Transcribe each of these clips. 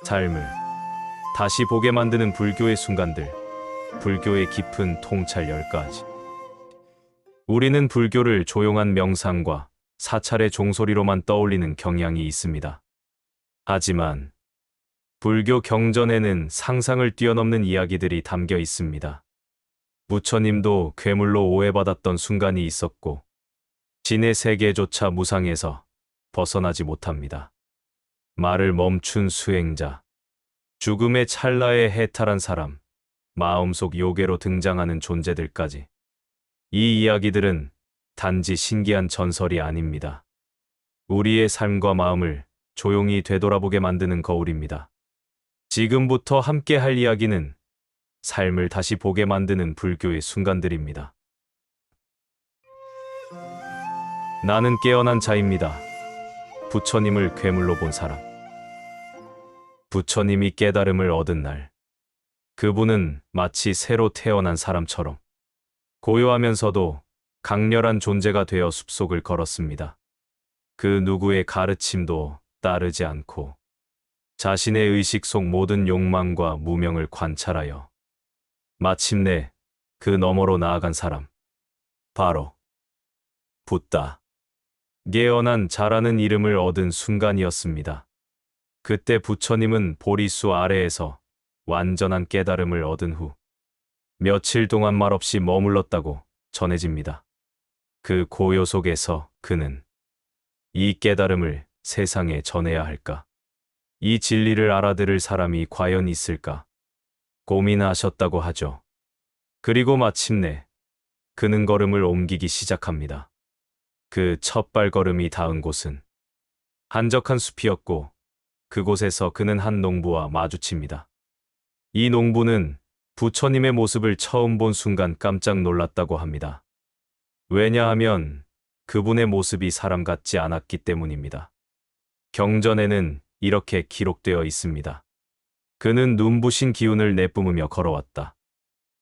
삶을 다시 보게 만드는 불교의 순간들, 불교의 깊은 통찰 10가지. 우리는 불교를 조용한 명상과 사찰의 종소리로만 떠올리는 경향이 있습니다. 하지만 불교 경전에는 상상을 뛰어넘는 이야기들이 담겨 있습니다. 부처님도 괴물로 오해받았던 순간이 있었고, 진의 세계조차 무상에서 벗어나지 못합니다. 말을 멈춘 수행자, 죽음의 찰나에 해탈한 사람, 마음속 요괴로 등장하는 존재들까지. 이 이야기들은 단지 신기한 전설이 아닙니다. 우리의 삶과 마음을 조용히 되돌아보게 만드는 거울입니다. 지금부터 함께 할 이야기는 삶을 다시 보게 만드는 불교의 순간들입니다. 나는 깨어난 자입니다. 부처님을 괴물로 본 사람. 부처님이 깨달음을 얻은 날, 그분은 마치 새로 태어난 사람처럼 고요하면서도 강렬한 존재가 되어 숲속을 걸었습니다. 그 누구의 가르침도 따르지 않고 자신의 의식 속 모든 욕망과 무명을 관찰하여 마침내 그 너머로 나아간 사람, 바로 붓다. 깨어난 자라는 이름을 얻은 순간이었습니다. 그때 부처님은 보리수 아래에서 완전한 깨달음을 얻은 후 며칠 동안 말없이 머물렀다고 전해집니다. 그 고요 속에서 그는 이 깨달음을 세상에 전해야 할까? 이 진리를 알아들을 사람이 과연 있을까? 고민하셨다고 하죠. 그리고 마침내 그는 걸음을 옮기기 시작합니다. 그 첫 발걸음이 닿은 곳은 한적한 숲이었고, 그곳에서 그는 한 농부와 마주칩니다. 이 농부는 부처님의 모습을 처음 본 순간 깜짝 놀랐다고 합니다. 왜냐하면 그분의 모습이 사람 같지 않았기 때문입니다. 경전에는 이렇게 기록되어 있습니다. 그는 눈부신 기운을 내뿜으며 걸어왔다.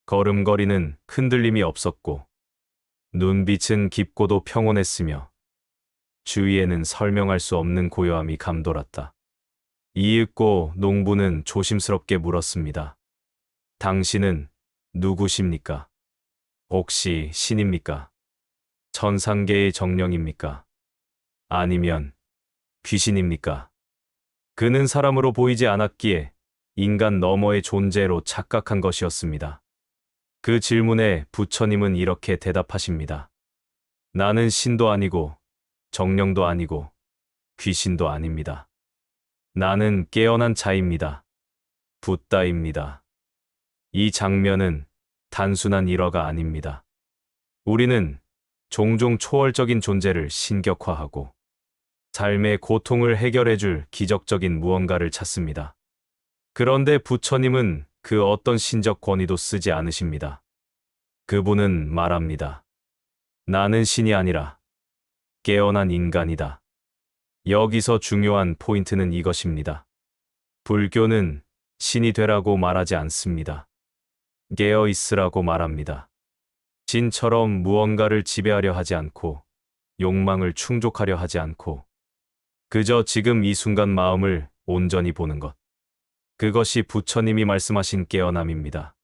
걸음걸이는 흔들림이 없었고, 눈빛은 깊고도 평온했으며, 주위에는 설명할 수 없는 고요함이 감돌았다. 이윽고 농부는 조심스럽게 물었습니다. 당신은 누구십니까? 혹시 신입니까? 천상계의 정령입니까? 아니면 귀신입니까? 그는 사람으로 보이지 않았기에 인간 너머의 존재로 착각한 것이었습니다. 그 질문에 부처님은 이렇게 대답하십니다. 나는 신도 아니고 정령도 아니고 귀신도 아닙니다. 나는 깨어난 자입니다. 붓다입니다. 이 장면은 단순한 일화가 아닙니다. 우리는 종종 초월적인 존재를 신격화하고 삶의 고통을 해결해줄 기적적인 무언가를 찾습니다. 그런데 부처님은 그 어떤 신적 권위도 쓰지 않으십니다. 그분은 말합니다. 나는 신이 아니라 깨어난 인간이다. 여기서 중요한 포인트는 이것입니다. 불교는 신이 되라고 말하지 않습니다. 깨어 있으라고 말합니다. 신처럼 무언가를 지배하려 하지 않고 욕망을 충족하려 하지 않고 그저 지금 이 순간 마음을 온전히 보는 것. 그것이 부처님이 말씀하신 깨어남입니다.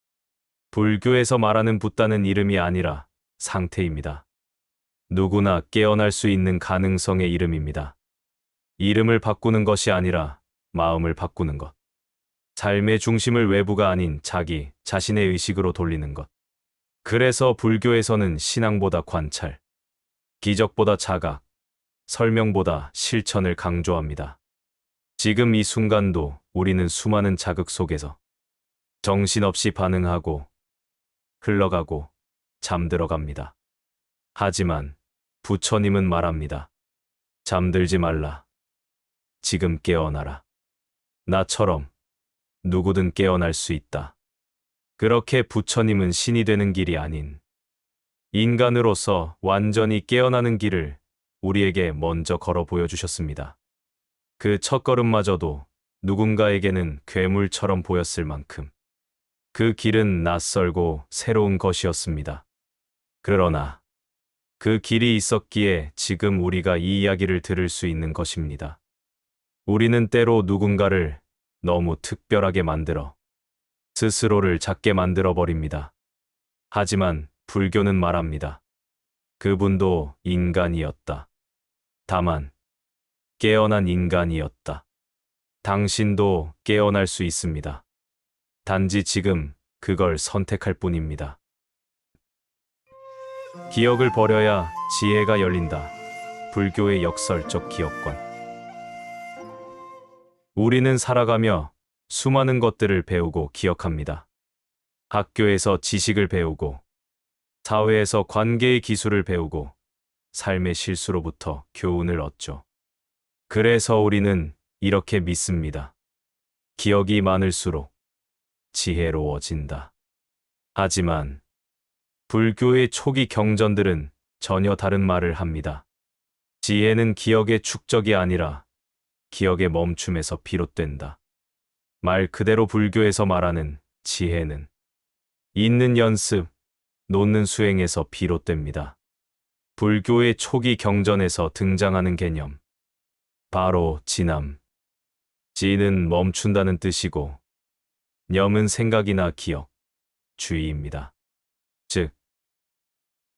불교에서 말하는 붓다는 이름이 아니라 상태입니다. 누구나 깨어날 수 있는 가능성의 이름입니다. 이름을 바꾸는 것이 아니라 마음을 바꾸는 것. 삶의 중심을 외부가 아닌 자기 자신의 의식으로 돌리는 것. 그래서 불교에서는 신앙보다 관찰, 기적보다 자각, 설명보다 실천을 강조합니다. 지금 이 순간도 우리는 수많은 자극 속에서 정신없이 반응하고 흘러가고 잠들어갑니다. 하지만 부처님은 말합니다. 잠들지 말라. 지금 깨어나라. 나처럼 누구든 깨어날 수 있다. 그렇게 부처님은 신이 되는 길이 아닌 인간으로서 완전히 깨어나는 길을 우리에게 먼저 걸어 보여주셨습니다. 그 첫걸음마저도 누군가에게는 괴물처럼 보였을 만큼 그 길은 낯설고 새로운 것이었습니다. 그러나 그 길이 있었기에 지금 우리가 이 이야기를 들을 수 있는 것입니다. 우리는 때로 누군가를 너무 특별하게 만들어 스스로를 작게 만들어 버립니다. 하지만 불교는 말합니다. 그분도 인간이었다. 다만 깨어난 인간이었다. 당신도 깨어날 수 있습니다. 단지 지금 그걸 선택할 뿐입니다. 기억을 버려야 지혜가 열린다. 불교의 역설적 기억관. 우리는 살아가며 수많은 것들을 배우고 기억합니다. 학교에서 지식을 배우고, 사회에서 관계의 기술을 배우고, 삶의 실수로부터 교훈을 얻죠. 그래서 우리는 이렇게 믿습니다. 기억이 많을수록 지혜로워진다. 하지만 불교의 초기 경전들은 전혀 다른 말을 합니다. 지혜는 기억의 축적이 아니라 기억의 멈춤에서 비롯된다. 말 그대로 불교에서 말하는 지혜는 있는 연습, 놓는 수행에서 비롯됩니다. 불교의 초기 경전에서 등장하는 개념, 바로 지남. 지는 멈춘다는 뜻이고, 념은 생각이나 기억, 주의입니다. 즉,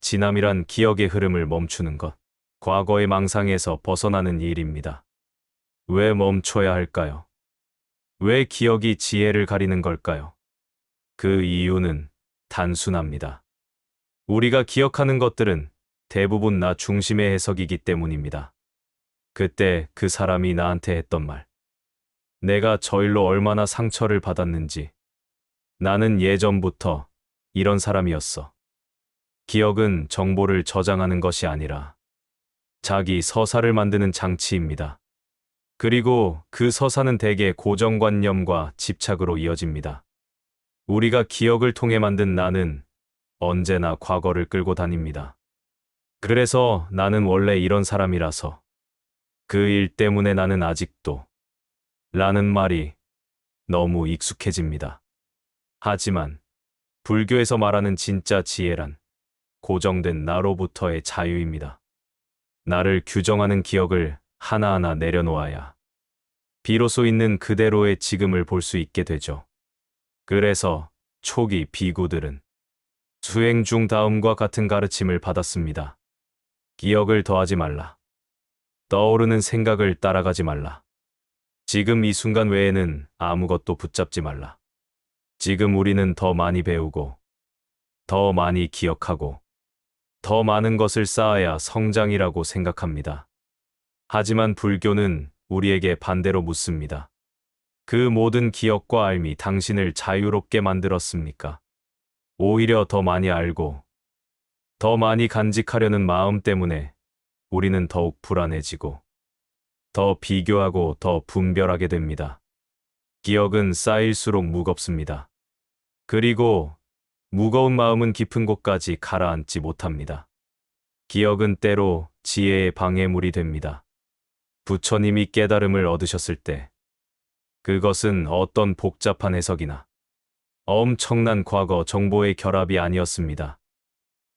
지남이란 기억의 흐름을 멈추는 것, 과거의 망상에서 벗어나는 일입니다. 왜 멈춰야 할까요? 왜 기억이 지혜를 가리는 걸까요? 그 이유는 단순합니다. 우리가 기억하는 것들은 대부분 나 중심의 해석이기 때문입니다. 그때 그 사람이 나한테 했던 말, 내가 저 일로 얼마나 상처를 받았는지, 나는 예전부터 이런 사람이었어. 기억은 정보를 저장하는 것이 아니라 자기 서사를 만드는 장치입니다. 그리고 그 서사는 대개 고정관념과 집착으로 이어집니다. 우리가 기억을 통해 만든 나는 언제나 과거를 끌고 다닙니다. 그래서 나는 원래 이런 사람이라서, 그 일 때문에 나는 아직도 라는 말이 너무 익숙해집니다. 하지만 불교에서 말하는 진짜 지혜란 고정된 나로부터의 자유입니다. 나를 규정하는 기억을 하나하나 내려놓아야 비로소 있는 그대로의 지금을 볼 수 있게 되죠. 그래서 초기 비구들은 수행 중 다음과 같은 가르침을 받았습니다. 기억을 더하지 말라. 떠오르는 생각을 따라가지 말라. 지금 이 순간 외에는 아무것도 붙잡지 말라. 지금 우리는 더 많이 배우고, 더 많이 기억하고, 더 많은 것을 쌓아야 성장이라고 생각합니다. 하지만 불교는 우리에게 반대로 묻습니다. 그 모든 기억과 알미 당신을 자유롭게 만들었습니까? 오히려 더 많이 알고, 더 많이 간직하려는 마음 때문에 우리는 더욱 불안해지고, 더 비교하고 더 분별하게 됩니다. 기억은 쌓일수록 무겁습니다. 그리고 무거운 마음은 깊은 곳까지 가라앉지 못합니다. 기억은 때로 지혜의 방해물이 됩니다. 부처님이 깨달음을 얻으셨을 때, 그것은 어떤 복잡한 해석이나 엄청난 과거 정보의 결합이 아니었습니다.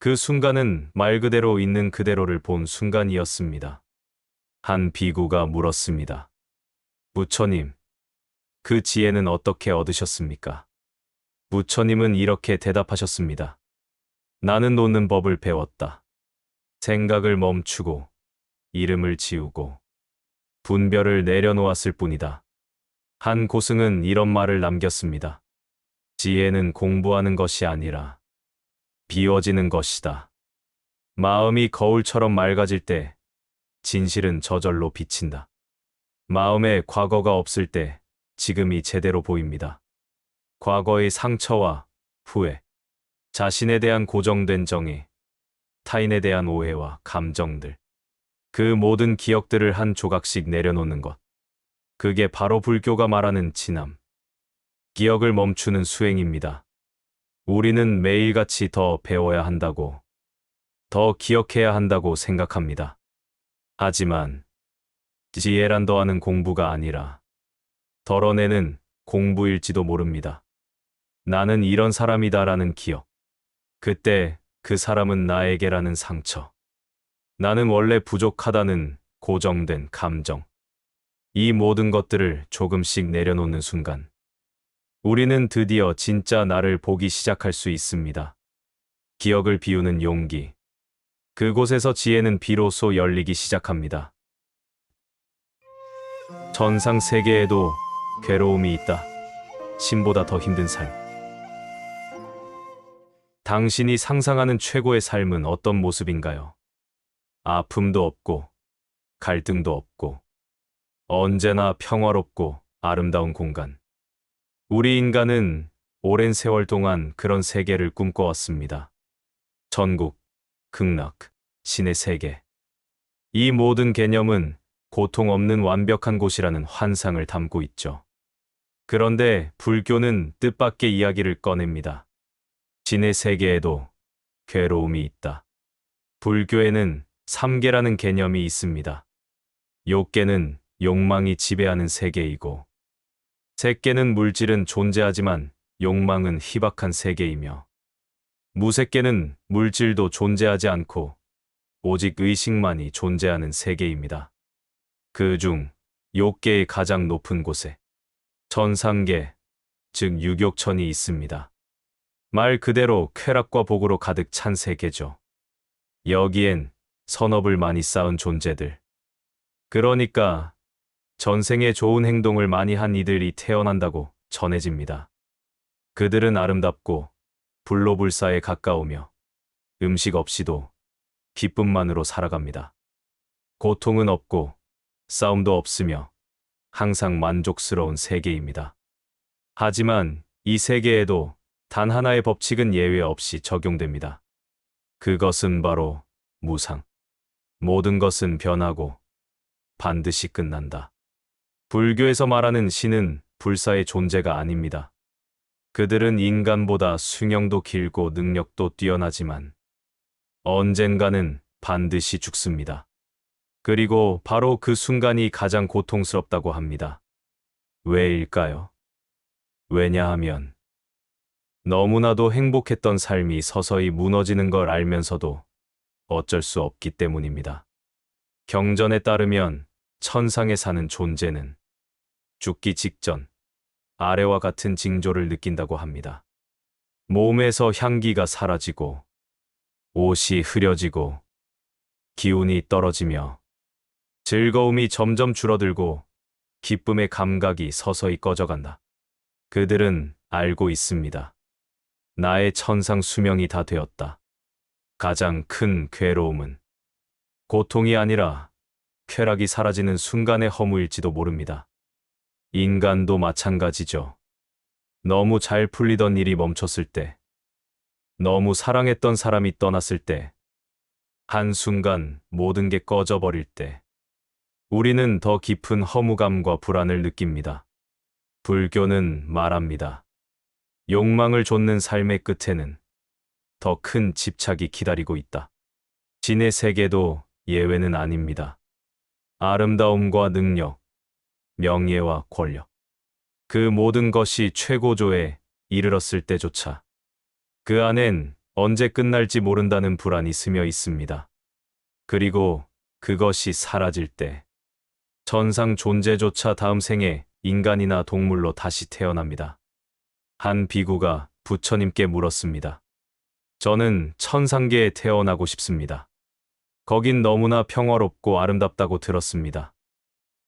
그 순간은 말 그대로 있는 그대로를 본 순간이었습니다. 한 비구가 물었습니다. 부처님, 그 지혜는 어떻게 얻으셨습니까? 부처님은 이렇게 대답하셨습니다. 나는 놓는 법을 배웠다. 생각을 멈추고, 이름을 지우고, 분별을 내려놓았을 뿐이다. 한 고승은 이런 말을 남겼습니다. 지혜는 공부하는 것이 아니라 비워지는 것이다. 마음이 거울처럼 맑아질 때 진실은 저절로 비친다. 마음에 과거가 없을 때 지금이 제대로 보입니다. 과거의 상처와 후회, 자신에 대한 고정된 정의, 타인에 대한 오해와 감정들, 그 모든 기억들을 한 조각씩 내려놓는 것. 그게 바로 불교가 말하는 진함, 기억을 멈추는 수행입니다. 우리는 매일같이 더 배워야 한다고, 더 기억해야 한다고 생각합니다. 하지만 지혜란 더하는 공부가 아니라 덜어내는 공부일지도 모릅니다. 나는 이런 사람이다라는 기억. 그때 그 사람은 나에게라는 상처. 나는 원래 부족하다는 고정된 감정. 이 모든 것들을 조금씩 내려놓는 순간, 우리는 드디어 진짜 나를 보기 시작할 수 있습니다. 기억을 비우는 용기. 그곳에서 지혜는 비로소 열리기 시작합니다. 전상 세계에도 괴로움이 있다. 신보다 더 힘든 삶. 당신이 상상하는 최고의 삶은 어떤 모습인가요? 아픔도 없고, 갈등도 없고, 언제나 평화롭고 아름다운 공간. 우리 인간은 오랜 세월 동안 그런 세계를 꿈꿔왔습니다. 천국, 극락, 신의 세계. 이 모든 개념은 고통 없는 완벽한 곳이라는 환상을 담고 있죠. 그런데 불교는 뜻밖의 이야기를 꺼냅니다. 신의 세계에도 괴로움이 있다. 불교에는 삼계라는 개념이 있습니다. 욕계는 욕망이 지배하는 세계이고, 색계는 물질은 존재하지만 욕망은 희박한 세계이며, 무색계는 물질도 존재하지 않고 오직 의식만이 존재하는 세계입니다. 그중 욕계의 가장 높은 곳에 천상계, 즉 유격천이 있습니다. 말 그대로 쾌락과 복으로 가득 찬 세계죠. 여기엔 선업을 많이 쌓은 존재들, 그러니까 전생에 좋은 행동을 많이 한 이들이 태어난다고 전해집니다. 그들은 아름답고 불로불사에 가까우며 음식 없이도 기쁨만으로 살아갑니다. 고통은 없고 싸움도 없으며 항상 만족스러운 세계입니다. 하지만 이 세계에도 단 하나의 법칙은 예외 없이 적용됩니다. 그것은 바로 무상. 모든 것은 변하고 반드시 끝난다. 불교에서 말하는 신은 불사의 존재가 아닙니다. 그들은 인간보다 수명도 길고 능력도 뛰어나지만 언젠가는 반드시 죽습니다. 그리고 바로 그 순간이 가장 고통스럽다고 합니다. 왜일까요? 왜냐하면 너무나도 행복했던 삶이 서서히 무너지는 걸 알면서도 어쩔 수 없기 때문입니다. 경전에 따르면 천상에 사는 존재는 죽기 직전 아래와 같은 징조를 느낀다고 합니다. 몸에서 향기가 사라지고 옷이 흐려지고 기운이 떨어지며 즐거움이 점점 줄어들고 기쁨의 감각이 서서히 꺼져간다. 그들은 알고 있습니다. 나의 천상 수명이 다 되었다. 가장 큰 괴로움은 고통이 아니라 쾌락이 사라지는 순간의 허무일지도 모릅니다. 인간도 마찬가지죠. 너무 잘 풀리던 일이 멈췄을 때, 너무 사랑했던 사람이 떠났을 때, 한순간 모든 게 꺼져버릴 때, 우리는 더 깊은 허무감과 불안을 느낍니다. 불교는 말합니다. 욕망을 좇는 삶의 끝에는 더 큰 집착이 기다리고 있다. 신의 세계도 예외는 아닙니다. 아름다움과 능력, 명예와 권력, 그 모든 것이 최고조에 이르렀을 때조차 그 안엔 언제 끝날지 모른다는 불안이 스며 있습니다. 그리고 그것이 사라질 때 천상 존재조차 다음 생에 인간이나 동물로 다시 태어납니다. 한 비구가 부처님께 물었습니다. 저는 천상계에 태어나고 싶습니다. 거긴 너무나 평화롭고 아름답다고 들었습니다.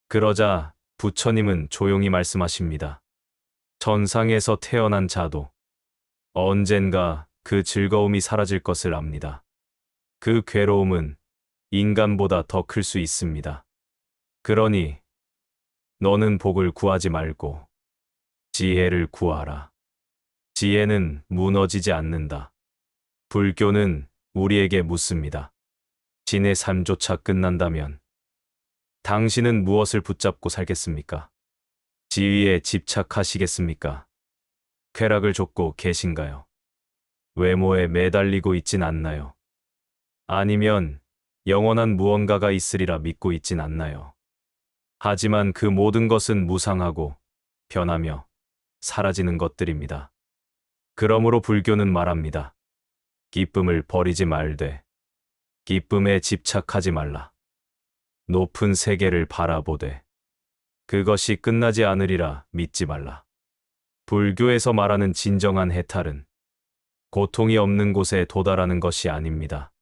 그러자 부처님은 조용히 말씀하십니다. 천상에서 태어난 자도 언젠가 그 즐거움이 사라질 것을 압니다. 그 괴로움은 인간보다 더 클 수 있습니다. 그러니 너는 복을 구하지 말고 지혜를 구하라. 지혜는 무너지지 않는다. 불교는 우리에게 묻습니다. 신의 삶조차 끝난다면 당신은 무엇을 붙잡고 살겠습니까? 지위에 집착하시겠습니까? 쾌락을 좇고 계신가요? 외모에 매달리고 있진 않나요? 아니면 영원한 무언가가 있으리라 믿고 있진 않나요? 하지만 그 모든 것은 무상하고 변하며 사라지는 것들입니다. 그러므로 불교는 말합니다. 기쁨을 버리지 말되 기쁨에 집착하지 말라. 높은 세계를 바라보되 그것이 끝나지 않으리라 믿지 말라. 불교에서 말하는 진정한 해탈은 고통이 없는 곳에 도달하는 것이 아닙니다.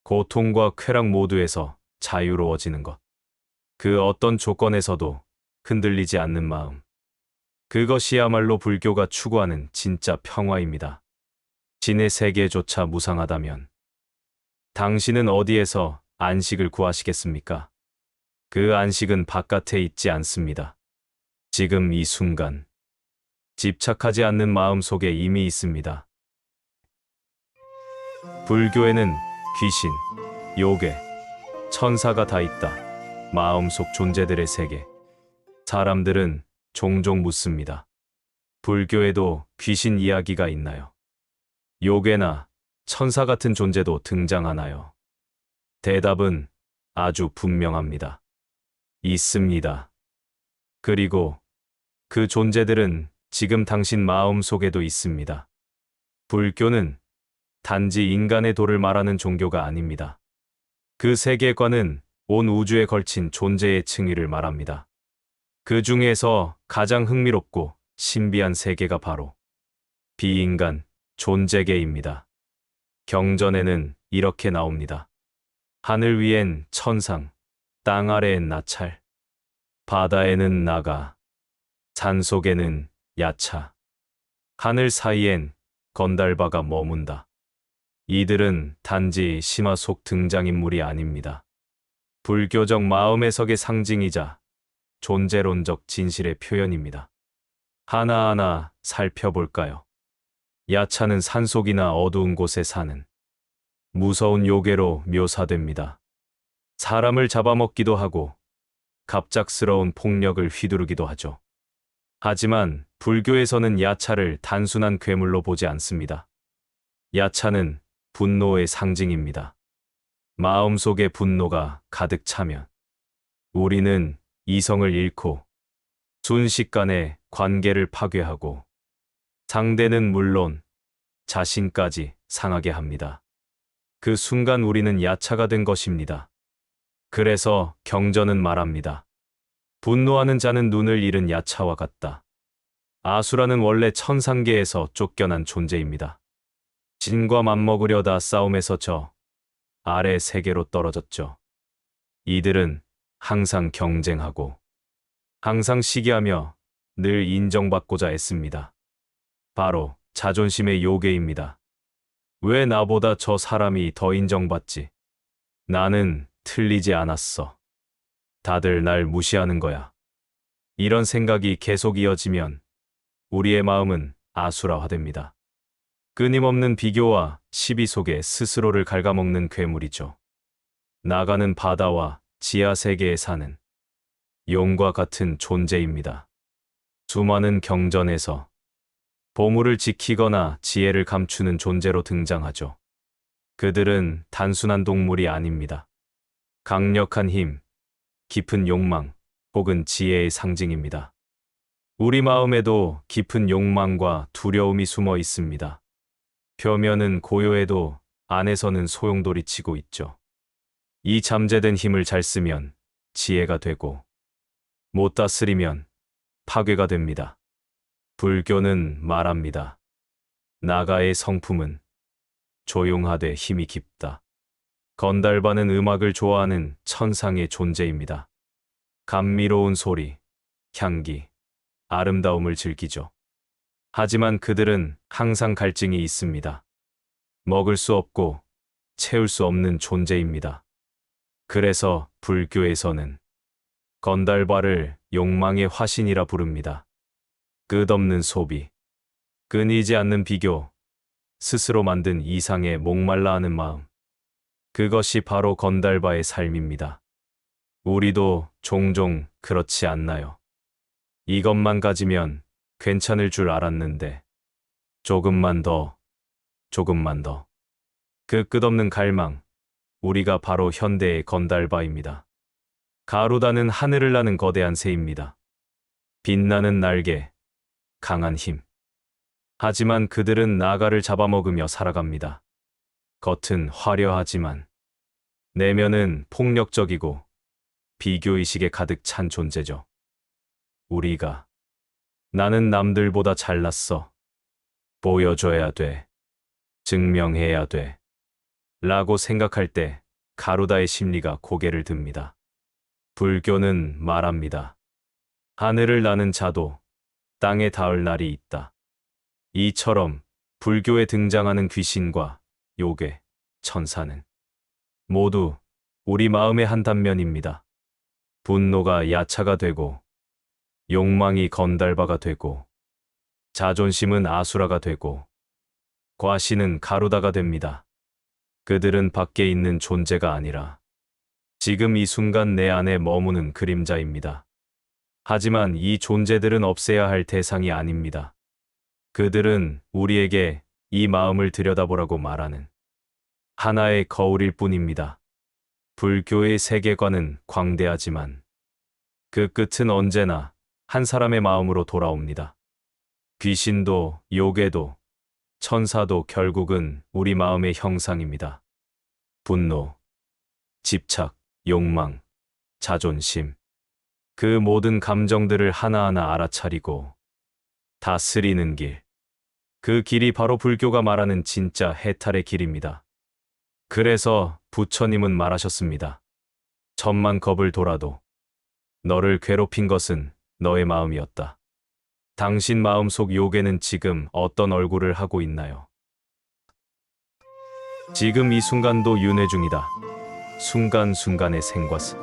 고통과 쾌락 모두에서 자유로워지는 것. 그 어떤 조건에서도 흔들리지 않는 마음. 그것이야말로 불교가 추구하는 진짜 평화입니다. 진의 세계조차 무상하다면 당신은 어디에서 안식을 구하시겠습니까? 그 안식은 바깥에 있지 않습니다. 지금 이 순간, 집착하지 않는 마음 속에 이미 있습니다. 불교에는 귀신, 요괴, 천사가 다 있다. 마음속 존재들의 세계. 사람들은 종종 묻습니다. 불교에도 귀신 이야기가 있나요? 요괴나 천사 같은 존재도 등장하나요? 대답은 아주 분명합니다. 있습니다. 그리고 그 존재들은 지금 당신 마음 속에도 있습니다. 불교는 단지 인간의 도를 말하는 종교가 아닙니다. 그 세계관은 온 우주에 걸친 존재의 층위를 말합니다. 그 중에서 가장 흥미롭고 신비한 세계가 바로 비인간 존재계입니다. 경전에는 이렇게 나옵니다. 하늘 위엔 천상, 땅 아래엔 나찰, 바다에는 나가, 산 속에는 야차, 하늘 사이엔 건달바가 머문다. 이들은 단지 심화 속 등장인물이 아닙니다. 불교적 마음해석의 상징이자 존재론적 진실의 표현입니다. 하나하나 살펴볼까요? 야차는 산속이나 어두운 곳에 사는 무서운 요괴로 묘사됩니다. 사람을 잡아먹기도 하고 갑작스러운 폭력을 휘두르기도 하죠. 하지만 불교에서는 야차를 단순한 괴물로 보지 않습니다. 야차는 분노의 상징입니다. 마음속에 분노가 가득 차면 우리는 이성을 잃고 순식간에 관계를 파괴하고 상대는 물론 자신까지 상하게 합니다. 그 순간 우리는 야차가 된 것입니다. 그래서 경전은 말합니다. 분노하는 자는 눈을 잃은 야차와 같다. 아수라는 원래 천상계에서 쫓겨난 존재입니다. 진과 맞먹으려다 싸움에서 져 아래 세계로 떨어졌죠. 이들은 항상 경쟁하고 항상 시기하며 늘 인정받고자 애씁니다. 바로 자존심의 요괴입니다. 왜 나보다 저 사람이 더 인정받지? 나는 틀리지 않았어. 다들 날 무시하는 거야. 이런 생각이 계속 이어지면 우리의 마음은 아수라화됩니다. 끊임없는 비교와 시비 속에 스스로를 갉아먹는 괴물이죠. 나가는 바다와 지하 세계에 사는 용과 같은 존재입니다. 수많은 경전에서 보물을 지키거나 지혜를 감추는 존재로 등장하죠. 그들은 단순한 동물이 아닙니다. 강력한 힘, 깊은 욕망, 혹은 지혜의 상징입니다. 우리 마음에도 깊은 욕망과 두려움이 숨어 있습니다. 표면은 고요해도 안에서는 소용돌이치고 있죠. 이 잠재된 힘을 잘 쓰면 지혜가 되고 못 다스리면 파괴가 됩니다. 불교는 말합니다. 나가의 성품은 조용하되 힘이 깊다. 건달바는 음악을 좋아하는 천상의 존재입니다. 감미로운 소리, 향기, 아름다움을 즐기죠. 하지만 그들은 항상 갈증이 있습니다. 먹을 수 없고 채울 수 없는 존재입니다. 그래서 불교에서는 건달바를 욕망의 화신이라 부릅니다. 끝없는 소비, 끊이지 않는 비교, 스스로 만든 이상에 목말라 하는 마음. 그것이 바로 건달바의 삶입니다. 우리도 종종 그렇지 않나요? 이것만 가지면 괜찮을 줄 알았는데, 조금만 더, 조금만 더. 그 끝없는 갈망, 우리가 바로 현대의 건달바입니다. 가루다는 하늘을 나는 거대한 새입니다. 빛나는 날개, 강한 힘. 하지만 그들은 나가를 잡아먹으며 살아갑니다. 겉은 화려하지만 내면은 폭력적이고 비교의식에 가득 찬 존재죠. 우리가. 나는 남들보다 잘났어. 보여줘야 돼. 증명해야 돼. 라고 생각할 때 가루다의 심리가 고개를 듭니다. 불교는 말합니다. 하늘을 나는 자도 땅에 닿을 날이 있다. 이처럼 불교에 등장하는 귀신과 요괴, 천사는 모두 우리 마음의 한 단면입니다. 분노가 야차가 되고, 욕망이 건달바가 되고, 자존심은 아수라가 되고, 과신은 가루다가 됩니다. 그들은 밖에 있는 존재가 아니라 지금 이 순간 내 안에 머무는 그림자입니다. 하지만 이 존재들은 없애야 할 대상이 아닙니다. 그들은 우리에게 이 마음을 들여다보라고 말하는 하나의 거울일 뿐입니다. 불교의 세계관은 광대하지만 그 끝은 언제나 한 사람의 마음으로 돌아옵니다. 귀신도 요괴도 천사도 결국은 우리 마음의 형상입니다. 분노, 집착, 욕망, 자존심. 그 모든 감정들을 하나하나 알아차리고 다스리는 길. 그 길이 바로 불교가 말하는 진짜 해탈의 길입니다. 그래서 부처님은 말하셨습니다. 천만 겁을 돌아도 너를 괴롭힌 것은 너의 마음이었다. 당신 마음속 요괴는 지금 어떤 얼굴을 하고 있나요? 지금 이 순간도 윤회 중이다. 순간순간의 생과스.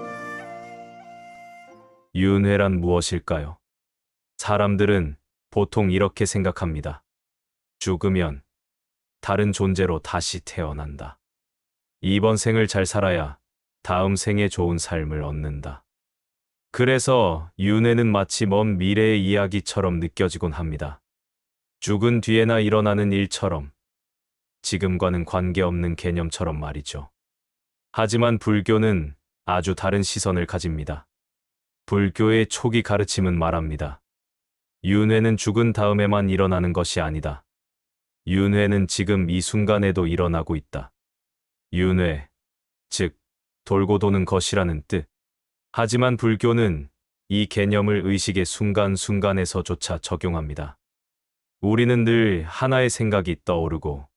윤회란 무엇일까요? 사람들은 보통 이렇게 생각합니다. 죽으면 다른 존재로 다시 태어난다. 이번 생을 잘 살아야 다음 생에 좋은 삶을 얻는다. 그래서 윤회는 마치 먼 미래의 이야기처럼 느껴지곤 합니다. 죽은 뒤에나 일어나는 일처럼, 지금과는 관계없는 개념처럼 말이죠. 하지만 불교는 아주 다른 시선을 가집니다. 불교의 초기 가르침은 말합니다. 윤회는 죽은 다음에만 일어나는 것이 아니다. 윤회는 지금 이 순간에도 일어나고 있다. 윤회, 즉 돌고 도는 것이라는 뜻. 하지만 불교는 이 개념을 의식의 순간순간에서조차 적용합니다. 우리는 늘 하나의 생각이 떠오르고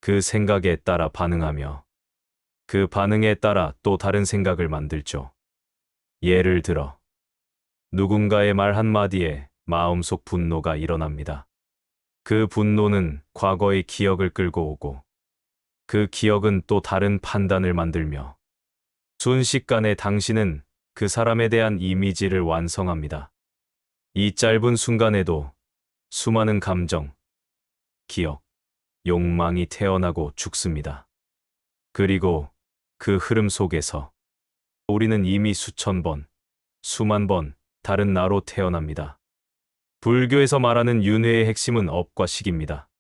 그 생각에 따라 반응하며 그 반응에 따라 또 다른 생각을 만들죠. 예를 들어 누군가의 말 한마디에 마음속 분노가 일어납니다. 그 분노는 과거의 기억을 끌고 오고 그 기억은 또 다른 판단을 만들며 순식간에 당신은 그 사람에 대한 이미지를 완성합니다. 이 짧은 순간에도 수많은 감정, 기억, 욕망이 태어나고 죽습니다. 그리고 그 흐름 속에서 우리는 이미 수천 번, 수만 번 다른 나로 태어납니다. 불교에서 말하는 윤회의 핵심은 업과 식입니다.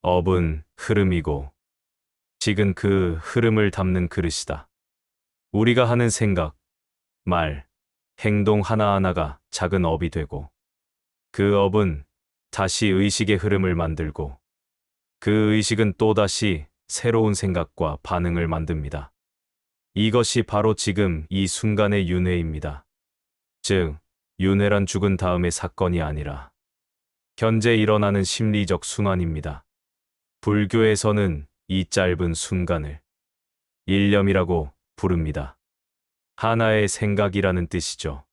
업은 흐름이고 식은 그 흐름을 담는 그릇이다. 우리가 하는 생각, 말, 행동 하나하나가 작은 업이 되고 그 업은 다시 의식의 흐름을 만들고 그 의식은 또다시 새로운 생각과 반응을 만듭니다. 이것이 바로 지금 이 순간의 윤회입니다. 즉, 윤회란 죽은 다음의 사건이 아니라 현재 일어나는 심리적 순환입니다. 불교에서는 이 짧은 순간을 일념이라고 부릅니다. 하나의 생각이라는 뜻이죠.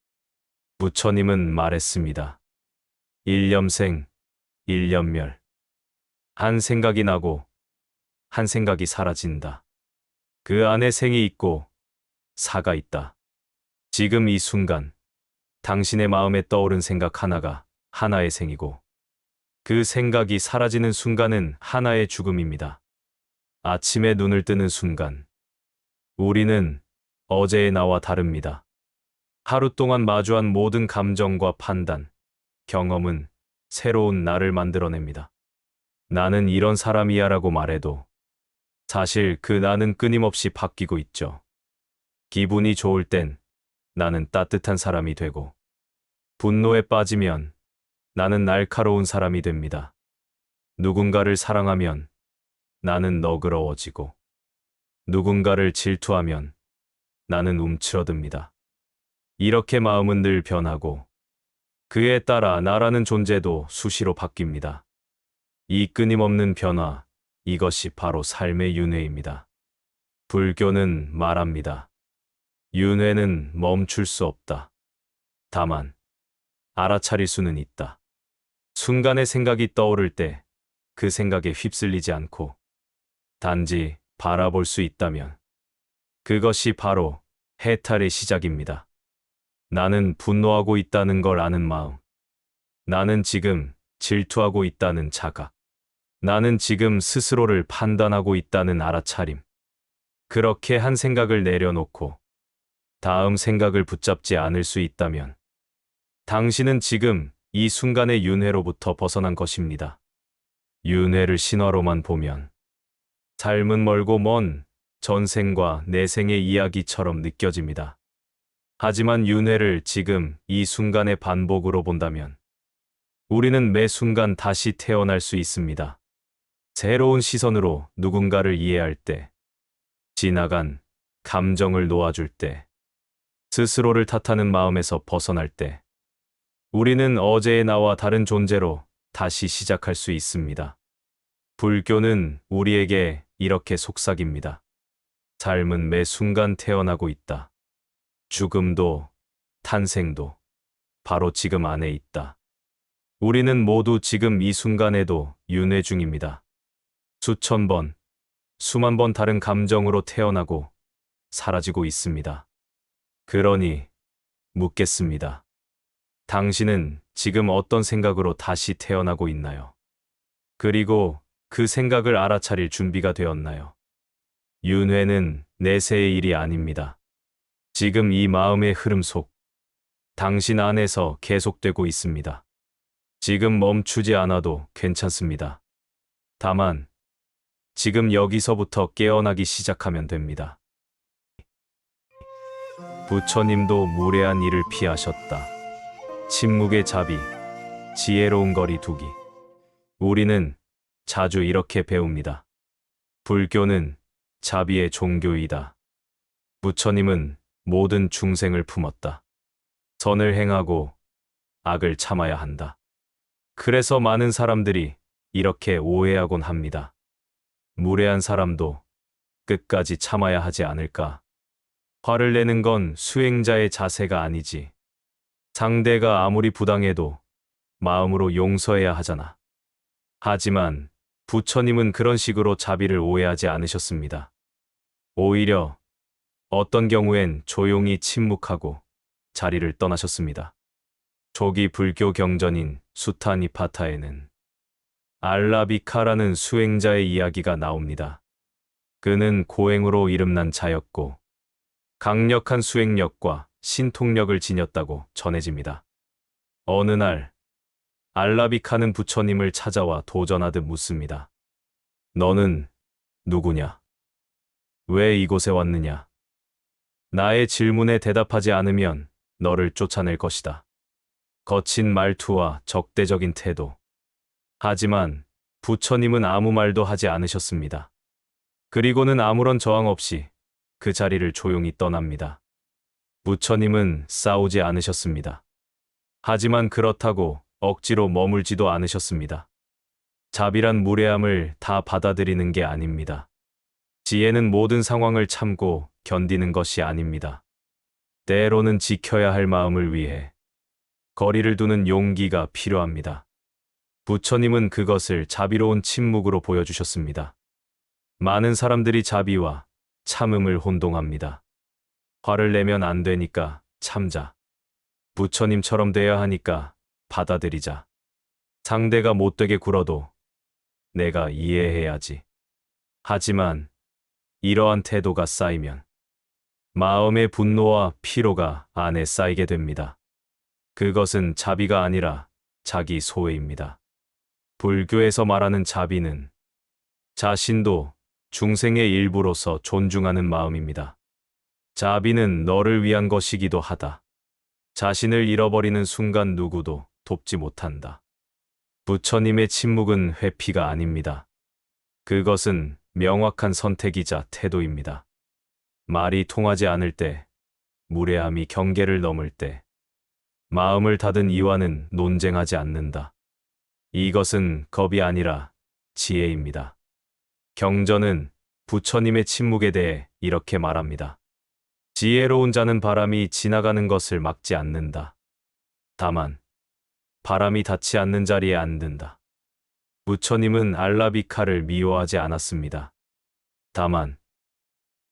부처님은 말했습니다. 일념생, 일념멸. 한 생각이 나고 한 생각이 사라진다. 그 안에 생이 있고 사가 있다. 지금 이 순간 당신의 마음에 떠오른 생각 하나가 하나의 생이고 그 생각이 사라지는 순간은 하나의 죽음입니다. 아침에 눈을 뜨는 순간 우리는 어제의 나와 다릅니다. 하루 동안 마주한 모든 감정과 판단, 경험은 새로운 나를 만들어냅니다. 나는 이런 사람이야 라고 말해도 사실 그 나는 끊임없이 바뀌고 있죠. 기분이 좋을 땐 나는 따뜻한 사람이 되고 분노에 빠지면 나는 날카로운 사람이 됩니다. 누군가를 사랑하면 나는 너그러워지고 누군가를 질투하면 나는 움츠러듭니다. 이렇게 마음은 늘 변하고 그에 따라 나라는 존재도 수시로 바뀝니다. 이 끊임없는 변화, 이것이 바로 삶의 윤회입니다. 불교는 말합니다. 윤회는 멈출 수 없다. 다만, 알아차릴 수는 있다. 순간의 생각이 떠오를 때 그 생각에 휩쓸리지 않고 단지 바라볼 수 있다면 그것이 바로 해탈의 시작입니다. 나는 분노하고 있다는 걸 아는 마음. 나는 지금 질투하고 있다는 자각. 나는 지금 스스로를 판단하고 있다는 알아차림. 그렇게 한 생각을 내려놓고 다음 생각을 붙잡지 않을 수 있다면 당신은 지금 이 순간의 윤회로부터 벗어난 것입니다. 윤회를 신화로만 보면 삶은 멀고 먼 전생과 내생의 이야기처럼 느껴집니다. 하지만 윤회를 지금 이 순간의 반복으로 본다면 우리는 매 순간 다시 태어날 수 있습니다. 새로운 시선으로 누군가를 이해할 때, 지나간 감정을 놓아줄 때, 스스로를 탓하는 마음에서 벗어날 때, 우리는 어제의 나와 다른 존재로 다시 시작할 수 있습니다. 불교는 우리에게 이렇게 속삭입니다. 삶은 매 순간 태어나고 있다. 죽음도, 탄생도 바로 지금 안에 있다. 우리는 모두 지금 이 순간에도 윤회 중입니다. 수천 번, 수만 번 다른 감정으로 태어나고 사라지고 있습니다. 그러니 묻겠습니다. 당신은 지금 어떤 생각으로 다시 태어나고 있나요? 그리고 그 생각을 알아차릴 준비가 되었나요? 윤회는 내세의 일이 아닙니다. 지금 이 마음의 흐름 속 당신 안에서 계속되고 있습니다. 지금 멈추지 않아도 괜찮습니다. 다만 지금 여기서부터 깨어나기 시작하면 됩니다. 부처님도 무례한 일을 피하셨다. 침묵의 자비, 지혜로운 거리 두기. 우리는 자주 이렇게 배웁니다. 불교는 자비의 종교이다. 부처님은 모든 중생을 품었다. 선을 행하고 악을 참아야 한다. 그래서 많은 사람들이 이렇게 오해하곤 합니다. 무례한 사람도 끝까지 참아야 하지 않을까? 화를 내는 건 수행자의 자세가 아니지. 상대가 아무리 부당해도 마음으로 용서해야 하잖아. 하지만 부처님은 그런 식으로 자비를 오해하지 않으셨습니다. 오히려 어떤 경우엔 조용히 침묵하고 자리를 떠나셨습니다. 초기 불교 경전인 수타니파타에는 알라비카라는 수행자의 이야기가 나옵니다. 그는 고행으로 이름난 자였고 강력한 수행력과 신통력을 지녔다고 전해집니다. 어느 날 알라비카는 부처님을 찾아와 도전하듯 묻습니다. 너는 누구냐? 왜 이곳에 왔느냐? 나의 질문에 대답하지 않으면 너를 쫓아낼 것이다. 거친 말투와 적대적인 태도. 하지만 부처님은 아무 말도 하지 않으셨습니다. 그리고는 아무런 저항 없이 그 자리를 조용히 떠납니다. 부처님은 싸우지 않으셨습니다. 하지만 그렇다고 억지로 머물지도 않으셨습니다. 자비란 무례함을 다 받아들이는 게 아닙니다. 지혜는 모든 상황을 참고 견디는 것이 아닙니다. 때로는 지켜야 할 마음을 위해 거리를 두는 용기가 필요합니다. 부처님은 그것을 자비로운 침묵으로 보여주셨습니다. 많은 사람들이 자비와 참음을 혼동합니다. 화를 내면 안 되니까 참자. 부처님처럼 돼야 하니까 받아들이자. 상대가 못되게 굴어도 내가 이해해야지. 하지만 이러한 태도가 쌓이면 마음의 분노와 피로가 안에 쌓이게 됩니다. 그것은 자비가 아니라 자기 소외입니다. 불교에서 말하는 자비는 자신도 중생의 일부로서 존중하는 마음입니다. 자비는 너를 위한 것이기도 하다. 자신을 잃어버리는 순간 누구도 돕지 못한다. 부처님의 침묵은 회피가 아닙니다. 그것은 명확한 선택이자 태도입니다. 말이 통하지 않을 때, 무례함이 경계를 넘을 때, 마음을 닫은 이와는 논쟁하지 않는다. 이것은 겁이 아니라 지혜입니다. 경전은 부처님의 침묵에 대해 이렇게 말합니다. 지혜로운 자는 바람이 지나가는 것을 막지 않는다. 다만 바람이 닿지 않는 자리에 앉는다. 부처님은 알라비카를 미워하지 않았습니다. 다만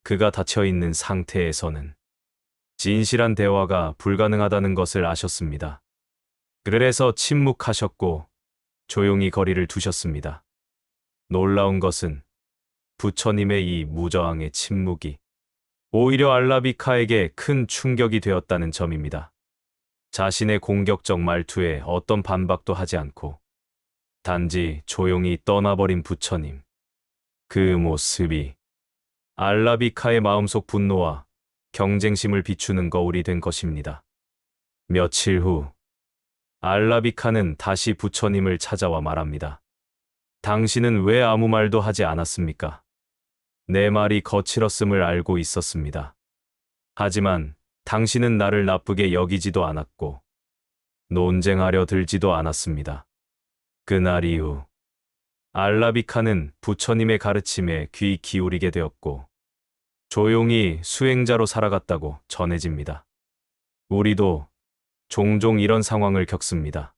그가 닫혀 있는 상태에서는 진실한 대화가 불가능하다는 것을 아셨습니다. 그래서 침묵하셨고 조용히 거리를 두셨습니다. 놀라운 것은 부처님의 이 무저항의 침묵이 오히려 알라비카에게 큰 충격이 되었다는 점입니다. 자신의 공격적 말투에 어떤 반박도 하지 않고 단지 조용히 떠나버린 부처님. 그 모습이 알라비카의 마음속 분노와 경쟁심을 비추는 거울이 된 것입니다. 며칠 후 알라비카는 다시 부처님을 찾아와 말합니다. 당신은 왜 아무 말도 하지 않았습니까? 내 말이 거칠었음을 알고 있었습니다. 하지만 당신은 나를 나쁘게 여기지도 않았고 논쟁하려 들지도 않았습니다. 그날 이후 알라비카는 부처님의 가르침에 귀 기울이게 되었고 조용히 수행자로 살아갔다고 전해집니다. 우리도 종종 이런 상황을 겪습니다.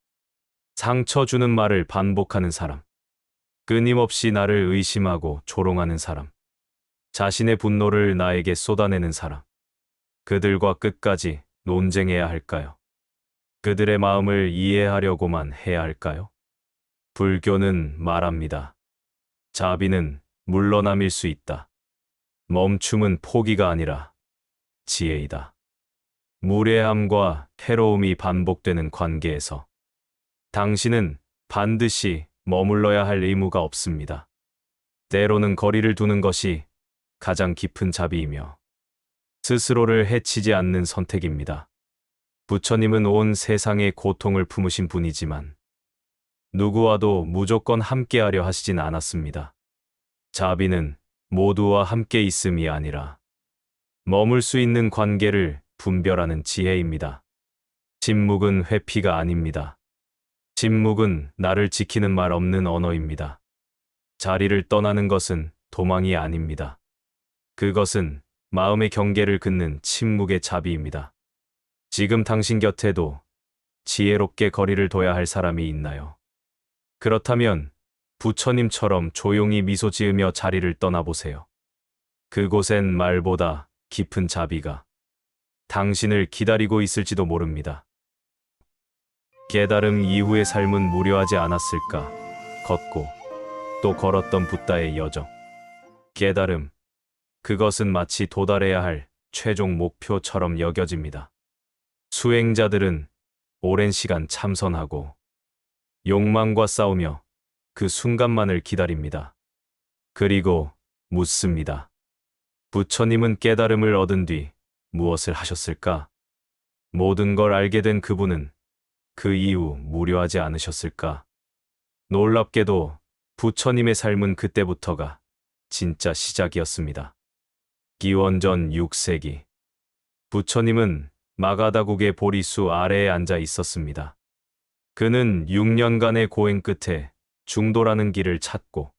상처 주는 말을 반복하는 사람, 끊임없이 나를 의심하고 조롱하는 사람, 자신의 분노를 나에게 쏟아내는 사람, 그들과 끝까지 논쟁해야 할까요? 그들의 마음을 이해하려고만 해야 할까요? 불교는 말합니다. 자비는 물러남일 수 있다. 멈춤은 포기가 아니라 지혜이다. 무례함과 해로움이 반복되는 관계에서 당신은 반드시 머물러야 할 의무가 없습니다. 때로는 거리를 두는 것이 가장 깊은 자비이며 스스로를 해치지 않는 선택입니다. 부처님은 온 세상의 고통을 품으신 분이지만 누구와도 무조건 함께하려 하시진 않았습니다. 자비는 모두와 함께 있음이 아니라 머물 수 있는 관계를 분별하는 지혜입니다. 침묵은 회피가 아닙니다. 침묵은 나를 지키는 말 없는 언어입니다. 자리를 떠나는 것은 도망이 아닙니다. 그것은 마음의 경계를 긋는 침묵의 자비입니다. 지금 당신 곁에도 지혜롭게 거리를 둬야 할 사람이 있나요? 그렇다면 부처님처럼 조용히 미소 지으며 자리를 떠나보세요. 그곳엔 말보다 깊은 자비가 당신을 기다리고 있을지도 모릅니다. 깨달음 이후의 삶은 무료하지 않았을까? 걷고 또 걸었던 붓다의 여정. 깨달음, 그것은 마치 도달해야 할 최종 목표처럼 여겨집니다. 수행자들은 오랜 시간 참선하고 욕망과 싸우며 그 순간만을 기다립니다. 그리고 묻습니다. 부처님은 깨달음을 얻은 뒤 무엇을 하셨을까? 모든 걸 알게 된 그분은 그 이후 무료하지 않으셨을까? 놀랍게도 부처님의 삶은 그때부터가 진짜 시작이었습니다. 기원전 6세기 부처님은 마가다국의 보리수 아래에 앉아 있었습니다. 그는 6년간의 고행 끝에 중도라는 길을 찾고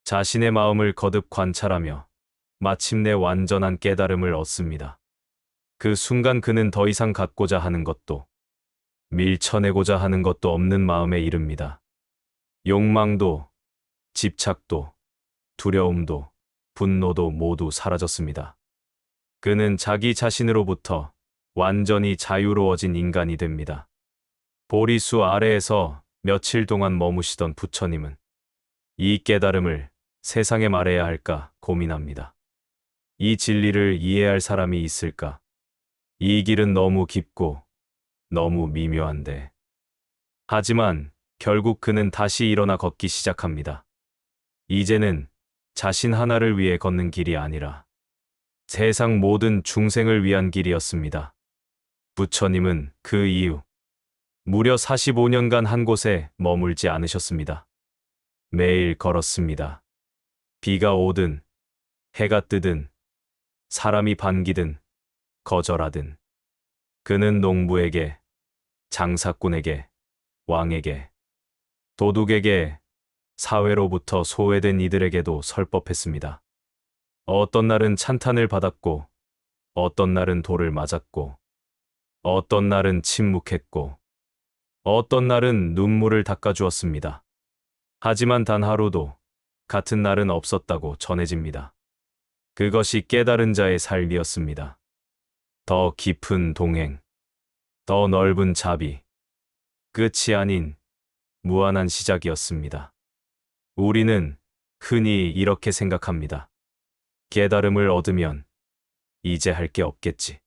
자신의 마음을 거듭 관찰하며 마침내 완전한 깨달음을 얻습니다. 그 순간 그는 더 이상 갖고자 하는 것도 밀쳐내고자 하는 것도 없는 마음에 이릅니다. 욕망도, 집착도, 두려움도, 분노도 모두 사라졌습니다. 그는 자기 자신으로부터 완전히 자유로워진 인간이 됩니다. 보리수 아래에서 며칠 동안 머무시던 부처님은 이 깨달음을 세상에 말해야 할까 고민합니다. 이 진리를 이해할 사람이 있을까? 이 길은 너무 깊고 너무 미묘한데. 하지만 결국 그는 다시 일어나 걷기 시작합니다. 이제는 자신 하나를 위해 걷는 길이 아니라 세상 모든 중생을 위한 길이었습니다. 부처님은 그 이후 무려 45년간 한 곳에 머물지 않으셨습니다. 매일 걸었습니다. 비가 오든, 해가 뜨든, 사람이 반기든, 거절하든. 그는 농부에게 장사꾼에게, 왕에게, 도둑에게, 사회로부터 소외된 이들에게도 설법했습니다. 어떤 날은 찬탄을 받았고, 어떤 날은 돌을 맞았고, 어떤 날은 침묵했고, 어떤 날은 눈물을 닦아주었습니다. 하지만 단 하루도 같은 날은 없었다고 전해집니다. 그것이 깨달은 자의 삶이었습니다. 더 깊은 동행, 더 넓은 자비, 끝이 아닌 무한한 시작이었습니다. 우리는 흔히 이렇게 생각합니다. 깨달음을 얻으면 이제 할 게 없겠지.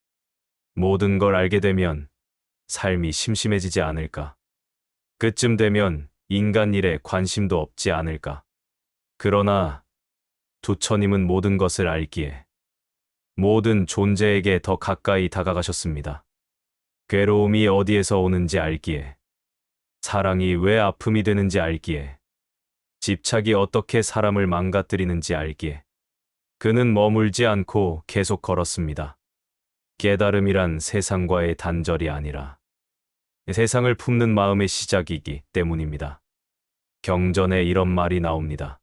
모든 걸 알게 되면 삶이 심심해지지 않을까. 그쯤 되면 인간 일에 관심도 없지 않을까. 그러나 부처님은 모든 것을 알기에 모든 존재에게 더 가까이 다가가셨습니다. 괴로움이 어디에서 오는지 알기에, 사랑이 왜 아픔이 되는지 알기에, 집착이 어떻게 사람을 망가뜨리는지 알기에, 그는 머물지 않고 계속 걸었습니다. 깨달음이란 세상과의 단절이 아니라 세상을 품는 마음의 시작이기 때문입니다. 경전에 이런 말이 나옵니다.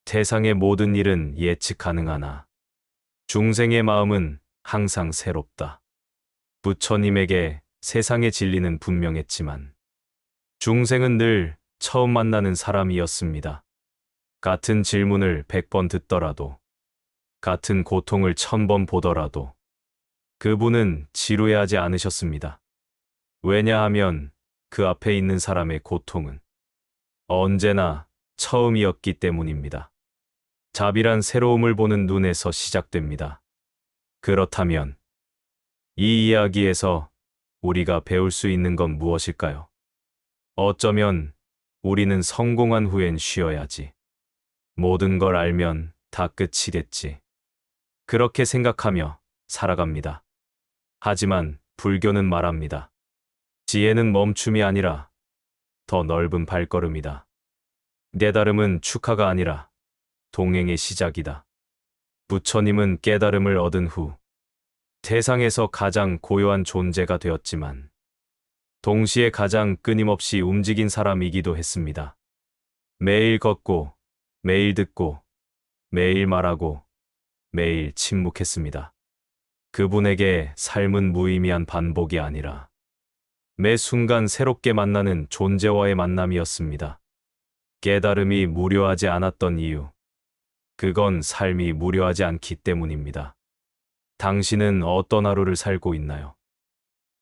세상의 모든 일은 예측 가능하나 중생의 마음은 항상 새롭다. 부처님에게 세상의 진리는 분명했지만 중생은 늘 처음 만나는 사람이었습니다. 같은 질문을 100번 듣더라도, 같은 고통을 1000번 보더라도 그분은 지루해하지 않으셨습니다. 왜냐하면 그 앞에 있는 사람의 고통은 언제나 처음이었기 때문입니다. 자비란 새로움을 보는 눈에서 시작됩니다. 그렇다면 이 이야기에서 우리가 배울 수 있는 건 무엇일까요? 어쩌면 우리는 성공한 후엔 쉬어야지. 모든 걸 알면 다 끝이 됐지. 그렇게 생각하며 살아갑니다. 하지만 불교는 말합니다. 지혜는 멈춤이 아니라 더 넓은 발걸음이다. 깨달음은 축하가 아니라 동행의 시작이다. 부처님은 깨달음을 얻은 후 세상에서 가장 고요한 존재가 되었지만 동시에 가장 끊임없이 움직인 사람이기도 했습니다. 매일 걷고, 매일 듣고, 매일 말하고, 매일 침묵했습니다. 그분에게 삶은 무의미한 반복이 아니라 매 순간 새롭게 만나는 존재와의 만남이었습니다. 깨달음이 무료하지 않았던 이유, 그건 삶이 무료하지 않기 때문입니다. 당신은 어떤 하루를 살고 있나요?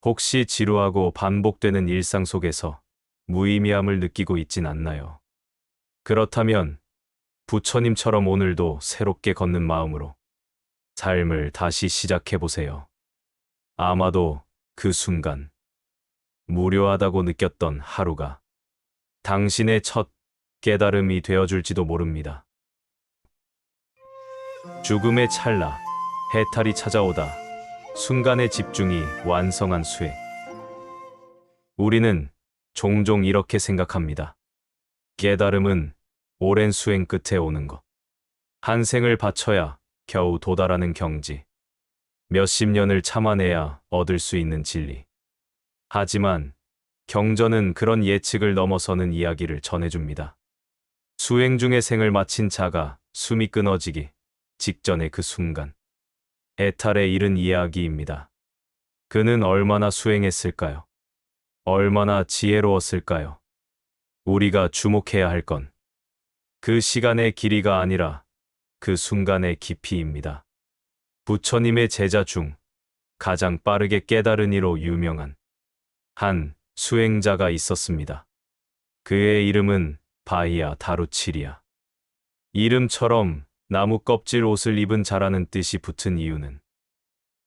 혹시 지루하고 반복되는 일상 속에서 무의미함을 느끼고 있진 않나요? 그렇다면 부처님처럼 오늘도 새롭게 걷는 마음으로 삶을 다시 시작해 보세요. 아마도 그 순간 무료하다고 느꼈던 하루가 당신의 첫 깨달음이 되어줄지도 모릅니다. 죽음의 찰나, 해탈이 찾아오다. 순간의 집중이 완성한 수행. 우리는 종종 이렇게 생각합니다. 깨달음은 오랜 수행 끝에 오는 것. 한 생을 바쳐야 겨우 도달하는 경지. 몇십 년을 참아내야 얻을 수 있는 진리. 하지만 경전은 그런 예측을 넘어서는 이야기를 전해줍니다. 수행 중에 생을 마친 자가 숨이 끊어지기 직전의 그 순간. 해탈에 이른 이야기입니다. 그는 얼마나 수행했을까요? 얼마나 지혜로웠을까요? 우리가 주목해야 할 건 그 시간의 길이가 아니라 그 순간의 깊이입니다. 부처님의 제자 중 가장 빠르게 깨달은 이로 유명한 한 수행자가 있었습니다. 그의 이름은 바이아 다루치리아. 이름처럼 나무 껍질 옷을 입은 자라는 뜻이 붙은 이유는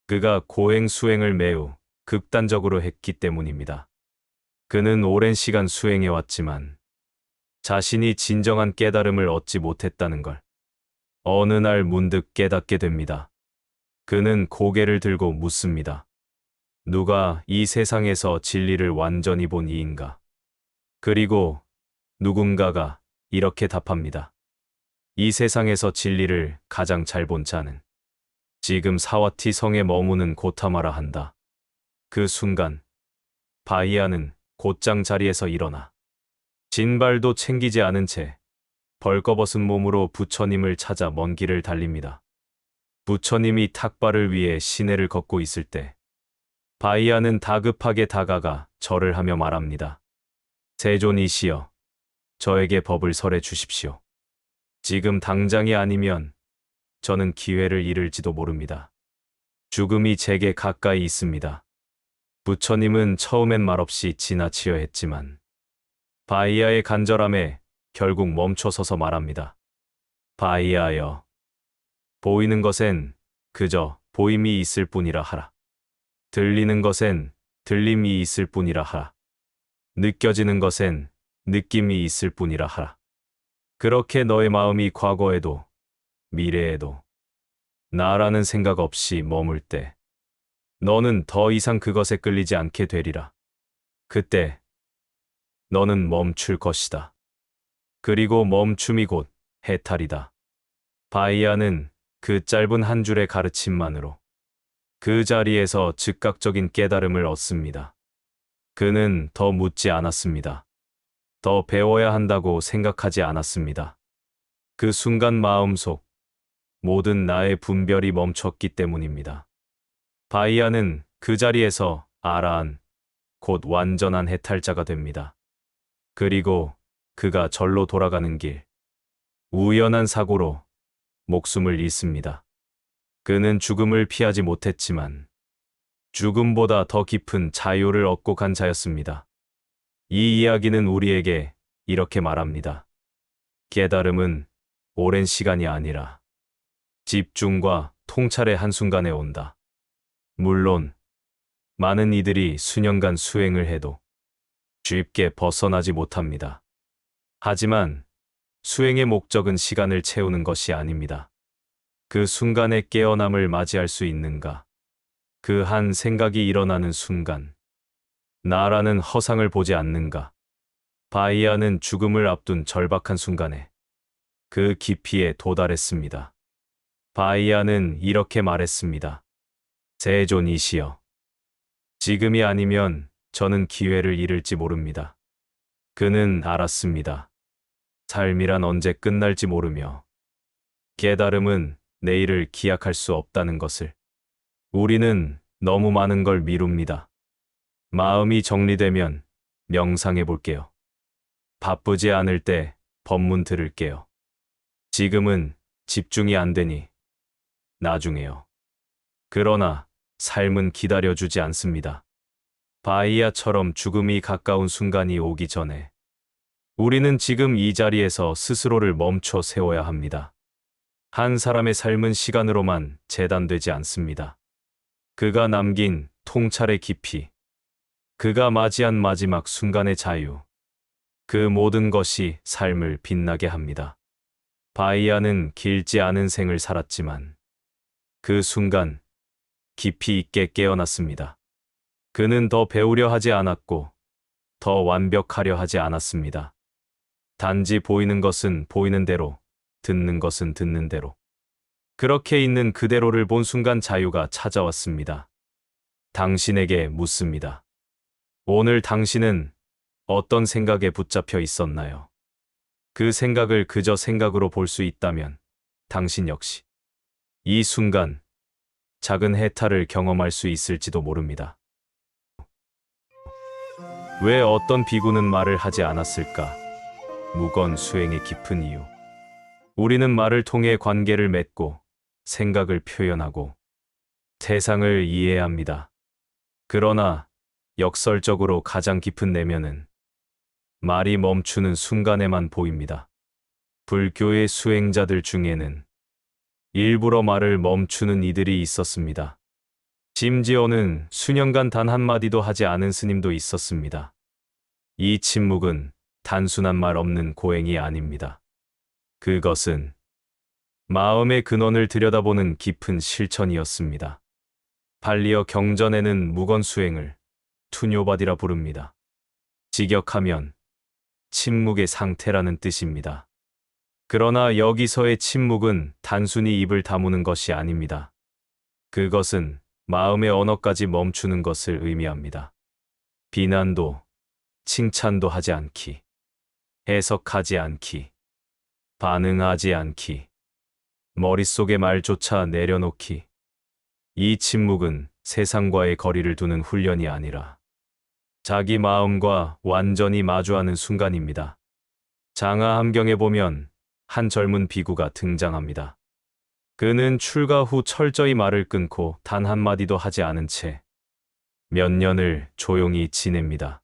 그가 고행 수행을 매우 극단적으로 했기 때문입니다. 그는 오랜 시간 수행해왔지만 자신이 진정한 깨달음을 얻지 못했다는 걸 어느 날 문득 깨닫게 됩니다. 그는 고개를 들고 묻습니다. 누가 이 세상에서 진리를 완전히 본 이인가? 그리고 누군가가 이렇게 답합니다. 이 세상에서 진리를 가장 잘 본 자는 지금 사와티 성에 머무는 고타마라 한다. 그 순간 바이아는 곧장 자리에서 일어나 진발도 챙기지 않은 채 벌거벗은 몸으로 부처님을 찾아 먼 길을 달립니다. 부처님이 탁발을 위해 시내를 걷고 있을 때 바이아는 다급하게 다가가 절을 하며 말합니다. 세존이시여, 저에게 법을 설해 주십시오. 지금 당장이 아니면 저는 기회를 잃을지도 모릅니다. 죽음이 제게 가까이 있습니다. 부처님은 처음엔 말없이 지나치려 했지만 바이아의 간절함에 결국 멈춰서서 말합니다. 바이아여, 보이는 것엔 그저 보임이 있을 뿐이라 하라. 들리는 것엔 들림이 있을 뿐이라 하라. 느껴지는 것엔 느낌이 있을 뿐이라 하라. 그렇게 너의 마음이 과거에도 미래에도 나라는 생각 없이 머물 때 너는 더 이상 그것에 끌리지 않게 되리라. 그때 너는 멈출 것이다. 그리고 멈춤이 곧 해탈이다. 바이아는 그 짧은 한 줄의 가르침만으로 그 자리에서 즉각적인 깨달음을 얻습니다. 그는 더 묻지 않았습니다. 더 배워야 한다고 생각하지 않았습니다. 그 순간 마음속 모든 나의 분별이 멈췄기 때문입니다. 바이아는 그 자리에서 아라한, 곧 완전한 해탈자가 됩니다. 그리고 그가 절로 돌아가는 길, 우연한 사고로 목숨을 잃습니다. 그는 죽음을 피하지 못했지만 죽음보다 더 깊은 자유를 얻고 간 자였습니다. 이 이야기는 우리에게 이렇게 말합니다. 깨달음은 오랜 시간이 아니라 집중과 통찰의 한순간에 온다. 물론 많은 이들이 수년간 수행을 해도 쉽게 벗어나지 못합니다. 하지만 수행의 목적은 시간을 채우는 것이 아닙니다. 그 순간의 깨어남을 맞이할 수 있는가? 그 한 생각이 일어나는 순간, 나라는 허상을 보지 않는가? 바이아는 죽음을 앞둔 절박한 순간에 그 깊이에 도달했습니다. 바이아는 이렇게 말했습니다. 세존이시여, 지금이 아니면 저는 기회를 잃을지 모릅니다. 그는 알았습니다. 삶이란 언제 끝날지 모르며 깨달음은 내일을 기약할 수 없다는 것을. 우리는 너무 많은 걸 미룹니다. 마음이 정리되면 명상해 볼게요. 바쁘지 않을 때 법문 들을게요. 지금은 집중이 안 되니 나중에요. 그러나 삶은 기다려주지 않습니다. 바이아처럼 죽음이 가까운 순간이 오기 전에 우리는 지금 이 자리에서 스스로를 멈춰 세워야 합니다. 한 사람의 삶은 시간으로만 재단되지 않습니다. 그가 남긴 통찰의 깊이, 그가 맞이한 마지막 순간의 자유, 그 모든 것이 삶을 빛나게 합니다. 바이아는 길지 않은 생을 살았지만 그 순간 깊이 있게 깨어났습니다. 그는 더 배우려 하지 않았고 더 완벽하려 하지 않았습니다. 단지 보이는 것은 보이는 대로, 듣는 것은 듣는 대로. 그렇게 있는 그대로를 본 순간 자유가 찾아왔습니다. 당신에게 묻습니다. 오늘 당신은 어떤 생각에 붙잡혀 있었나요? 그 생각을 그저 생각으로 볼 수 있다면 당신 역시 이 순간 작은 해탈을 경험할 수 있을지도 모릅니다. 왜 어떤 비구는 말을 하지 않았을까? 무건 수행의 깊은 이유. 우리는 말을 통해 관계를 맺고 생각을 표현하고 세상을 이해합니다. 그러나 역설적으로 가장 깊은 내면은 말이 멈추는 순간에만 보입니다. 불교의 수행자들 중에는 일부러 말을 멈추는 이들이 있었습니다. 심지어는 수년간 단 한마디도 하지 않은 스님도 있었습니다. 이 침묵은 단순한 말 없는 고행이 아닙니다. 그것은 마음의 근원을 들여다보는 깊은 실천이었습니다. 발리어 경전에는 무건 수행을 투뇨바디라 부릅니다. 직역하면 침묵의 상태라는 뜻입니다. 그러나 여기서의 침묵은 단순히 입을 다무는 것이 아닙니다. 그것은 마음의 언어까지 멈추는 것을 의미합니다. 비난도, 칭찬도 하지 않기. 해석하지 않기. 반응하지 않기. 머릿속의 말조차 내려놓기. 이 침묵은 세상과의 거리를 두는 훈련이 아니라 자기 마음과 완전히 마주하는 순간입니다. 장하 함경에 보면 한 젊은 비구가 등장합니다. 그는 출가 후 철저히 말을 끊고 단 한마디도 하지 않은 채 몇 년을 조용히 지냅니다.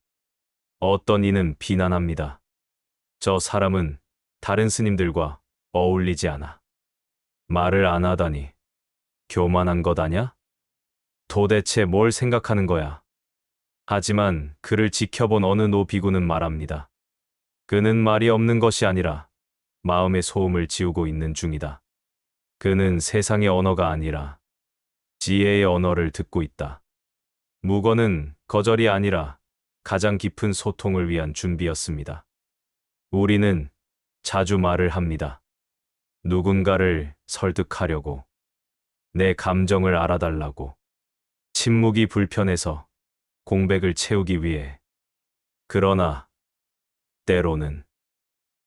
어떤 이는 비난합니다. 저 사람은 다른 스님들과 어울리지 않아. 말을 안 하다니 교만한 것 아냐? 도대체 뭘 생각하는 거야? 하지만 그를 지켜본 어느 노비구는 말합니다. 그는 말이 없는 것이 아니라 마음의 소음을 지우고 있는 중이다. 그는 세상의 언어가 아니라 지혜의 언어를 듣고 있다. 묵언은 거절이 아니라 가장 깊은 소통을 위한 준비였습니다. 우리는 자주 말을 합니다. 누군가를 설득하려고, 내 감정을 알아달라고, 침묵이 불편해서 공백을 채우기 위해. 그러나 때로는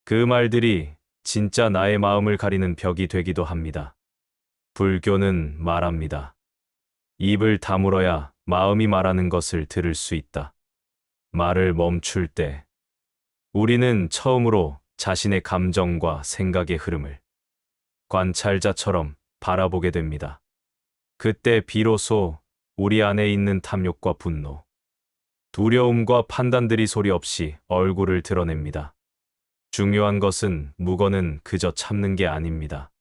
그 말들이 진짜 나의 마음을 가리는 벽이 되기도 합니다. 불교는 말합니다. 입을 다물어야 마음이 말하는 것을 들을 수 있다. 말을 멈출 때 우리는 처음으로 자신의 감정과 생각의 흐름을 관찰자처럼 바라보게 됩니다. 그때 비로소 우리 안에 있는 탐욕과 분노, 두려움과 판단들이 소리 없이 얼굴을 드러냅니다. 중요한 것은 묵언은 그저 참는 게 아닙니다.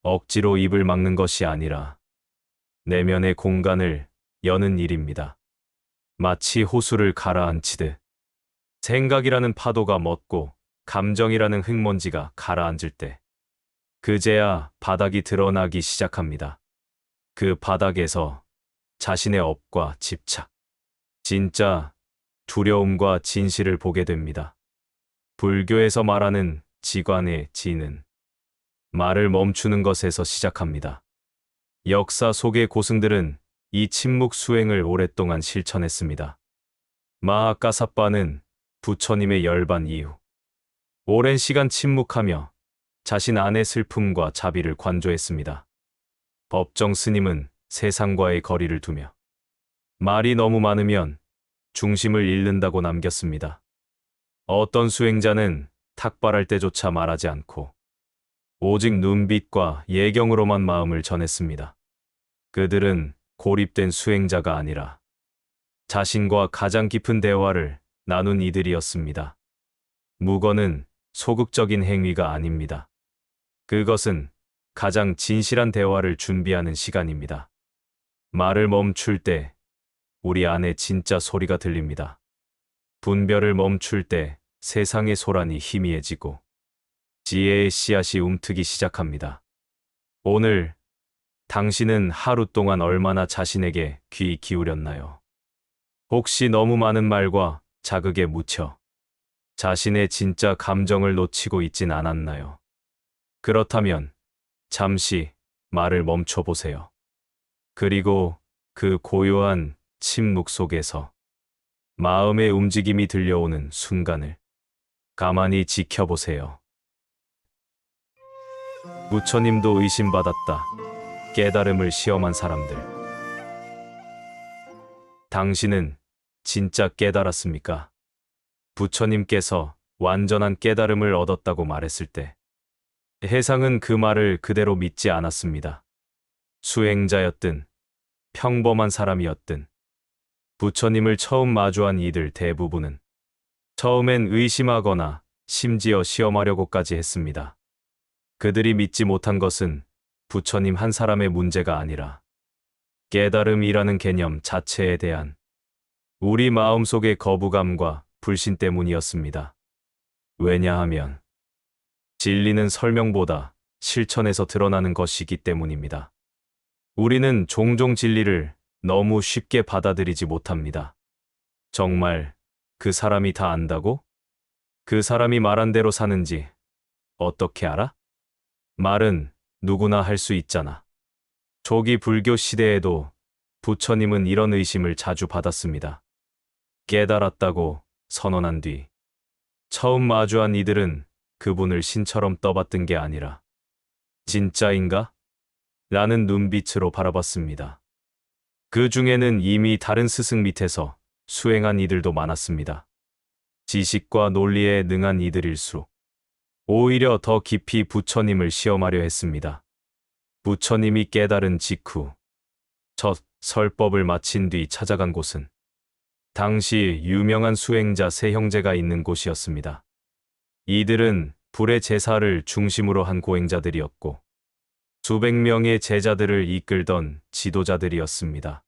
억지로 입을 막는 것이 아니라 내면의 공간을 여는 일입니다. 마치 호수를 가라앉히듯 생각이라는 파도가 멎고 감정이라는 흙먼지가 가라앉을 때 그제야 바닥이 드러나기 시작합니다. 그 바닥에서 자신의 업과 집착, 진짜 두려움과 진실을 보게 됩니다. 불교에서 말하는 지관의 지는 말을 멈추는 것에서 시작합니다. 역사 속의 고승들은 이 침묵 수행을 오랫동안 실천했습니다. 마하카사빠는 부처님의 열반 이후 오랜 시간 침묵하며 자신 안의 슬픔과 자비를 관조했습니다. 법정 스님은 세상과의 거리를 두며 말이 너무 많으면 중심을 잃는다고 남겼습니다. 어떤 수행자는 탁발할 때조차 말하지 않고 오직 눈빛과 예경으로만 마음을 전했습니다. 그들은 고립된 수행자가 아니라 자신과 가장 깊은 대화를 나눈 이들이었습니다. 묵언은 소극적인 행위가 아닙니다. 그것은 가장 진실한 대화를 준비하는 시간입니다. 말을 멈출 때 우리 안에 진짜 소리가 들립니다. 분별을 멈출 때 세상의 소란이 희미해지고 지혜의 씨앗이 움트기 시작합니다. 오늘 당신은 하루 동안 얼마나 자신에게 귀 기울였나요? 혹시 너무 많은 말과 자극에 묻혀 자신의 진짜 감정을 놓치고 있진 않았나요? 그렇다면 잠시 말을 멈춰보세요. 그리고 그 고요한 침묵 속에서 마음의 움직임이 들려오는 순간을 가만히 지켜보세요. 부처님도 의심받았다. 깨달음을 시험한 사람들. 당신은 진짜 깨달았습니까? 부처님께서 완전한 깨달음을 얻었다고 말했을 때 해상은 그 말을 그대로 믿지 않았습니다. 수행자였든 평범한 사람이었든 부처님을 처음 마주한 이들 대부분은 처음엔 의심하거나 심지어 시험하려고까지 했습니다. 그들이 믿지 못한 것은 부처님 한 사람의 문제가 아니라 깨달음이라는 개념 자체에 대한 우리 마음속의 거부감과 불신 때문이었습니다. 왜냐하면 진리는 설명보다 실천에서 드러나는 것이기 때문입니다. 우리는 종종 진리를 너무 쉽게 받아들이지 못합니다. 정말 그 사람이 다 안다고? 그 사람이 말한 대로 사는지 어떻게 알아? 말은 누구나 할 수 있잖아. 초기 불교 시대에도 부처님은 이런 의심을 자주 받았습니다. 깨달았다고 선언한 뒤 처음 마주한 이들은 그분을 신처럼 떠받든 게 아니라 진짜인가? 라는 눈빛으로 바라봤습니다. 그 중에는 이미 다른 스승 밑에서 수행한 이들도 많았습니다. 지식과 논리에 능한 이들일수록 오히려 더 깊이 부처님을 시험하려 했습니다. 부처님이 깨달은 직후 첫 설법을 마친 뒤 찾아간 곳은 당시 유명한 수행자 세 형제가 있는 곳이었습니다. 이들은 불의 제사를 중심으로 한 고행자들이었고 수백 명의 제자들을 이끌던 지도자들이었습니다.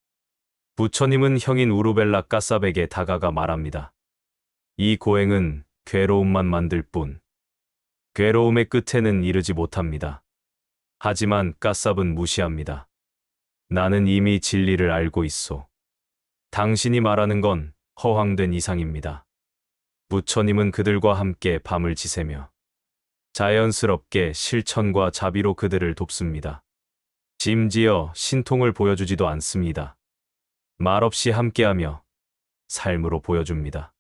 부처님은 형인 우루벨라 까삽에게 다가가 말합니다. 이 고행은 괴로움만 만들 뿐 괴로움의 끝에는 이르지 못합니다. 하지만 까삽은 무시합니다. 나는 이미 진리를 알고 있소. 당신이 말하는 건 허황된 이상입니다. 부처님은 그들과 함께 밤을 지새며 자연스럽게 실천과 자비로 그들을 돕습니다. 심지어 신통을 보여주지도 않습니다. 말없이 함께하며 삶으로 보여줍니다.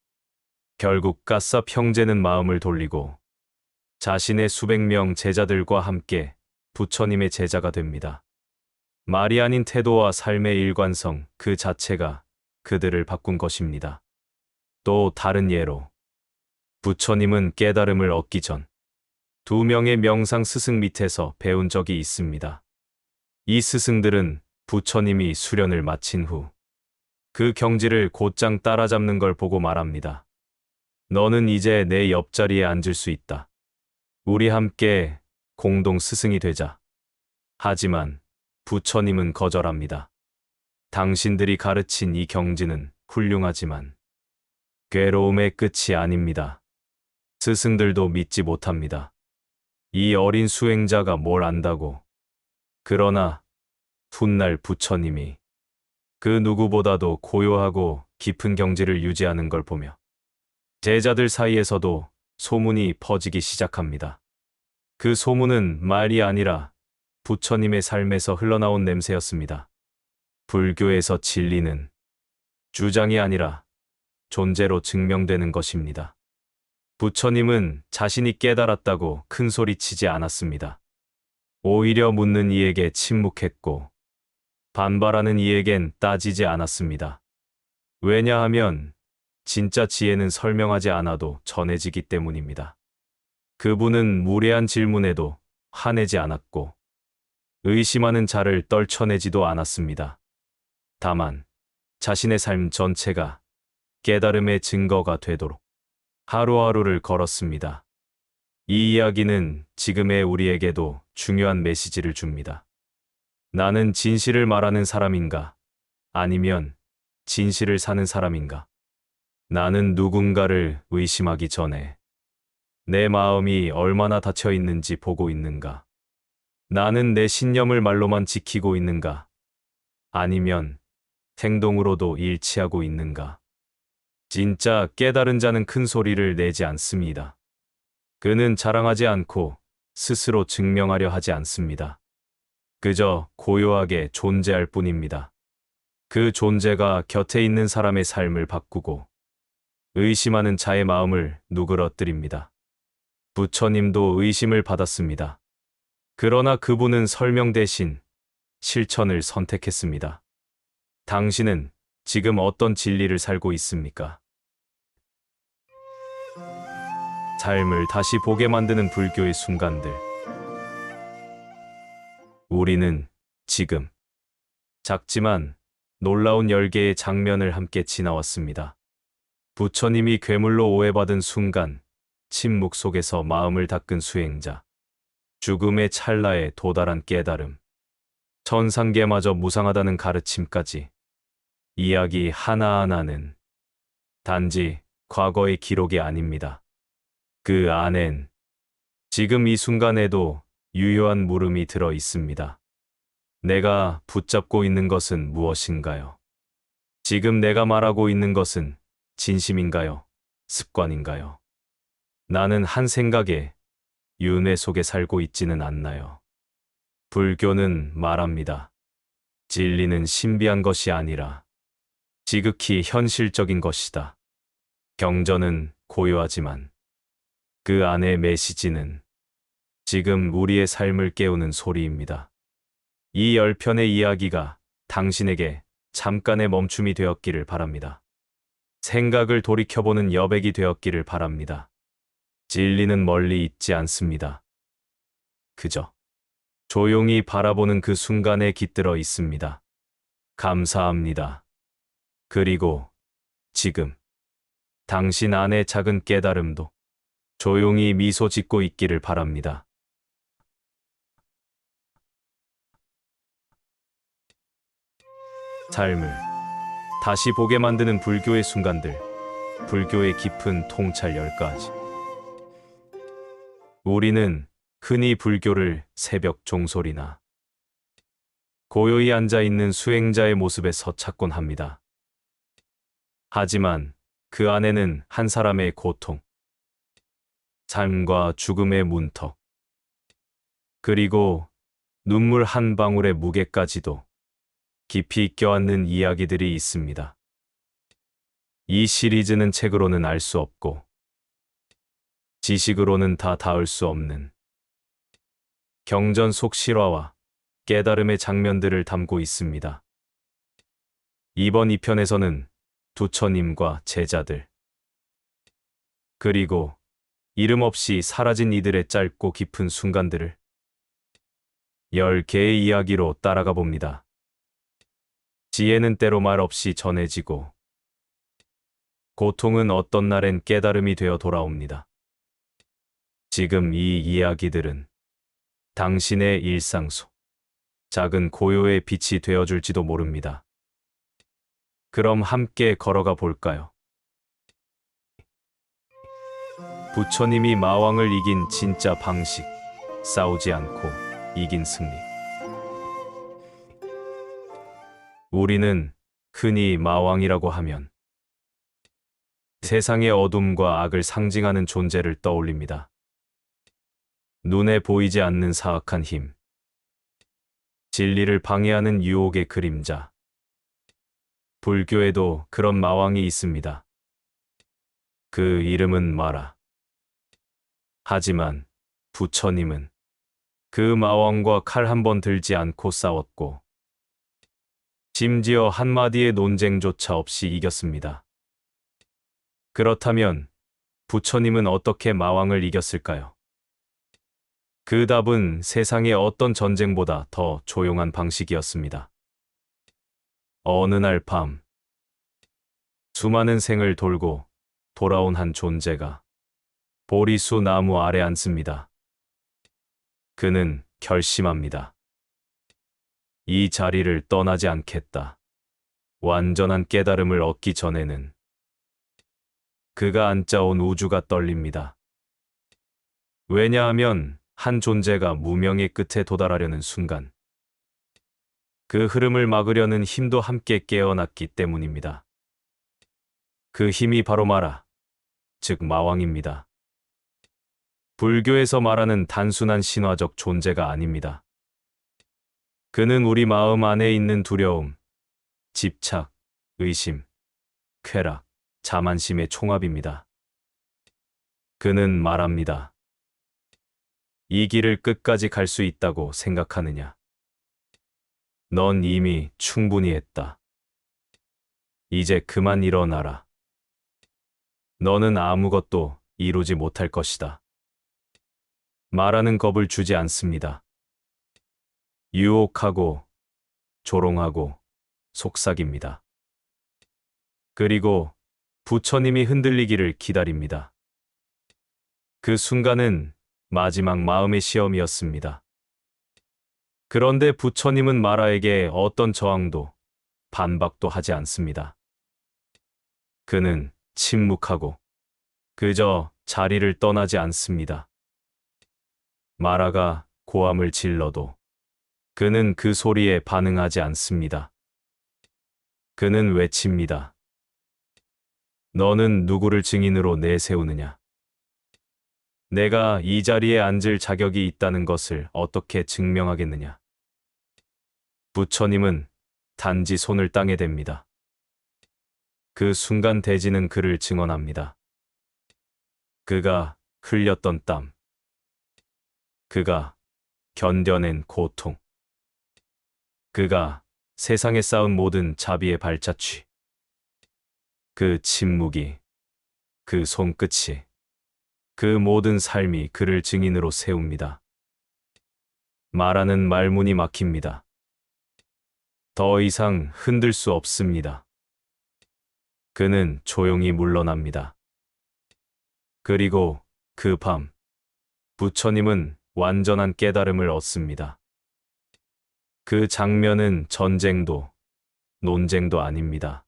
결국 까삽 형제는 마음을 돌리고 자신의 수백 명 제자들과 함께 부처님의 제자가 됩니다. 말이 아닌 태도와 삶의 일관성 그 자체가 그들을 바꾼 것입니다. 또 다른 예로 부처님은 깨달음을 얻기 전 두 명의 명상 스승 밑에서 배운 적이 있습니다. 이 스승들은 부처님이 수련을 마친 후 그 경지를 곧장 따라잡는 걸 보고 말합니다. 너는 이제 내 옆자리에 앉을 수 있다. 우리 함께 공동 스승이 되자. 하지만 부처님은 거절합니다. 당신들이 가르친 이 경지는 훌륭하지만 괴로움의 끝이 아닙니다. 스승들도 믿지 못합니다. 이 어린 수행자가 뭘 안다고. 그러나 훗날 부처님이 그 누구보다도 고요하고 깊은 경지를 유지하는 걸 보며 제자들 사이에서도 소문이 퍼지기 시작합니다. 그 소문은 말이 아니라 부처님의 삶에서 흘러나온 냄새였습니다. 불교에서 진리는 주장이 아니라 존재로 증명되는 것입니다. 부처님은 자신이 깨달았다고 큰 소리치지 않았습니다. 오히려 묻는 이에게 침묵했고 반발하는 이에겐 따지지 않았습니다. 왜냐하면 진짜 지혜는 설명하지 않아도 전해지기 때문입니다. 그분은 무례한 질문에도 화내지 않았고 의심하는 자를 떨쳐내지도 않았습니다. 다만 자신의 삶 전체가 깨달음의 증거가 되도록 하루하루를 걸었습니다. 이 이야기는 지금의 우리에게도 중요한 메시지를 줍니다. 나는 진실을 말하는 사람인가? 아니면 진실을 사는 사람인가? 나는 누군가를 의심하기 전에 내 마음이 얼마나 닫혀 있는지 보고 있는가? 나는 내 신념을 말로만 지키고 있는가? 아니면 행동으로도 일치하고 있는가? 진짜 깨달은 자는 큰 소리를 내지 않습니다. 그는 자랑하지 않고 스스로 증명하려 하지 않습니다. 그저 고요하게 존재할 뿐입니다. 그 존재가 곁에 있는 사람의 삶을 바꾸고 의심하는 자의 마음을 누그러뜨립니다. 부처님도 의심을 받았습니다. 그러나 그분은 설명 대신 실천을 선택했습니다. 당신은 지금 어떤 진리를 살고 있습니까? 삶을 다시 보게 만드는 불교의 순간들. 우리는 지금 작지만 놀라운 열개의 장면을 함께 지나왔습니다. 부처님이 괴물로 오해받은 순간, 침묵 속에서 마음을 닦은 수행자, 죽음의 찰나에 도달한 깨달음, 천상계마저 무상하다는 가르침까지 이야기 하나하나는 단지 과거의 기록이 아닙니다. 그 안엔 지금 이 순간에도 유효한 물음이 들어 있습니다. 내가 붙잡고 있는 것은 무엇인가요? 지금 내가 말하고 있는 것은 진심인가요? 습관인가요? 나는 한 생각에 윤회 속에 살고 있지는 않나요? 불교는 말합니다. 진리는 신비한 것이 아니라 지극히 현실적인 것이다. 경전은 고요하지만 그 안의 메시지는 지금 우리의 삶을 깨우는 소리입니다. 이 10편의 이야기가 당신에게 잠깐의 멈춤이 되었기를 바랍니다. 생각을 돌이켜보는 여백이 되었기를 바랍니다. 진리는 멀리 있지 않습니다. 그저 조용히 바라보는 그 순간에 깃들어 있습니다. 감사합니다. 그리고 지금 당신 안의 작은 깨달음도 조용히 미소 짓고 있기를 바랍니다. 삶을 다시 보게 만드는 불교의 순간들, 불교의 깊은 통찰 10가지. 우리는 흔히 불교를 새벽 종소리나 고요히 앉아있는 수행자의 모습에서 찾곤 합니다. 하지만 그 안에는 한 사람의 고통, 삶과 죽음의 문턱, 그리고 눈물 한 방울의 무게까지도 깊이 껴안는 이야기들이 있습니다. 이 시리즈는 책으로는 알 수 없고 지식으로는 다 닿을 수 없는 경전 속 실화와 깨달음의 장면들을 담고 있습니다. 이번 2편에서는 부처님과 제자들, 그리고 이름 없이 사라진 이들의 짧고 깊은 순간들을 10개의 이야기로 따라가 봅니다. 지혜는 때로 말 없이 전해지고 고통은 어떤 날엔 깨달음이 되어 돌아옵니다. 지금 이 이야기들은 당신의 일상 속 작은 고요의 빛이 되어줄지도 모릅니다. 그럼 함께 걸어가 볼까요? 부처님이 마왕을 이긴 진짜 방식, 싸우지 않고 이긴 승리. 우리는 흔히 마왕이라고 하면 세상의 어둠과 악을 상징하는 존재를 떠올립니다. 눈에 보이지 않는 사악한 힘, 진리를 방해하는 유혹의 그림자. 불교에도 그런 마왕이 있습니다. 그 이름은 마라. 하지만 부처님은 그 마왕과 칼 한 번 들지 않고 싸웠고 심지어 한마디의 논쟁조차 없이 이겼습니다. 그렇다면 부처님은 어떻게 마왕을 이겼을까요? 그 답은 세상의 어떤 전쟁보다 더 조용한 방식이었습니다. 어느 날 밤, 수많은 생을 돌고 돌아온 한 존재가 보리수 나무 아래 앉습니다. 그는 결심합니다. 이 자리를 떠나지 않겠다. 완전한 깨달음을 얻기 전에는. 그가 앉아온 우주가 떨립니다. 왜냐하면 한 존재가 무명의 끝에 도달하려는 순간 그 흐름을 막으려는 힘도 함께 깨어났기 때문입니다. 그 힘이 바로 마라, 즉 마왕입니다. 불교에서 말하는 단순한 신화적 존재가 아닙니다. 그는 우리 마음 안에 있는 두려움, 집착, 의심, 쾌락, 자만심의 총합입니다. 그는 말합니다. 이 길을 끝까지 갈 수 있다고 생각하느냐? 넌 이미 충분히 했다. 이제 그만 일어나라. 너는 아무것도 이루지 못할 것이다. 말하는 겁을 주지 않습니다. 유혹하고 조롱하고 속삭입니다. 그리고 부처님이 흔들리기를 기다립니다. 그 순간은 마지막 마음의 시험이었습니다. 그런데 부처님은 마라에게 어떤 저항도 반박도 하지 않습니다. 그는 침묵하고 그저 자리를 떠나지 않습니다. 마라가 고함을 질러도 그는 그 소리에 반응하지 않습니다. 그는 외칩니다. 너는 누구를 증인으로 내세우느냐? 내가 이 자리에 앉을 자격이 있다는 것을 어떻게 증명하겠느냐? 부처님은 단지 손을 땅에 댑니다. 그 순간 대지는 그를 증언합니다. 그가 흘렸던 땀, 그가 견뎌낸 고통, 그가 세상에 쌓은 모든 자비의 발자취, 그 침묵이, 그 손끝이, 그 모든 삶이 그를 증인으로 세웁니다. 말하는 말문이 막힙니다. 더 이상 흔들 수 없습니다. 그는 조용히 물러납니다. 그리고 그 밤, 부처님은 완전한 깨달음을 얻습니다. 그 장면은 전쟁도, 논쟁도 아닙니다.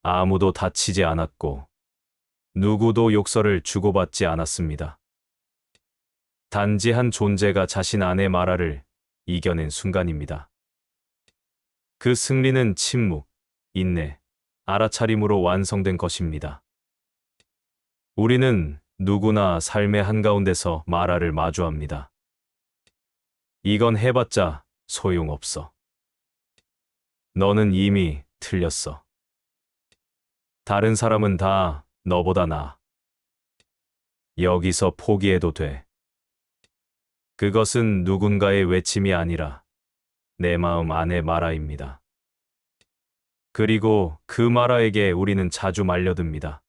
아무도 다치지 않았고, 누구도 욕설을 주고받지 않았습니다. 단지 한 존재가 자신 안의 마라를 이겨낸 순간입니다. 그 승리는 침묵, 인내, 알아차림으로 완성된 것입니다. 우리는 누구나 삶의 한가운데서 마라를 마주합니다. 이건 해봤자 소용없어. 너는 이미 틀렸어. 다른 사람은 다 너보다 나아. 여기서 포기해도 돼. 그것은 누군가의 외침이 아니라 내 마음 안의 마라입니다. 그리고 그 마라에게 우리는 자주 말려듭니다.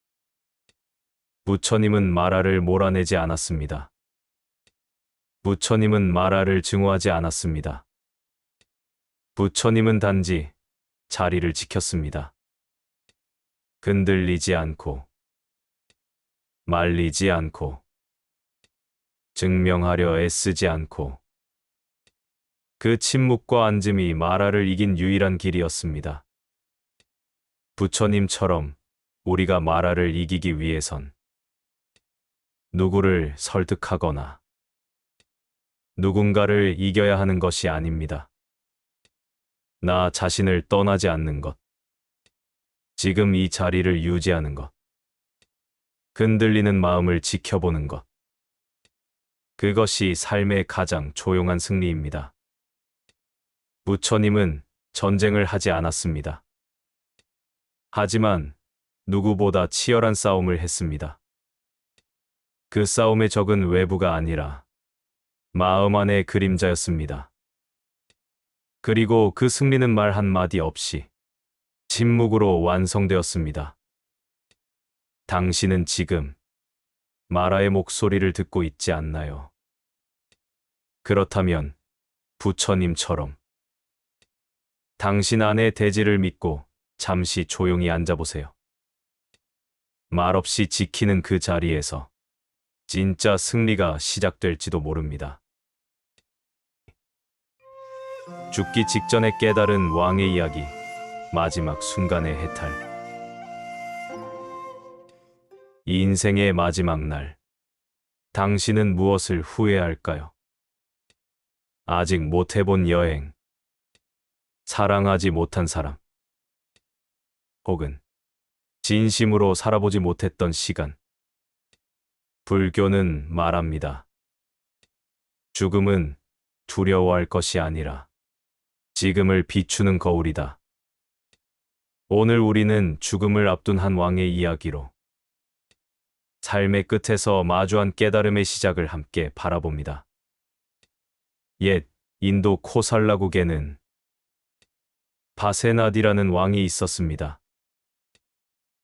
부처님은 마라를 몰아내지 않았습니다. 부처님은 마라를 증오하지 않았습니다. 부처님은 단지 자리를 지켰습니다. 흔들리지 않고, 말리지 않고, 증명하려 애쓰지 않고, 그 침묵과 앉음이 마라를 이긴 유일한 길이었습니다. 부처님처럼 우리가 마라를 이기기 위해선 누구를 설득하거나 누군가를 이겨야 하는 것이 아닙니다. 나 자신을 떠나지 않는 것, 지금 이 자리를 유지하는 것, 흔들리는 마음을 지켜보는 것, 그것이 삶의 가장 조용한 승리입니다. 부처님은 전쟁을 하지 않았습니다. 하지만 누구보다 치열한 싸움을 했습니다. 그 싸움의 적은 외부가 아니라 마음 안의 그림자였습니다. 그리고 그 승리는 말 한마디 없이 침묵으로 완성되었습니다. 당신은 지금 마라의 목소리를 듣고 있지 않나요? 그렇다면 부처님처럼 당신 안의 대지를 믿고 잠시 조용히 앉아보세요. 말없이 지키는 그 자리에서 진짜 승리가 시작될지도 모릅니다. 죽기 직전에 깨달은 왕의 이야기, 마지막 순간의 해탈. 이 인생의 마지막 날, 당신은 무엇을 후회할까요? 아직 못 해본 여행, 사랑하지 못한 사람, 혹은 진심으로 살아보지 못했던 시간. 불교는 말합니다. 죽음은 두려워할 것이 아니라 지금을 비추는 거울이다. 오늘 우리는 죽음을 앞둔 한 왕의 이야기로 삶의 끝에서 마주한 깨달음의 시작을 함께 바라봅니다. 옛 인도 코살라국에는 바세나디라는 왕이 있었습니다.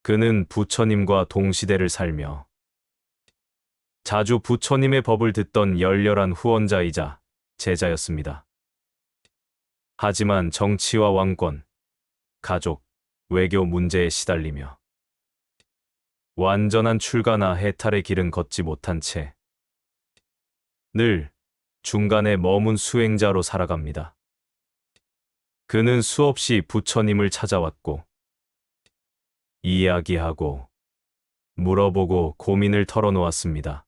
그는 부처님과 동시대를 살며 자주 부처님의 법을 듣던 열렬한 후원자이자 제자였습니다. 하지만 정치와 왕권, 가족, 외교 문제에 시달리며 완전한 출가나 해탈의 길은 걷지 못한 채 늘 중간에 머문 수행자로 살아갑니다. 그는 수없이 부처님을 찾아왔고 이야기하고 물어보고 고민을 털어놓았습니다.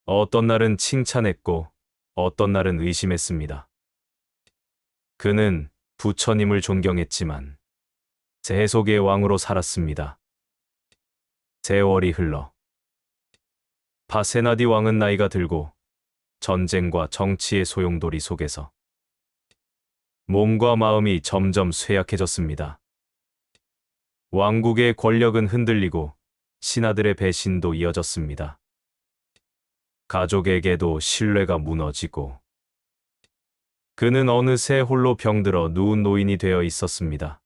어떤 날은 칭찬했고 어떤 날은 의심했습니다. 그는 부처님을 존경했지만 세속의 왕으로 살았습니다. 세월이 흘러 바세나디 왕은 나이가 들고 전쟁과 정치의 소용돌이 속에서 몸과 마음이 점점 쇠약해졌습니다. 왕국의 권력은 흔들리고 신하들의 배신도 이어졌습니다. 가족에게도 신뢰가 무너지고 그는 어느새 홀로 병들어 누운 노인이 되어 있었습니다.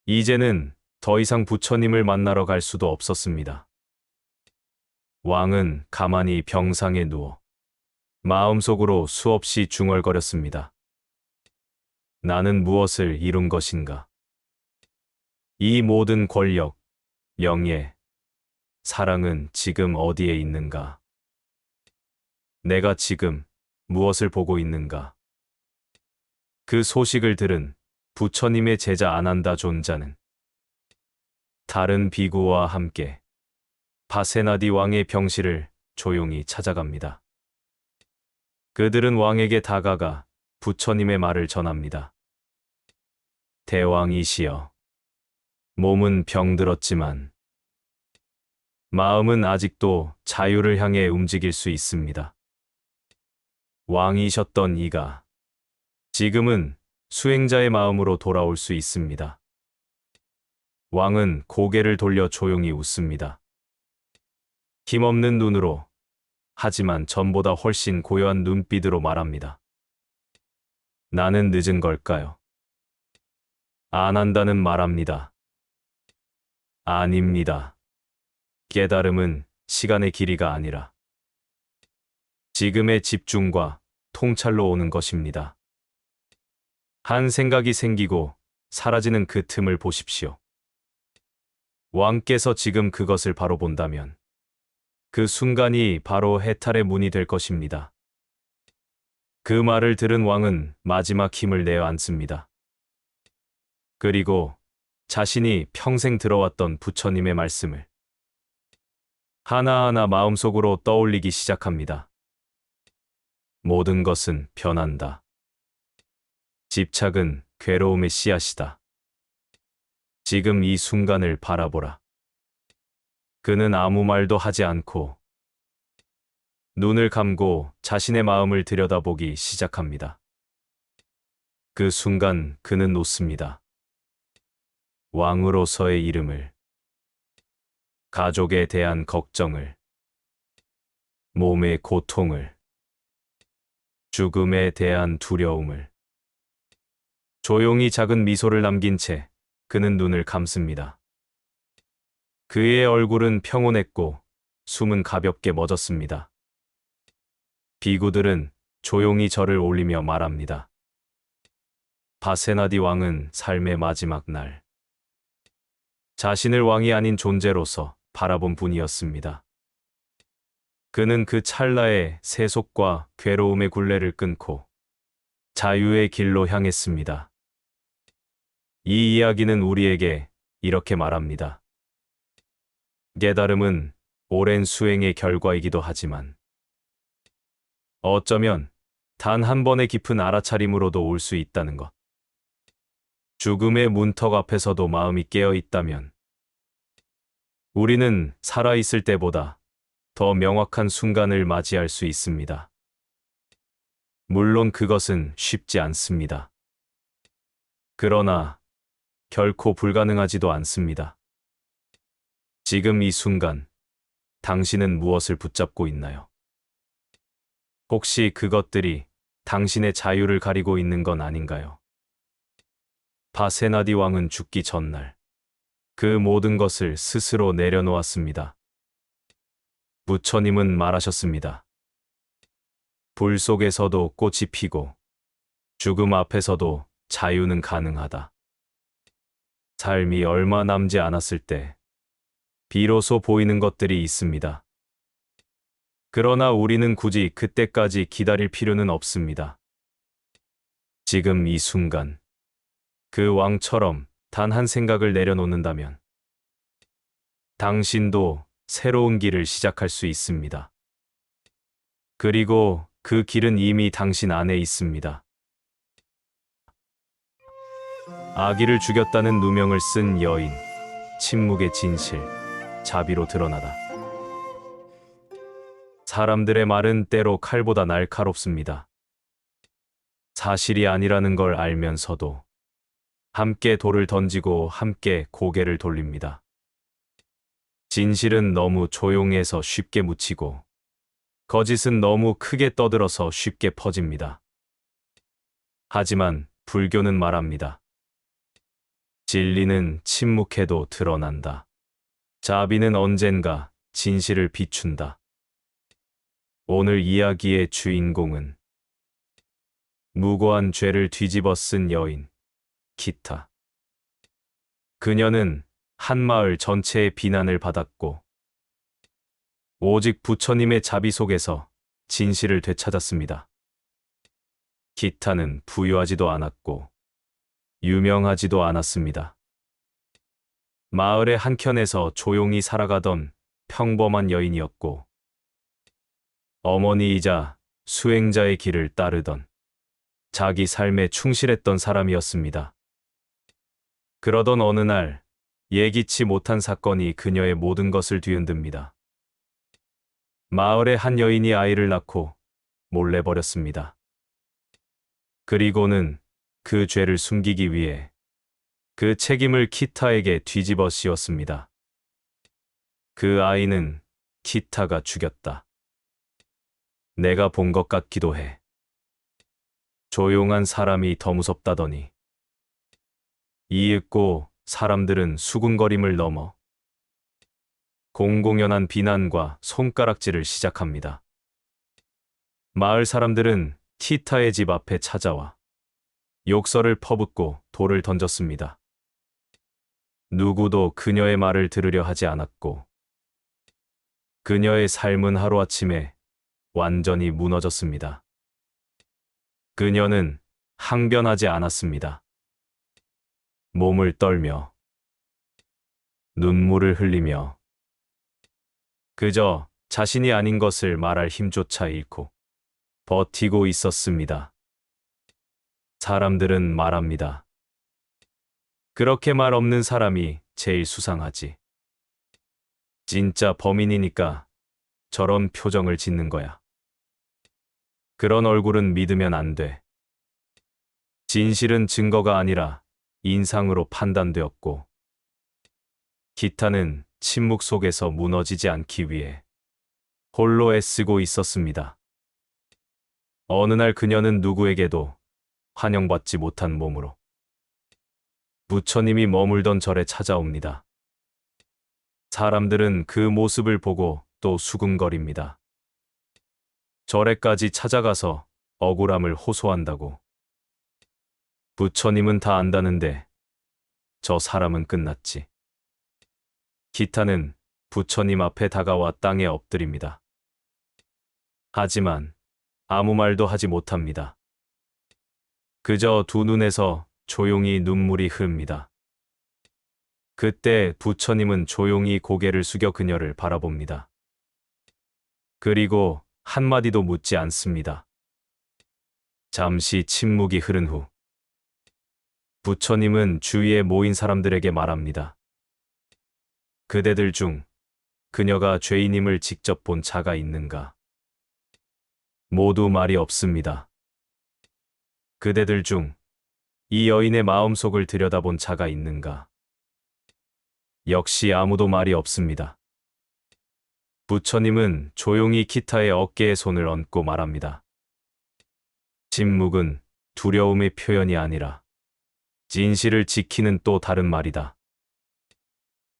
이제는 더 이상 부처님을 만나러 갈 수도 없었습니다. 왕은 가만히 병상에 누워 마음속으로 수없이 중얼거렸습니다. 나는 무엇을 이룬 것인가? 이 모든 권력, 명예, 사랑은 지금 어디에 있는가? 내가 지금 무엇을 보고 있는가? 그 소식을 들은 부처님의 제자 아난다 존자는 다른 비구와 함께 바세나디 왕의 병실을 조용히 찾아갑니다. 그들은 왕에게 다가가 부처님의 말을 전합니다. 대왕이시여, 몸은 병들었지만 마음은 아직도 자유를 향해 움직일 수 있습니다. 왕이셨던 이가 지금은 수행자의 마음으로 돌아올 수 있습니다. 왕은 고개를 돌려 조용히 웃습니다. 힘없는 눈으로, 하지만 전보다 훨씬 고요한 눈빛으로 말합니다. 나는 늦은 걸까요? 안 한다는 말합니다. 아닙니다. 깨달음은 시간의 길이가 아니라 지금의 집중과 통찰로 오는 것입니다. 한 생각이 생기고 사라지는 그 틈을 보십시오. 왕께서 지금 그것을 바로 본다면 그 순간이 바로 해탈의 문이 될 것입니다. 그 말을 들은 왕은 마지막 힘을 내어 앉습니다. 그리고 자신이 평생 들어왔던 부처님의 말씀을 하나하나 마음속으로 떠올리기 시작합니다. 모든 것은 변한다. 집착은 괴로움의 씨앗이다. 지금 이 순간을 바라보라. 그는 아무 말도 하지 않고 눈을 감고 자신의 마음을 들여다보기 시작합니다. 그 순간 그는 웃습니다. 왕으로서의 이름을, 가족에 대한 걱정을, 몸의 고통을, 죽음에 대한 두려움을, 조용히 작은 미소를 남긴 채 그는 눈을 감습니다. 그의 얼굴은 평온했고 숨은 가볍게 멎었습니다. 비구들은 조용히 절을 올리며 말합니다. 바세나디 왕은 삶의 마지막 날, 자신을 왕이 아닌 존재로서 바라본 분이었습니다. 그는 그 찰나에 세속과 괴로움의 굴레를 끊고 자유의 길로 향했습니다. 이 이야기는 우리에게 이렇게 말합니다. 깨달음은 오랜 수행의 결과이기도 하지만 어쩌면 단 한 번의 깊은 알아차림으로도 올 수 있다는 것. 죽음의 문턱 앞에서도 마음이 깨어 있다면 우리는 살아있을 때보다 더 명확한 순간을 맞이할 수 있습니다. 물론 그것은 쉽지 않습니다. 그러나 결코 불가능하지도 않습니다. 지금 이 순간, 당신은 무엇을 붙잡고 있나요? 혹시 그것들이 당신의 자유를 가리고 있는 건 아닌가요? 바세나디 왕은 죽기 전날, 그 모든 것을 스스로 내려놓았습니다. 부처님은 말하셨습니다. 불 속에서도 꽃이 피고, 죽음 앞에서도 자유는 가능하다. 삶이 얼마 남지 않았을 때, 비로소 보이는 것들이 있습니다. 그러나 우리는 굳이 그때까지 기다릴 필요는 없습니다. 지금 이 순간, 그 왕처럼 단 한 생각을 내려놓는다면, 당신도 새로운 길을 시작할 수 있습니다. 그리고 그 길은 이미 당신 안에 있습니다. 아기를 죽였다는 누명을 쓴 여인, 침묵의 진실, 자비로 드러나다. 사람들의 말은 때로 칼보다 날카롭습니다. 사실이 아니라는 걸 알면서도 함께 돌을 던지고 함께 고개를 돌립니다. 진실은 너무 조용해서 쉽게 묻히고 거짓은 너무 크게 떠들어서 쉽게 퍼집니다. 하지만 불교는 말합니다. 진리는 침묵해도 드러난다. 자비는 언젠가 진실을 비춘다. 오늘 이야기의 주인공은 무고한 죄를 뒤집어 쓴 여인, 기타. 그녀는 한 마을 전체의 비난을 받았고, 오직 부처님의 자비 속에서 진실을 되찾았습니다. 기타는 부유하지도 않았고, 유명하지도 않았습니다. 마을의 한켠에서 조용히 살아가던 평범한 여인이었고, 어머니이자 수행자의 길을 따르던 자기 삶에 충실했던 사람이었습니다. 그러던 어느 날 예기치 못한 사건이 그녀의 모든 것을 뒤흔듭니다. 마을의 한 여인이 아이를 낳고 몰래 버렸습니다. 그리고는 그 죄를 숨기기 위해 그 책임을 키타에게 뒤집어 씌웠습니다. 그 아이는 키타가 죽였다. 내가 본 것 같기도 해. 조용한 사람이 더 무섭다더니. 이윽고 사람들은 수군거림을 넘어 공공연한 비난과 손가락질을 시작합니다. 마을 사람들은 키타의 집 앞에 찾아와 욕설을 퍼붓고 돌을 던졌습니다. 누구도 그녀의 말을 들으려 하지 않았고 그녀의 삶은 하루아침에 완전히 무너졌습니다. 그녀는 항변하지 않았습니다. 몸을 떨며 눈물을 흘리며 그저 자신이 아닌 것을 말할 힘조차 잃고 버티고 있었습니다. 사람들은 말합니다. 그렇게 말 없는 사람이 제일 수상하지. 진짜 범인이니까 저런 표정을 짓는 거야. 그런 얼굴은 믿으면 안 돼. 진실은 증거가 아니라 인상으로 판단되었고, 기타는 침묵 속에서 무너지지 않기 위해 홀로 애쓰고 있었습니다. 어느 날 그녀는 누구에게도 환영받지 못한 몸으로 부처님이 머물던 절에 찾아옵니다. 사람들은 그 모습을 보고 또 수군거립니다. 절에까지 찾아가서 억울함을 호소한다고. 부처님은 다 안다는데 저 사람은 끝났지. 기타는 부처님 앞에 다가와 땅에 엎드립니다. 하지만 아무 말도 하지 못합니다. 그저 두 눈에서 조용히 눈물이 흐릅니다. 그때 부처님은 조용히 고개를 숙여 그녀를 바라봅니다. 그리고 한마디도 묻지 않습니다. 잠시 침묵이 흐른 후 부처님은 주위에 모인 사람들에게 말합니다. 그대들 중 그녀가 죄인임을 직접 본 자가 있는가? 모두 말이 없습니다. 그대들 중 이 여인의 마음속을 들여다본 자가 있는가? 역시 아무도 말이 없습니다. 부처님은 조용히 기타의 어깨에 손을 얹고 말합니다. 침묵은 두려움의 표현이 아니라 진실을 지키는 또 다른 말이다.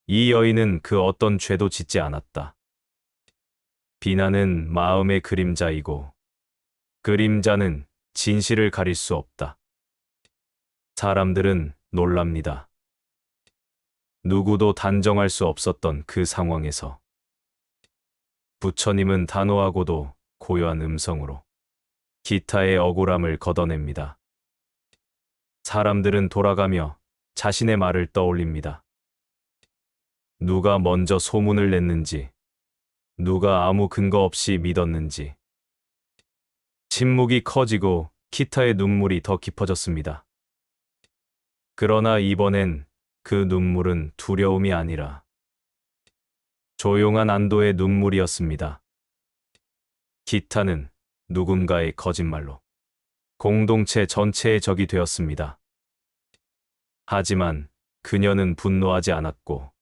이 여인은 그 어떤 죄도 짓지 않았다. 비난은 마음의 그림자이고 그림자는 진실을 가릴 수 없다. 사람들은 놀랍니다. 누구도 단정할 수 없었던 그 상황에서 부처님은 단호하고도 고요한 음성으로 기타의 억울함을 걷어냅니다. 사람들은 돌아가며 자신의 말을 떠올립니다. 누가 먼저 소문을 냈는지, 누가 아무 근거 없이 믿었는지. 침묵이 커지고 기타의 눈물이 더 깊어졌습니다. 그러나 이번엔 그 눈물은 두려움이 아니라 조용한 안도의 눈물이었습니다. 기타는 누군가의 거짓말로 공동체 전체의 적이 되었습니다. 하지만 그녀는 분노하지 않았고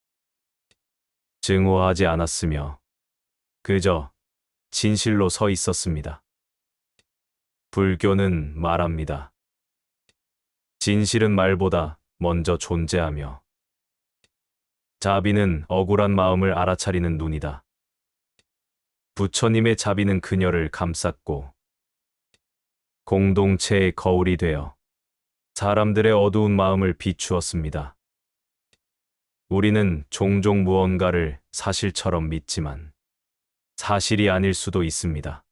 증오하지 않았으며 그저 진실로 서 있었습니다. 불교는 말합니다. 진실은 말보다 먼저 존재하며 자비는 억울한 마음을 알아차리는 눈이다. 부처님의 자비는 그녀를 감쌌고 공동체의 거울이 되어 사람들의 어두운 마음을 비추었습니다. 우리는 종종 무언가를 사실처럼 믿지만 사실이 아닐 수도 있습니다.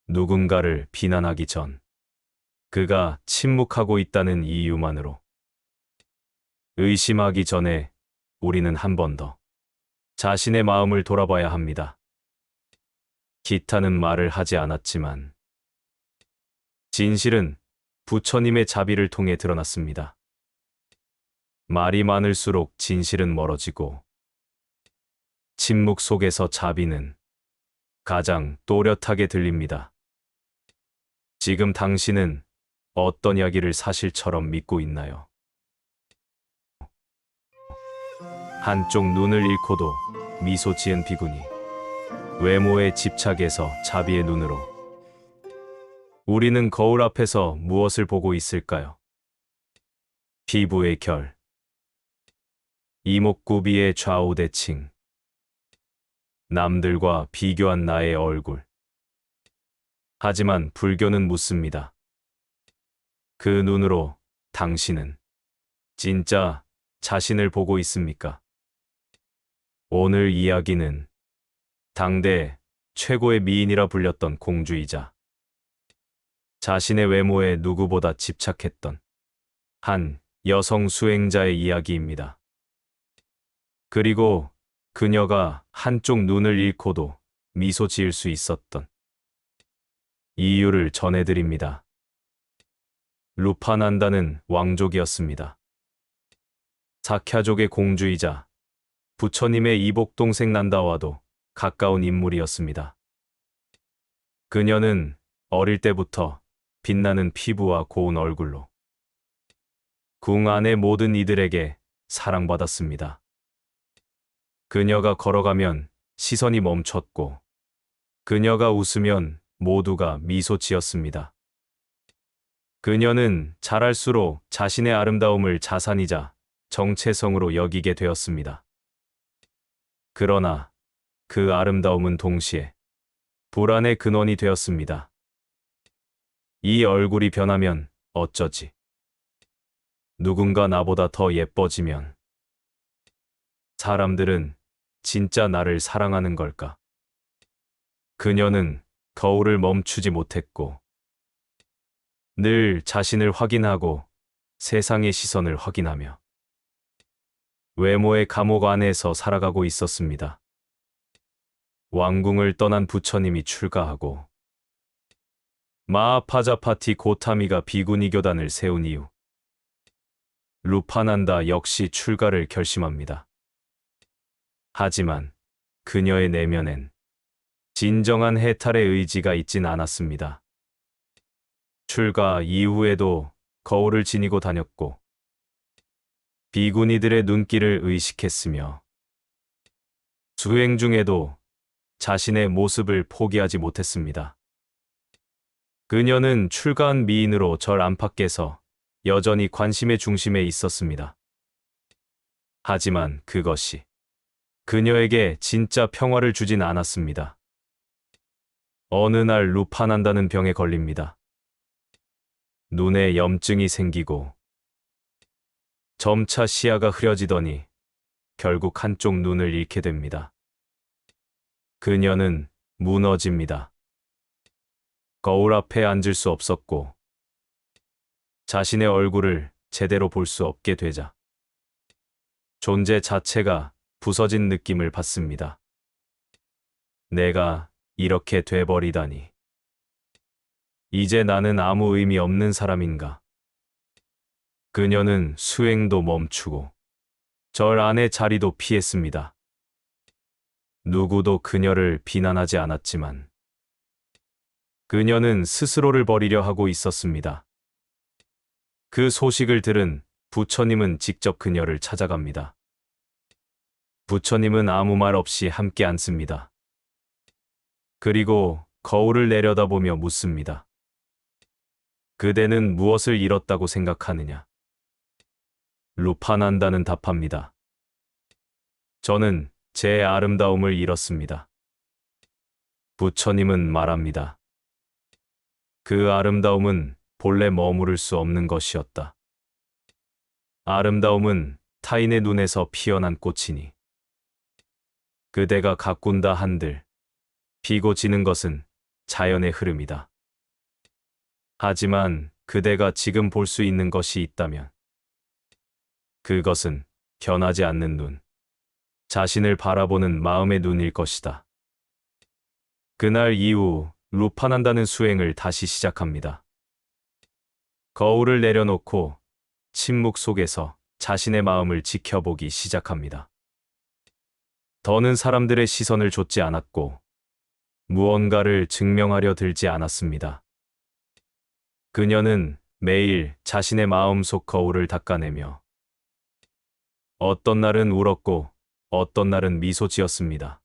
누군가를 비난하기 전 그가 침묵하고 있다는 이유만으로 의심하기 전에 우리는 한 번 더 자신의 마음을 돌아봐야 합니다. 기타는 말을 하지 않았지만 진실은 부처님의 자비를 통해 드러났습니다. 말이 많을수록 진실은 멀어지고 침묵 속에서 자비는 가장 또렷하게 들립니다. 지금 당신은 어떤 이야기를 사실처럼 믿고 있나요? 한쪽 눈을 잃고도 미소 지은 비구니, 외모에 집착해서 자비의 눈으로. 우리는 거울 앞에서 무엇을 보고 있을까요? 피부의 결, 이목구비의 좌우대칭, 남들과 비교한 나의 얼굴. 하지만 불교는 묻습니다. 그 눈으로 당신은 진짜 자신을 보고 있습니까? 오늘 이야기는 당대 최고의 미인이라 불렸던 공주이자 자신의 외모에 누구보다 집착했던 한 여성 수행자의 이야기입니다. 그리고 그녀가 한쪽 눈을 잃고도 미소 지을 수 있었던 이유를 전해드립니다. 루파난다는 왕족이었습니다. 사캬족의 공주이자 부처님의 이복동생 난다와도 가까운 인물이었습니다. 그녀는 어릴 때부터 빛나는 피부와 고운 얼굴로 궁 안의 모든 이들에게 사랑받았습니다. 그녀가 걸어가면 시선이 멈췄고 그녀가 웃으면 모두가 미소 지었습니다. 그녀는 자랄수록 자신의 아름다움을 자산이자 정체성으로 여기게 되었습니다. 그러나 그 아름다움은 동시에 불안의 근원이 되었습니다. 이 얼굴이 변하면 어쩌지? 누군가 나보다 더 예뻐지면 사람들은 진짜 나를 사랑하는 걸까? 그녀는 거울을 멈추지 못했고 늘 자신을 확인하고 세상의 시선을 확인하며 외모의 감옥 안에서 살아가고 있었습니다. 왕궁을 떠난 부처님이 출가하고 마하파자파티 고타미가 비구니 교단을 세운 이후 루파난다 역시 출가를 결심합니다. 하지만 그녀의 내면엔 진정한 해탈의 의지가 있진 않았습니다. 출가 이후에도 거울을 지니고 다녔고 비구니들의 눈길을 의식했으며 수행 중에도 자신의 모습을 포기하지 못했습니다. 그녀는 출가한 미인으로 절 안팎에서 여전히 관심의 중심에 있었습니다. 하지만 그것이 그녀에게 진짜 평화를 주진 않았습니다. 어느 날 루파난다는 병에 걸립니다. 눈에 염증이 생기고 점차 시야가 흐려지더니 결국 한쪽 눈을 잃게 됩니다. 그녀는 무너집니다. 거울 앞에 앉을 수 없었고 자신의 얼굴을 제대로 볼 수 없게 되자 존재 자체가 부서진 느낌을 받습니다. 내가 이렇게 돼버리다니. 이제 나는 아무 의미 없는 사람인가? 그녀는 수행도 멈추고 절 안의 자리도 피했습니다. 누구도 그녀를 비난하지 않았지만 그녀는 스스로를 버리려 하고 있었습니다. 그 소식을 들은 부처님은 직접 그녀를 찾아갑니다. 부처님은 아무 말 없이 함께 앉습니다. 그리고 거울을 내려다보며 묻습니다. 그대는 무엇을 잃었다고 생각하느냐? 루파난다는 답합니다. 저는 제 아름다움을 잃었습니다. 부처님은 말합니다. 그 아름다움은 본래 머무를 수 없는 것이었다. 아름다움은 타인의 눈에서 피어난 꽃이니 그대가 가꾼다 한들 피고 지는 것은 자연의 흐름이다. 하지만 그대가 지금 볼 수 있는 것이 있다면 그것은 변하지 않는 눈, 자신을 바라보는 마음의 눈일 것이다. 그날 이후 루파난다는 수행을 다시 시작합니다. 거울을 내려놓고 침묵 속에서 자신의 마음을 지켜보기 시작합니다. 더는 사람들의 시선을 좇지 않았고 무언가를 증명하려 들지 않았습니다. 그녀는 매일 자신의 마음속 거울을 닦아내며 어떤 날은 울었고 어떤 날은 미소 지었습니다.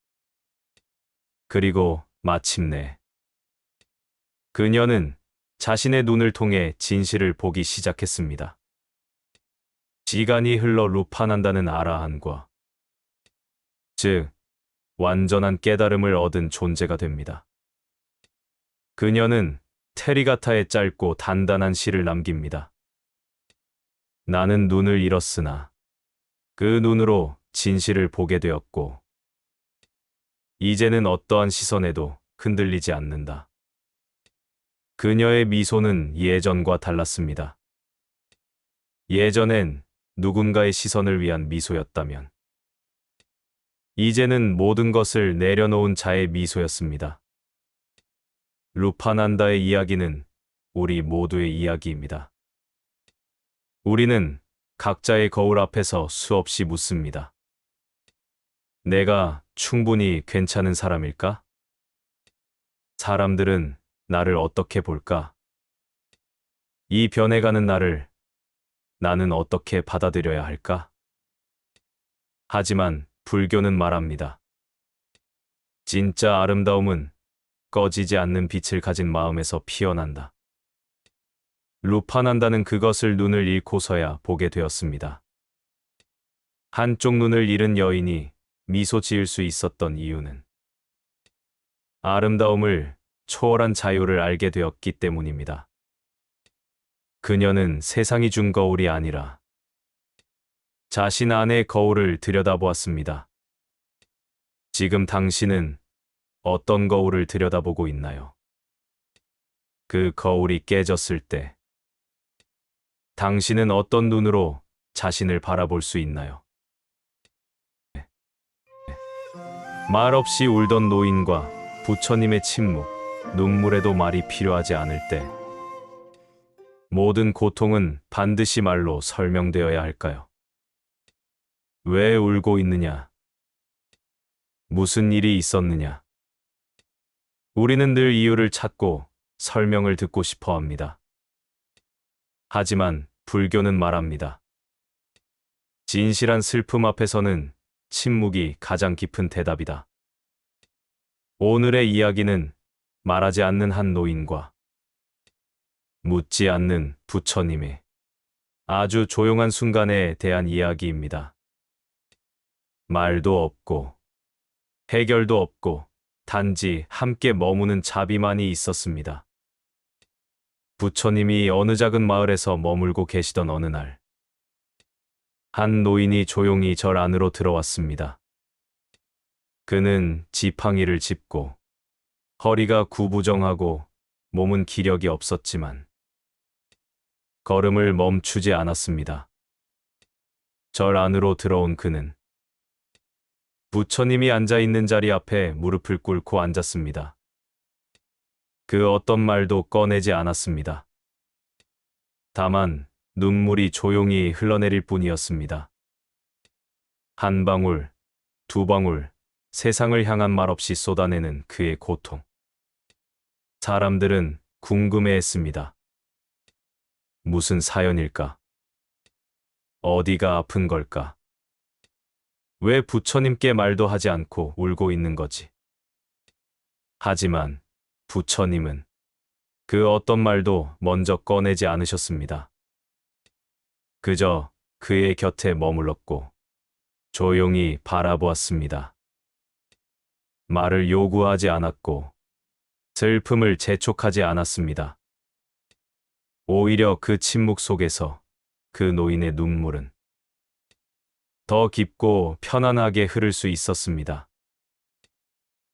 그리고 마침내 그녀는 자신의 눈을 통해 진실을 보기 시작했습니다. 시간이 흘러 루파난다는 아라한과 즉 완전한 깨달음을 얻은 존재가 됩니다. 그녀는 테리가타의 짧고 단단한 시를 남깁니다. 나는 눈을 잃었으나 그 눈으로 진실을 보게 되었고 이제는 어떠한 시선에도 흔들리지 않는다. 그녀의 미소는 예전과 달랐습니다. 예전엔 누군가의 시선을 위한 미소였다면 이제는 모든 것을 내려놓은 자의 미소였습니다. 루파난다의 이야기는 우리 모두의 이야기입니다. 우리는 각자의 거울 앞에서 수없이 묻습니다. 내가 충분히 괜찮은 사람일까? 사람들은 나를 어떻게 볼까? 이 변해가는 나를 나는 어떻게 받아들여야 할까? 하지만 불교는 말합니다. 진짜 아름다움은 꺼지지 않는 빛을 가진 마음에서 피어난다. 루파난다는 그것을 눈을 잃고서야 보게 되었습니다. 한쪽 눈을 잃은 여인이 미소 지을 수 있었던 이유는 아름다움을 초월한 자유를 알게 되었기 때문입니다. 그녀는 세상이 준 거울이 아니라 자신 안의 거울을 들여다보았습니다. 지금 당신은 어떤 거울을 들여다보고 있나요? 그 거울이 깨졌을 때 당신은 어떤 눈으로 자신을 바라볼 수 있나요? 말없이 울던 노인과 부처님의 침묵, 눈물에도 말이 필요하지 않을 때 모든 고통은 반드시 말로 설명되어야 할까요? 왜 울고 있느냐? 무슨 일이 있었느냐? 우리는 늘 이유를 찾고 설명을 듣고 싶어 합니다. 하지만 불교는 말합니다. 진실한 슬픔 앞에서는 침묵이 가장 깊은 대답이다. 오늘의 이야기는 말하지 않는 한 노인과 묻지 않는 부처님의 아주 조용한 순간에 대한 이야기입니다. 말도 없고 해결도 없고 단지 함께 머무는 자비만이 있었습니다. 부처님이 어느 작은 마을에서 머물고 계시던 어느 날, 한 노인이 조용히 절 안으로 들어왔습니다. 그는 지팡이를 짚고 허리가 구부정하고 몸은 기력이 없었지만 걸음을 멈추지 않았습니다. 절 안으로 들어온 그는 부처님이 앉아 있는 자리 앞에 무릎을 꿇고 앉았습니다. 그 어떤 말도 꺼내지 않았습니다. 다만 눈물이 조용히 흘러내릴 뿐이었습니다. 한 방울, 두 방울, 세상을 향한 말없이 쏟아내는 그의 고통. 사람들은 궁금해했습니다. 무슨 사연일까? 어디가 아픈 걸까? 왜 부처님께 말도 하지 않고 울고 있는 거지? 하지만 부처님은 그 어떤 말도 먼저 꺼내지 않으셨습니다. 그저 그의 곁에 머물렀고 조용히 바라보았습니다. 말을 요구하지 않았고 슬픔을 재촉하지 않았습니다. 오히려 그 침묵 속에서 그 노인의 눈물은 더 깊고 편안하게 흐를 수 있었습니다.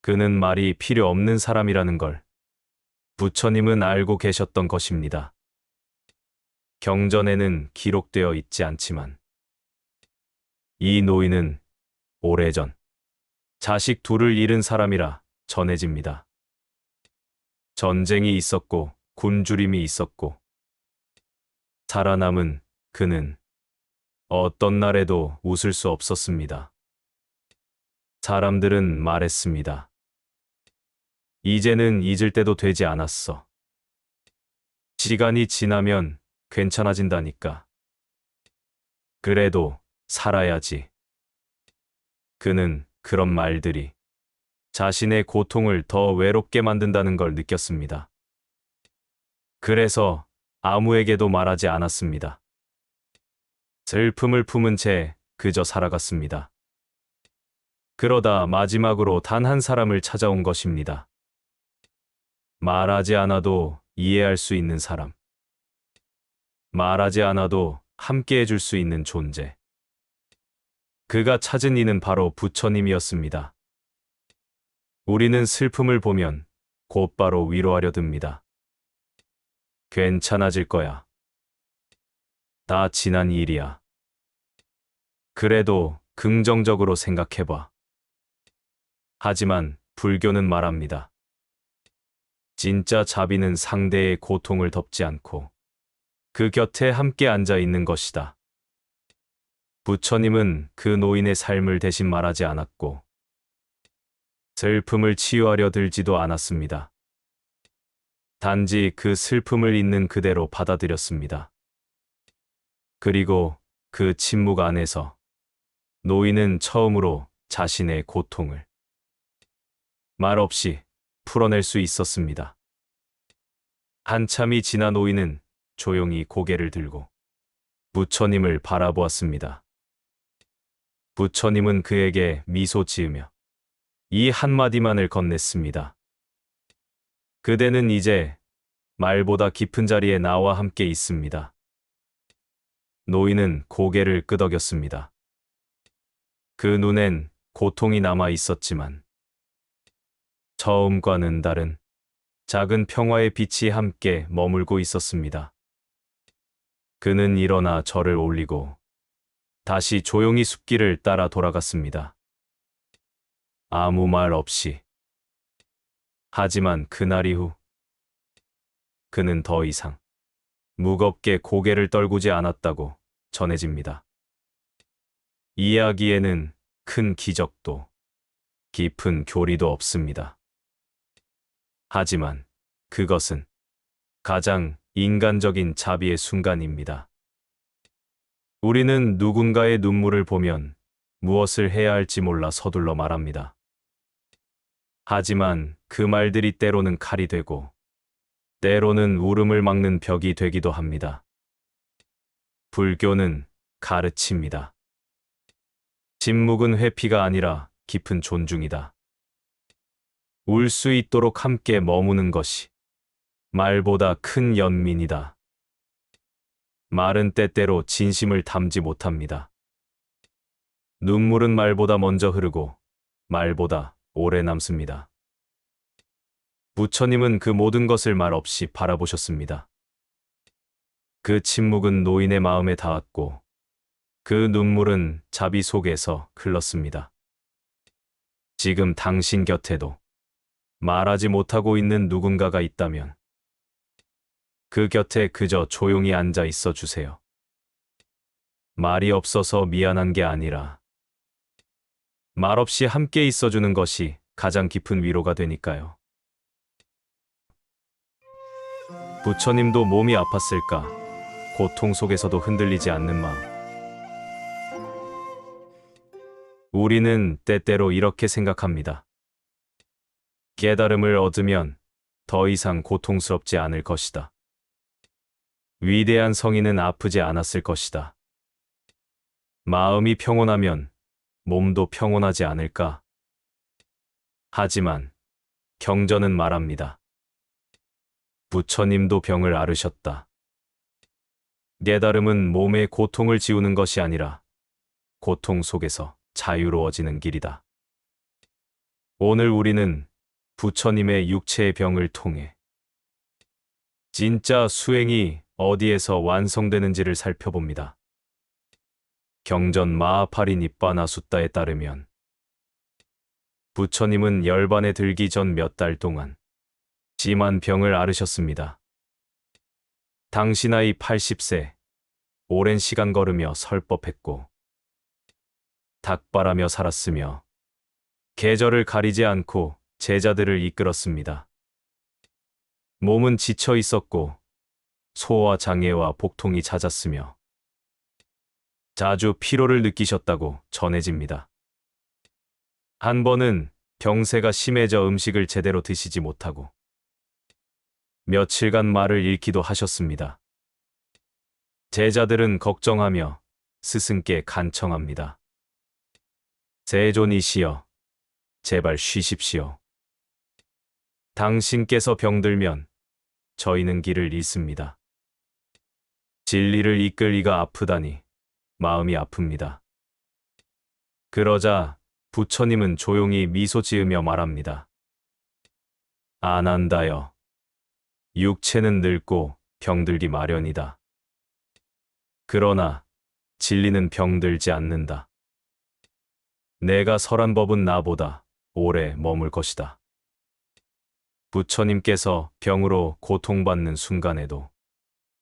그는 말이 필요 없는 사람이라는 걸 부처님은 알고 계셨던 것입니다. 경전에는 기록되어 있지 않지만 이 노인은 오래전 자식 둘을 잃은 사람이라 전해집니다. 전쟁이 있었고 굶주림이 있었고 살아남은 그는 어떤 날에도 웃을 수 없었습니다. 사람들은 말했습니다. 이제는 잊을 때도 되지 않았어. 시간이 지나면 괜찮아진다니까. 그래도 살아야지. 그는 그런 말들이 자신의 고통을 더 외롭게 만든다는 걸 느꼈습니다. 그래서 아무에게도 말하지 않았습니다. 슬픔을 품은 채 그저 살아갔습니다. 그러다 마지막으로 단 한 사람을 찾아온 것입니다. 말하지 않아도 이해할 수 있는 사람. 말하지 않아도 함께 해줄 수 있는 존재. 그가 찾은 이는 바로 부처님이었습니다. 우리는 슬픔을 보면 곧바로 위로하려 듭니다. 괜찮아질 거야. 다 지난 일이야. 그래도 긍정적으로 생각해봐. 하지만 불교는 말합니다. 진짜 자비는 상대의 고통을 덮지 않고 그 곁에 함께 앉아 있는 것이다. 부처님은 그 노인의 삶을 대신 말하지 않았고 슬픔을 치유하려 들지도 않았습니다. 단지 그 슬픔을 있는 그대로 받아들였습니다. 그리고 그 침묵 안에서 노인은 처음으로 자신의 고통을 말없이 풀어낼 수 있었습니다. 한참이 지나 노인은 조용히 고개를 들고 부처님을 바라보았습니다. 부처님은 그에게 미소 지으며 이 한마디만을 건넸습니다. 그대는 이제 말보다 깊은 자리에 나와 함께 있습니다. 노인은 고개를 끄덕였습니다. 그 눈엔 고통이 남아 있었지만 처음과는 다른 작은 평화의 빛이 함께 머물고 있었습니다. 그는 일어나 절을 올리고 다시 조용히 숲길을 따라 돌아갔습니다. 아무 말 없이. 하지만 그날 이후 그는 더 이상 무겁게 고개를 떨구지 않았다고 전해집니다. 이야기에는 큰 기적도 깊은 교리도 없습니다. 하지만 그것은 가장 인간적인 자비의 순간입니다. 우리는 누군가의 눈물을 보면 무엇을 해야 할지 몰라 서둘러 말합니다. 하지만 그 말들이 때로는 칼이 되고 때로는 울음을 막는 벽이 되기도 합니다. 불교는 가르칩니다. 침묵은 회피가 아니라 깊은 존중이다. 울 수 있도록 함께 머무는 것이 말보다 큰 연민이다. 말은 때때로 진심을 담지 못합니다. 눈물은 말보다 먼저 흐르고 말보다 오래 남습니다. 부처님은 그 모든 것을 말 없이 바라보셨습니다. 그 침묵은 노인의 마음에 닿았고 그 눈물은 자비 속에서 흘렀습니다. 지금 당신 곁에도 말하지 못하고 있는 누군가가 있다면 그 곁에 그저 조용히 앉아 있어 주세요. 말이 없어서 미안한 게 아니라 말없이 함께 있어 주는 것이 가장 깊은 위로가 되니까요. 부처님도 몸이 아팠을까? 고통 속에서도 흔들리지 않는 마음. 우리는 때때로 이렇게 생각합니다. 깨달음을 얻으면 더 이상 고통스럽지 않을 것이다. 위대한 성인은 아프지 않았을 것이다. 마음이 평온하면 몸도 평온하지 않을까? 하지만 경전은 말합니다. 부처님도 병을 앓으셨다. 깨달음은 몸의 고통을 지우는 것이 아니라 고통 속에서 자유로워지는 길이다. 오늘 우리는 부처님의 육체의 병을 통해 진짜 수행이 어디에서 완성되는지를 살펴봅니다. 경전 마하파리 니빠나 숫다에 따르면 부처님은 열반에 들기 전 몇 달 동안 심한 병을 앓으셨습니다. 당시 나이 80세, 오랜 시간 걸으며 설법했고 닭발하며 살았으며 계절을 가리지 않고 제자들을 이끌었습니다. 몸은 지쳐 있었고 소화 장애와 복통이 잦았으며 자주 피로를 느끼셨다고 전해집니다. 한 번은 병세가 심해져 음식을 제대로 드시지 못하고 며칠간 말을 잃기도 하셨습니다. 제자들은 걱정하며 스승께 간청합니다. 세존이시여, 제발 쉬십시오. 당신께서 병들면 저희는 길을 잃습니다. 진리를 이끌 이가 아프다니 마음이 아픕니다. 그러자 부처님은 조용히 미소 지으며 말합니다. 아난다여, 육체는 늙고 병들기 마련이다. 그러나 진리는 병들지 않는다. 내가 설한 법은 나보다 오래 머물 것이다. 부처님께서 병으로 고통받는 순간에도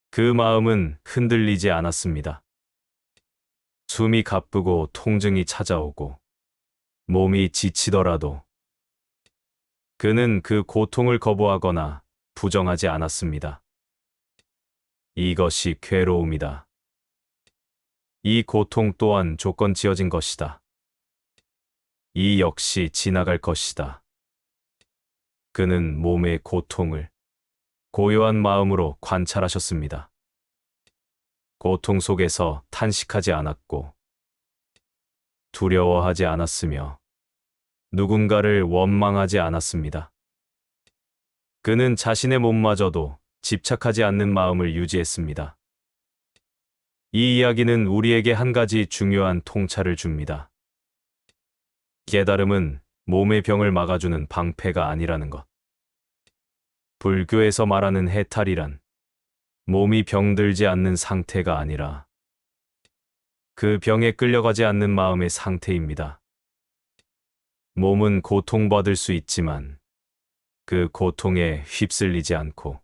그 마음은 흔들리지 않았습니다. 숨이 가쁘고 통증이 찾아오고 몸이 지치더라도 그는 그 고통을 거부하거나 부정하지 않았습니다. 이것이 괴로움이다. 이 고통 또한 조건 지어진 것이다. 이 역시 지나갈 것이다. 그는 몸의 고통을 고요한 마음으로 관찰하셨습니다. 고통 속에서 탄식하지 않았고 두려워하지 않았으며 누군가를 원망하지 않았습니다. 그는 자신의 몸마저도 집착하지 않는 마음을 유지했습니다. 이 이야기는 우리에게 한 가지 중요한 통찰을 줍니다. 깨달음은 몸의 병을 막아주는 방패가 아니라는 것. 불교에서 말하는 해탈이란 몸이 병들지 않는 상태가 아니라 그 병에 끌려가지 않는 마음의 상태입니다. 몸은 고통받을 수 있지만 그 고통에 휩쓸리지 않고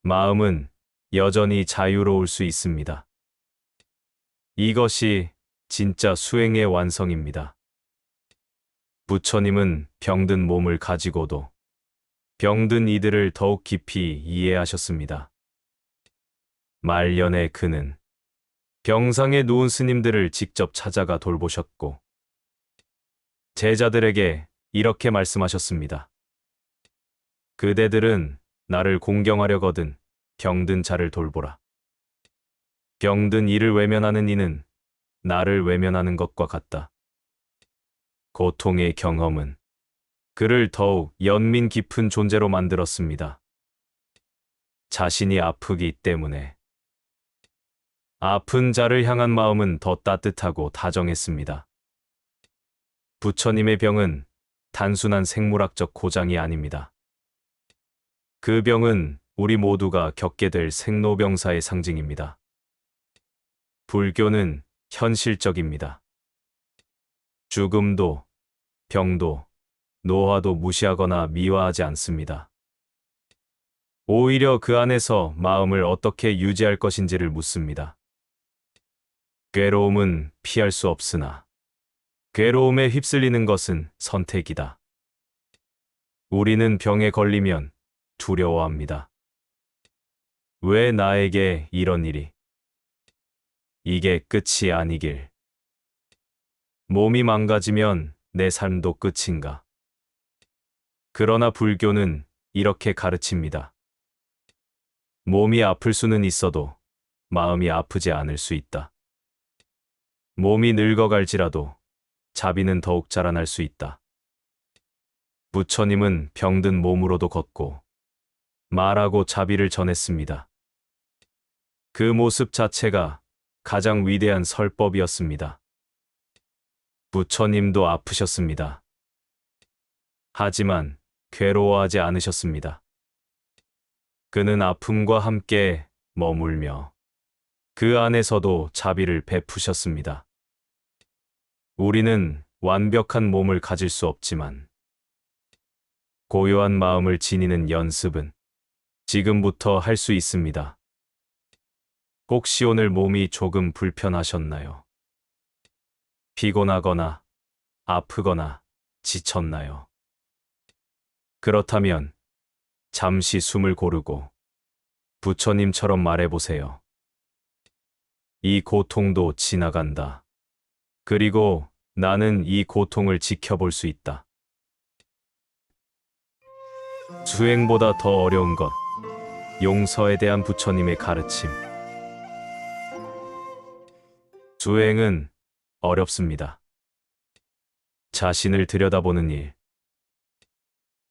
마음은 여전히 자유로울 수 있습니다. 이것이 진짜 수행의 완성입니다. 부처님은 병든 몸을 가지고도 병든 이들을 더욱 깊이 이해하셨습니다. 말년에 그는 병상에 누운 스님들을 직접 찾아가 돌보셨고 제자들에게 이렇게 말씀하셨습니다. 그대들은 나를 공경하려거든 병든 자를 돌보라. 병든 이를 외면하는 이는 나를 외면하는 것과 같다. 고통의 경험은 그를 더욱 연민 깊은 존재로 만들었습니다. 자신이 아프기 때문에 아픈 자를 향한 마음은 더 따뜻하고 다정했습니다. 부처님의 병은 단순한 생물학적 고장이 아닙니다. 그 병은 우리 모두가 겪게 될 생로병사의 상징입니다. 불교는 현실적입니다. 죽음도, 병도, 노화도 무시하거나 미화하지 않습니다. 오히려 그 안에서 마음을 어떻게 유지할 것인지를 묻습니다. 괴로움은 피할 수 없으나 괴로움에 휩쓸리는 것은 선택이다. 우리는 병에 걸리면 두려워합니다. 왜 나에게 이런 일이? 이게 끝이 아니길. 몸이 망가지면 내 삶도 끝인가? 그러나 불교는 이렇게 가르칩니다. 몸이 아플 수는 있어도 마음이 아프지 않을 수 있다. 몸이 늙어갈지라도 자비는 더욱 자라날 수 있다. 부처님은 병든 몸으로도 걷고 말하고 자비를 전했습니다. 그 모습 자체가 가장 위대한 설법이었습니다. 부처님도 아프셨습니다. 하지만 괴로워하지 않으셨습니다. 그는 아픔과 함께 머물며 그 안에서도 자비를 베푸셨습니다. 우리는 완벽한 몸을 가질 수 없지만 고요한 마음을 지니는 연습은 지금부터 할 수 있습니다. 혹시 오늘 몸이 조금 불편하셨나요? 피곤하거나 아프거나 지쳤나요? 그렇다면 잠시 숨을 고르고 부처님처럼 말해보세요. 이 고통도 지나간다. 그리고 나는 이 고통을 지켜볼 수 있다. 수행보다 더 어려운 것, 용서에 대한 부처님의 가르침. 수행은 어렵습니다. 자신을 들여다보는 일,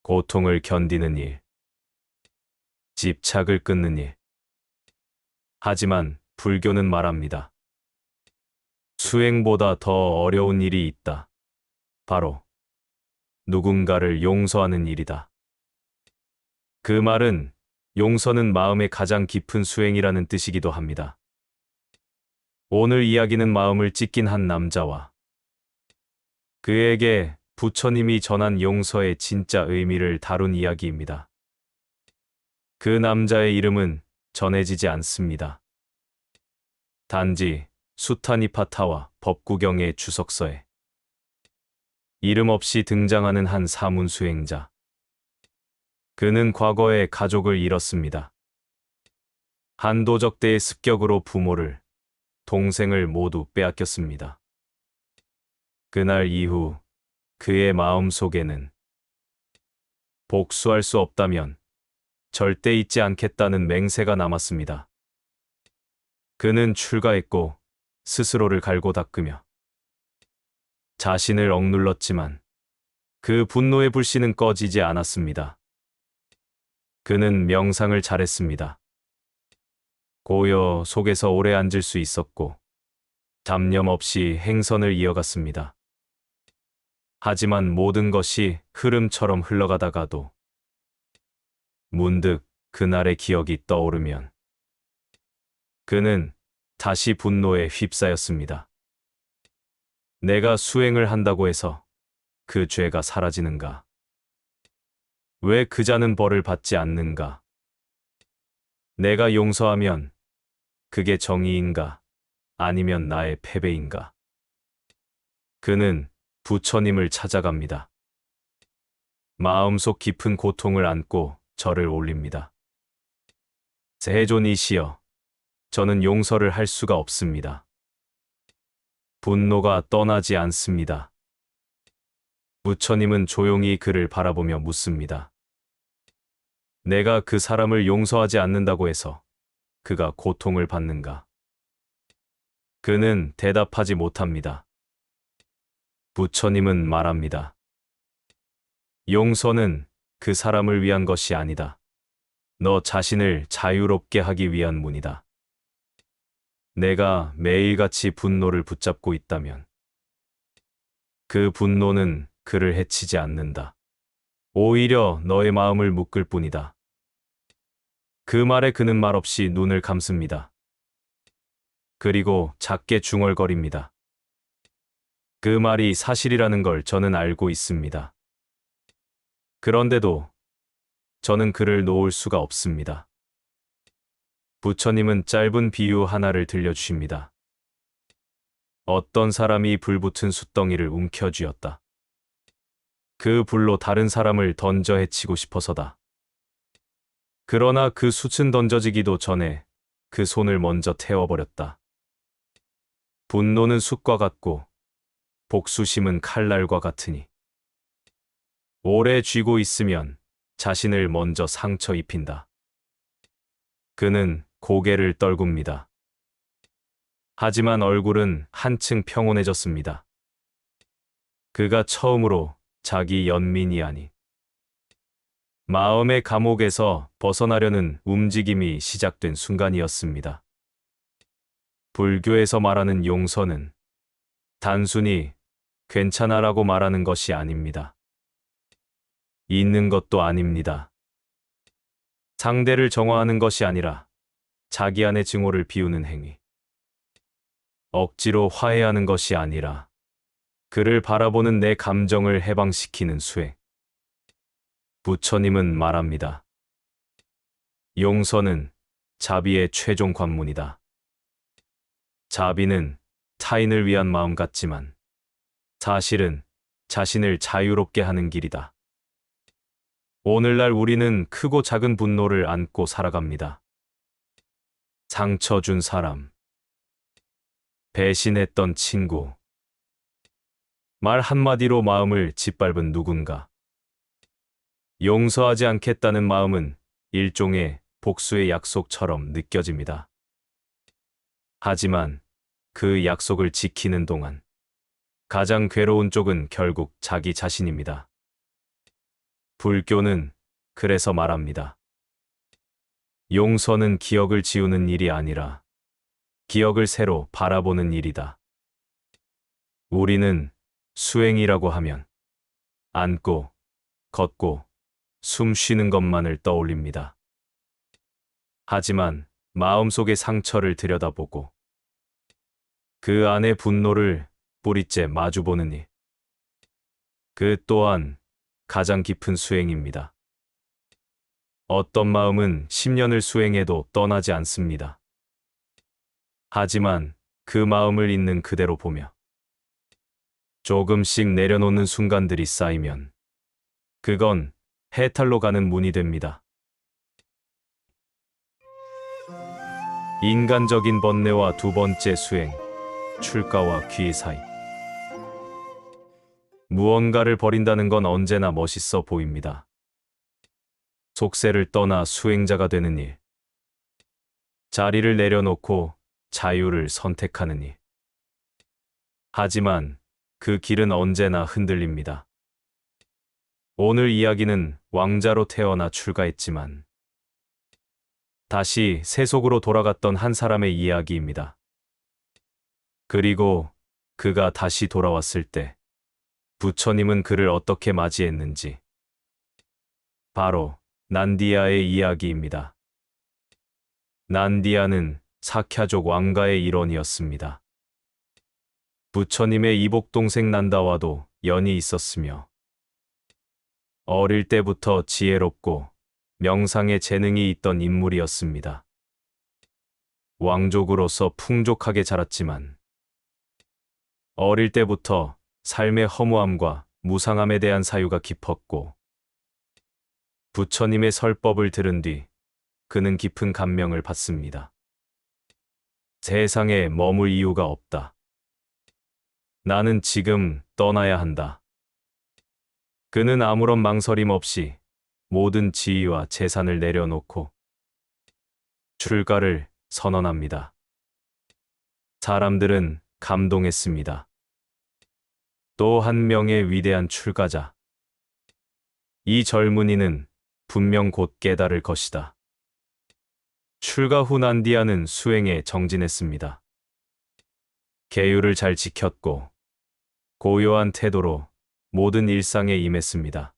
고통을 견디는 일, 집착을 끊는 일. 하지만 불교는 말합니다. 수행보다 더 어려운 일이 있다. 바로 누군가를 용서하는 일이다. 그 말은 용서는 마음의 가장 깊은 수행이라는 뜻이기도 합니다. 오늘 이야기는 마음을 찢긴 한 남자와 그에게 부처님이 전한 용서의 진짜 의미를 다룬 이야기입니다. 그 남자의 이름은 전해지지 않습니다. 단지 수타니파타와 법구경의 주석서에 이름 없이 등장하는 한 사문 수행자. 그는 과거에 가족을 잃었습니다. 한 도적대의 습격으로 부모를, 동생을 모두 빼앗겼습니다. 그날 이후 그의 마음 속에는 복수할 수 없다면 절대 잊지 않겠다는 맹세가 남았습니다. 그는 출가했고 스스로를 갈고 닦으며 자신을 억눌렀지만 그 분노의 불씨는 꺼지지 않았습니다. 그는 명상을 잘했습니다. 고요 속에서 오래 앉을 수 있었고 잡념 없이 행선을 이어갔습니다. 하지만 모든 것이 흐름처럼 흘러가다가도 문득 그날의 기억이 떠오르면 그는 다시 분노에 휩싸였습니다. 내가 수행을 한다고 해서 그 죄가 사라지는가? 왜 그 자는 벌을 받지 않는가? 내가 용서하면 그게 정의인가? 아니면 나의 패배인가? 그는 부처님을 찾아갑니다. 마음속 깊은 고통을 안고 절을 올립니다. 세존이시여, 저는 용서를 할 수가 없습니다. 분노가 떠나지 않습니다. 부처님은 조용히 그를 바라보며 묻습니다. 내가 그 사람을 용서하지 않는다고 해서 그가 고통을 받는가? 그는 대답하지 못합니다. 부처님은 말합니다. 용서는 그 사람을 위한 것이 아니다. 너 자신을 자유롭게 하기 위한 문이다. 내가 매일같이 분노를 붙잡고 있다면 그 분노는 그를 해치지 않는다. 오히려 너의 마음을 묶을 뿐이다. 그 말에 그는 말없이 눈을 감습니다. 그리고 작게 중얼거립니다. 그 말이 사실이라는 걸 저는 알고 있습니다. 그런데도 저는 그를 놓을 수가 없습니다. 부처님은 짧은 비유 하나를 들려주십니다. 어떤 사람이 불붙은 숯덩이를 움켜쥐었다. 그 불로 다른 사람을 던져 해치고 싶어서다. 그러나 그 숯은 던져지기도 전에 그 손을 먼저 태워버렸다. 분노는 숯과 같고 복수심은 칼날과 같으니 오래 쥐고 있으면 자신을 먼저 상처 입힌다. 그는 고개를 떨굽니다. 하지만 얼굴은 한층 평온해졌습니다. 그가 처음으로 자기 연민이 아닌 마음의 감옥에서 벗어나려는 움직임이 시작된 순간이었습니다. 불교에서 말하는 용서는 단순히 괜찮아라고 말하는 것이 아닙니다. 있는 것도 아닙니다. 상대를 정화하는 것이 아니라 자기 안의 증오를 비우는 행위. 억지로 화해하는 것이 아니라 그를 바라보는 내 감정을 해방시키는 수행. 부처님은 말합니다. 용서는 자비의 최종 관문이다. 자비는 타인을 위한 마음 같지만 사실은 자신을 자유롭게 하는 길이다. 오늘날 우리는 크고 작은 분노를 안고 살아갑니다. 상처 준 사람, 배신했던 친구, 말 한마디로 마음을 짓밟은 누군가. 용서하지 않겠다는 마음은 일종의 복수의 약속처럼 느껴집니다. 하지만 그 약속을 지키는 동안 가장 괴로운 쪽은 결국 자기 자신입니다. 불교는 그래서 말합니다. 용서는 기억을 지우는 일이 아니라 기억을 새로 바라보는 일이다. 우리는 수행이라고 하면 앉고, 걷고, 숨 쉬는 것만을 떠올립니다. 하지만 마음속의 상처를 들여다보고 그 안의 분노를 뿌리째 마주보는 일. 그 또한 가장 깊은 수행입니다. 어떤 마음은 10년을 수행해도 떠나지 않습니다. 하지만 그 마음을 있는 그대로 보며 조금씩 내려놓는 순간들이 쌓이면 그건 해탈로 가는 문이 됩니다. 인간적인 번뇌와 두 번째 수행, 출가와 귀 사이. 무언가를 버린다는 건 언제나 멋있어 보입니다. 속세를 떠나 수행자가 되는 일. 자리를 내려놓고 자유를 선택하는 일. 하지만 그 길은 언제나 흔들립니다. 오늘 이야기는 왕자로 태어나 출가했지만 다시 세속으로 돌아갔던 한 사람의 이야기입니다. 그리고 그가 다시 돌아왔을 때 부처님은 그를 어떻게 맞이했는지. 바로 난디아의 이야기입니다. 난디아는 사캬족 왕가의 일원이었습니다. 부처님의 이복동생 난다와도 연이 있었으며 어릴 때부터 지혜롭고 명상에 재능이 있던 인물이었습니다. 왕족으로서 풍족하게 자랐지만 어릴 때부터 삶의 허무함과 무상함에 대한 사유가 깊었고 부처님의 설법을 들은 뒤 그는 깊은 감명을 받습니다. 세상에 머물 이유가 없다. 나는 지금 떠나야 한다. 그는 아무런 망설임 없이 모든 지위와 재산을 내려놓고 출가를 선언합니다. 사람들은 감동했습니다. 또 한 명의 위대한 출가자. 이 젊은이는 분명 곧 깨달을 것이다. 출가 후 난디아는 수행에 정진했습니다. 계율을 잘 지켰고 고요한 태도로 모든 일상에 임했습니다.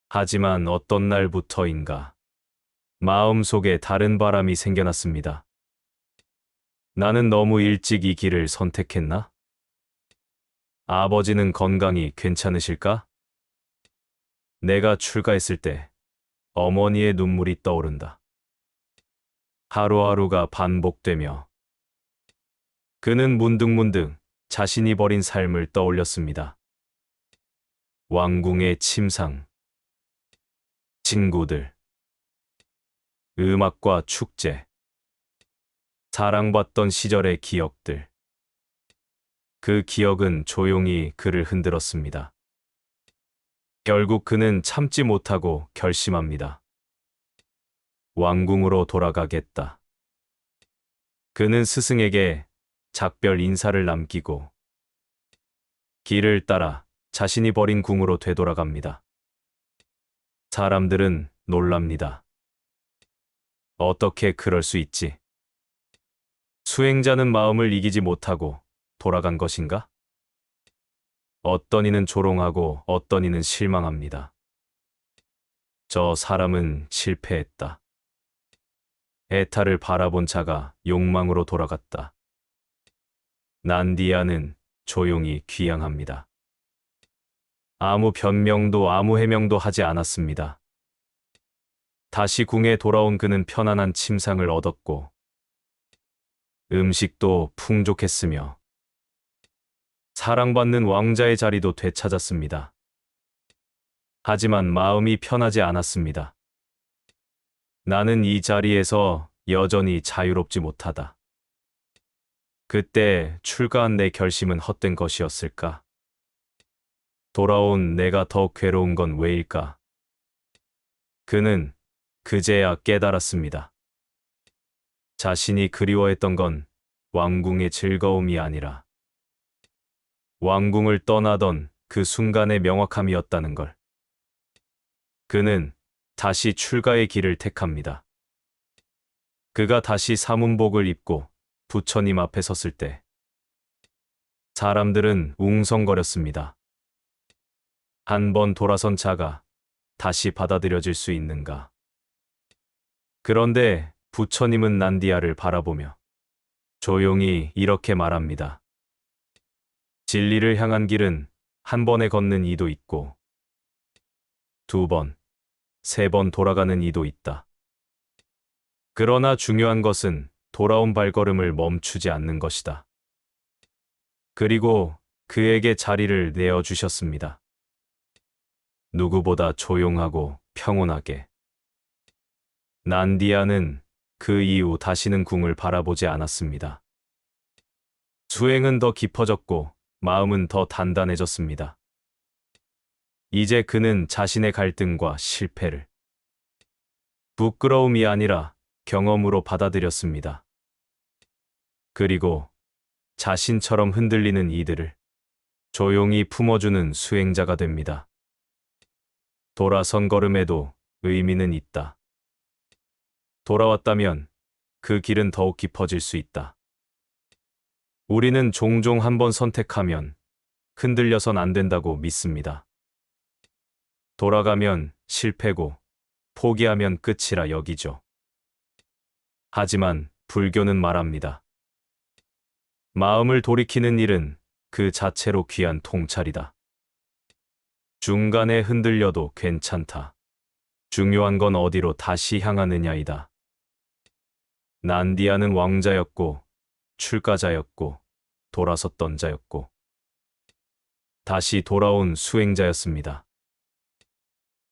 하지만 어떤 날부터인가 마음속에 다른 바람이 생겨났습니다. 나는 너무 일찍 이 길을 선택했나? 아버지는 건강이 괜찮으실까? 내가 출가했을 때 어머니의 눈물이 떠오른다. 하루하루가 반복되며 그는 문득문득 자신이 버린 삶을 떠올렸습니다. 왕궁의 침상, 친구들, 음악과 축제, 사랑받던 시절의 기억들. 그 기억은 조용히 그를 흔들었습니다. 결국 그는 참지 못하고 결심합니다. 왕궁으로 돌아가겠다. 그는 스승에게 작별 인사를 남기고 길을 따라 자신이 버린 궁으로 되돌아갑니다. 사람들은 놀랍니다. 어떻게 그럴 수 있지? 수행자는 마음을 이기지 못하고 돌아간 것인가? 어떤 이는 조롱하고 어떤 이는 실망합니다. 저 사람은 실패했다. 에타를 바라본 자가 욕망으로 돌아갔다. 난디아는 조용히 귀향합니다. 아무 변명도 아무 해명도 하지 않았습니다. 다시 궁에 돌아온 그는 편안한 침상을 얻었고 음식도 풍족했으며 사랑받는 왕자의 자리도 되찾았습니다. 하지만 마음이 편하지 않았습니다. 나는 이 자리에서 여전히 자유롭지 못하다. 그때 출가한 내 결심은 헛된 것이었을까? 돌아온 내가 더 괴로운 건 왜일까? 그는 그제야 깨달았습니다. 자신이 그리워했던 건 왕궁의 즐거움이 아니라 왕궁을 떠나던 그 순간의 명확함이었다는 걸. 그는 다시 출가의 길을 택합니다. 그가 다시 사문복을 입고 부처님 앞에 섰을 때 사람들은 웅성거렸습니다. 한 번 돌아선 자가 다시 받아들여질 수 있는가? 그런데 부처님은 난디아를 바라보며 조용히 이렇게 말합니다. 진리를 향한 길은 한 번에 걷는 이도 있고 두 번, 세 번 돌아가는 이도 있다. 그러나 중요한 것은 돌아온 발걸음을 멈추지 않는 것이다. 그리고 그에게 자리를 내어주셨습니다. 누구보다 조용하고 평온하게. 난디아는 그 이후 다시는 궁을 바라보지 않았습니다. 수행은 더 깊어졌고 마음은 더 단단해졌습니다. 이제 그는 자신의 갈등과 실패를 부끄러움이 아니라 경험으로 받아들였습니다. 그리고 자신처럼 흔들리는 이들을 조용히 품어주는 수행자가 됩니다. 돌아선 걸음에도 의미는 있다. 돌아왔다면 그 길은 더욱 깊어질 수 있다. 우리는 종종 한 번 선택하면 흔들려선 안 된다고 믿습니다. 돌아가면 실패고 포기하면 끝이라 여기죠. 하지만 불교는 말합니다. 마음을 돌이키는 일은 그 자체로 귀한 통찰이다. 중간에 흔들려도 괜찮다. 중요한 건 어디로 다시 향하느냐이다. 난디아는 왕자였고 출가자였고 돌아섰던 자였고 다시 돌아온 수행자였습니다.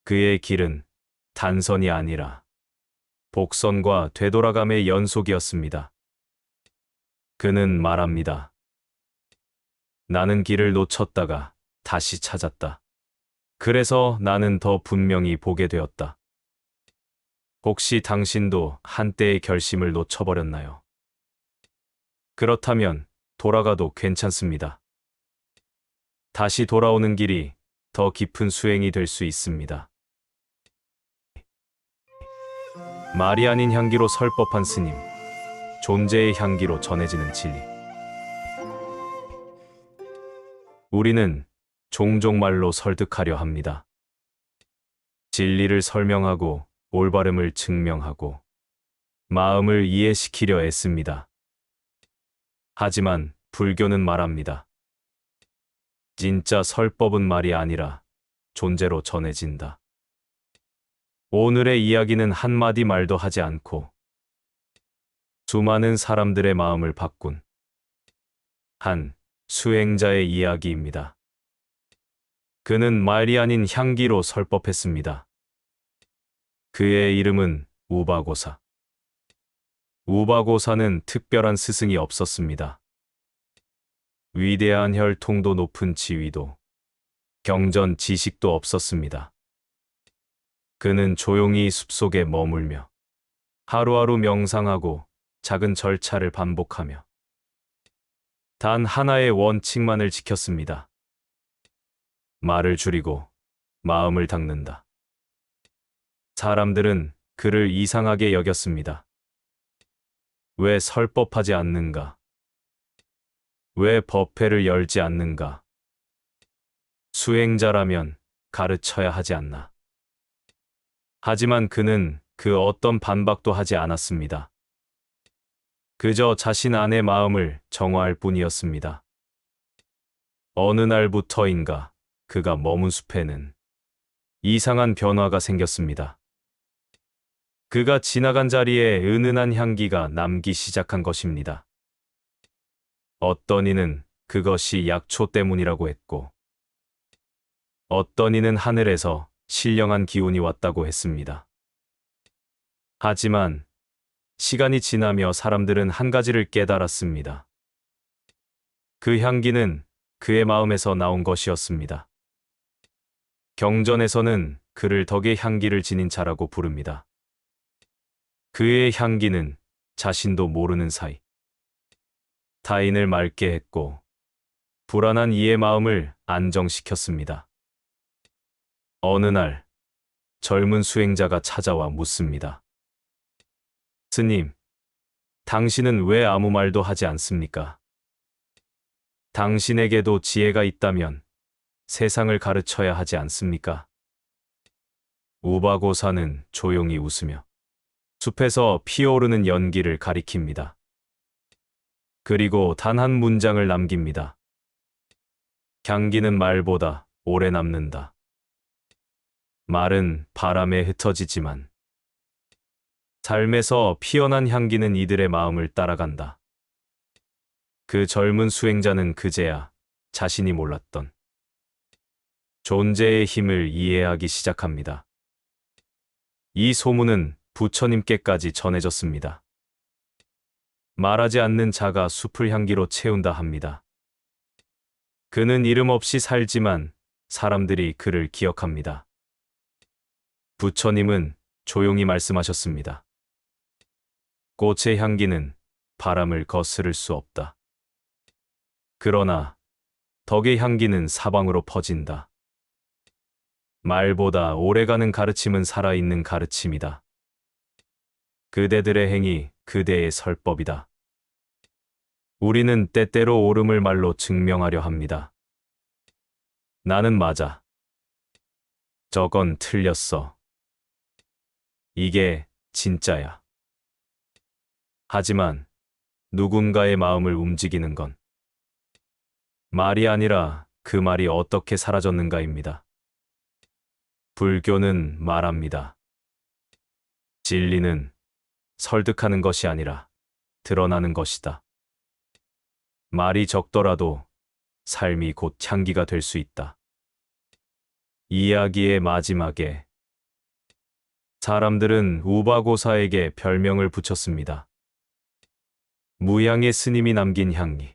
그의 길은 단선이 아니라 복선과 되돌아감의 연속이었습니다. 그는 말합니다. 나는 길을 놓쳤다가 다시 찾았다. 그래서 나는 더 분명히 보게 되었다. 혹시 당신도 한때의 결심을 놓쳐버렸나요? 그렇다면 돌아가도 괜찮습니다. 다시 돌아오는 길이 더 깊은 수행이 될 수 있습니다. 말이 아닌 향기로 설 법한 스님, 존재의 향기로 전해지는 진리. 우리는 종종 말로 설득하려 합니다. 진리를 설명하고 올바름을 증명하고 마음을 이해시키려 애씁니다. 하지만 불교는 말합니다. 진짜 설법은 말이 아니라 존재로 전해진다. 오늘의 이야기는 한마디 말도 하지 않고 수많은 사람들의 마음을 바꾼 한 수행자의 이야기입니다. 그는 말이 아닌 향기로 설법했습니다. 그의 이름은 우바고사. 우바고사는 특별한 스승이 없었습니다. 위대한 혈통도 높은 지위도, 경전 지식도 없었습니다. 그는 조용히 숲속에 머물며 하루하루 명상하고 작은 절차를 반복하며 단 하나의 원칙만을 지켰습니다. 말을 줄이고 마음을 닦는다. 사람들은 그를 이상하게 여겼습니다. 왜 설법하지 않는가? 왜 법회를 열지 않는가? 수행자라면 가르쳐야 하지 않나? 하지만 그는 그 어떤 반박도 하지 않았습니다. 그저 자신 안의 마음을 정화할 뿐이었습니다. 어느 날부터인가 그가 머문 숲에는 이상한 변화가 생겼습니다. 그가 지나간 자리에 은은한 향기가 남기 시작한 것입니다. 어떤 이는 그것이 약초 때문이라고 했고, 어떤 이는 하늘에서 신령한 기운이 왔다고 했습니다. 하지만 시간이 지나며 사람들은 한 가지를 깨달았습니다. 그 향기는 그의 마음에서 나온 것이었습니다. 경전에서는 그를 덕의 향기를 지닌 자라고 부릅니다. 그의 향기는 자신도 모르는 사이 타인을 맑게 했고 불안한 이의 마음을 안정시켰습니다. 어느 날 젊은 수행자가 찾아와 묻습니다. 스님, 당신은 왜 아무 말도 하지 않습니까? 당신에게도 지혜가 있다면 세상을 가르쳐야 하지 않습니까? 우바고사는 조용히 웃으며 숲에서 피어오르는 연기를 가리킵니다. 그리고 단 한 문장을 남깁니다. 향기는 말보다 오래 남는다. 말은 바람에 흩어지지만 삶에서 피어난 향기는 이들의 마음을 따라간다. 그 젊은 수행자는 그제야 자신이 몰랐던 존재의 힘을 이해하기 시작합니다. 이 소문은 부처님께까지 전해졌습니다. 말하지 않는 자가 숲을 향기로 채운다 합니다. 그는 이름 없이 살지만 사람들이 그를 기억합니다. 부처님은 조용히 말씀하셨습니다. 꽃의 향기는 바람을 거스를 수 없다. 그러나 덕의 향기는 사방으로 퍼진다. 말보다 오래가는 가르침은 살아있는 가르침이다. 그대들의 행위, 그대의 설법이다. 우리는 때때로 옳음을 말로 증명하려 합니다. 나는 맞아. 저건 틀렸어. 이게 진짜야. 하지만 누군가의 마음을 움직이는 건 말이 아니라 그 말이 어떻게 사라졌는가입니다. 불교는 말합니다. 진리는 설득하는 것이 아니라 드러나는 것이다. 말이 적더라도 삶이 곧 향기가 될 수 있다. 이야기의 마지막에 사람들은 우바고사에게 별명을 붙였습니다. 무향의 스님이 남긴 향기.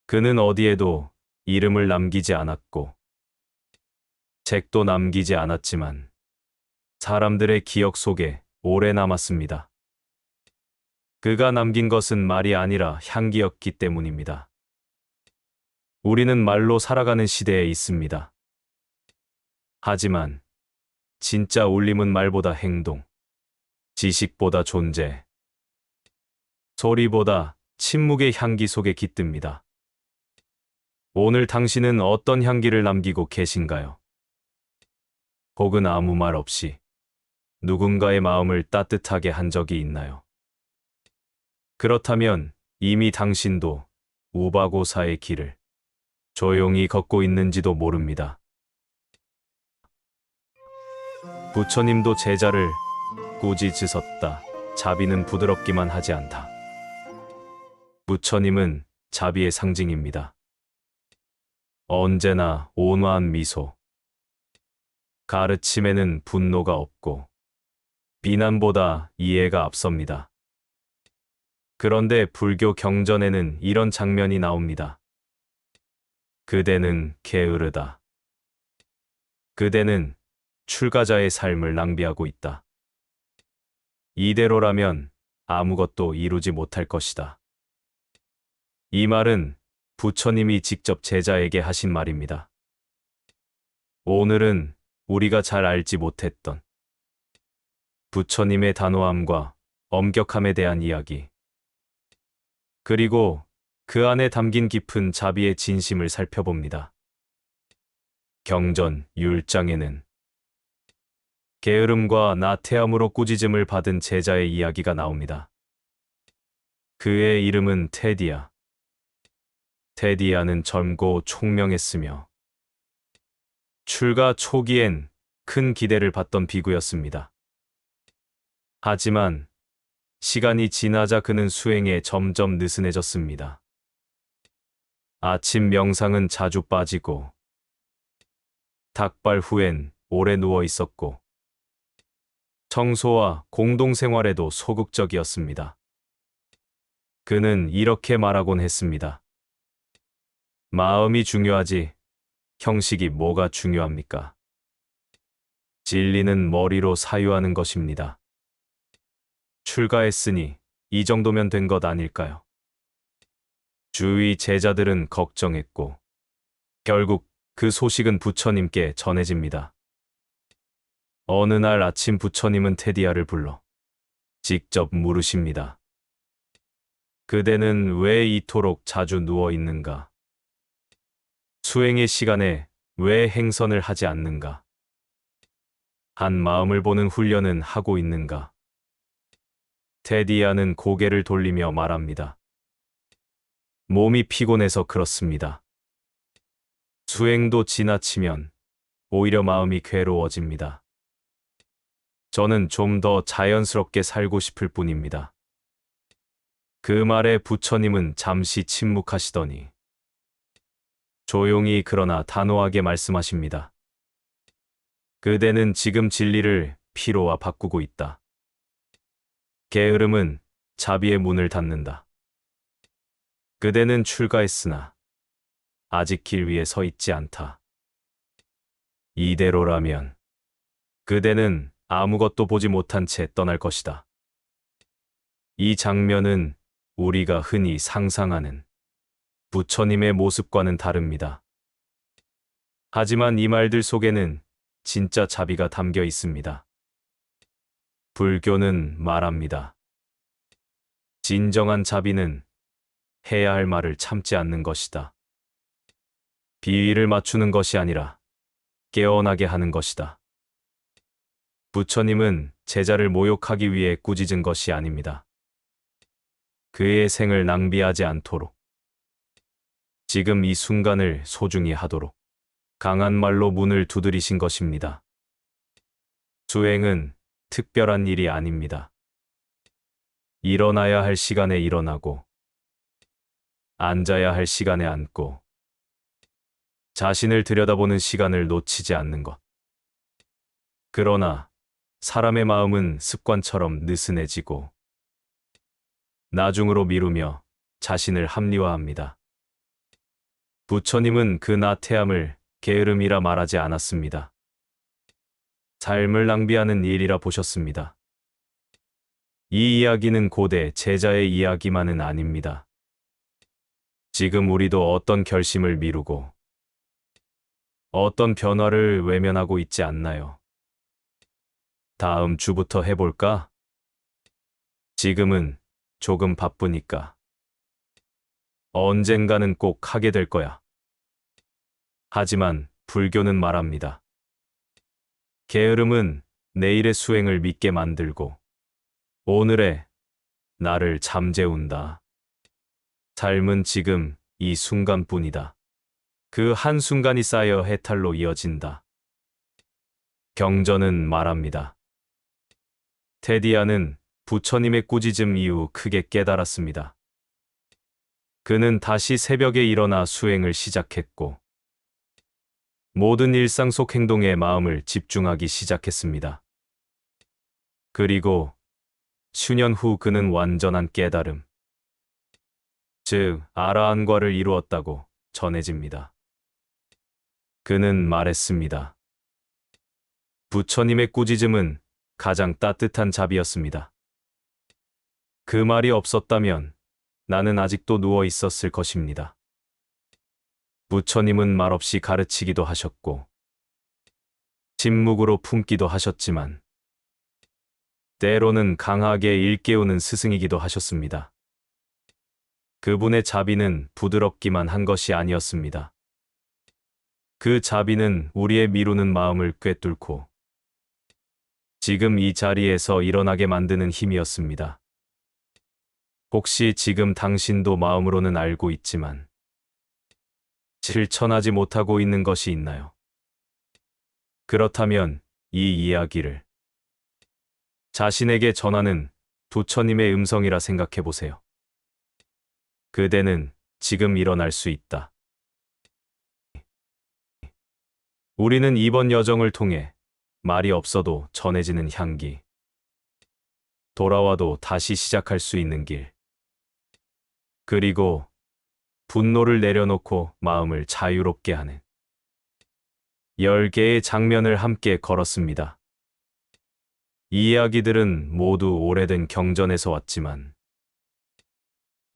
그는 어디에도 이름을 남기지 않았고 책도 남기지 않았지만 사람들의 기억 속에 오래 남았습니다. 그가 남긴 것은 말이 아니라 향기였기 때문입니다. 우리는 말로 살아가는 시대에 있습니다. 하지만 진짜 울림은 말보다 행동, 지식보다 존재, 소리보다 침묵의 향기 속에 깃듭니다. 오늘 당신은 어떤 향기를 남기고 계신가요? 혹은 아무 말 없이 누군가의 마음을 따뜻하게 한 적이 있나요? 그렇다면 이미 당신도 우바고사의 길을 조용히 걷고 있는지도 모릅니다. 부처님도 제자를 꾸짖으셨다. 자비는 부드럽기만 하지 않다. 부처님은 자비의 상징입니다. 언제나 온화한 미소. 가르침에는 분노가 없고 비난보다 이해가 앞섭니다. 그런데 불교 경전에는 이런 장면이 나옵니다. 그대는 게으르다. 그대는 출가자의 삶을 낭비하고 있다. 이대로라면 아무것도 이루지 못할 것이다. 이 말은 부처님이 직접 제자에게 하신 말입니다. 오늘은 우리가 잘 알지 못했던 부처님의 단호함과 엄격함에 대한 이야기, 그리고 그 안에 담긴 깊은 자비의 진심을 살펴봅니다. 경전 율장에는 게으름과 나태함으로 꾸짖음을 받은 제자의 이야기가 나옵니다. 그의 이름은 테디야. 테디야는 젊고 총명했으며 출가 초기엔 큰 기대를 받던 비구였습니다. 하지만 시간이 지나자 그는 수행에 점점 느슨해졌습니다. 아침 명상은 자주 빠지고 닭발 후엔 오래 누워 있었고 청소와 공동생활에도 소극적이었습니다. 그는 이렇게 말하곤 했습니다. 마음이 중요하지 형식이 뭐가 중요합니까? 진리는 머리로 사유하는 것입니다. 출가했으니 이 정도면 된 것 아닐까요? 주위 제자들은 걱정했고 결국 그 소식은 부처님께 전해집니다. 어느 날 아침 부처님은 테디야를 불러 직접 물으십니다. 그대는 왜 이토록 자주 누워 있는가? 수행의 시간에 왜 행선을 하지 않는가? 한 마음을 보는 훈련은 하고 있는가? 테디야는 고개를 돌리며 말합니다. 몸이 피곤해서 그렇습니다. 수행도 지나치면 오히려 마음이 괴로워집니다. 저는 좀 더 자연스럽게 살고 싶을 뿐입니다. 그 말에 부처님은 잠시 침묵하시더니 조용히 그러나 단호하게 말씀하십니다. 그대는 지금 진리를 피로와 바꾸고 있다. 게으름은 자비의 문을 닫는다. 그대는 출가했으나 아직 길 위에 서 있지 않다. 이대로라면 그대는 아무것도 보지 못한 채 떠날 것이다. 이 장면은 우리가 흔히 상상하는 부처님의 모습과는 다릅니다. 하지만 이 말들 속에는 진짜 자비가 담겨 있습니다. 불교는 말합니다. 진정한 자비는 해야 할 말을 참지 않는 것이다. 비위를 맞추는 것이 아니라 깨어나게 하는 것이다. 부처님은 제자를 모욕하기 위해 꾸짖은 것이 아닙니다. 그의 생을 낭비하지 않도록, 지금 이 순간을 소중히 하도록 강한 말로 문을 두드리신 것입니다. 수행은 특별한 일이 아닙니다. 일어나야 할 시간에 일어나고, 앉아야 할 시간에 앉고, 자신을 들여다보는 시간을 놓치지 않는 것. 그러나 사람의 마음은 습관처럼 느슨해지고 나중으로 미루며 자신을 합리화합니다. 부처님은 그 나태함을 게으름이라 말하지 않았습니다. 삶을 낭비하는 일이라 보셨습니다. 이 이야기는 고대 제자의 이야기만은 아닙니다. 지금 우리도 어떤 결심을 미루고 어떤 변화를 외면하고 있지 않나요? 다음 주부터 해볼까? 지금은 조금 바쁘니까. 언젠가는 꼭 하게 될 거야. 하지만 불교는 말합니다. 게으름은 내일의 수행을 믿게 만들고 오늘의 나를 잠재운다. 삶은 지금 이 순간뿐이다. 그 한순간이 쌓여 해탈로 이어진다. 경전은 말합니다. 테디야는 부처님의 꾸짖음 이후 크게 깨달았습니다. 그는 다시 새벽에 일어나 수행을 시작했고 모든 일상 속 행동에 마음을 집중하기 시작했습니다. 그리고 수년 후 그는 완전한 깨달음, 즉 아라한과를 이루었다고 전해집니다. 그는 말했습니다. 부처님의 꾸짖음은 가장 따뜻한 자비였습니다. 그 말이 없었다면 나는 아직도 누워 있었을 것입니다. 부처님은 말없이 가르치기도 하셨고, 침묵으로 품기도 하셨지만, 때로는 강하게 일깨우는 스승이기도 하셨습니다. 그분의 자비는 부드럽기만 한 것이 아니었습니다. 그 자비는 우리의 미루는 마음을 꿰뚫고 지금 이 자리에서 일어나게 만드는 힘이었습니다. 혹시 지금 당신도 마음으로는 알고 있지만 실천하지 못하고 있는 것이 있나요? 그렇다면 이 이야기를 자신에게 전하는 부처님의 음성이라 생각해 보세요. 그대는 지금 일어날 수 있다. 우리는 이번 여정을 통해 말이 없어도 전해지는 향기, 돌아와도 다시 시작할 수 있는 길, 그리고 분노를 내려놓고 마음을 자유롭게 하는 10개의 장면을 함께 걸었습니다. 이 이야기들은 모두 오래된 경전에서 왔지만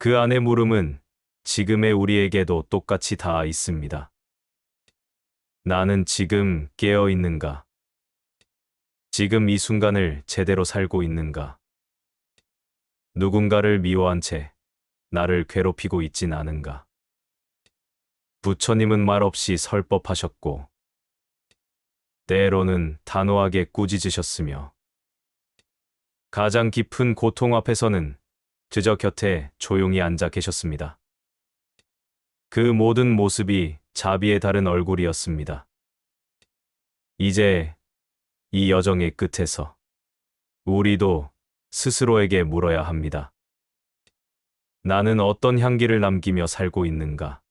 그 안의 물음은 지금의 우리에게도 똑같이 닿아 있습니다. 나는 지금 깨어 있는가? 지금 이 순간을 제대로 살고 있는가? 누군가를 미워한 채 나를 괴롭히고 있진 않은가? 부처님은 말없이 설법하셨고, 때로는 단호하게 꾸짖으셨으며, 가장 깊은 고통 앞에서는 그저 곁에 조용히 앉아 계셨습니다. 그 모든 모습이 자비의 다른 얼굴이었습니다. 이제 이 여정의 끝에서 우리도 스스로에게 물어야 합니다. 나는 어떤 향기를 남기며 살고 있는가?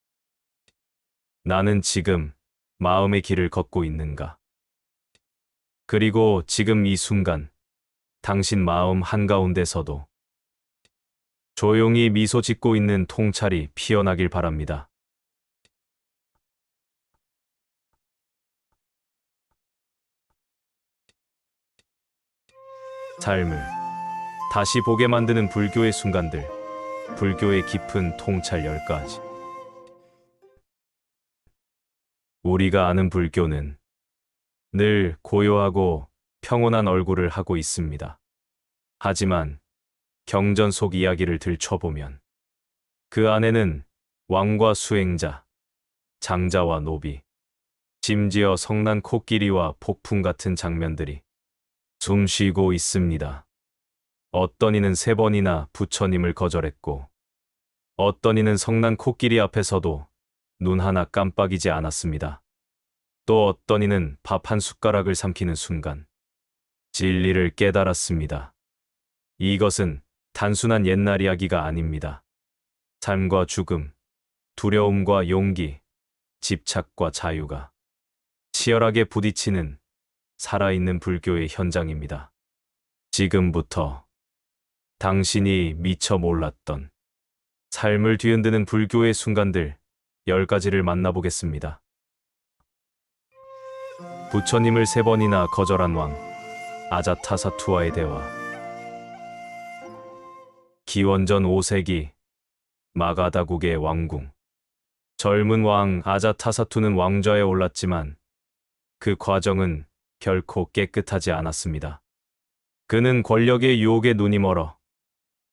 나는 지금 마음의 길을 걷고 있는가? 그리고 지금 이 순간 당신 마음 한가운데서도 조용히 미소 짓고 있는 통찰이 피어나길 바랍니다. 삶을 다시 보게 만드는 불교의 순간들, 불교의 깊은 통찰 10가지. 우리가 아는 불교는 늘 고요하고 평온한 얼굴을 하고 있습니다. 하지만 경전 속 이야기를 들춰보면 그 안에는 왕과 수행자, 장자와 노비, 심지어 성난 코끼리와 폭풍 같은 장면들이 숨쉬고 있습니다. 어떤 이는 3번이나 부처님을 거절했고, 어떤 이는 성난 코끼리 앞에서도 눈 하나 깜빡이지 않았습니다. 또 어떤 이는 밥 한 숟가락을 삼키는 순간 진리를 깨달았습니다. 이것은 단순한 옛날 이야기가 아닙니다. 삶과 죽음, 두려움과 용기, 집착과 자유가 치열하게 부딪히는 살아있는 불교의 현장입니다. 지금부터 당신이 미처 몰랐던 삶을 뒤흔드는 불교의 순간들 10가지를 만나보겠습니다. 부처님을 3번이나 거절한 왕, 아자타사투와의 대화. 기원전 5세기 마가다국의 왕궁. 젊은 왕 아자타사투는 왕좌에 올랐지만 그 과정은 결코 깨끗하지 않았습니다. 그는 권력의 유혹에 눈이 멀어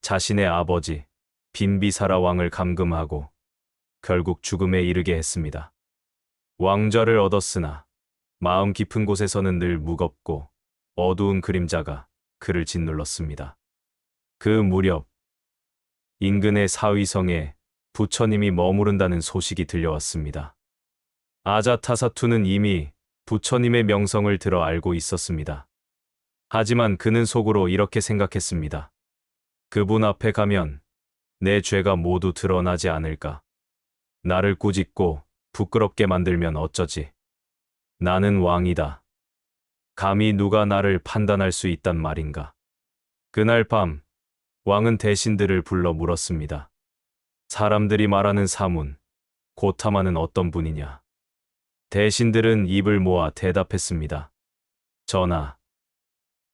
자신의 아버지 빈비사라 왕을 감금하고 결국 죽음에 이르게 했습니다. 왕좌를 얻었으나 마음 깊은 곳에서는 늘 무겁고 어두운 그림자가 그를 짓눌렀습니다. 그 무렵 인근의 사위성에 부처님이 머무른다는 소식이 들려왔습니다. 아자타사투는 이미 부처님의 명성을 들어 알고 있었습니다. 하지만 그는 속으로 이렇게 생각했습니다. 그분 앞에 가면 내 죄가 모두 드러나지 않을까? 나를 꾸짖고 부끄럽게 만들면 어쩌지? 나는 왕이다. 감히 누가 나를 판단할 수 있단 말인가? 그날 밤 왕은 대신들을 불러 물었습니다. 사람들이 말하는 사문, 고타마는 어떤 분이냐? 대신들은 입을 모아 대답했습니다. 전하,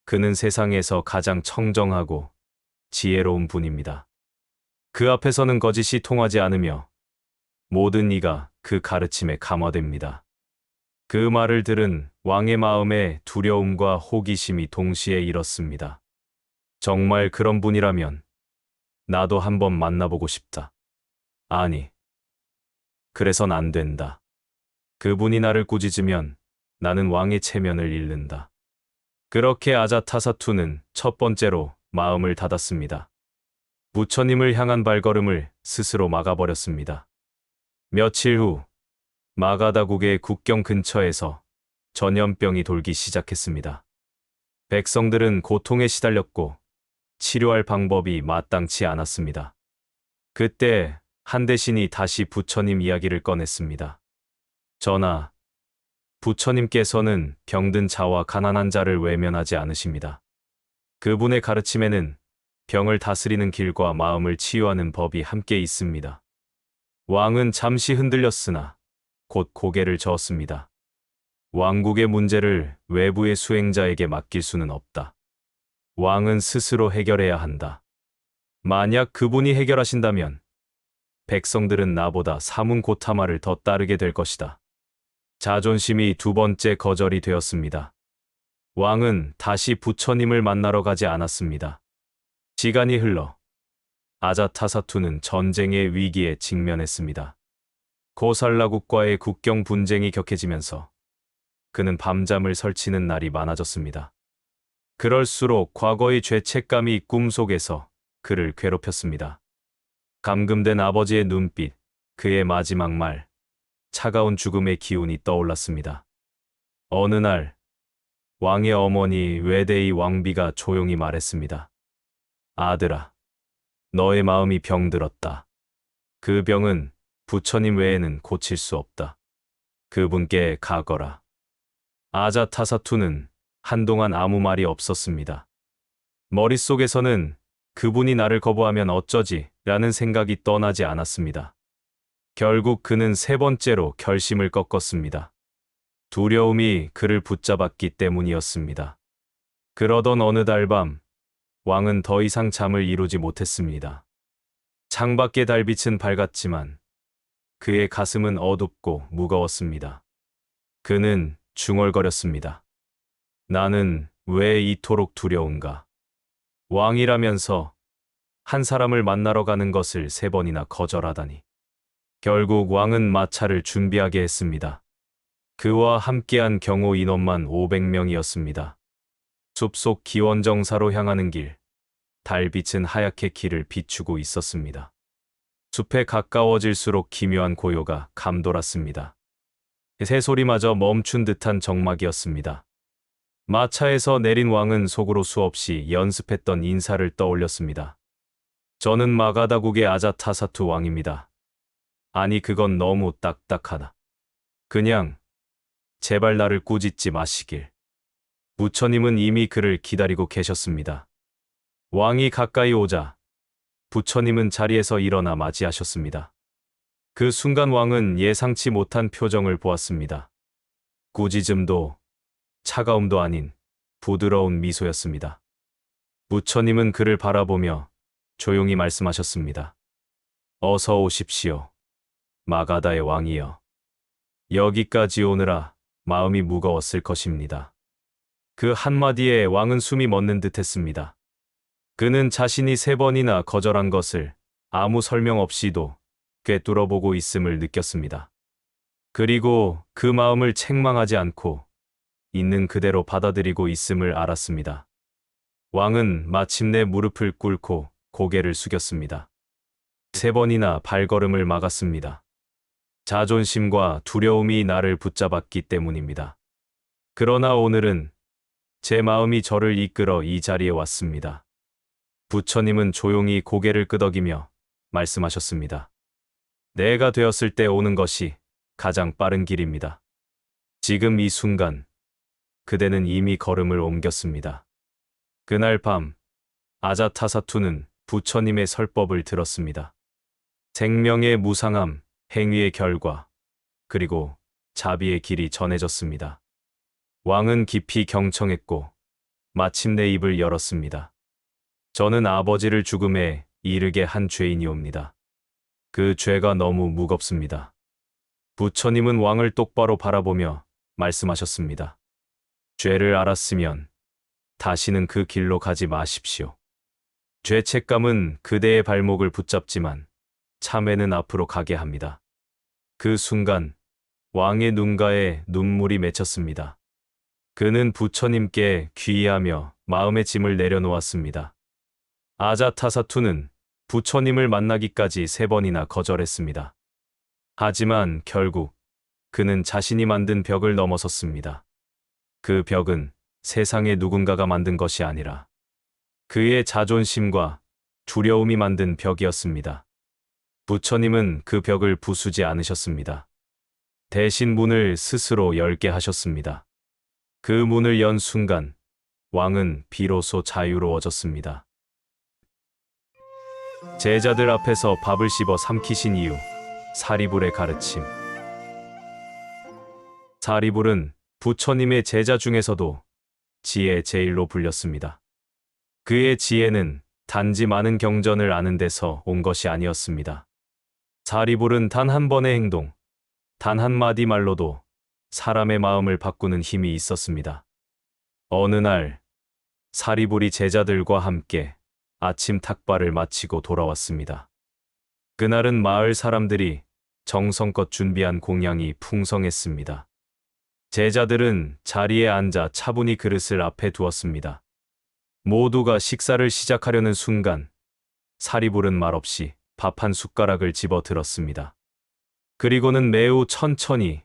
그는 세상에서 가장 청정하고 지혜로운 분입니다. 그 앞에서는 거짓이 통하지 않으며 모든 이가 그 가르침에 감화됩니다. 그 말을 들은 왕의 마음에 두려움과 호기심이 동시에 일었습니다. 정말 그런 분이라면 나도 한번 만나보고 싶다. 아니, 그래선 안 된다. 그분이 나를 꾸짖으면 나는 왕의 체면을 잃는다. 그렇게 아자타사투는 첫 번째로 마음을 닫았습니다. 부처님을 향한 발걸음을 스스로 막아버렸습니다. 며칠 후 마가다국의 국경 근처에서 전염병이 돌기 시작했습니다. 백성들은 고통에 시달렸고 치료할 방법이 마땅치 않았습니다. 그때 한 대신이 다시 부처님 이야기를 꺼냈습니다. 전하, 부처님께서는 병든 자와 가난한 자를 외면하지 않으십니다. 그분의 가르침에는 병을 다스리는 길과 마음을 치유하는 법이 함께 있습니다. 왕은 잠시 흔들렸으나 곧 고개를 저었습니다. 왕국의 문제를 외부의 수행자에게 맡길 수는 없다. 왕은 스스로 해결해야 한다. 만약 그분이 해결하신다면 백성들은 나보다 사문 고타마를 더 따르게 될 것이다. 자존심이 두 번째 거절이 되었습니다. 왕은 다시 부처님을 만나러 가지 않았습니다. 시간이 흘러 아자타사투는 전쟁의 위기에 직면했습니다. 고살라국과의 국경 분쟁이 격해지면서 그는 밤잠을 설치는 날이 많아졌습니다. 그럴수록 과거의 죄책감이 꿈속에서 그를 괴롭혔습니다. 감금된 아버지의 눈빛, 그의 마지막 말, 차가운 죽음의 기운이 떠올랐습니다. 어느 날 왕의 어머니 외대의 왕비가 조용히 말했습니다. 아들아, 너의 마음이 병들었다. 그 병은 부처님 외에는 고칠 수 없다. 그분께 가거라. 아자타사투는 한동안 아무 말이 없었습니다. 머릿속에서는 그분이 나를 거부하면 어쩌지? 라는 생각이 떠나지 않았습니다. 결국 그는 세 번째로 결심을 꺾었습니다. 두려움이 그를 붙잡았기 때문이었습니다. 그러던 어느 달 밤, 왕은 더 이상 잠을 이루지 못했습니다. 창밖의 달빛은 밝았지만 그의 가슴은 어둡고 무거웠습니다. 그는 중얼거렸습니다. 나는 왜 이토록 두려운가? 왕이라면서 한 사람을 만나러 가는 것을 3번이나 거절하다니. 결국 왕은 마차를 준비하게 했습니다. 그와 함께한 경호 인원만 500명이었습니다. 숲속 기원정사로 향하는 길, 달빛은 하얗게 길을 비추고 있었습니다. 숲에 가까워질수록 기묘한 고요가 감돌았습니다. 새소리마저 멈춘 듯한 정막이었습니다. 마차에서 내린 왕은 속으로 수없이 연습했던 인사를 떠올렸습니다. 저는 마가다국의 아자타사투 왕입니다. 아니, 그건 너무 딱딱하다. 그냥 제발 나를 꾸짖지 마시길. 부처님은 이미 그를 기다리고 계셨습니다. 왕이 가까이 오자 부처님은 자리에서 일어나 맞이하셨습니다. 그 순간 왕은 예상치 못한 표정을 보았습니다. 꾸짖음도 차가움도 아닌 부드러운 미소였습니다. 부처님은 그를 바라보며 조용히 말씀하셨습니다. 어서 오십시오. 마가다의 왕이여. 여기까지 오느라 마음이 무거웠을 것입니다. 그 한마디에 왕은 숨이 멎는 듯 했습니다. 그는 자신이 3번이나 거절한 것을 아무 설명 없이도 꿰뚫어보고 있음을 느꼈습니다. 그리고 그 마음을 책망하지 않고 있는 그대로 받아들이고 있음을 알았습니다. 왕은 마침내 무릎을 꿇고 고개를 숙였습니다. 3번이나 발걸음을 막았습니다. 자존심과 두려움이 나를 붙잡았기 때문입니다. 그러나 오늘은 제 마음이 저를 이끌어 이 자리에 왔습니다. 부처님은 조용히 고개를 끄덕이며 말씀하셨습니다. 내가 되었을 때 오는 것이 가장 빠른 길입니다. 지금 이 순간 그대는 이미 걸음을 옮겼습니다. 그날 밤 아자타사투는 부처님의 설법을 들었습니다. 생명의 무상함, 행위의 결과, 그리고 자비의 길이 전해졌습니다. 왕은 깊이 경청했고 마침내 입을 열었습니다. 저는 아버지를 죽음에 이르게 한 죄인이옵니다. 그 죄가 너무 무겁습니다. 부처님은 왕을 똑바로 바라보며 말씀하셨습니다. 죄를 알았으면 다시는 그 길로 가지 마십시오. 죄책감은 그대의 발목을 붙잡지만 참회는 앞으로 가게 합니다. 그 순간 왕의 눈가에 눈물이 맺혔습니다. 그는 부처님께 귀의하며 마음의 짐을 내려놓았습니다. 아자타사투는 부처님을 만나기까지 3번이나 거절했습니다. 하지만 결국 그는 자신이 만든 벽을 넘어섰습니다. 그 벽은 세상의 누군가가 만든 것이 아니라 그의 자존심과 두려움이 만든 벽이었습니다. 부처님은 그 벽을 부수지 않으셨습니다. 대신 문을 스스로 열게 하셨습니다. 그 문을 연 순간 왕은 비로소 자유로워졌습니다. 제자들 앞에서 밥을 씹어 삼키신 이유, 사리불의 가르침. 사리불은 부처님의 제자 중에서도 지혜 제일로 불렸습니다. 그의 지혜는 단지 많은 경전을 아는 데서 온 것이 아니었습니다. 사리불은 단 한 번의 행동, 단 한마디 말로도 사람의 마음을 바꾸는 힘이 있었습니다. 어느 날 사리불이 제자들과 함께 아침 탁발을 마치고 돌아왔습니다. 그날은 마을 사람들이 정성껏 준비한 공양이 풍성했습니다. 제자들은 자리에 앉아 차분히 그릇을 앞에 두었습니다. 모두가 식사를 시작하려는 순간 사리불은 말없이 밥 한 숟가락을 집어 들었습니다. 그리고는 매우 천천히,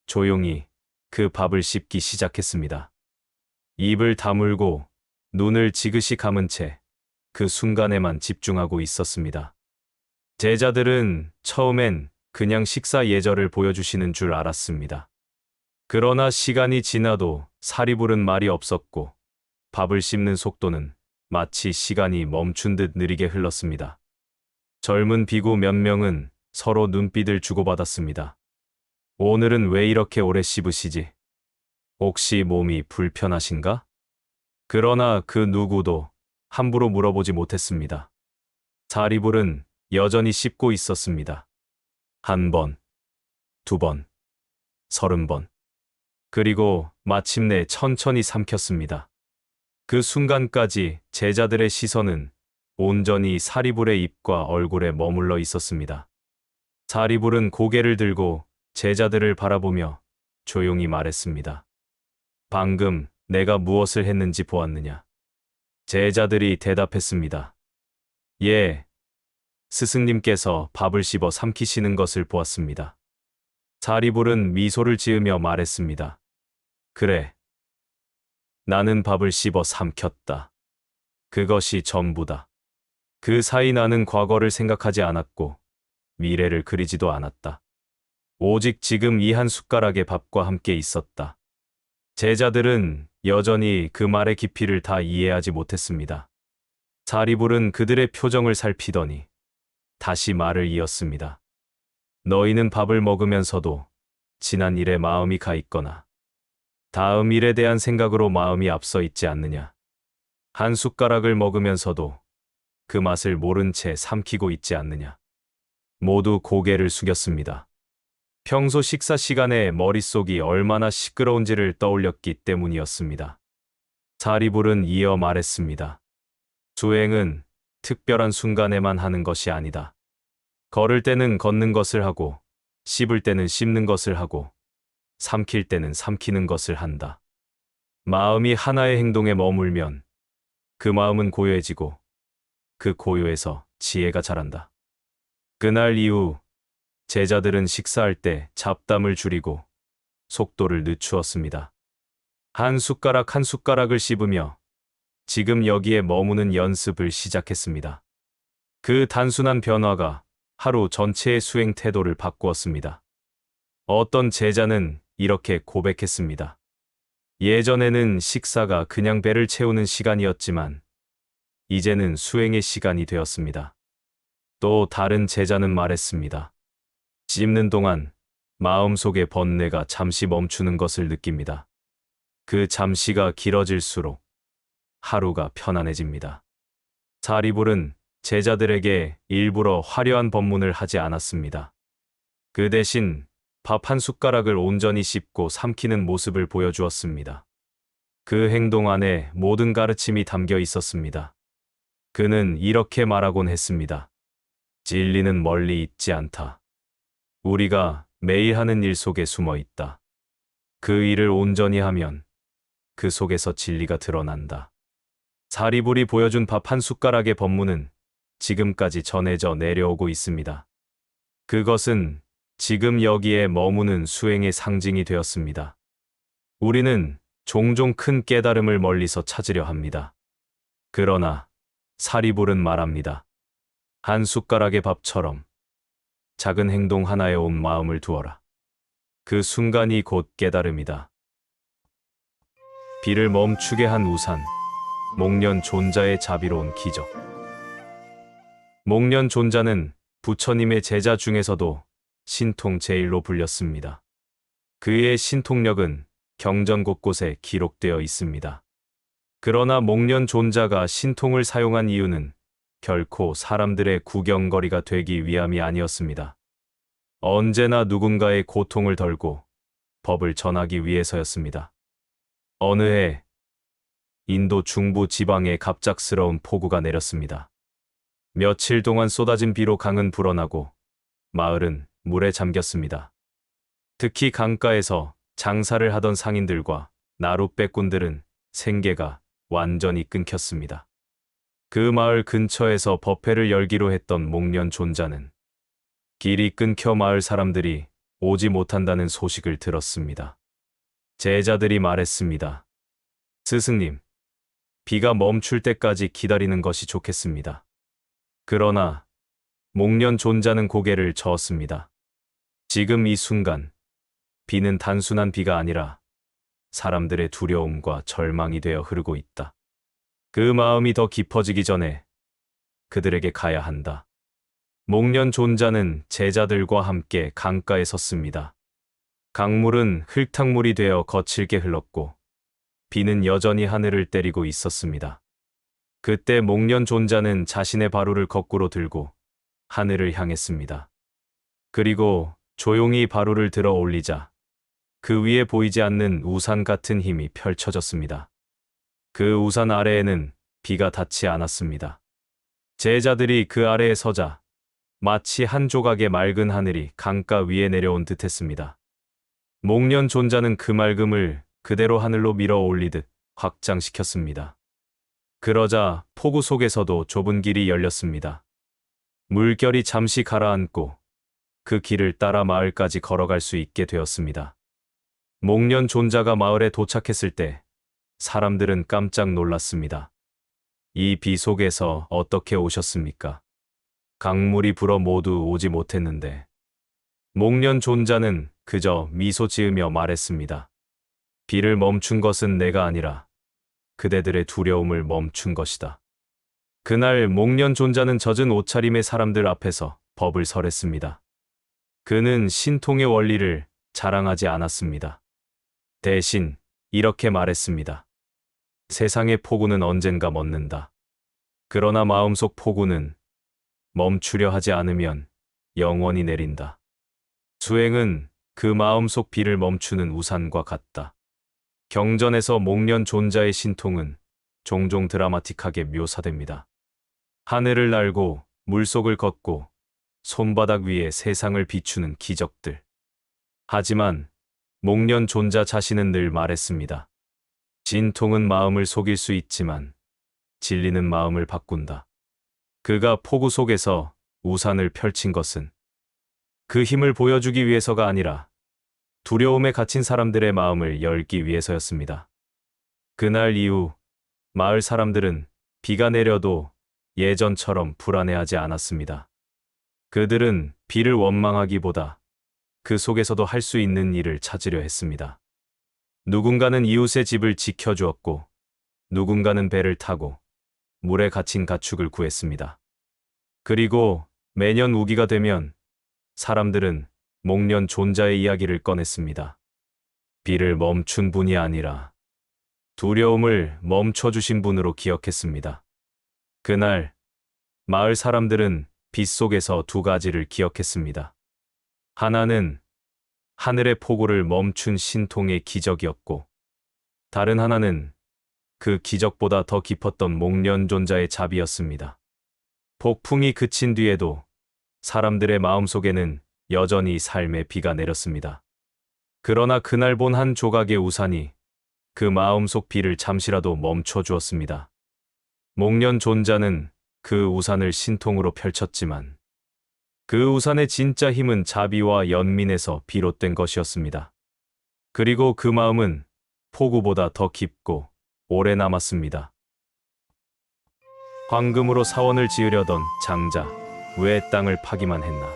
조용히 그 밥을 씹기 시작했습니다. 입을 다물고 눈을 지그시 감은 채 그 순간에만 집중하고 있었습니다. 제자들은 처음엔 그냥 식사 예절을 보여주시는 줄 알았습니다. 그러나 시간이 지나도 사리불은 말이 없었고 밥을 씹는 속도는 마치 시간이 멈춘 듯 느리게 흘렀습니다. 젊은 비구 몇 명은 서로 눈빛을 주고받았습니다. 오늘은 왜 이렇게 오래 씹으시지? 혹시 몸이 불편하신가? 그러나 그 누구도 함부로 물어보지 못했습니다. 사리불은 여전히 씹고 있었습니다. 1번, 2번, 30번. 그리고 마침내 천천히 삼켰습니다. 그 순간까지 제자들의 시선은 온전히 사리불의 입과 얼굴에 머물러 있었습니다. 사리불은 고개를 들고 제자들을 바라보며 조용히 말했습니다. 방금 내가 무엇을 했는지 보았느냐? 제자들이 대답했습니다. 예, 스승님께서 밥을 씹어 삼키시는 것을 보았습니다. 사리불은 미소를 지으며 말했습니다. 그래, 나는 밥을 씹어 삼켰다. 그것이 전부다. 그 사이 나는 과거를 생각하지 않았고 미래를 그리지도 않았다. 오직 지금 이 한 숟가락의 밥과 함께 있었다. 제자들은 여전히 그 말의 깊이를 다 이해하지 못했습니다. 사리불은 그들의 표정을 살피더니 다시 말을 이었습니다. 너희는 밥을 먹으면서도 지난 일에 마음이 가 있거나 다음 일에 대한 생각으로 마음이 앞서 있지 않느냐. 한 숟가락을 먹으면서도 그 맛을 모른 채 삼키고 있지 않느냐. 모두 고개를 숙였습니다. 평소 식사 시간에 머릿속이 얼마나 시끄러운지를 떠올렸기 때문이었습니다. 사리불은 이어 말했습니다. 수행은 특별한 순간에만 하는 것이 아니다. 걸을 때는 걷는 것을 하고, 씹을 때는 씹는 것을 하고, 삼킬 때는 삼키는 것을 한다. 마음이 하나의 행동에 머물면 그 마음은 고요해지고 그 고요에서 지혜가 자란다. 그날 이후 제자들은 식사할 때 잡담을 줄이고 속도를 늦추었습니다. 한 숟가락 한 숟가락을 씹으며 지금 여기에 머무는 연습을 시작했습니다. 그 단순한 변화가 하루 전체의 수행 태도를 바꾸었습니다. 어떤 제자는 이렇게 고백했습니다. 예전에는 식사가 그냥 배를 채우는 시간이었지만 이제는 수행의 시간이 되었습니다. 또 다른 제자는 말했습니다. 씹는 동안 마음속의 번뇌가 잠시 멈추는 것을 느낍니다. 그 잠시가 길어질수록 하루가 편안해집니다. 사리불은 제자들에게 일부러 화려한 법문을 하지 않았습니다. 그 대신 밥 한 숟가락을 온전히 씹고 삼키는 모습을 보여주었습니다. 그 행동 안에 모든 가르침이 담겨 있었습니다. 그는 이렇게 말하곤 했습니다. 진리는 멀리 있지 않다. 우리가 매일 하는 일 속에 숨어 있다. 그 일을 온전히 하면 그 속에서 진리가 드러난다. 사리불이 보여준 밥 한 숟가락의 법문은 지금까지 전해져 내려오고 있습니다. 그것은 지금 여기에 머무는 수행의 상징이 되었습니다. 우리는 종종 큰 깨달음을 멀리서 찾으려 합니다. 그러나 사리불은 말합니다. 한 숟가락의 밥처럼 작은 행동 하나에 온 마음을 두어라. 그 순간이 곧 깨달음이다. 비를 멈추게 한 우산, 목련 존자의 자비로운 기적. 목련 존자는 부처님의 제자 중에서도 신통 제일로 불렸습니다. 그의 신통력은 경전 곳곳에 기록되어 있습니다. 그러나 목련 존자가 신통을 사용한 이유는 결코 사람들의 구경거리가 되기 위함이 아니었습니다. 언제나 누군가의 고통을 덜고 법을 전하기 위해서였습니다. 어느 해 인도 중부 지방에 갑작스러운 폭우가 내렸습니다. 며칠 동안 쏟아진 비로 강은 불어나고 마을은 물에 잠겼습니다. 특히 강가에서 장사를 하던 상인들과 나룻배꾼들은 생계가 완전히 끊겼습니다. 그 마을 근처에서 법회를 열기로 했던 목련 존자는 길이 끊겨 마을 사람들이 오지 못한다는 소식을 들었습니다. 제자들이 말했습니다. 스승님, 비가 멈출 때까지 기다리는 것이 좋겠습니다. 그러나 목련 존자는 고개를 저었습니다. 지금 이 순간 비는 단순한 비가 아니라 사람들의 두려움과 절망이 되어 흐르고 있다. 그 마음이 더 깊어지기 전에 그들에게 가야 한다. 목련 존자는 제자들과 함께 강가에 섰습니다. 강물은 흙탕물이 되어 거칠게 흘렀고 비는 여전히 하늘을 때리고 있었습니다. 그때 목련 존자는 자신의 바루를 거꾸로 들고 하늘을 향했습니다. 그리고 조용히 바루를 들어 올리자 그 위에 보이지 않는 우산 같은 힘이 펼쳐졌습니다. 그 우산 아래에는 비가 닿지 않았습니다. 제자들이 그 아래에 서자 마치 한 조각의 맑은 하늘이 강가 위에 내려온 듯했습니다. 목련 존자는 그 맑음을 그대로 하늘로 밀어 올리듯 확장시켰습니다. 그러자 폭우 속에서도 좁은 길이 열렸습니다. 물결이 잠시 가라앉고 그 길을 따라 마을까지 걸어갈 수 있게 되었습니다. 목련 존자가 마을에 도착했을 때 사람들은 깜짝 놀랐습니다. 이 비 속에서 어떻게 오셨습니까? 강물이 불어 모두 오지 못했는데. 목련 존자는 그저 미소 지으며 말했습니다. 비를 멈춘 것은 내가 아니라 그대들의 두려움을 멈춘 것이다. 그날 목련 존자는 젖은 옷차림의 사람들 앞에서 법을 설했습니다. 그는 신통의 원리를 자랑하지 않았습니다. 대신 이렇게 말했습니다. 세상의 폭우는 언젠가 멎는다. 그러나 마음속 폭우는 멈추려 하지 않으면 영원히 내린다. 수행은 그 마음속 비를 멈추는 우산과 같다. 경전에서 목련 존자의 신통은 종종 드라마틱하게 묘사됩니다. 하늘을 날고 물속을 걷고 손바닥 위에 세상을 비추는 기적들. 하지만 목련 존자 자신은 늘 말했습니다. 진통은 마음을 속일 수 있지만 진리는 마음을 바꾼다. 그가 폭우 속에서 우산을 펼친 것은 그 힘을 보여주기 위해서가 아니라 두려움에 갇힌 사람들의 마음을 열기 위해서였습니다. 그날 이후 마을 사람들은 비가 내려도 예전처럼 불안해하지 않았습니다. 그들은 비를 원망하기보다 그 속에서도 할 수 있는 일을 찾으려 했습니다. 누군가는 이웃의 집을 지켜주었고 누군가는 배를 타고 물에 갇힌 가축을 구했습니다. 그리고 매년 우기가 되면 사람들은 목련 존자의 이야기를 꺼냈습니다. 비를 멈춘 분이 아니라 두려움을 멈춰주신 분으로 기억했습니다. 그날 마을 사람들은 빛 속에서 두 가지를 기억했습니다. 하나는 하늘의 폭우를 멈춘 신통의 기적이었고, 다른 하나는 그 기적보다 더 깊었던 목련 존자의 자비였습니다. 폭풍이 그친 뒤에도 사람들의 마음속에는 여전히 삶의 비가 내렸습니다. 그러나 그날 본 한 조각의 우산이 그 마음속 비를 잠시라도 멈춰 주었습니다. 목련 존자는 그 우산을 신통으로 펼쳤지만 그 우산의 진짜 힘은 자비와 연민에서 비롯된 것이었습니다. 그리고 그 마음은 폭우보다 더 깊고 오래 남았습니다. 황금으로 사원을 지으려던 장자, 왜 땅을 파기만 했나?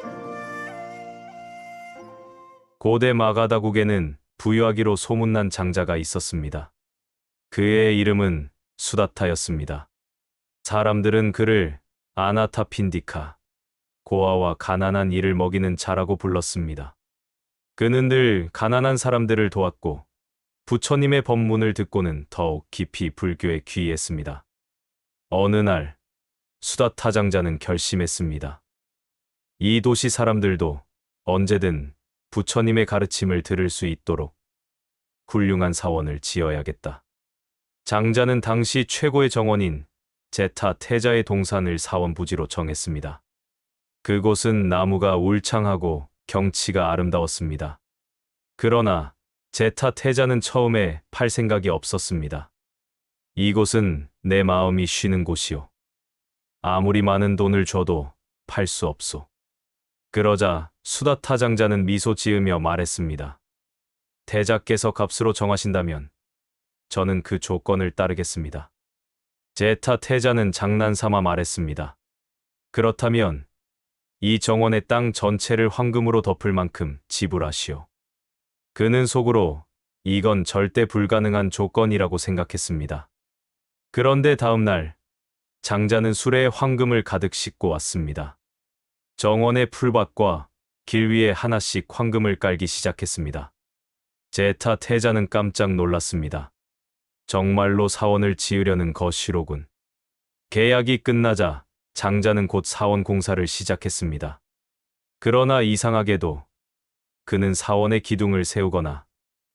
고대 마가다국에는 부유하기로 소문난 장자가 있었습니다. 그의 이름은 수다타였습니다. 사람들은 그를 아나타핀디카, 고아와 가난한 이를 먹이는 자라고 불렀습니다. 그는 늘 가난한 사람들을 도왔고 부처님의 법문을 듣고는 더욱 깊이 불교에 귀의했습니다. 어느 날 수다타 장자는 결심했습니다. 이 도시 사람들도 언제든 부처님의 가르침을 들을 수 있도록 훌륭한 사원을 지어야겠다. 장자는 당시 최고의 정원인 제타 태자의 동산을 사원 부지로 정했습니다. 그곳은 나무가 울창하고 경치가 아름다웠습니다. 그러나 제타 태자는 처음에 팔 생각이 없었습니다. 이곳은 내 마음이 쉬는 곳이오. 아무리 많은 돈을 줘도 팔 수 없소. 그러자 수다타 장자는 미소 지으며 말했습니다. 태자께서 값으로 정하신다면 저는 그 조건을 따르겠습니다. 제타 태자는 장난삼아 말했습니다. 그렇다면 이 정원의 땅 전체를 황금으로 덮을 만큼 지불하시오. 그는 속으로 이건 절대 불가능한 조건이라고 생각했습니다. 그런데 다음 날 장자는 수레에 황금을 가득 싣고 왔습니다. 정원의 풀밭과 길 위에 하나씩 황금을 깔기 시작했습니다. 제타 태자는 깜짝 놀랐습니다. 정말로 사원을 지으려는 것이로군. 계약이 끝나자 장자는 곧 사원 공사를 시작했습니다. 그러나 이상하게도 그는 사원의 기둥을 세우거나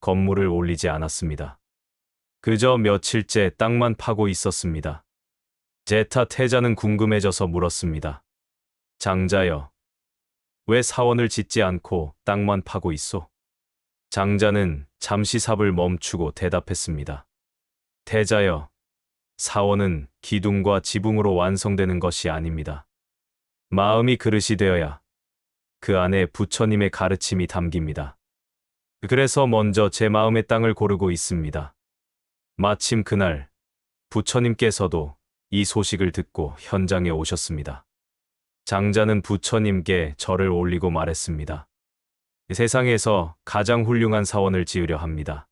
건물을 올리지 않았습니다. 그저 며칠째 땅만 파고 있었습니다. 제타 태자는 궁금해져서 물었습니다. 장자여, 왜 사원을 짓지 않고 땅만 파고 있소? 장자는 잠시 삽을 멈추고 대답했습니다. 태자여, 사원은 기둥과 지붕으로 완성되는 것이 아닙니다. 마음이 그릇이 되어야 그 안에 부처님의 가르침이 담깁니다. 그래서 먼저 제 마음의 땅을 고르고 있습니다. 마침 그날 부처님께서도 이 소식을 듣고 현장에 오셨습니다. 장자는 부처님께 절을 올리고 말했습니다. 세상에서 가장 훌륭한 사원을 지으려 합니다.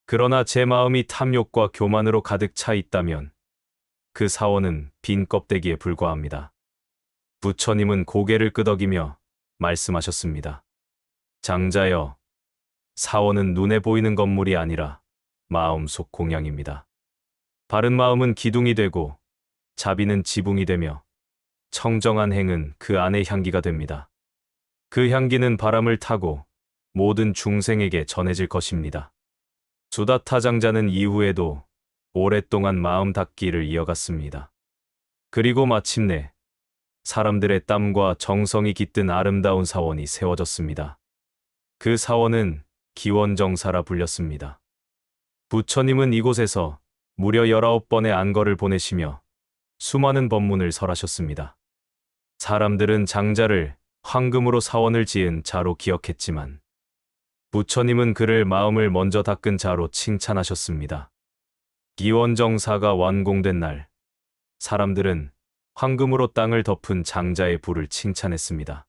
그러나 제 마음이 탐욕과 교만으로 가득 차 있다면 그 사원은 빈 껍데기에 불과합니다. 부처님은 고개를 끄덕이며 말씀하셨습니다. 장자여, 사원은 눈에 보이는 건물이 아니라 마음속 공양입니다. 바른 마음은 기둥이 되고 자비는 지붕이 되며 청정한 행은 그 안의 향기가 됩니다. 그 향기는 바람을 타고 모든 중생에게 전해질 것입니다. 수다타 장자는 이후에도 오랫동안 마음 닫기를 이어갔습니다. 그리고 마침내 사람들의 땀과 정성이 깃든 아름다운 사원이 세워졌습니다. 그 사원은 기원정사라 불렸습니다. 부처님은 이곳에서 무려 19번의 안거를 보내시며 수많은 법문을 설하셨습니다. 사람들은 장자를 황금으로 사원을 지은 자로 기억했지만 부처님은 그를 마음을 먼저 닦은 자로 칭찬하셨습니다. 기원정사가 완공된 날, 사람들은 황금으로 땅을 덮은 장자의 부를 칭찬했습니다.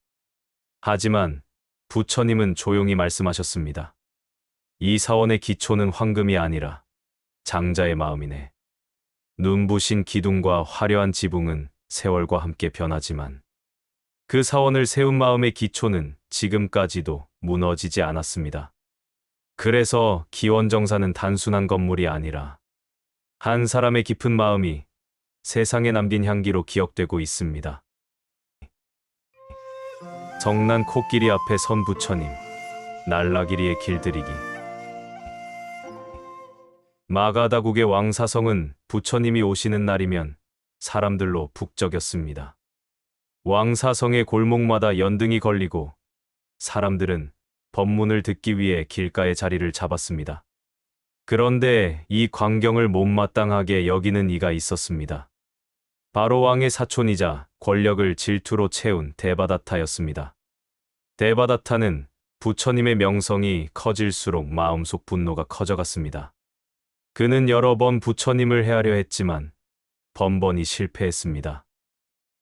하지만 부처님은 조용히 말씀하셨습니다. 이 사원의 기초는 황금이 아니라 장자의 마음이네. 눈부신 기둥과 화려한 지붕은 세월과 함께 변하지만 그 사원을 세운 마음의 기초는 지금까지도 무너지지 않았습니다. 그래서 기원정사는 단순한 건물이 아니라 한 사람의 깊은 마음이 세상에 남긴 향기로 기억되고 있습니다. 성난 코끼리 앞에 선 부처님, 날라기리의 길들이기. 마가다국의 왕사성은 부처님이 오시는 날이면 사람들로 북적였습니다. 왕사성의 골목마다 연등이 걸리고 사람들은 법문을 듣기 위해 길가에 자리를 잡았습니다. 그런데 이 광경을 못마땅하게 여기는 이가 있었습니다. 바로 왕의 사촌이자 권력을 질투로 채운 데바다타였습니다. 데바다타는 부처님의 명성이 커질수록 마음속 분노가 커져갔습니다. 그는 여러 번 부처님을 해하려 했지만 번번이 실패했습니다.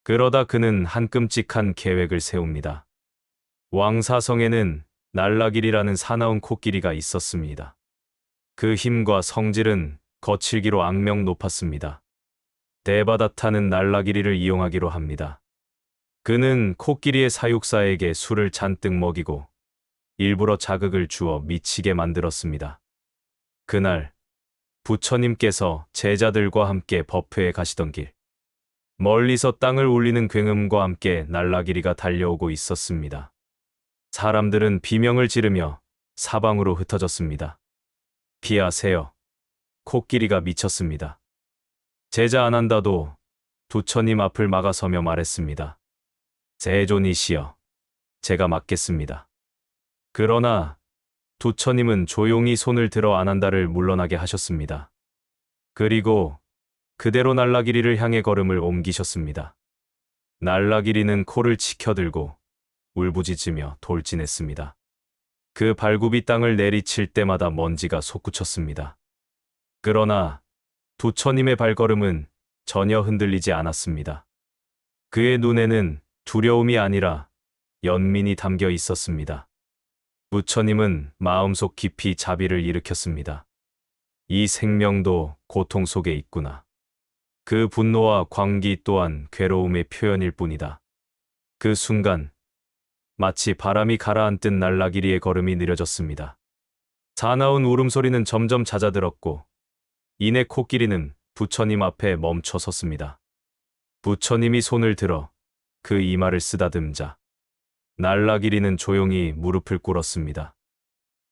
그러다 그는 한 끔찍한 계획을 세웁니다. 왕사성에는 날라길이라는 사나운 코끼리가 있었습니다. 그 힘과 성질은 거칠기로 악명 높았습니다. 데바다타는 날라길이를 이용하기로 합니다. 그는 코끼리의 사육사에게 술을 잔뜩 먹이고 일부러 자극을 주어 미치게 만들었습니다. 그날 부처님께서 제자들과 함께 법회에 가시던 길, 멀리서 땅을 울리는 굉음과 함께 날라길이가 달려오고 있었습니다. 사람들은 비명을 지르며 사방으로 흩어졌습니다. 피하세요. 코끼리가 미쳤습니다. 제자 아난다도 부처님 앞을 막아서며 말했습니다. 세존이시여, 제가 막겠습니다. 그러나 부처님은 조용히 손을 들어 아난다를 물러나게 하셨습니다. 그리고 그대로 날라길이를 향해 걸음을 옮기셨습니다. 날라길이는 코를 치켜들고 울부짖으며 돌진했습니다. 그 발굽이 땅을 내리칠 때마다 먼지가 솟구쳤습니다. 그러나 부처님의 발걸음은 전혀 흔들리지 않았습니다. 그의 눈에는 두려움이 아니라 연민이 담겨 있었습니다. 부처님은 마음속 깊이 자비를 일으켰습니다. 이 생명도 고통 속에 있구나. 그 분노와 광기 또한 괴로움의 표현일 뿐이다. 그 순간 마치 바람이 가라앉듯 날라길이의 걸음이 느려졌습니다. 사나운 울음소리는 점점 잦아들었고 이내 코끼리는 부처님 앞에 멈춰 섰습니다. 부처님이 손을 들어 그 이마를 쓰다듬자 날라길이는 조용히 무릎을 꿇었습니다.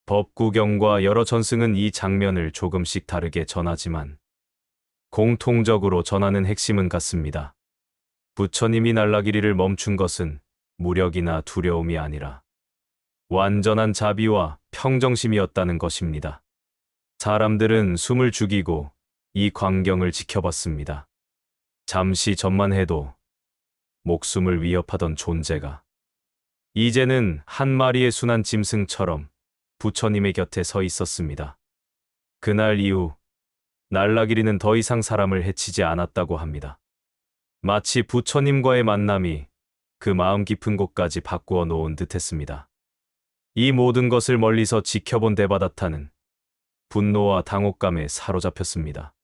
법구경과 여러 전승은 이 장면을 조금씩 다르게 전하지만 공통적으로 전하는 핵심은 같습니다. 부처님이 날라길이를 멈춘 것은 무력이나 두려움이 아니라 완전한 자비와 평정심이었다는 것입니다. 사람들은 숨을 죽이고 이 광경을 지켜봤습니다. 잠시 전만 해도 목숨을 위협하던 존재가 이제는 한 마리의 순한 짐승처럼 부처님의 곁에 서 있었습니다. 그날 이후 날라길이는 더 이상 사람을 해치지 않았다고 합니다. 마치 부처님과의 만남이 그 마음 깊은 곳까지 바꾸어 놓은 듯했습니다. 이 모든 것을 멀리서 지켜본 데바다타는 분노와 당혹감에 사로잡혔습니다.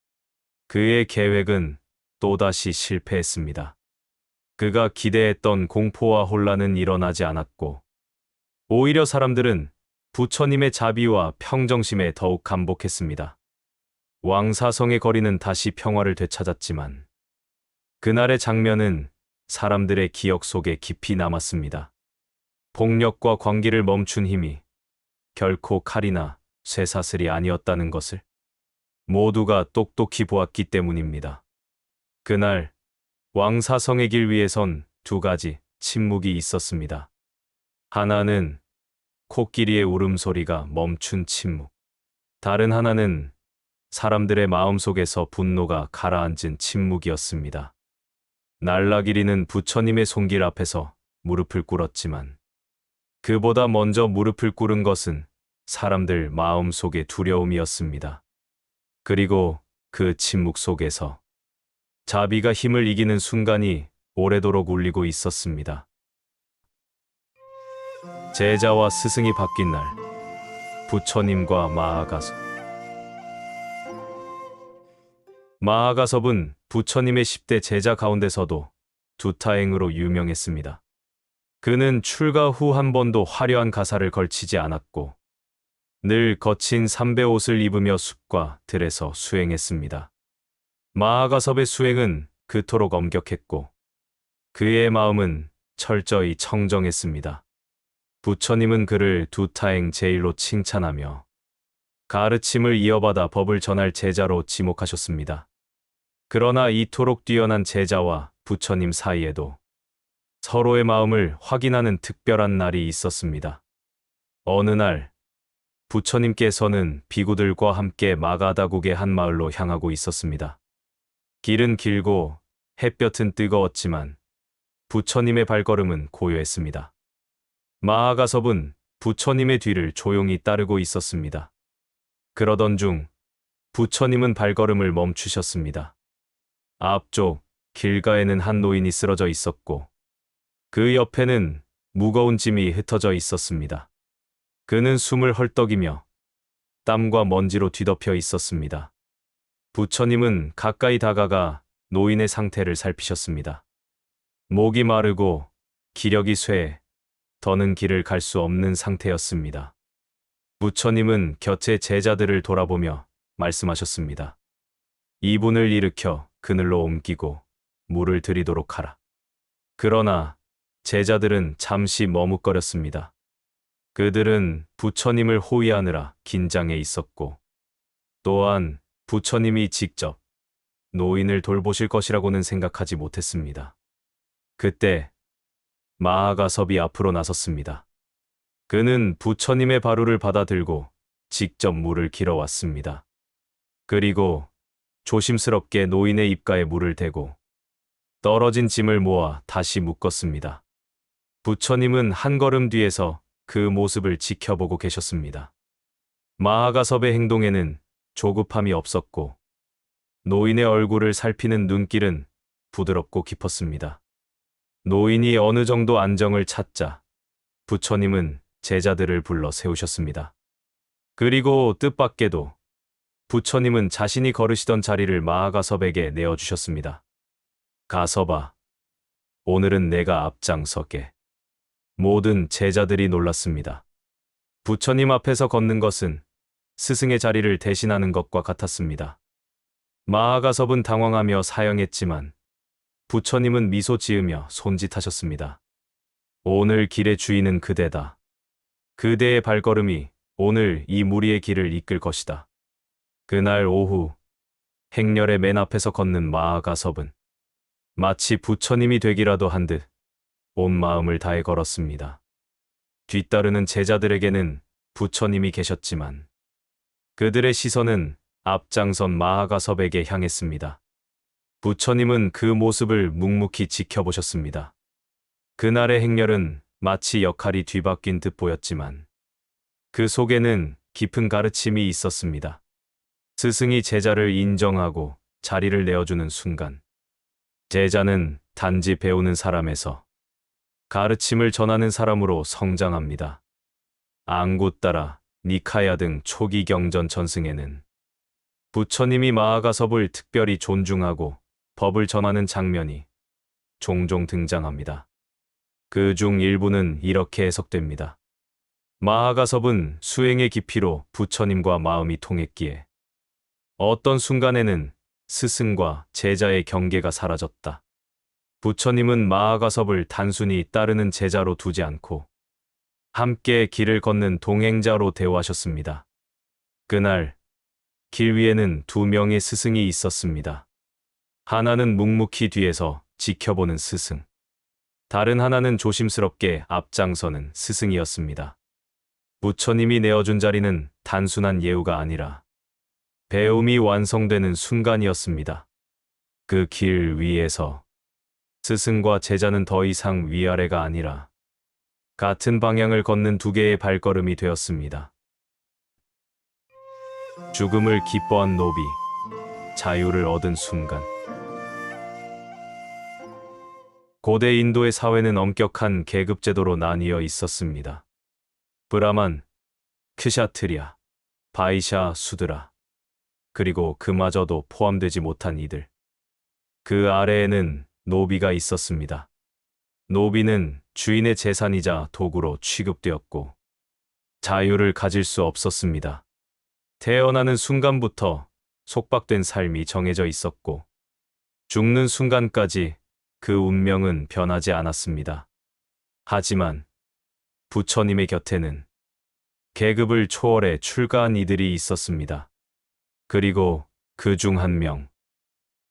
그의 계획은 또다시 실패했습니다. 그가 기대했던 공포와 혼란은 일어나지 않았고 오히려 사람들은 부처님의 자비와 평정심에 더욱 감복했습니다. 왕사성의 거리는 다시 평화를 되찾았지만 그날의 장면은 사람들의 기억 속에 깊이 남았습니다. 폭력과 광기를 멈춘 힘이 결코 칼이나 쇠사슬이 아니었다는 것을 모두가 똑똑히 보았기 때문입니다. 그날 왕사성의 길 위에선 두 가지 침묵이 있었습니다. 하나는 코끼리의 울음소리가 멈춘 침묵. 다른 하나는 사람들의 마음속에서 분노가 가라앉은 침묵이었습니다. 날라길이는 부처님의 손길 앞에서 무릎을 꿇었지만 그보다 먼저 무릎을 꿇은 것은 사람들 마음속의 두려움이었습니다. 그리고 그 침묵 속에서 자비가 힘을 이기는 순간이 오래도록 울리고 있었습니다. 제자와 스승이 바뀐 날, 부처님과 마하가섭. 마하가섭은 부처님의 10대 제자 가운데서도 두타행으로 유명했습니다. 그는 출가 후 한 번도 화려한 가사를 걸치지 않았고 늘 거친 삼배 옷을 입으며 숲과 들에서 수행했습니다. 마하가섭의 수행은 그토록 엄격했고 그의 마음은 철저히 청정했습니다. 부처님은 그를 두타행 제일로 칭찬하며 가르침을 이어받아 법을 전할 제자로 지목하셨습니다. 그러나 이토록 뛰어난 제자와 부처님 사이에도 서로의 마음을 확인하는 특별한 날이 있었습니다. 어느 날 부처님께서는 비구들과 함께 마가다국의 한 마을로 향하고 있었습니다. 길은 길고 햇볕은 뜨거웠지만 부처님의 발걸음은 고요했습니다. 마하가섭은 부처님의 뒤를 조용히 따르고 있었습니다. 그러던 중 부처님은 발걸음을 멈추셨습니다. 앞쪽 길가에는 한 노인이 쓰러져 있었고 그 옆에는 무거운 짐이 흩어져 있었습니다. 그는 숨을 헐떡이며 땀과 먼지로 뒤덮여 있었습니다. 부처님은 가까이 다가가 노인의 상태를 살피셨습니다. 목이 마르고 기력이 쇠해 더는 길을 갈 수 없는 상태였습니다. 부처님은 곁의 제자들을 돌아보며 말씀하셨습니다. 이분을 일으켜 그늘로 옮기고 물을 드리도록 하라. 그러나 제자들은 잠시 머뭇거렸습니다. 그들은 부처님을 호위하느라 긴장해 있었고 또한 부처님이 직접 노인을 돌보실 것이라고는 생각하지 못했습니다. 그때 마하가섭이 앞으로 나섰습니다. 그는 부처님의 바루를 받아들고 직접 물을 길어왔습니다. 그리고 조심스럽게 노인의 입가에 물을 대고 떨어진 짐을 모아 다시 묶었습니다. 부처님은 한 걸음 뒤에서 그 모습을 지켜보고 계셨습니다. 마하가섭의 행동에는 조급함이 없었고 노인의 얼굴을 살피는 눈길은 부드럽고 깊었습니다. 노인이 어느 정도 안정을 찾자 부처님은 제자들을 불러 세우셨습니다. 그리고 뜻밖에도 부처님은 자신이 걸으시던 자리를 마하가섭에게 내어주셨습니다. 가섭아, 오늘은 내가 앞장서게. 모든 제자들이 놀랐습니다. 부처님 앞에서 걷는 것은 스승의 자리를 대신하는 것과 같았습니다. 마하가섭은 당황하며 사양했지만 부처님은 미소 지으며 손짓하셨습니다. 오늘 길의 주인은 그대다. 그대의 발걸음이 오늘 이 무리의 길을 이끌 것이다. 그날 오후 행렬의 맨 앞에서 걷는 마하가섭은 마치 부처님이 되기라도 한 듯 온 마음을 다해 걸었습니다. 뒤따르는 제자들에게는 부처님이 계셨지만 그들의 시선은 앞장선 마하가섭에게 향했습니다. 부처님은 그 모습을 묵묵히 지켜보셨습니다. 그날의 행렬은 마치 역할이 뒤바뀐 듯 보였지만 그 속에는 깊은 가르침이 있었습니다. 스승이 제자를 인정하고 자리를 내어주는 순간 제자는 단지 배우는 사람에서 가르침을 전하는 사람으로 성장합니다. 앙구따라, 니카야 등 초기 경전 전승에는 부처님이 마하가섭을 특별히 존중하고 법을 전하는 장면이 종종 등장합니다. 그 중 일부는 이렇게 해석됩니다. 마하가섭은 수행의 깊이로 부처님과 마음이 통했기에 어떤 순간에는 스승과 제자의 경계가 사라졌다. 부처님은 마하가섭을 단순히 따르는 제자로 두지 않고 함께 길을 걷는 동행자로 대우하셨습니다. 그날 길 위에는 두 명의 스승이 있었습니다. 하나는 묵묵히 뒤에서 지켜보는 스승, 다른 하나는 조심스럽게 앞장서는 스승이었습니다. 부처님이 내어준 자리는 단순한 예우가 아니라 배움이 완성되는 순간이었습니다. 그 길 위에서 스승과 제자는 더 이상 위아래가 아니라 같은 방향을 걷는 두 개의 발걸음이 되었습니다. 죽음을 기뻐한 노비, 자유를 얻은 순간. 고대 인도의 사회는 엄격한 계급제도로 나뉘어 있었습니다. 브라만, 크샤트리아, 바이샤, 수드라, 그리고 그마저도 포함되지 못한 이들. 그 아래에는 노비가 있었습니다. 노비는 주인의 재산이자 도구로 취급되었고 자유를 가질 수 없었습니다. 태어나는 순간부터 속박된 삶이 정해져 있었고 죽는 순간까지 그 운명은 변하지 않았습니다. 하지만 부처님의 곁에는 계급을 초월해 출가한 이들이 있었습니다. 그리고 그 중 한 명,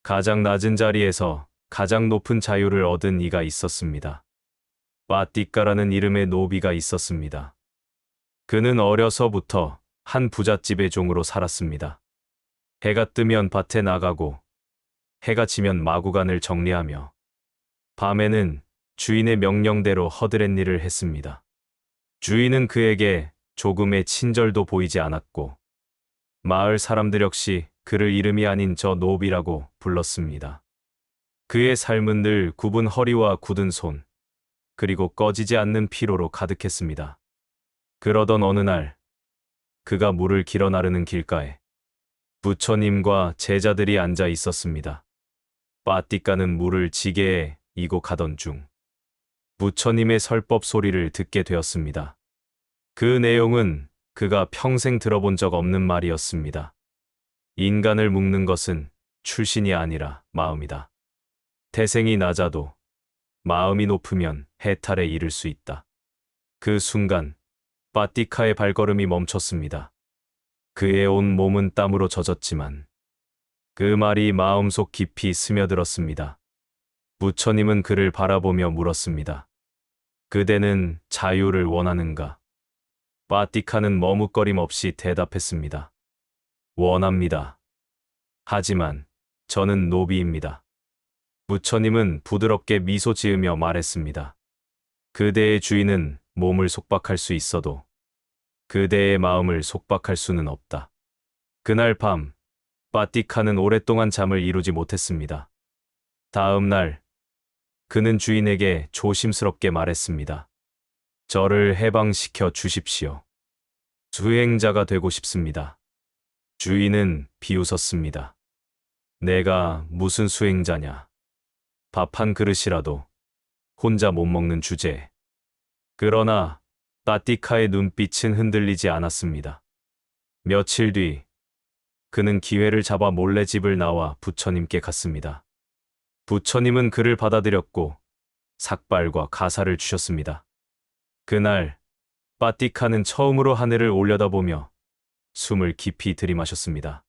가장 낮은 자리에서 가장 높은 자유를 얻은 이가 있었습니다. 빠띠까라는 이름의 노비가 있었습니다. 그는 어려서부터 한 부잣집의 종으로 살았습니다. 해가 뜨면 밭에 나가고 해가 지면 마구간을 정리하며 밤에는 주인의 명령대로 허드렛 일을 했습니다. 주인은 그에게 조금의 친절도 보이지 않았고 마을 사람들 역시 그를 이름이 아닌 저 노비라고 불렀습니다. 그의 삶은 늘 굽은 허리와 굳은 손, 그리고 꺼지지 않는 피로로 가득했습니다. 그러던 어느 날 그가 물을 길어 나르는 길가에 부처님과 제자들이 앉아 있었습니다. 빠띠까는 물을 지게에 이고 가던 중 부처님의 설법 소리를 듣게 되었습니다. 그 내용은 그가 평생 들어본 적 없는 말이었습니다. 인간을 묶는 것은 출신이 아니라 마음이다. 태생이 낮아도 마음이 높으면 해탈에 이를 수 있다. 그 순간 빠띠카의 발걸음이 멈췄습니다. 그의 온 몸은 땀으로 젖었지만 그 말이 마음속 깊이 스며들었습니다. 부처님은 그를 바라보며 물었습니다. 그대는 자유를 원하는가? 빠띠카는 머뭇거림 없이 대답했습니다. 원합니다. 하지만 저는 노비입니다. 부처님은 부드럽게 미소 지으며 말했습니다. 그대의 주인은 몸을 속박할 수 있어도 그대의 마음을 속박할 수는 없다. 그날 밤, 빠띠카는 오랫동안 잠을 이루지 못했습니다. 다음 날, 그는 주인에게 조심스럽게 말했습니다. 저를 해방시켜 주십시오. 수행자가 되고 싶습니다. 주인은 비웃었습니다. 내가 무슨 수행자냐. 밥 한 그릇이라도 혼자 못 먹는 주제에. 그러나 빠띠카의 눈빛은 흔들리지 않았습니다. 며칠 뒤 그는 기회를 잡아 몰래 집을 나와 부처님께 갔습니다. 부처님은 그를 받아들였고 삭발과 가사를 주셨습니다. 그날 빠띠카는 처음으로 하늘을 올려다보며 숨을 깊이 들이마셨습니다.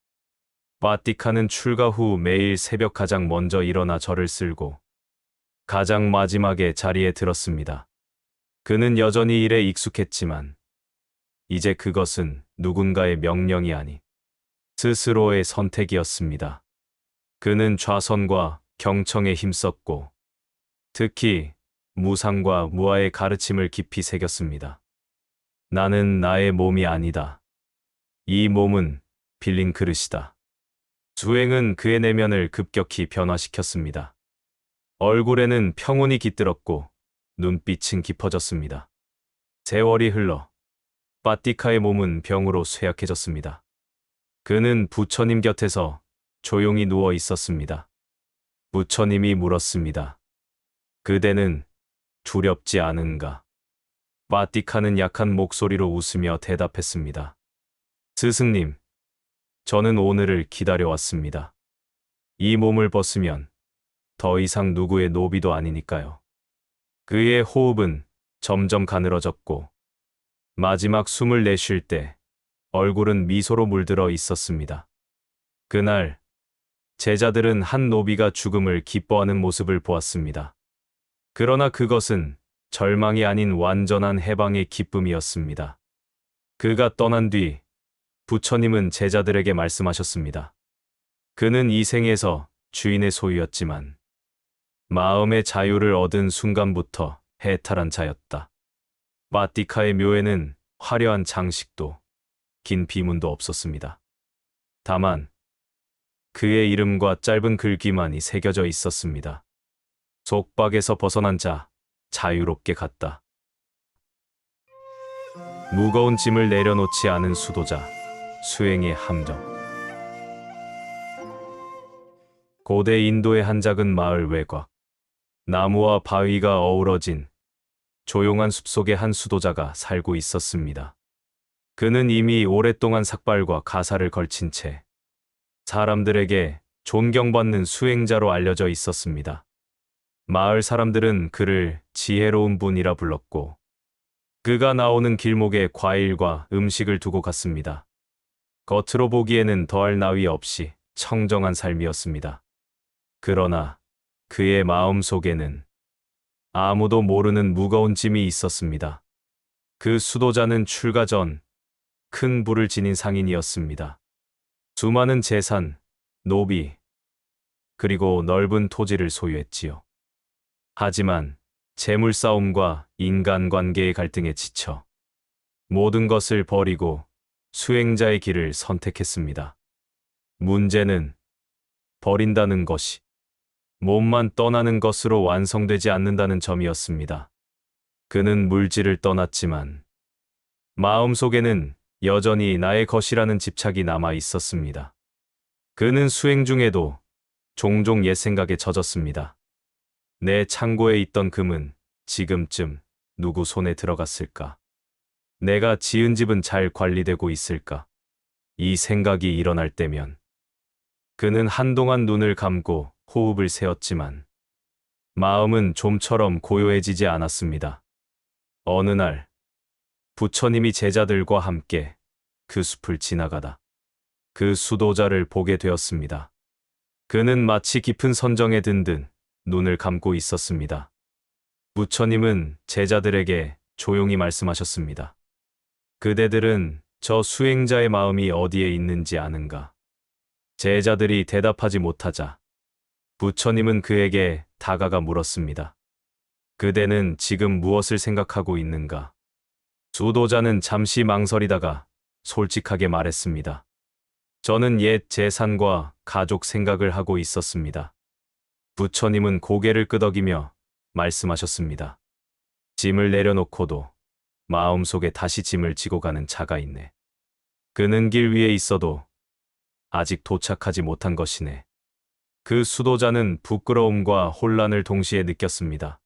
빠띠카는 출가 후 매일 새벽 가장 먼저 일어나 절을 쓸고 가장 마지막에 자리에 들었습니다. 그는 여전히 일에 익숙했지만 이제 그것은 누군가의 명령이 아닌 스스로의 선택이었습니다. 그는 좌선과 경청에 힘썼고 특히 무상과 무아의 가르침을 깊이 새겼습니다. 나는 나의 몸이 아니다. 이 몸은 빌린 그릇이다. 수행은 그의 내면을 급격히 변화시켰습니다. 얼굴에는 평온이 깃들었고 눈빛은 깊어졌습니다. 세월이 흘러 빠띠카의 몸은 병으로 쇠약해졌습니다. 그는 부처님 곁에서 조용히 누워 있었습니다. 부처님이 물었습니다. 그대는 두렵지 않은가? 빠띠카는 약한 목소리로 웃으며 대답했습니다. 스승님, 저는 오늘을 기다려왔습니다. 이 몸을 벗으면 더 이상 누구의 노비도 아니니까요. 그의 호흡은 점점 가늘어졌고 마지막 숨을 내쉴 때 얼굴은 미소로 물들어 있었습니다. 그날 제자들은 한 노비가 죽음을 기뻐하는 모습을 보았습니다. 그러나 그것은 절망이 아닌 완전한 해방의 기쁨이었습니다. 그가 떠난 뒤 부처님은 제자들에게 말씀하셨습니다. 그는 이 생에서 주인의 소유였지만 마음의 자유를 얻은 순간부터 해탈한 자였다. 빠띠카의 묘에는 화려한 장식도 긴 비문도 없었습니다. 다만 그의 이름과 짧은 글귀만이 새겨져 있었습니다. 속박에서 벗어난 자, 자유롭게 갔다. 무거운 짐을 내려놓지 않은 수도자, 수행의 함정. 고대 인도의 한 작은 마을 외곽. 나무와 바위가 어우러진 조용한 숲속에 한 수도자가 살고 있었습니다. 그는 이미 오랫동안 삭발과 가사를 걸친 채 사람들에게 존경받는 수행자로 알려져 있었습니다. 마을 사람들은 그를 지혜로운 분이라 불렀고, 그가 나오는 길목에 과일과 음식을 두고 갔습니다. 겉으로 보기에는 더할 나위 없이 청정한 삶이었습니다. 그러나 그의 마음 속에는 아무도 모르는 무거운 짐이 있었습니다. 그 수도자는 출가 전 큰 부를 지닌 상인이었습니다. 수많은 재산, 노비, 그리고 넓은 토지를 소유했지요. 하지만 재물 싸움과 인간관계의 갈등에 지쳐 모든 것을 버리고 수행자의 길을 선택했습니다. 문제는 버린다는 것이 몸만 떠나는 것으로 완성되지 않는다는 점이었습니다. 그는 물질을 떠났지만 마음속에는 여전히 나의 것이라는 집착이 남아 있었습니다. 그는 수행 중에도 종종 옛 생각에 젖었습니다. 내 창고에 있던 금은 지금쯤 누구 손에 들어갔을까? 내가 지은 집은 잘 관리되고 있을까? 이 생각이 일어날 때면 그는 한동안 눈을 감고 호흡을 세웠지만 마음은 좀처럼 고요해지지 않았습니다. 어느 날 부처님이 제자들과 함께 그 숲을 지나가다 그 수도자를 보게 되었습니다. 그는 마치 깊은 선정에 든 듯 눈을 감고 있었습니다. 부처님은 제자들에게 조용히 말씀하셨습니다. 그대들은 저 수행자의 마음이 어디에 있는지 아는가? 제자들이 대답하지 못하자 부처님은 그에게 다가가 물었습니다. 그대는 지금 무엇을 생각하고 있는가? 수도자는 잠시 망설이다가 솔직하게 말했습니다. 저는 옛 재산과 가족 생각을 하고 있었습니다. 부처님은 고개를 끄덕이며 말씀하셨습니다. 짐을 내려놓고도 마음속에 다시 짐을 지고 가는 자가 있네. 그는 길 위에 있어도 아직 도착하지 못한 것이네. 그 수도자는 부끄러움과 혼란을 동시에 느꼈습니다.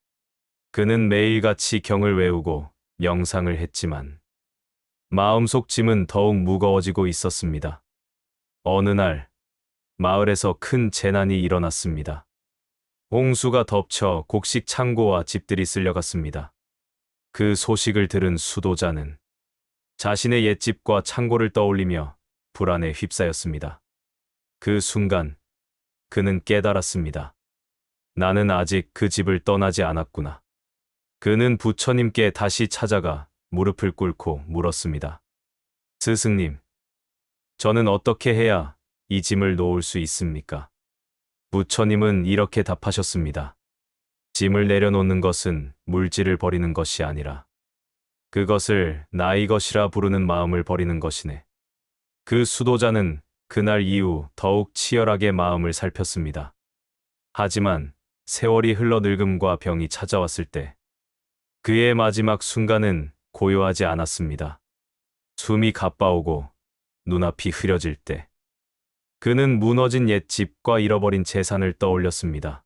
그는 매일같이 경을 외우고 명상을 했지만 마음속 짐은 더욱 무거워지고 있었습니다. 어느 날 마을에서 큰 재난이 일어났습니다. 홍수가 덮쳐 곡식 창고와 집들이 쓸려갔습니다. 그 소식을 들은 수도자는 자신의 옛집과 창고를 떠올리며 불안에 휩싸였습니다. 그 순간 그는 깨달았습니다. 나는 아직 그 집을 떠나지 않았구나. 그는 부처님께 다시 찾아가 무릎을 꿇고 물었습니다. 스승님, 저는 어떻게 해야 이 짐을 놓을 수 있습니까? 부처님은 이렇게 답하셨습니다. 짐을 내려놓는 것은 물질을 버리는 것이 아니라 그것을 나의 것이라 부르는 마음을 버리는 것이네. 그 수도자는 그날 이후 더욱 치열하게 마음을 살폈습니다. 하지만 세월이 흘러 늙음과 병이 찾아왔을 때 그의 마지막 순간은 고요하지 않았습니다. 숨이 가빠오고 눈앞이 흐려질 때 그는 무너진 옛집과 잃어버린 재산을 떠올렸습니다.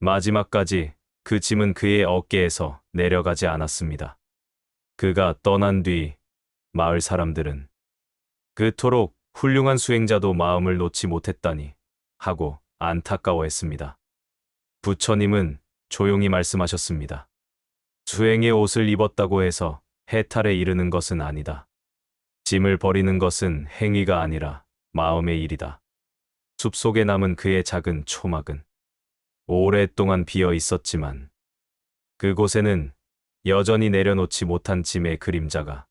마지막까지 그 짐은 그의 어깨에서 내려가지 않았습니다. 그가 떠난 뒤 마을 사람들은 그토록 훌륭한 수행자도 마음을 놓지 못했다니 하고 안타까워했습니다. 부처님은 조용히 말씀하셨습니다. 수행의 옷을 입었다고 해서 해탈에 이르는 것은 아니다. 짐을 버리는 것은 행위가 아니라 마음의 일이다. 숲속에 남은 그의 작은 초막은 오랫동안 비어 있었지만 그곳에는 여전히 내려놓지 못한 짐의 그림자가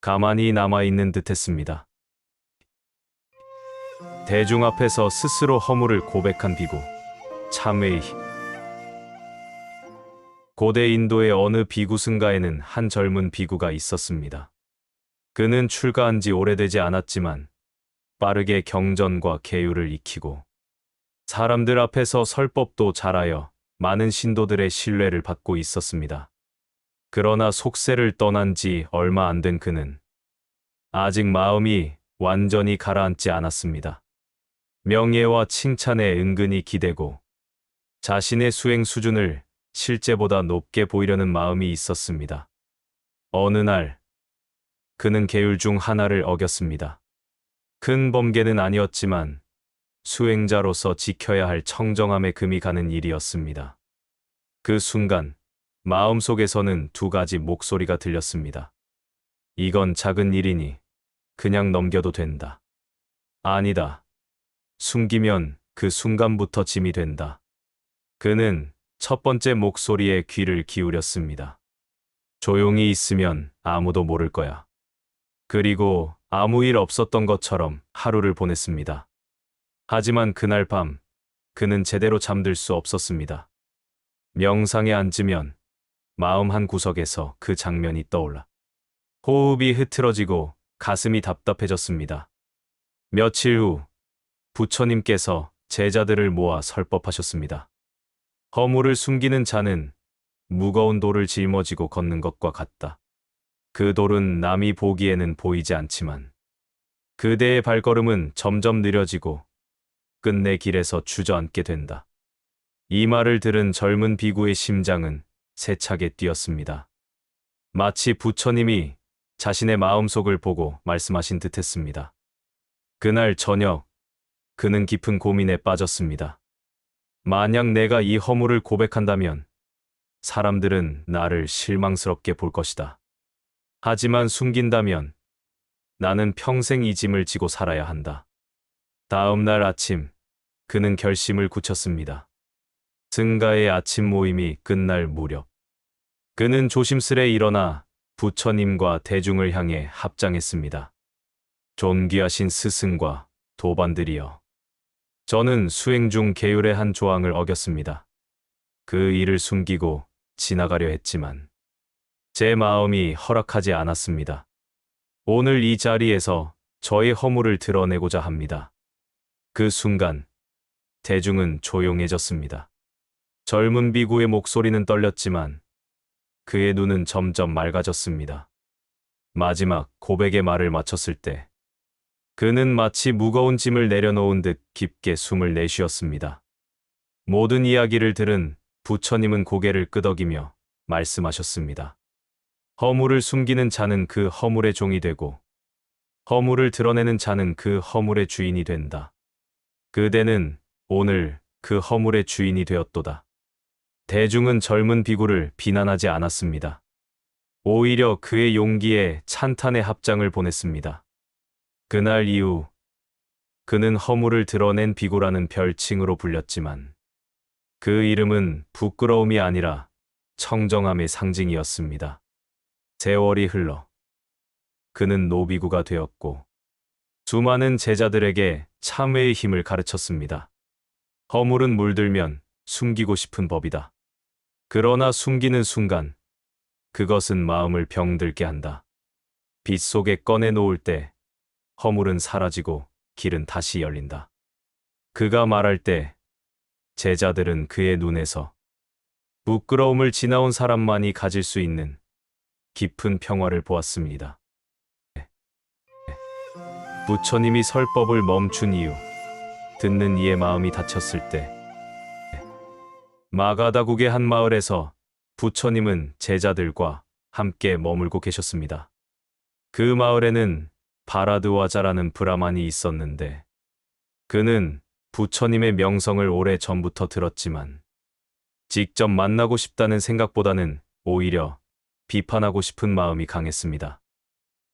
가만히 남아있는 듯했습니다. 대중 앞에서 스스로 허물을 고백한 비구, 참회의. 고대 인도의 어느 비구 승가에는 한 젊은 비구가 있었습니다. 그는 출가한 지 오래되지 않았지만 빠르게 경전과 계율을 익히고 사람들 앞에서 설법도 잘하여 많은 신도들의 신뢰를 받고 있었습니다. 그러나 속세를 떠난 지 얼마 안 된 그는 아직 마음이 완전히 가라앉지 않았습니다. 명예와 칭찬에 은근히 기대고 자신의 수행 수준을 실제보다 높게 보이려는 마음이 있었습니다. 어느 날, 그는 계율 중 하나를 어겼습니다. 큰 범죄는 아니었지만 수행자로서 지켜야 할 청정함에 금이 가는 일이었습니다. 그 순간 마음속에서는 두 가지 목소리가 들렸습니다. 이건 작은 일이니 그냥 넘겨도 된다. 아니다. 숨기면 그 순간부터 짐이 된다. 그는 첫 번째 목소리에 귀를 기울였습니다. 조용히 있으면 아무도 모를 거야. 그리고 아무 일 없었던 것처럼 하루를 보냈습니다. 하지만 그날 밤, 그는 제대로 잠들 수 없었습니다. 명상에 앉으면 마음 한 구석에서 그 장면이 떠올라. 호흡이 흐트러지고 가슴이 답답해졌습니다. 며칠 후, 부처님께서 제자들을 모아 설법하셨습니다. 허물을 숨기는 자는 무거운 돌을 짊어지고 걷는 것과 같다. 그 돌은 남이 보기에는 보이지 않지만 그대의 발걸음은 점점 느려지고 끝내 길에서 주저앉게 된다. 이 말을 들은 젊은 비구의 심장은 세차게 뛰었습니다. 마치 부처님이 자신의 마음속을 보고 말씀하신 듯했습니다. 그날 저녁, 그는 깊은 고민에 빠졌습니다. 만약 내가 이 허물을 고백한다면 사람들은 나를 실망스럽게 볼 것이다. 하지만 숨긴다면 나는 평생 이 짐을 지고 살아야 한다. 다음 날 아침, 그는 결심을 굳혔습니다. 승가의 아침 모임이 끝날 무렵, 그는 조심스레 일어나 부처님과 대중을 향해 합장했습니다. 존귀하신 스승과 도반들이여, 저는 수행 중 계율의 한 조항을 어겼습니다. 그 일을 숨기고 지나가려 했지만 제 마음이 허락하지 않았습니다. 오늘 이 자리에서 저의 허물을 드러내고자 합니다. 그 순간 대중은 조용해졌습니다. 젊은 비구의 목소리는 떨렸지만 그의 눈은 점점 맑아졌습니다. 마지막 고백의 말을 마쳤을 때 그는 마치 무거운 짐을 내려놓은 듯 깊게 숨을 내쉬었습니다. 모든 이야기를 들은 부처님은 고개를 끄덕이며 말씀하셨습니다. 허물을 숨기는 자는 그 허물의 종이 되고 허물을 드러내는 자는 그 허물의 주인이 된다. 그대는 오늘 그 허물의 주인이 되었도다. 대중은 젊은 비구를 비난하지 않았습니다. 오히려 그의 용기에 찬탄의 합장을 보냈습니다. 그날 이후 그는 허물을 드러낸 비구라는 별칭으로 불렸지만 그 이름은 부끄러움이 아니라 청정함의 상징이었습니다. 세월이 흘러 그는 노비구가 되었고 수많은 제자들에게 참회의 힘을 가르쳤습니다. 허물은 물들면 숨기고 싶은 법이다. 그러나 숨기는 순간 그것은 마음을 병들게 한다. 빛 속에 꺼내 놓을 때 허물은 사라지고 길은 다시 열린다. 그가 말할 때 제자들은 그의 눈에서 부끄러움을 지나온 사람만이 가질 수 있는 깊은 평화를 보았습니다. 부처님이 설법을 멈춘 이유, 듣는 이의 마음이 닫혔을 때, 마가다국의 한 마을에서 부처님은 제자들과 함께 머물고 계셨습니다. 그 마을에는 바라드와자라는 브라만이 있었는데 그는 부처님의 명성을 오래 전부터 들었지만 직접 만나고 싶다는 생각보다는 오히려 비판하고 싶은 마음이 강했습니다.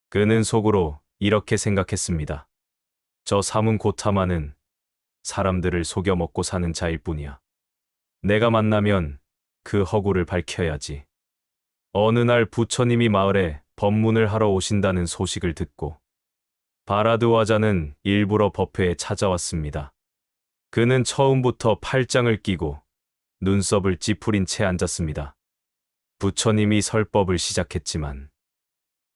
그는 속으로 이렇게 생각했습니다. 저 사문 고타마는 사람들을 속여 먹고 사는 자일 뿐이야. 내가 만나면 그 허구를 밝혀야지. 어느 날 부처님이 마을에 법문을 하러 오신다는 소식을 듣고 바라드와자는 일부러 법회에 찾아왔습니다. 그는 처음부터 팔짱을 끼고 눈썹을 찌푸린 채 앉았습니다. 부처님이 설법을 시작했지만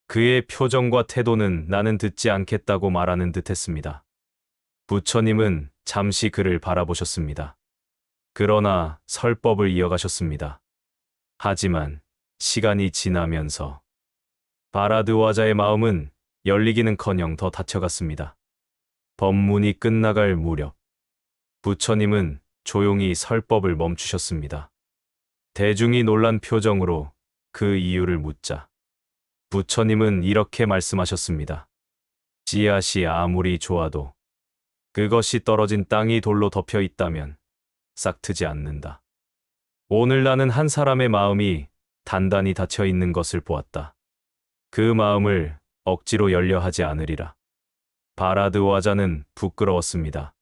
그의 표정과 태도는 나는 듣지 않겠다고 말하는 듯했습니다. 부처님은 잠시 그를 바라보셨습니다. 그러나 설법을 이어가셨습니다. 하지만 시간이 지나면서 바라드와자의 마음은 열리기는커녕 더 닫혀갔습니다. 법문이 끝나갈 무렵 부처님은 조용히 설법을 멈추셨습니다. 대중이 놀란 표정으로 그 이유를 묻자 부처님은 이렇게 말씀하셨습니다. 씨앗이 아무리 좋아도 그것이 떨어진 땅이 돌로 덮여 있다면 싹트지 않는다. 오늘 나는 한 사람의 마음이 단단히 닫혀 있는 것을 보았다. 그 마음을 억지로 열려 하지 않으리라. 바라드 와자는 부끄러웠습니다.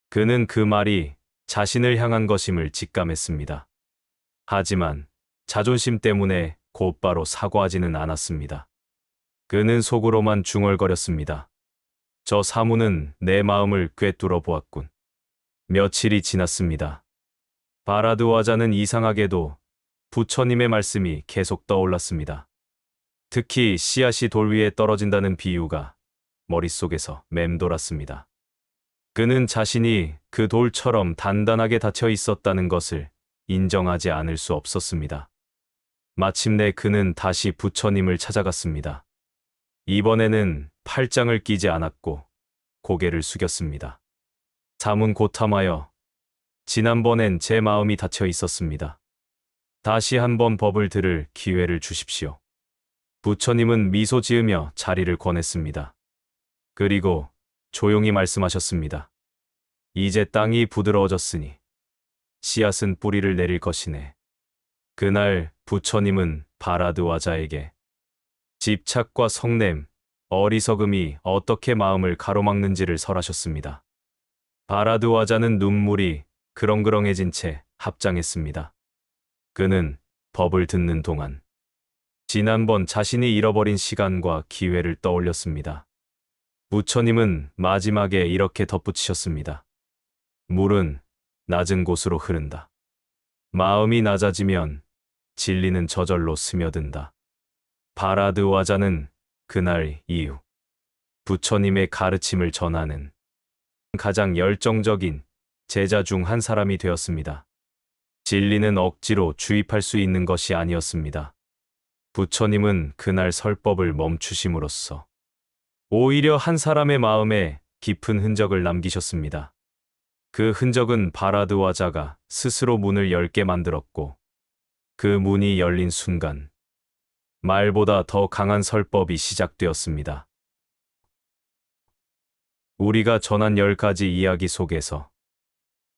그는 그 말이 자신을 향한 것임을 직감했습니다. 하지만 자존심 때문에 곧바로 사과하지는 않았습니다. 그는 속으로만 중얼거렸습니다. 저 사무는 내 마음을 꿰뚫어 보았군. 며칠이 지났습니다. 바라드 와자는 이상하게도 부처님의 말씀이 계속 떠올랐습니다. 특히 씨앗이 돌 위에 떨어진다는 비유가 머릿속에서 맴돌았습니다. 그는 자신이 그 돌처럼 단단하게 닫혀 있었다는 것을 인정하지 않을 수 없었습니다. 마침내 그는 다시 부처님을 찾아갔습니다. 이번에는 팔짱을 끼지 않았고 고개를 숙였습니다. 사문 고탐하여 지난번엔 제 마음이 닫혀 있었습니다. 다시 한번 법을 들을 기회를 주십시오. 부처님은 미소 지으며 자리를 권했습니다. 그리고 조용히 말씀하셨습니다. 이제 땅이 부드러워졌으니 씨앗은 뿌리를 내릴 것이네. 그날 부처님은 바라드 와자에게 집착과 성냄, 어리석음이 어떻게 마음을 가로막는지를 설하셨습니다. 바라드 와자는 눈물이 그렁그렁해진 채 합장했습니다. 그는 법을 듣는 동안 지난번 자신이 잃어버린 시간과 기회를 떠올렸습니다. 부처님은 마지막에 이렇게 덧붙이셨습니다. 물은 낮은 곳으로 흐른다. 마음이 낮아지면 진리는 저절로 스며든다. 바라드 와자는 그날 이후 부처님의 가르침을 전하는 가장 열정적인 제자 중 한 사람이 되었습니다. 진리는 억지로 주입할 수 있는 것이 아니었습니다. 부처님은 그날 설법을 멈추심으로써 오히려 한 사람의 마음에 깊은 흔적을 남기셨습니다. 그 흔적은 바라드 와자가 스스로 문을 열게 만들었고 그 문이 열린 순간 말보다 더 강한 설법이 시작되었습니다. 우리가 전한 10가지 이야기 속에서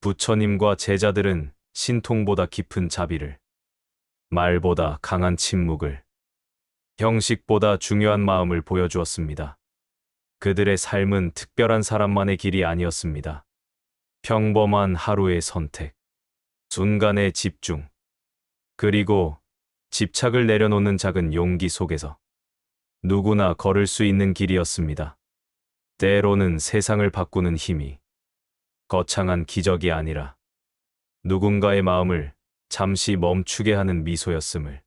부처님과 제자들은 신통보다 깊은 자비를, 말보다 강한 침묵을, 형식보다 중요한 마음을 보여주었습니다. 그들의 삶은 특별한 사람만의 길이 아니었습니다. 평범한 하루의 선택, 순간의 집중, 그리고 집착을 내려놓는 작은 용기 속에서 누구나 걸을 수 있는 길이었습니다. 때로는 세상을 바꾸는 힘이 거창한 기적이 아니라 누군가의 마음을 잠시 멈추게 하는 미소였음을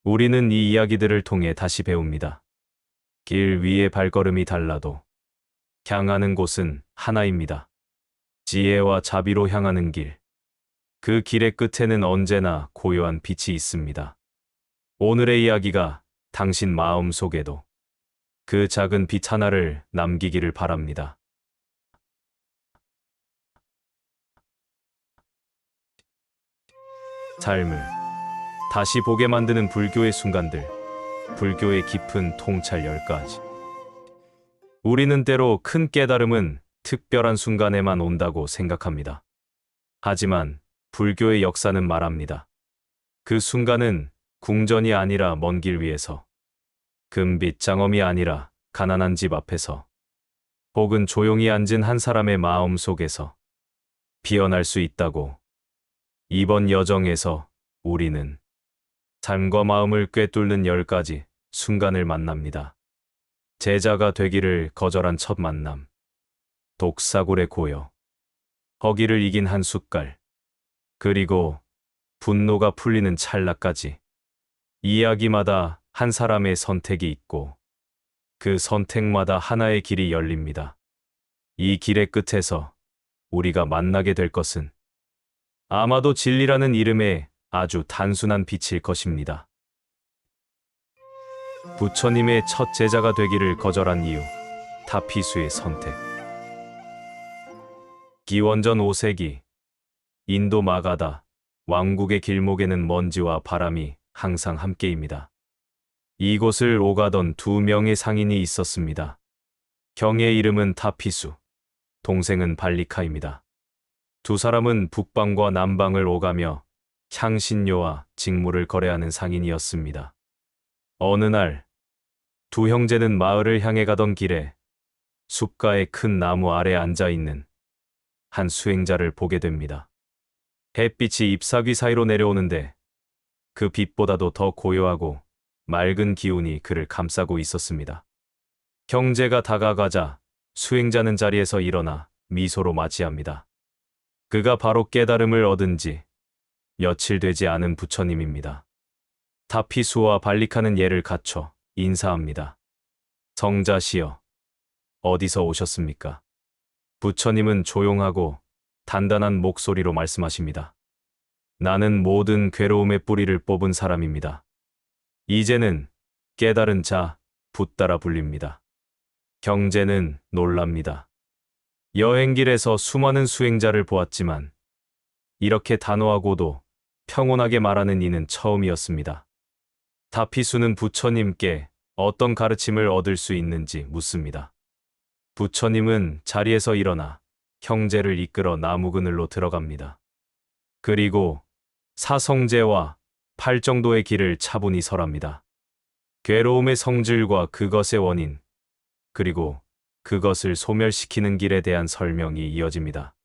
우리는 이 이야기들을 통해 다시 배웁니다. 길 위의 발걸음이 달라도 향하는 곳은 하나입니다. 지혜와 자비로 향하는 길. 그 길의 끝에는 언제나 고요한 빛이 있습니다. 오늘의 이야기가 당신 마음 속에도 그 작은 빛 하나를 남기기를 바랍니다. 삶을 다시 보게 만드는 불교의 순간들, 불교의 깊은 통찰 10가지. 우리는 때로 큰 깨달음은 특별한 순간에만 온다고 생각합니다. 하지만 불교의 역사는 말합니다. 그 순간은 궁전이 아니라 먼 길 위에서, 금빛 장엄이 아니라 가난한 집 앞에서, 혹은 조용히 앉은 한 사람의 마음 속에서 피어날 수 있다고. 이번 여정에서 우리는 삶과 마음을 꿰뚫는 10가지 순간을 만납니다. 제자가 되기를 거절한 첫 만남, 독사굴의 고요, 허기를 이긴 한 숟갈, 그리고 분노가 풀리는 찰나까지. 이야기마다 한 사람의 선택이 있고 그 선택마다 하나의 길이 열립니다. 이 길의 끝에서 우리가 만나게 될 것은 아마도 진리라는 이름의 아주 단순한 빛일 것입니다. 부처님의 첫 제자가 되기를 거절한 이유, 타피수의 선택. 기원전 5세기 인도 마가다 왕국의 길목에는 먼지와 바람이 항상 함께입니다. 이곳을 오가던 두 명의 상인이 있었습니다. 형의 이름은 타피수, 동생은 발리카입니다. 두 사람은 북방과 남방을 오가며 향신료와 직물을 거래하는 상인이었습니다. 어느 날, 두 형제는 마을을 향해 가던 길에 숲가의 큰 나무 아래 앉아 있는 한 수행자를 보게 됩니다. 햇빛이 잎사귀 사이로 내려오는데 그 빛보다도 더 고요하고 맑은 기운이 그를 감싸고 있었습니다. 형제가 다가가자 수행자는 자리에서 일어나 미소로 맞이합니다. 그가 바로 깨달음을 얻은 지 며칠 되지 않은 부처님입니다. 타피수와 발리카는 예를 갖춰 인사합니다. 성자시여, 어디서 오셨습니까? 부처님은 조용하고 단단한 목소리로 말씀하십니다. 나는 모든 괴로움의 뿌리를 뽑은 사람입니다. 이제는 깨달은 자, 붓다라 불립니다. 형제는 놀랍니다. 여행길에서 수많은 수행자를 보았지만 이렇게 단호하고도 평온하게 말하는 이는 처음이었습니다. 타피수는 부처님께 어떤 가르침을 얻을 수 있는지 묻습니다. 부처님은 자리에서 일어나 형제를 이끌어 나무 그늘로 들어갑니다. 그리고 사성제와 팔정도의 길을 차분히 설합니다. 괴로움의 성질과 그것의 원인, 그리고 그것을 소멸시키는 길에 대한 설명이 이어집니다.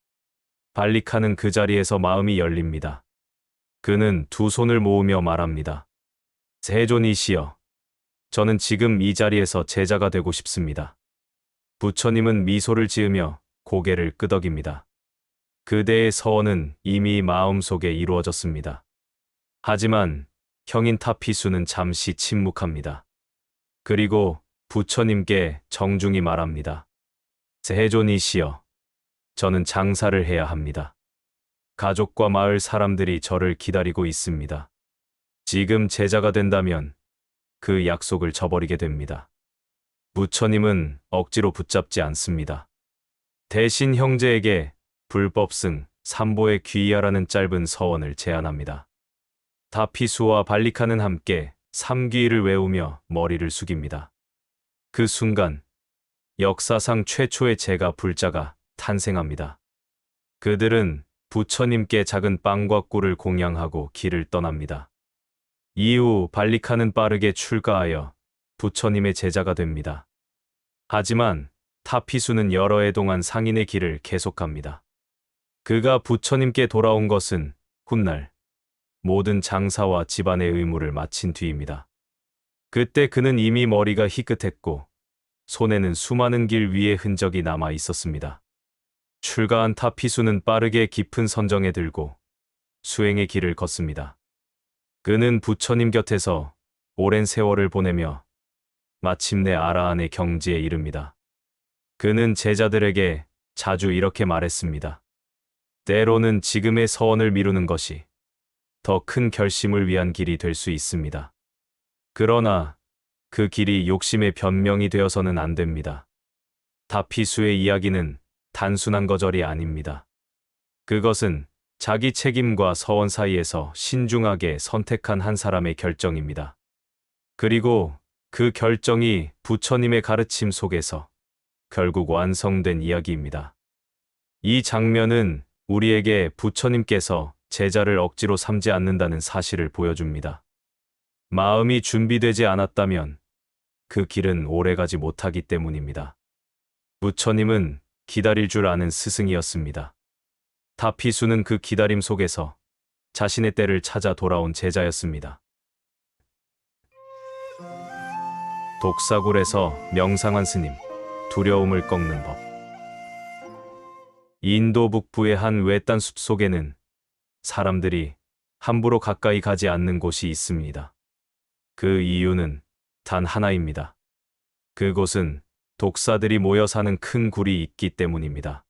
발리카는 그 자리에서 마음이 열립니다. 그는 두 손을 모으며 말합니다. 세존이시여, 저는 지금 이 자리에서 제자가 되고 싶습니다. 부처님은 미소를 지으며 고개를 끄덕입니다. 그대의 서원은 이미 마음속에 이루어졌습니다. 하지만 형인 타피수는 잠시 침묵합니다. 그리고 부처님께 정중히 말합니다. 세존이시여, 저는 장사를 해야 합니다. 가족과 마을 사람들이 저를 기다리고 있습니다. 지금 제자가 된다면 그 약속을 저버리게 됩니다. 부처님은 억지로 붙잡지 않습니다. 대신 형제에게 불법승, 삼보에 귀의하라는 짧은 서원을 제안합니다. 타피수와 발리카는 함께 삼귀의를 외우며 머리를 숙입니다. 그 순간 역사상 최초의 제가 불자가 탄생합니다. 그들은 부처님께 작은 빵과 꿀을 공양하고 길을 떠납니다. 이후 발리카는 빠르게 출가하여 부처님의 제자가 됩니다. 하지만 타피수는 여러 해 동안 상인의 길을 계속합니다. 그가 부처님께 돌아온 것은 훗날 모든 장사와 집안의 의무를 마친 뒤입니다. 그때 그는 이미 머리가 희끗했고 손에는 수많은 길 위의 흔적이 남아 있었습니다. 출가한 타피수는 빠르게 깊은 선정에 들고 수행의 길을 걷습니다. 그는 부처님 곁에서 오랜 세월을 보내며 마침내 아라한의 경지에 이릅니다. 그는 제자들에게 자주 이렇게 말했습니다. 때로는 지금의 서원을 미루는 것이 더 큰 결심을 위한 길이 될 수 있습니다. 그러나 그 길이 욕심의 변명이 되어서는 안 됩니다. 타피수의 이야기는 단순한 거절이 아닙니다. 그것은 자기 책임과 서원 사이에서 신중하게 선택한 한 사람의 결정입니다. 그리고 그 결정이 부처님의 가르침 속에서 결국 완성된 이야기입니다. 이 장면은 우리에게 부처님께서 제자를 억지로 삼지 않는다는 사실을 보여줍니다. 마음이 준비되지 않았다면 그 길은 오래가지 못하기 때문입니다. 부처님은 기다릴 줄 아는 스승이었습니다. 타피수는 그 기다림 속에서 자신의 때를 찾아 돌아온 제자였습니다. 독사굴에서 명상한 스님, 두려움을 꺾는 법. 인도 북부의 한 외딴 숲 속에는 사람들이 함부로 가까이 가지 않는 곳이 있습니다. 그 이유는 단 하나입니다. 그곳은 독사들이 모여 사는 큰 굴이 있기 때문입니다.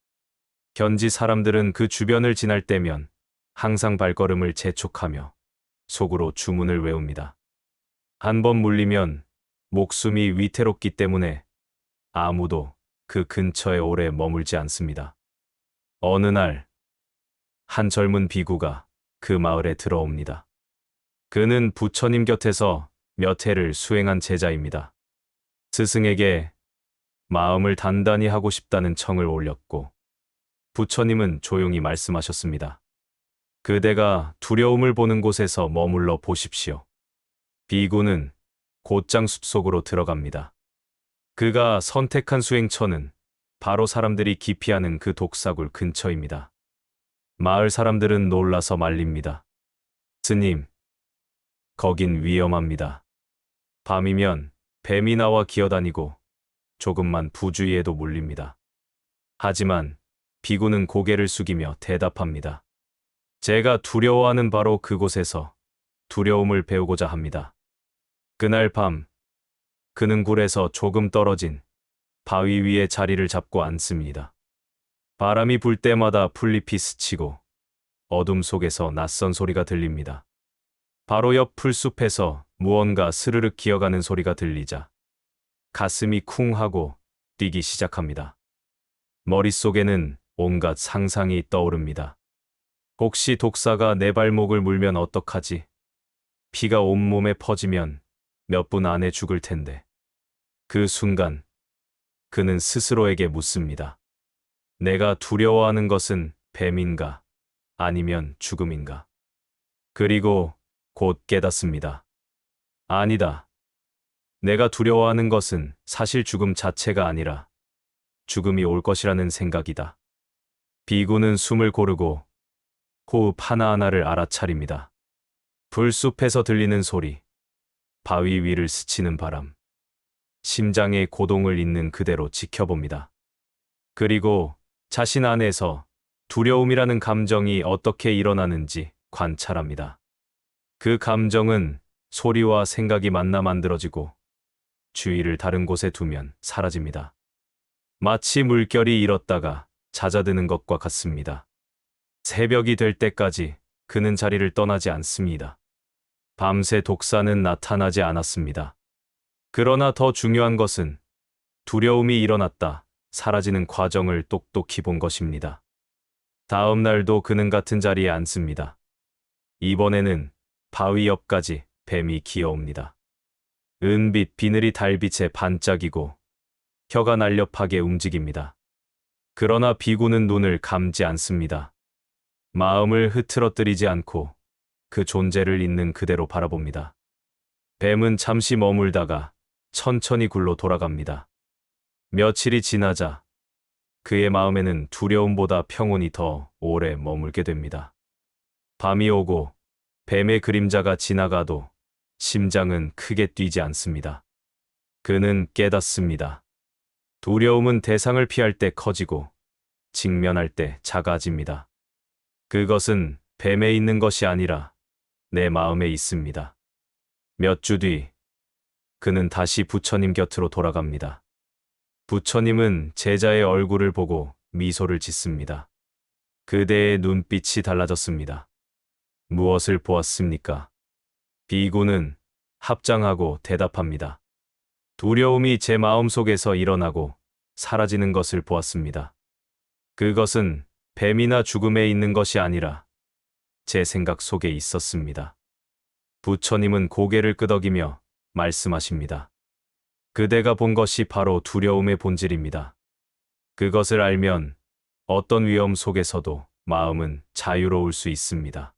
현지 사람들은 그 주변을 지날 때면 항상 발걸음을 재촉하며 속으로 주문을 외웁니다. 한 번 물리면 목숨이 위태롭기 때문에 아무도 그 근처에 오래 머물지 않습니다. 어느 날, 한 젊은 비구가 그 마을에 들어옵니다. 그는 부처님 곁에서 몇 해를 수행한 제자입니다. 스승에게 마음을 단단히 하고 싶다는 청을 올렸고 부처님은 조용히 말씀하셨습니다. 그대가 두려움을 보는 곳에서 머물러 보십시오. 비구는 곧장 숲속으로 들어갑니다. 그가 선택한 수행처는 바로 사람들이 기피하는 그 독사굴 근처입니다. 마을 사람들은 놀라서 말립니다. 스님, 거긴 위험합니다. 밤이면 뱀이 나와 기어다니고 조금만 부주의해도 물립니다. 하지만 비구는 고개를 숙이며 대답합니다. 제가 두려워하는 바로 그곳에서 두려움을 배우고자 합니다. 그날 밤, 그는 굴에서 조금 떨어진 바위 위에 자리를 잡고 앉습니다. 바람이 불 때마다 풀잎이 스치고 어둠 속에서 낯선 소리가 들립니다. 바로 옆 풀숲에서 무언가 스르륵 기어가는 소리가 들리자 가슴이 쿵 하고 뛰기 시작합니다. 머릿속에는 온갖 상상이 떠오릅니다. 혹시 독사가 내 발목을 물면 어떡하지? 피가 온몸에 퍼지면 몇 분 안에 죽을 텐데. 그 순간 그는 스스로에게 묻습니다. 내가 두려워하는 것은 뱀인가? 아니면 죽음인가? 그리고 곧 깨닫습니다. 아니다. 내가 두려워하는 것은 사실 죽음 자체가 아니라 죽음이 올 것이라는 생각이다. 비구는 숨을 고르고 호흡 하나하나를 알아차립니다. 불숲에서 들리는 소리, 바위 위를 스치는 바람, 심장의 고동을 있는 그대로 지켜봅니다. 그리고 자신 안에서 두려움이라는 감정이 어떻게 일어나는지 관찰합니다. 그 감정은 소리와 생각이 만나 만들어지고 주의를 다른 곳에 두면 사라집니다. 마치 물결이 일었다가 잦아드는 것과 같습니다. 새벽이 될 때까지 그는 자리를 떠나지 않습니다. 밤새 독사는 나타나지 않았습니다. 그러나 더 중요한 것은 두려움이 일어났다 사라지는 과정을 똑똑히 본 것입니다. 다음 날도 그는 같은 자리에 앉습니다. 이번에는 바위 옆까지 뱀이 기어옵니다. 은빛 비늘이 달빛에 반짝이고 혀가 날렵하게 움직입니다. 그러나 비구는 눈을 감지 않습니다. 마음을 흐트러뜨리지 않고 그 존재를 있는 그대로 바라봅니다. 뱀은 잠시 머물다가 천천히 굴로 돌아갑니다. 며칠이 지나자 그의 마음에는 두려움보다 평온이 더 오래 머물게 됩니다. 밤이 오고 뱀의 그림자가 지나가도 심장은 크게 뛰지 않습니다. 그는 깨닫습니다. 두려움은 대상을 피할 때 커지고 직면할 때 작아집니다. 그것은 뱀에 있는 것이 아니라 내 마음에 있습니다. 몇 주 뒤, 그는 다시 부처님 곁으로 돌아갑니다. 부처님은 제자의 얼굴을 보고 미소를 짓습니다. 그대의 눈빛이 달라졌습니다. 무엇을 보았습니까? 비구는 합장하고 대답합니다. 두려움이 제 마음속에서 일어나고 사라지는 것을 보았습니다. 그것은 뱀이나 죽음에 있는 것이 아니라 제 생각 속에 있었습니다. 부처님은 고개를 끄덕이며 말씀하십니다. 그대가 본 것이 바로 두려움의 본질입니다. 그것을 알면 어떤 위험 속에서도 마음은 자유로울 수 있습니다.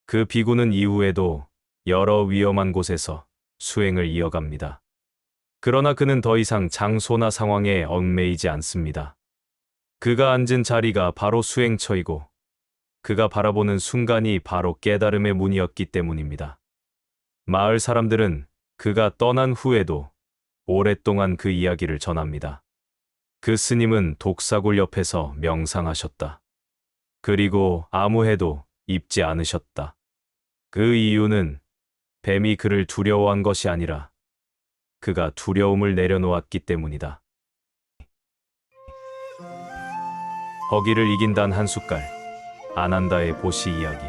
그 비구는 이후에도 여러 위험한 곳에서 수행을 이어갑니다. 그러나 그는 더 이상 장소나 상황에 얽매이지 않습니다. 그가 앉은 자리가 바로 수행처이고 그가 바라보는 순간이 바로 깨달음의 문이었기 때문입니다. 마을 사람들은 그가 떠난 후에도 오랫동안 그 이야기를 전합니다. 그 스님은 독사굴 옆에서 명상하셨다. 그리고 아무 해도 입지 않으셨다. 그 이유는 뱀이 그를 두려워한 것이 아니라 그가 두려움을 내려놓았기 때문이다. 허기를 이긴단 한 숟갈, 아난다의 보시 이야기.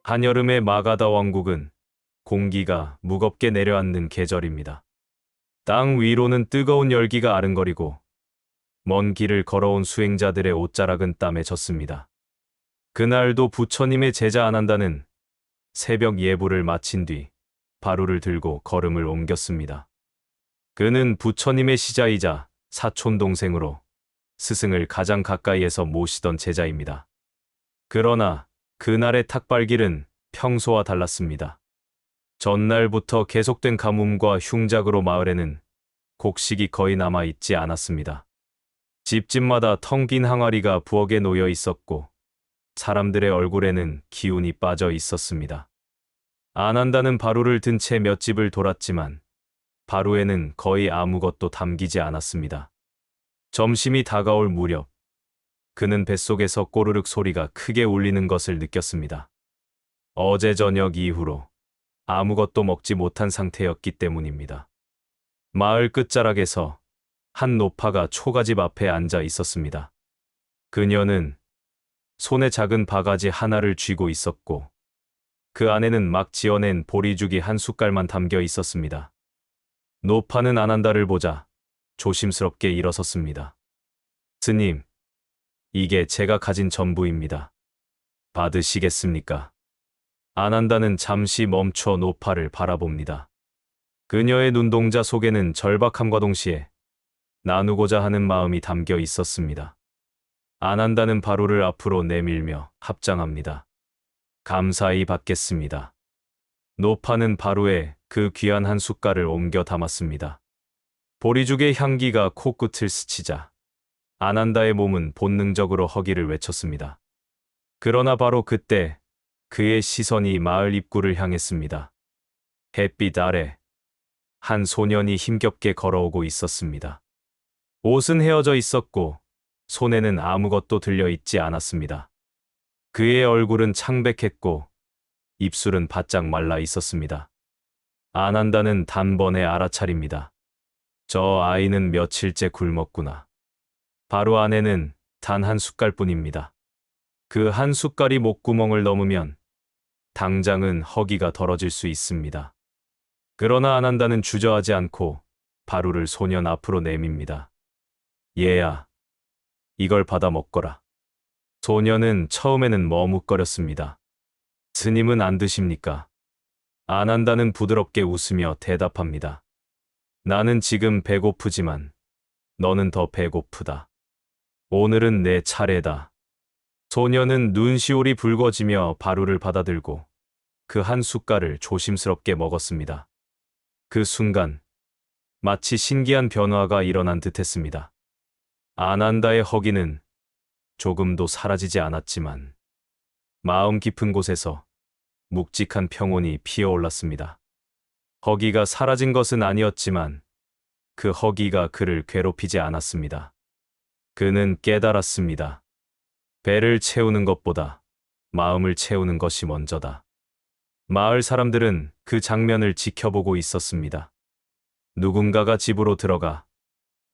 한여름의 마가다 왕국은 공기가 무겁게 내려앉는 계절입니다. 땅 위로는 뜨거운 열기가 아른거리고 먼 길을 걸어온 수행자들의 옷자락은 땀에 젖습니다. 그날도 부처님의 제자 안한다는 새벽 예불을 마친 뒤 바루를 들고 걸음을 옮겼습니다. 그는 부처님의 시자이자 사촌 동생으로 스승을 가장 가까이에서 모시던 제자입니다. 그러나 그날의 탁발길은 평소와 달랐습니다. 전날부터 계속된 가뭄과 흉작으로 마을에는 곡식이 거의 남아있지 않았습니다. 집집마다 텅 빈 항아리가 부엌에 놓여 있었고 사람들의 얼굴에는 기운이 빠져 있었습니다. 안한다는 바루를 든 채 몇 집을 돌았지만 바루에는 거의 아무것도 담기지 않았습니다. 점심이 다가올 무렵 그는 뱃속에서 꼬르륵 소리가 크게 울리는 것을 느꼈습니다. 어제 저녁 이후로 아무것도 먹지 못한 상태였기 때문입니다. 마을 끝자락에서 한 노파가 초가집 앞에 앉아 있었습니다. 그녀는 손에 작은 바가지 하나를 쥐고 있었고 그 안에는 막 지어낸 보리죽이 한 숟갈만 담겨 있었습니다. 노파는 안한다를 보자 조심스럽게 일어섰습니다. 스님, 이게 제가 가진 전부입니다. 받으시겠습니까? 안한다는 잠시 멈춰 노파를 바라봅니다. 그녀의 눈동자 속에는 절박함과 동시에 나누고자 하는 마음이 담겨 있었습니다. 안한다는 바루를 앞으로 내밀며 합장합니다. 감사히 받겠습니다. 노파는 바루에 그 귀한 한 숟갈을 옮겨 담았습니다. 보리죽의 향기가 코끝을 스치자 안한다의 몸은 본능적으로 허기를 외쳤습니다. 그러나 바로 그때 그의 시선이 마을 입구를 향했습니다. 햇빛 아래 한 소년이 힘겹게 걸어오고 있었습니다. 옷은 헤어져 있었고 손에는 아무것도 들려 있지 않았습니다. 그의 얼굴은 창백했고 입술은 바짝 말라 있었습니다. 안한다는 단번에 알아차립니다. 저 아이는 며칠째 굶었구나. 바로 안에는 단 한 숟갈뿐입니다. 그 한 숟갈이 목구멍을 넘으면 당장은 허기가 덜어질 수 있습니다. 그러나 안한다는 주저하지 않고 바루를 소년 앞으로 내밉니다. 얘야, 이걸 받아 먹거라. 소년은 처음에는 머뭇거렸습니다. 스님은 안 드십니까? 안한다는 부드럽게 웃으며 대답합니다. 나는 지금 배고프지만 너는 더 배고프다. 오늘은 내 차례다. 소년은 눈시울이 붉어지며 바루를 받아들고 그 한 숟갈을 조심스럽게 먹었습니다. 그 순간 마치 신기한 변화가 일어난 듯했습니다. 안한다의 허기는 조금도 사라지지 않았지만 마음 깊은 곳에서 묵직한 평온이 피어올랐습니다. 허기가 사라진 것은 아니었지만 그 허기가 그를 괴롭히지 않았습니다. 그는 깨달았습니다. 배를 채우는 것보다 마음을 채우는 것이 먼저다. 마을 사람들은 그 장면을 지켜보고 있었습니다. 누군가가 집으로 들어가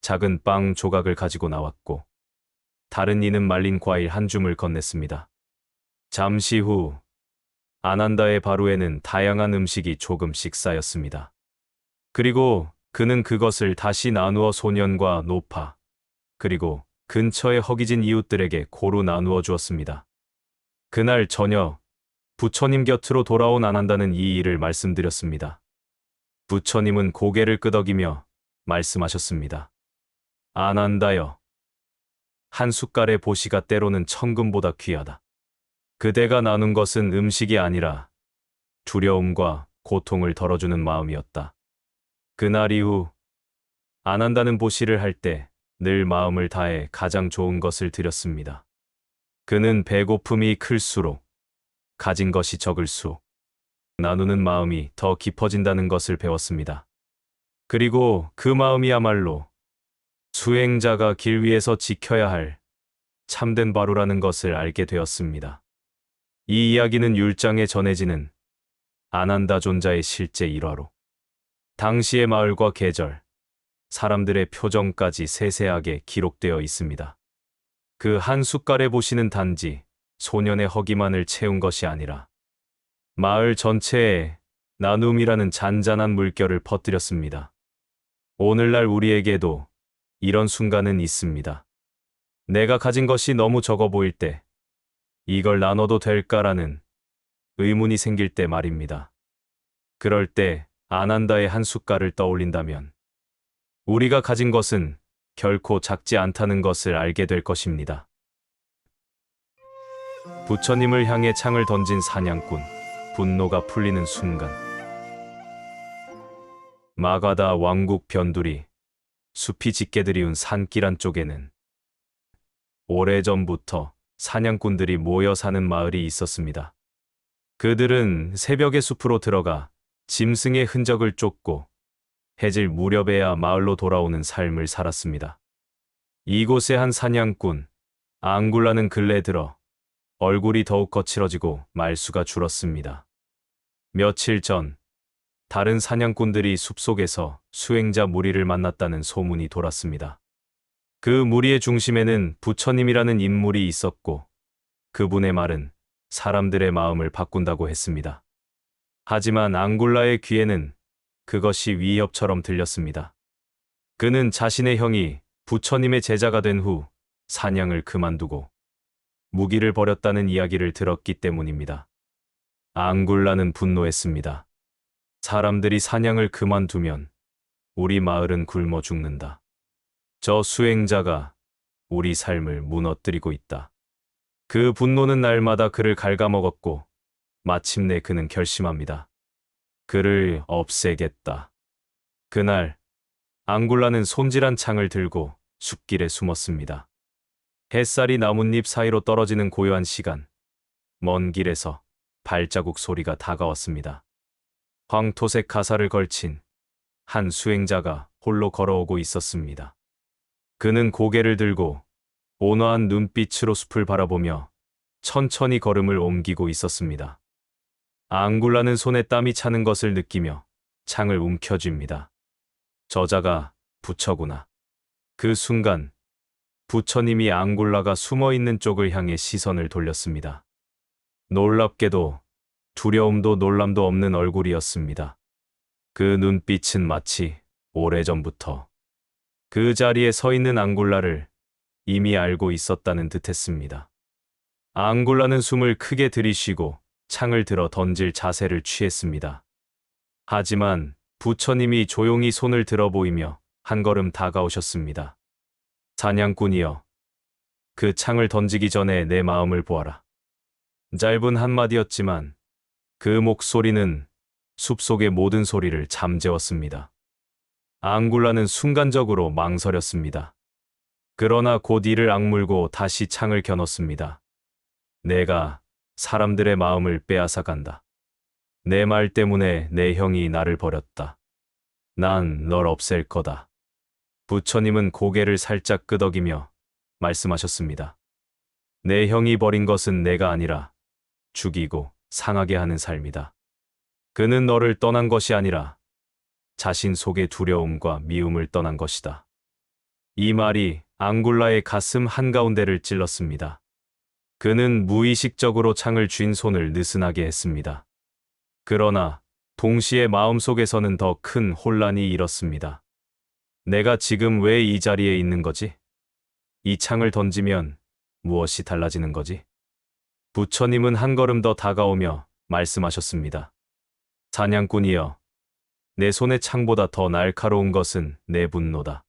작은 빵 조각을 가지고 나왔고 다른 이는 말린 과일 한 줌을 건넸습니다. 잠시 후 안한다의 바루에는 다양한 음식이 조금씩 쌓였습니다. 그리고 그는 그것을 다시 나누어 소년과 노파, 그리고 근처의 허기진 이웃들에게 고루 나누어 주었습니다. 그날 저녁 부처님 곁으로 돌아온 안한다는 이 일을 말씀드렸습니다. 부처님은 고개를 끄덕이며 말씀하셨습니다. 안한다여, 한 숟갈의 보시가 때로는 천금보다 귀하다. 그대가 나눈 것은 음식이 아니라 두려움과 고통을 덜어주는 마음이었다. 그날 이후 안한다는 보시를 할 때 늘 마음을 다해 가장 좋은 것을 드렸습니다. 그는 배고픔이 클수록 가진 것이 적을수록 나누는 마음이 더 깊어진다는 것을 배웠습니다. 그리고 그 마음이야말로 수행자가 길 위에서 지켜야 할 참된 바루라는 것을 알게 되었습니다. 이 이야기는 율장에 전해지는 안한다 존자의 실제 일화로 당시의 마을과 계절, 사람들의 표정까지 세세하게 기록되어 있습니다. 그 한 숟갈의 보시는 단지 소년의 허기만을 채운 것이 아니라 마을 전체에 나눔이라는 잔잔한 물결을 퍼뜨렸습니다. 오늘날 우리에게도 이런 순간은 있습니다. 내가 가진 것이 너무 적어 보일 때 이걸 나눠도 될까라는 의문이 생길 때 말입니다. 그럴 때 아난다의 한 숟갈을 떠올린다면 우리가 가진 것은 결코 작지 않다는 것을 알게 될 것입니다. 부처님을 향해 창을 던진 사냥꾼, 분노가 풀리는 순간. 마가다 왕국 변두리, 숲이 짙게 드리운 산길 한쪽에는 오래전부터 사냥꾼들이 모여 사는 마을이 있었습니다. 그들은 새벽에 숲으로 들어가 짐승의 흔적을 쫓고 해질 무렵에야 마을로 돌아오는 삶을 살았습니다. 이곳의 한 사냥꾼, 앙굴라는 근래 들어 얼굴이 더욱 거칠어지고 말수가 줄었습니다. 며칠 전, 다른 사냥꾼들이 숲속에서 수행자 무리를 만났다는 소문이 돌았습니다. 그 무리의 중심에는 부처님이라는 인물이 있었고, 그분의 말은 사람들의 마음을 바꾼다고 했습니다. 하지만 앙굴라의 귀에는 그것이 위협처럼 들렸습니다. 그는 자신의 형이 부처님의 제자가 된 후 사냥을 그만두고 무기를 버렸다는 이야기를 들었기 때문입니다. 앙굴라는 분노했습니다. 사람들이 사냥을 그만두면 우리 마을은 굶어 죽는다. 저 수행자가 우리 삶을 무너뜨리고 있다. 그 분노는 날마다 그를 갉아먹었고 마침내 그는 결심합니다. 그를 없애겠다. 그날 앙굴라는 손질한 창을 들고 숲길에 숨었습니다. 햇살이 나뭇잎 사이로 떨어지는 고요한 시간, 먼 길에서 발자국 소리가 다가왔습니다. 황토색 가사를 걸친 한 수행자가 홀로 걸어오고 있었습니다. 그는 고개를 들고 온화한 눈빛으로 숲을 바라보며 천천히 걸음을 옮기고 있었습니다. 앙굴라는 손에 땀이 차는 것을 느끼며 창을 움켜쥡니다. 저자가 부처구나. 그 순간 부처님이 앙굴라가 숨어있는 쪽을 향해 시선을 돌렸습니다. 놀랍게도 두려움도 놀람도 없는 얼굴이었습니다. 그 눈빛은 마치 오래전부터 그 자리에 서 있는 앙굴라를 이미 알고 있었다는 듯했습니다. 앙굴라는 숨을 크게 들이쉬고 창을 들어 던질 자세를 취했습니다. 하지만 부처님이 조용히 손을 들어 보이며 한 걸음 다가오셨습니다. 사냥꾼이여, 그 창을 던지기 전에 내 마음을 보아라. 짧은 한마디였지만 그 목소리는 숲속의 모든 소리를 잠재웠습니다. 앙굴라는 순간적으로 망설였습니다. 그러나 곧 이를 악물고 다시 창을 겨눴습니다. 내가 사람들의 마음을 빼앗아 간다. 내 말 때문에 내 형이 나를 버렸다. 난 널 없앨 거다. 부처님은 고개를 살짝 끄덕이며 말씀하셨습니다. 내 형이 버린 것은 내가 아니라 죽이고 상하게 하는 삶이다. 그는 너를 떠난 것이 아니라 자신 속의 두려움과 미움을 떠난 것이다. 이 말이 앙굴라의 가슴 한가운데를 찔렀습니다. 그는 무의식적으로 창을 쥔 손을 느슨하게 했습니다. 그러나 동시에 마음속에서는 더 큰 혼란이 일었습니다. 내가 지금 왜 이 자리에 있는 거지? 이 창을 던지면 무엇이 달라지는 거지? 부처님은 한 걸음 더 다가오며 말씀하셨습니다. 사냥꾼이여, 내 손의 창보다 더 날카로운 것은 내 분노다.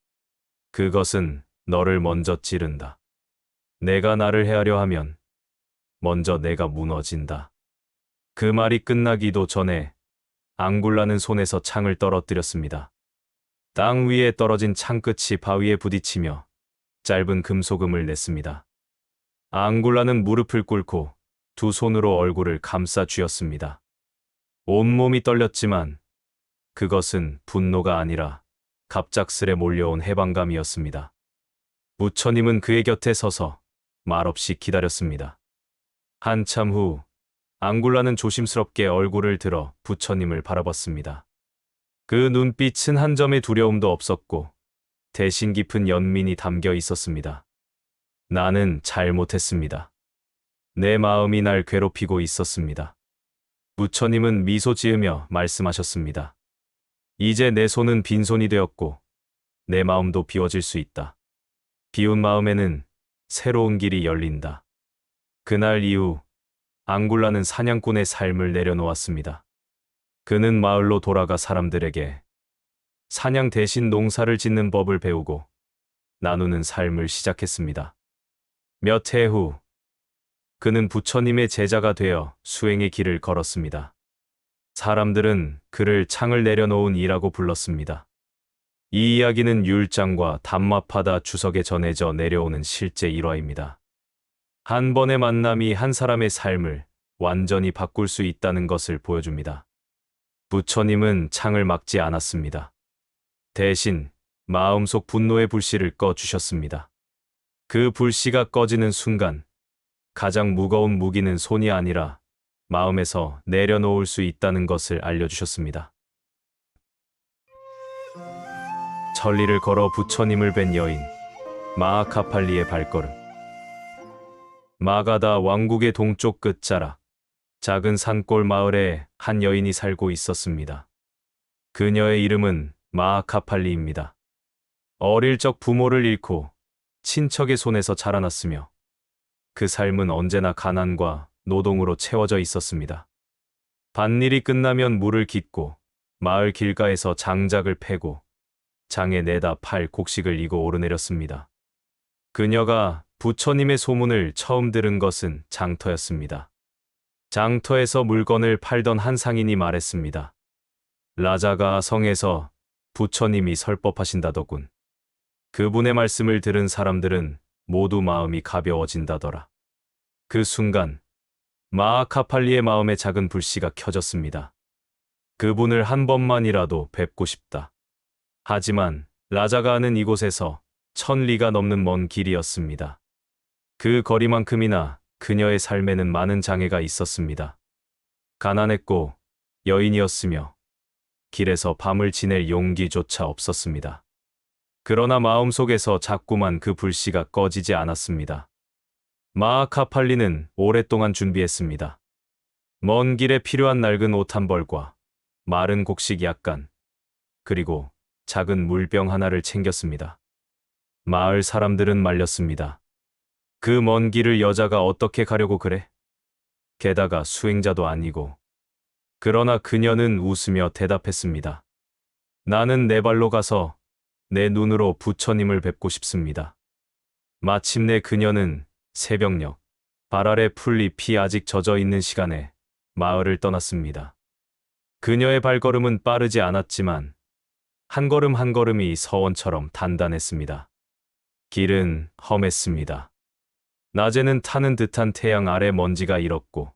그것은 너를 먼저 찌른다. 내가 나를 헤아려 하면 먼저 내가 무너진다. 그 말이 끝나기도 전에 앙굴라는 손에서 창을 떨어뜨렸습니다. 땅 위에 떨어진 창끝이 바위에 부딪히며 짧은 금소금을 냈습니다. 앙굴라는 무릎을 꿇고 두 손으로 얼굴을 감싸 쥐었습니다. 온몸이 떨렸지만 그것은 분노가 아니라 갑작스레 몰려온 해방감이었습니다. 부처님은 그의 곁에 서서 말없이 기다렸습니다. 한참 후 앙굴라는 조심스럽게 얼굴을 들어 부처님을 바라봤습니다. 그 눈빛은 한 점의 두려움도 없었고 대신 깊은 연민이 담겨 있었습니다. 나는 잘못했습니다. 내 마음이 날 괴롭히고 있었습니다. 부처님은 미소 지으며 말씀하셨습니다. 이제 내 손은 빈손이 되었고 내 마음도 비워질 수 있다. 비운 마음에는 새로운 길이 열린다. 그날 이후 앙굴라는 사냥꾼의 삶을 내려놓았습니다. 그는 마을로 돌아가 사람들에게 사냥 대신 농사를 짓는 법을 배우고 나누는 삶을 시작했습니다. 몇 해 후, 그는 부처님의 제자가 되어 수행의 길을 걸었습니다. 사람들은 그를 창을 내려놓은 이라고 불렀습니다. 이 이야기는 율장과 담마파다 주석에 전해져 내려오는 실제 일화입니다. 한 번의 만남이 한 사람의 삶을 완전히 바꿀 수 있다는 것을 보여줍니다. 부처님은 창을 막지 않았습니다. 대신 마음속 분노의 불씨를 꺼주셨습니다. 그 불씨가 꺼지는 순간 가장 무거운 무기는 손이 아니라 마음에서 내려놓을 수 있다는 것을 알려주셨습니다. 천리를 걸어 부처님을 뵌 여인, 마하카팔리의 발걸음. 마가다 왕국의 동쪽 끝자락, 작은 산골 마을에 한 여인이 살고 있었습니다. 그녀의 이름은 마하카팔리입니다. 어릴 적 부모를 잃고 친척의 손에서 자라났으며 그 삶은 언제나 가난과 노동으로 채워져 있었습니다. 밭일이 끝나면 물을 깃고 마을 길가에서 장작을 패고 장에 내다 팔 곡식을 이고 오르내렸습니다. 그녀가 부처님의 소문을 처음 들은 것은 장터였습니다. 장터에서 물건을 팔던 한 상인이 말했습니다. 라자가 성에서 부처님이 설법하신다더군. 그분의 말씀을 들은 사람들은 모두 마음이 가벼워진다더라. 그 순간 마하카팔리의 마음에 작은 불씨가 켜졌습니다. 그분을 한 번만이라도 뵙고 싶다. 하지만 라자가 아는 이곳에서 1000리가 넘는 먼 길이었습니다. 그 거리만큼이나 그녀의 삶에는 많은 장애가 있었습니다. 가난했고 여인이었으며 길에서 밤을 지낼 용기조차 없었습니다. 그러나 마음속에서 자꾸만 그 불씨가 꺼지지 않았습니다. 마하카팔리는 오랫동안 준비했습니다. 먼 길에 필요한 낡은 옷 한 벌과 마른 곡식 약간, 그리고 작은 물병 하나를 챙겼습니다. 마을 사람들은 말렸습니다. 그 먼 길을 여자가 어떻게 가려고 그래? 게다가 수행자도 아니고. 그러나 그녀는 웃으며 대답했습니다. 나는 내 발로 가서 내 눈으로 부처님을 뵙고 싶습니다. 마침내 그녀는 새벽녘, 발 아래 풀잎이 아직 젖어 있는 시간에 마을을 떠났습니다. 그녀의 발걸음은 빠르지 않았지만 한 걸음 한 걸음이 서원처럼 단단했습니다. 길은 험했습니다. 낮에는 타는 듯한 태양 아래 먼지가 일었고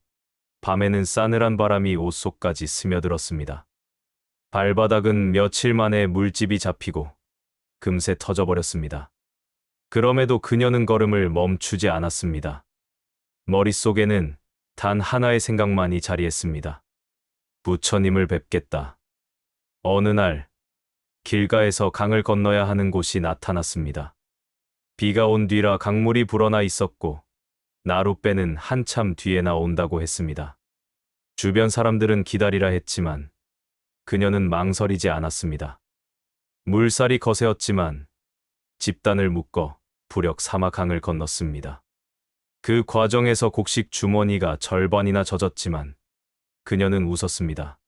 밤에는 싸늘한 바람이 옷 속까지 스며들었습니다. 발바닥은 며칠 만에 물집이 잡히고 금세 터져버렸습니다. 그럼에도 그녀는 걸음을 멈추지 않았습니다. 머릿속에는 단 하나의 생각만이 자리했습니다. 부처님을 뵙겠다. 어느 날 길가에서 강을 건너야 하는 곳이 나타났습니다. 비가 온 뒤라 강물이 불어나 있었고 나룻배는 한참 뒤에 나온다고 했습니다. 주변 사람들은 기다리라 했지만 그녀는 망설이지 않았습니다. 물살이 거세었지만 집단을 묶어 부력 삼아 강을 건넜습니다. 그 과정에서 곡식 주머니가 절반이나 젖었지만 그녀는 웃었습니다.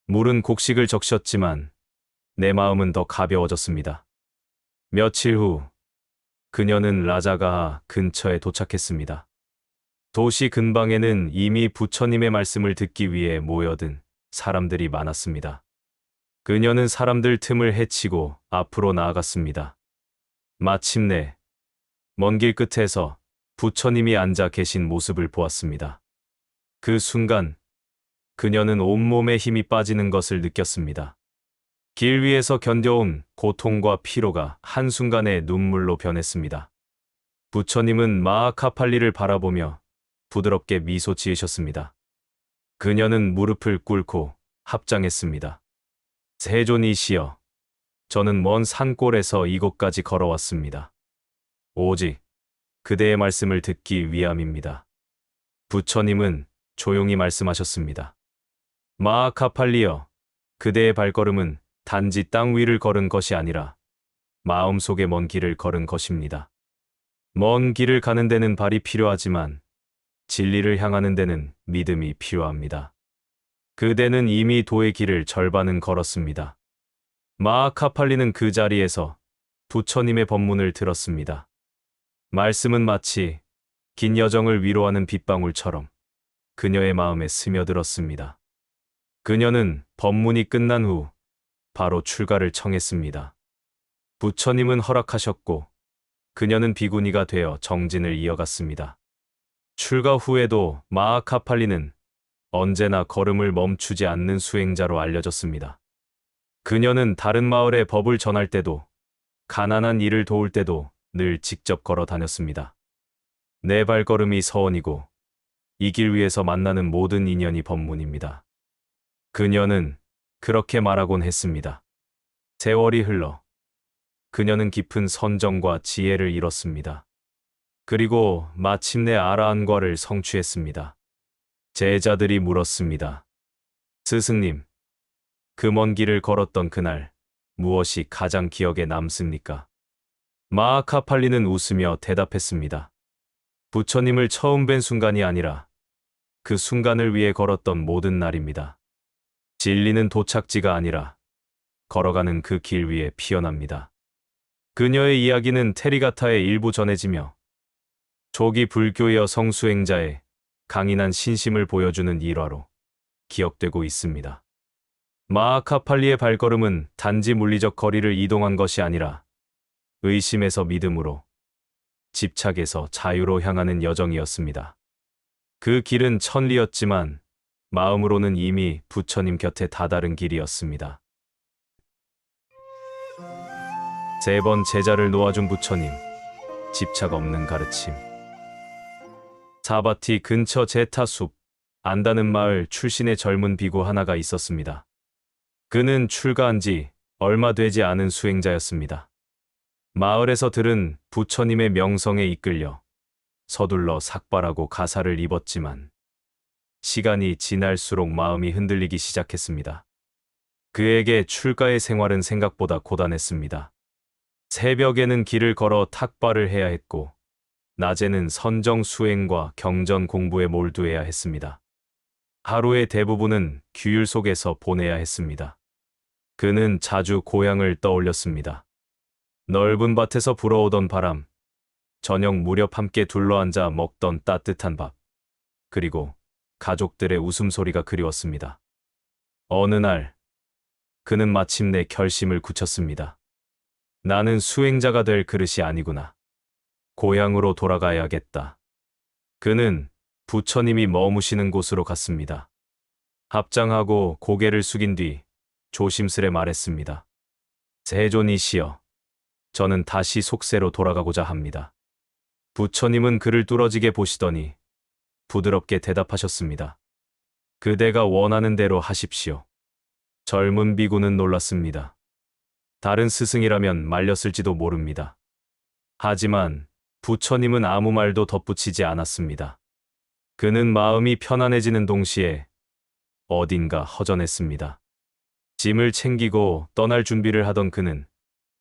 물은 곡식을 적셨지만 내 마음은 더 가벼워졌습니다. 며칠 후 그녀는 라자가 근처에 도착했습니다. 도시 근방에는 이미 부처님의 말씀을 듣기 위해 모여든 사람들이 많았습니다. 그녀는 사람들 틈을 헤치고 앞으로 나아갔습니다. 마침내 먼 길 끝에서 부처님이 앉아 계신 모습을 보았습니다. 그 순간 그녀는 온몸에 힘이 빠지는 것을 느꼈습니다. 길 위에서 견뎌온 고통과 피로가 한순간에 눈물로 변했습니다. 부처님은 마하카팔리를 바라보며 부드럽게 미소 지으셨습니다. 그녀는 무릎을 꿇고 합장했습니다. 세존이시여, 저는 먼 산골에서 이곳까지 걸어왔습니다. 오직 그대의 말씀을 듣기 위함입니다. 부처님은 조용히 말씀하셨습니다. 마하카팔리여, 그대의 발걸음은 단지 땅 위를 걸은 것이 아니라 마음속의 먼 길을 걸은 것입니다. 먼 길을 가는 데는 발이 필요하지만 진리를 향하는 데는 믿음이 필요합니다. 그대는 이미 도의 길을 절반은 걸었습니다. 마아카팔리는 그 자리에서 부처님의 법문을 들었습니다. 말씀은 마치 긴 여정을 위로하는 빗방울처럼 그녀의 마음에 스며들었습니다. 그녀는 법문이 끝난 후 바로 출가를 청했습니다. 부처님은 허락하셨고 그녀는 비구니가 되어 정진을 이어갔습니다. 출가 후에도 마아카팔리는 언제나 걸음을 멈추지 않는 수행자로 알려졌습니다. 그녀는 다른 마을에 법을 전할 때도 가난한 이를 도울 때도 늘 직접 걸어 다녔습니다. 내 발걸음이 서원이고 이 길 위에서 만나는 모든 인연이 법문입니다. 그녀는 그렇게 말하곤 했습니다. 세월이 흘러 그녀는 깊은 선정과 지혜를 잃었습니다. 그리고 마침내 아라한과를 성취했습니다. 제자들이 물었습니다. 스승님, 그 먼 길을 걸었던 그날 무엇이 가장 기억에 남습니까? 마아카팔리는 웃으며 대답했습니다. 부처님을 처음 뵌 순간이 아니라 그 순간을 위해 걸었던 모든 날입니다. 진리는 도착지가 아니라 걸어가는 그 길 위에 피어납니다. 그녀의 이야기는 테리가타에 일부 전해지며 조기 불교 여성 수행자의 강인한 신심을 보여주는 일화로 기억되고 있습니다. 마아카팔리의 발걸음은 단지 물리적 거리를 이동한 것이 아니라 의심에서 믿음으로, 집착에서 자유로 향하는 여정이었습니다. 그 길은 천리였지만 마음으로는 이미 부처님 곁에 다다른 길이었습니다. 세 번 제자를 놓아준 부처님, 집착 없는 가르침. 사바티 근처 제타숲, 안다는 마을 출신의 젊은 비구 하나가 있었습니다. 그는 출가한 지 얼마 되지 않은 수행자였습니다. 마을에서 들은 부처님의 명성에 이끌려 서둘러 삭발하고 가사를 입었지만 시간이 지날수록 마음이 흔들리기 시작했습니다. 그에게 출가의 생활은 생각보다 고단했습니다. 새벽에는 길을 걸어 탁발을 해야 했고 낮에는 선정 수행과 경전 공부에 몰두해야 했습니다. 하루의 대부분은 규율 속에서 보내야 했습니다. 그는 자주 고향을 떠올렸습니다. 넓은 밭에서 불어오던 바람, 저녁 무렵 함께 둘러앉아 먹던 따뜻한 밥, 그리고 가족들의 웃음소리가 그리웠습니다. 어느 날, 그는 마침내 결심을 굳혔습니다. 나는 수행자가 될 그릇이 아니구나. 고향으로 돌아가야겠다. 그는 부처님이 머무시는 곳으로 갔습니다. 합장하고 고개를 숙인 뒤 조심스레 말했습니다. 세존이시여, 저는 다시 속세로 돌아가고자 합니다. 부처님은 그를 뚫어지게 보시더니 부드럽게 대답하셨습니다. 그대가 원하는 대로 하십시오. 젊은 비구는 놀랐습니다. 다른 스승이라면 말렸을지도 모릅니다. 하지만 부처님은 아무 말도 덧붙이지 않았습니다. 그는 마음이 편안해지는 동시에 어딘가 허전했습니다. 짐을 챙기고 떠날 준비를 하던 그는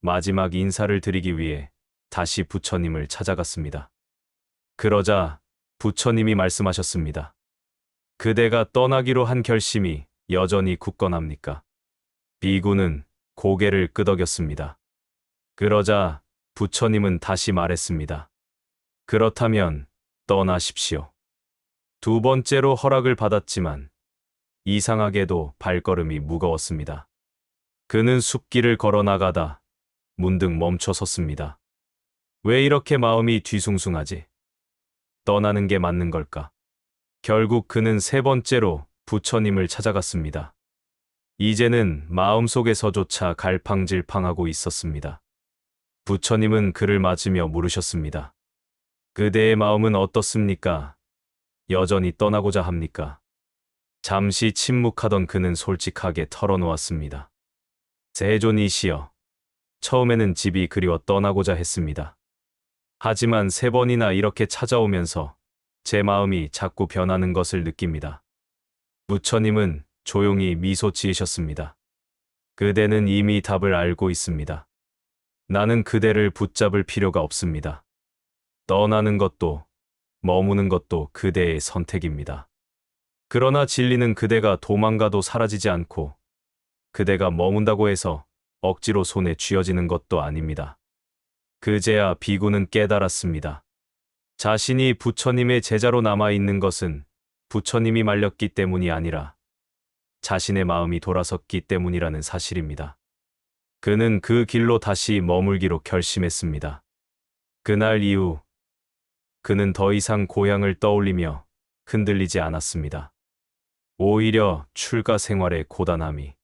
마지막 인사를 드리기 위해 다시 부처님을 찾아갔습니다. 그러자 부처님이 말씀하셨습니다. 그대가 떠나기로 한 결심이 여전히 굳건합니까? 비구는 고개를 끄덕였습니다. 그러자 부처님은 다시 말했습니다. 그렇다면 떠나십시오. 두 번째로 허락을 받았지만 이상하게도 발걸음이 무거웠습니다. 그는 숲길을 걸어 나가다 문득 멈춰 섰습니다. 왜 이렇게 마음이 뒤숭숭하지? 떠나는 게 맞는 걸까? 결국 그는 세 번째로 부처님을 찾아갔습니다. 이제는 마음속에서조차 갈팡질팡하고 있었습니다. 부처님은 그를 맞으며 물으셨습니다. 그대의 마음은 어떻습니까? 여전히 떠나고자 합니까? 잠시 침묵하던 그는 솔직하게 털어놓았습니다. 세존이시여, 처음에는 집이 그리워 떠나고자 했습니다. 하지만 세 번이나 이렇게 찾아오면서 제 마음이 자꾸 변하는 것을 느낍니다. 부처님은 조용히 미소 지으셨습니다. 그대는 이미 답을 알고 있습니다. 나는 그대를 붙잡을 필요가 없습니다. 떠나는 것도 머무는 것도 그대의 선택입니다. 그러나 진리는 그대가 도망가도 사라지지 않고 그대가 머문다고 해서 억지로 손에 쥐어지는 것도 아닙니다. 그제야 비구는 깨달았습니다. 자신이 부처님의 제자로 남아있는 것은 부처님이 말렸기 때문이 아니라 자신의 마음이 돌아섰기 때문이라는 사실입니다. 그는 그 길로 다시 머물기로 결심했습니다. 그날 이후 그는 더 이상 고향을 떠올리며 흔들리지 않았습니다. 오히려 출가 생활의 고단함이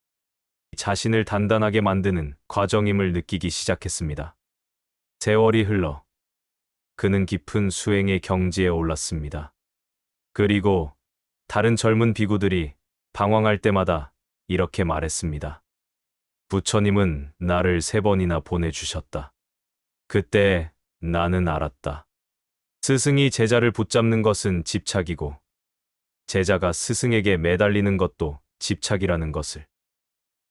자신을 단단하게 만드는 과정임을 느끼기 시작했습니다. 세월이 흘러 그는 깊은 수행의 경지에 올랐습니다. 그리고 다른 젊은 비구들이 방황할 때마다 이렇게 말했습니다. 부처님은 나를 3번이나 보내주셨다. 그때 나는 알았다. 스승이 제자를 붙잡는 것은 집착이고 제자가 스승에게 매달리는 것도 집착이라는 것을.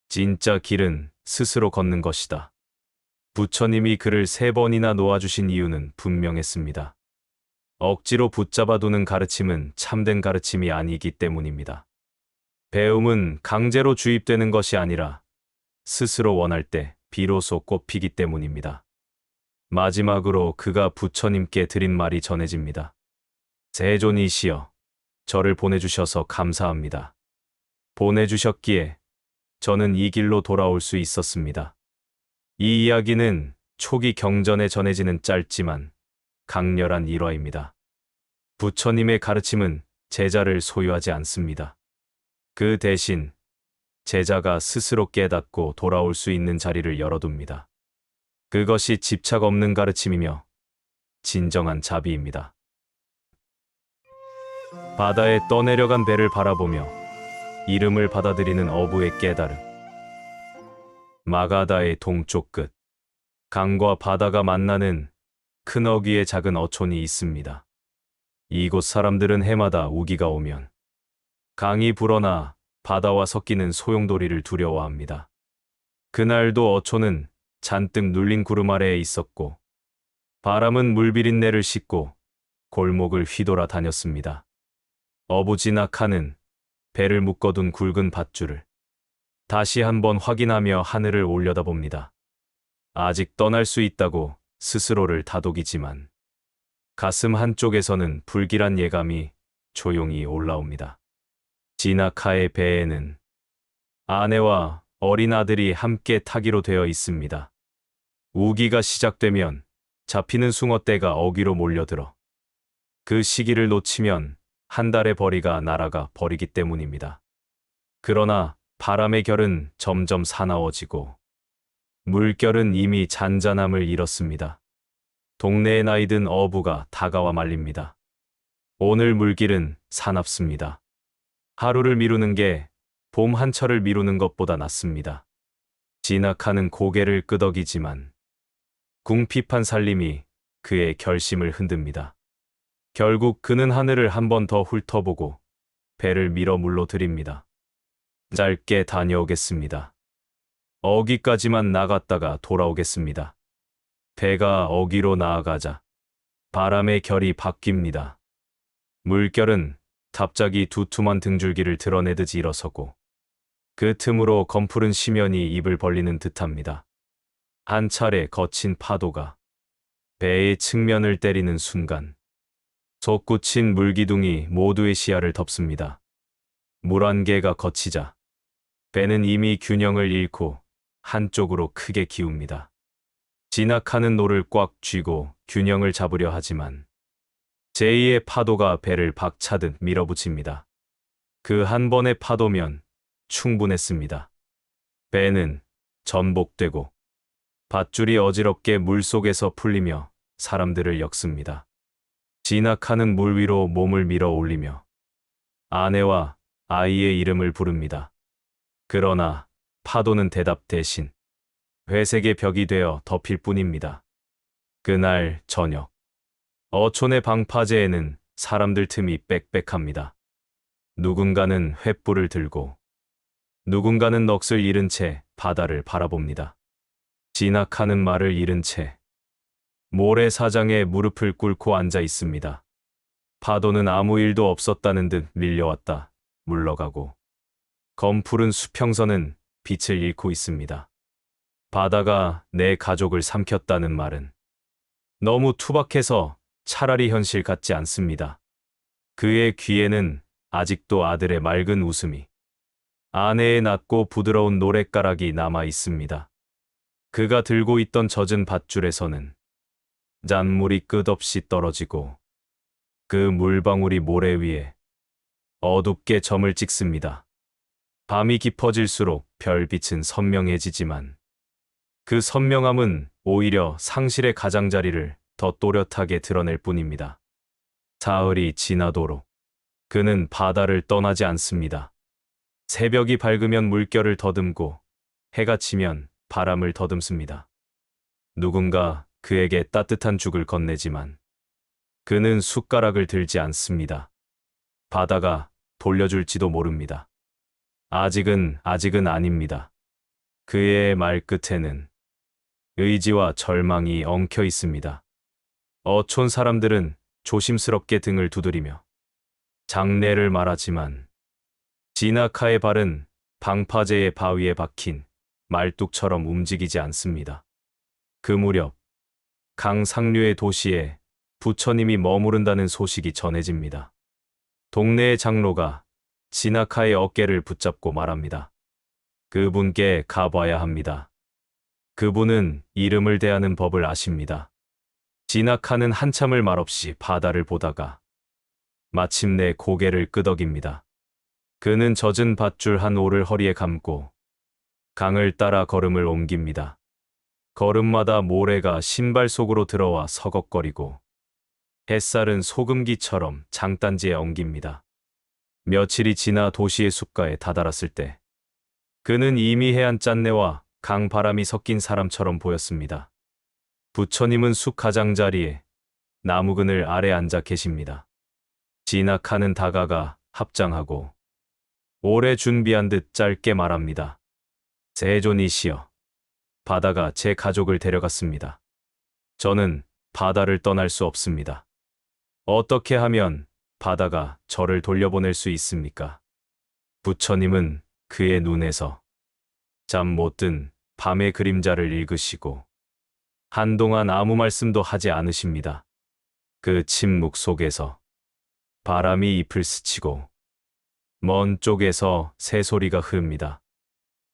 진짜 길은 스스로 걷는 것이다. 부처님이 그를 3번이나 놓아주신 이유는 분명했습니다. 억지로 붙잡아두는 가르침은 참된 가르침이 아니기 때문입니다. 배움은 강제로 주입되는 것이 아니라 스스로 원할 때 비로소 꽃피기 때문입니다. 마지막으로 그가 부처님께 드린 말이 전해집니다. 세존이시여, 저를 보내주셔서 감사합니다. 보내주셨기에 저는 이 길로 돌아올 수 있었습니다. 이 이야기는 초기 경전에 전해지는 짧지만 강렬한 일화입니다. 부처님의 가르침은 제자를 소유하지 않습니다. 그 대신 제자가 스스로 깨닫고 돌아올 수 있는 자리를 열어둡니다. 그것이 집착 없는 가르침이며 진정한 자비입니다. 바다에 떠내려간 배를 바라보며 이름을 받아들이는 어부의 깨달음. 마가다의 동쪽 끝, 강과 바다가 만나는 큰 어귀의 작은 어촌이 있습니다. 이곳 사람들은 해마다 우기가 오면 강이 불어나 바다와 섞이는 소용돌이를 두려워합니다. 그날도 어촌은 잔뜩 눌린 구름 아래에 있었고 바람은 물비린내를 싣고 골목을 휘돌아 다녔습니다. 어부지나 칸은 배를 묶어둔 굵은 밧줄을 다시 한번 확인하며 하늘을 올려다봅니다. 아직 떠날 수 있다고 스스로를 다독이지만 가슴 한쪽에서는 불길한 예감이 조용히 올라옵니다. 지나카의 배에는 아내와 어린 아들이 함께 타기로 되어 있습니다. 우기가 시작되면 잡히는 숭어떼가 어귀로 몰려들어 그 시기를 놓치면 한 달의 벌이가 날아가 버리기 때문입니다. 그러나 바람의 결은 점점 사나워지고 물결은 이미 잔잔함을 잃었습니다. 동네의 나이든 어부가 다가와 말립니다. 오늘 물길은 사납습니다. 하루를 미루는 게 봄 한철을 미루는 것보다 낫습니다. 진학하는 고개를 끄덕이지만 궁핍한 살림이 그의 결심을 흔듭니다. 결국 그는 하늘을 한 번 더 훑어보고 배를 밀어 물로 들입니다. 짧게 다녀오겠습니다. 어귀까지만 나갔다가 돌아오겠습니다. 배가 어귀로 나아가자 바람의 결이 바뀝니다. 물결은 갑자기 두툼한 등줄기를 드러내듯 일어서고 그 틈으로 검푸른 심연이 입을 벌리는 듯합니다. 한 차례 거친 파도가 배의 측면을 때리는 순간 솟구친 물기둥이 모두의 시야를 덮습니다. 물 한 개가 거치자 배는 이미 균형을 잃고 한쪽으로 크게 기웁니다. 진학하는 노를 꽉 쥐고 균형을 잡으려 하지만 제2의 파도가 배를 박차듯 밀어붙입니다. 그 한 번의 파도면 충분했습니다. 배는 전복되고 밧줄이 어지럽게 물속에서 풀리며 사람들을 엮습니다. 진학하는 물 위로 몸을 밀어 올리며 아내와 아이의 이름을 부릅니다. 그러나 파도는 대답 대신 회색의 벽이 되어 덮일 뿐입니다. 그날 저녁 어촌의 방파제에는 사람들 틈이 빽빽합니다. 누군가는 횃불을 들고 누군가는 넋을 잃은 채 바다를 바라봅니다. 진학하는 말을 잃은 채 모래사장에 무릎을 꿇고 앉아 있습니다. 파도는 아무 일도 없었다는 듯 밀려왔다 물러가고, 검푸른 수평선은 빛을 잃고 있습니다. 바다가 내 가족을 삼켰다는 말은 너무 투박해서 차라리 현실 같지 않습니다. 그의 귀에는 아직도 아들의 맑은 웃음이, 아내의 낮고 부드러운 노랫가락이 남아 있습니다. 그가 들고 있던 젖은 밧줄에서는 잔물이 끝없이 떨어지고, 그 물방울이 모래 위에 어둡게 점을 찍습니다. 밤이 깊어질수록 별빛은 선명해지지만, 그 선명함은 오히려 상실의 가장자리를 더 또렷하게 드러낼 뿐입니다. 사흘이 지나도록 그는 바다를 떠나지 않습니다. 새벽이 밝으면 물결을 더듬고, 해가 지면 바람을 더듬습니다. 누군가 그에게 따뜻한 죽을 건네지만 그는 숟가락을 들지 않습니다. 바다가 돌려줄지도 모릅니다. 아직은 아닙니다. 그의 말끝에는 의지와 절망이 엉켜 있습니다. 어촌 사람들은 조심스럽게 등을 두드리며 장례를 말하지만, 지나카의 발은 방파제의 바위에 박힌 말뚝처럼 움직이지 않습니다. 그 무렵 강 상류의 도시에 부처님이 머무른다는 소식이 전해집니다. 동네의 장로가 지나카의 어깨를 붙잡고 말합니다. 그분께 가봐야 합니다. 그분은 이름을 대하는 법을 아십니다. 지나카는 한참을 말없이 바다를 보다가 마침내 고개를 끄덕입니다. 그는 젖은 밧줄 한 올을 허리에 감고 강을 따라 걸음을 옮깁니다. 걸음마다 모래가 신발 속으로 들어와 서걱거리고, 햇살은 소금기처럼 장단지에 엉깁니다. 며칠이 지나 도시의 숲가에 다다랐을 때 그는 이미 해안 짠내와 강바람이 섞인 사람처럼 보였습니다. 부처님은 숲 가장자리에 나무 그늘 아래 앉아 계십니다. 지나카는 다가가 합장하고 오래 준비한 듯 짧게 말합니다. 세존이시여, 바다가 제 가족을 데려갔습니다. 저는 바다를 떠날 수 없습니다. 어떻게 하면 바다가 저를 돌려보낼 수 있습니까? 부처님은 그의 눈에서 잠 못 든 밤의 그림자를 읽으시고 한동안 아무 말씀도 하지 않으십니다. 그 침묵 속에서 바람이 잎을 스치고 먼 쪽에서 새소리가 흐릅니다.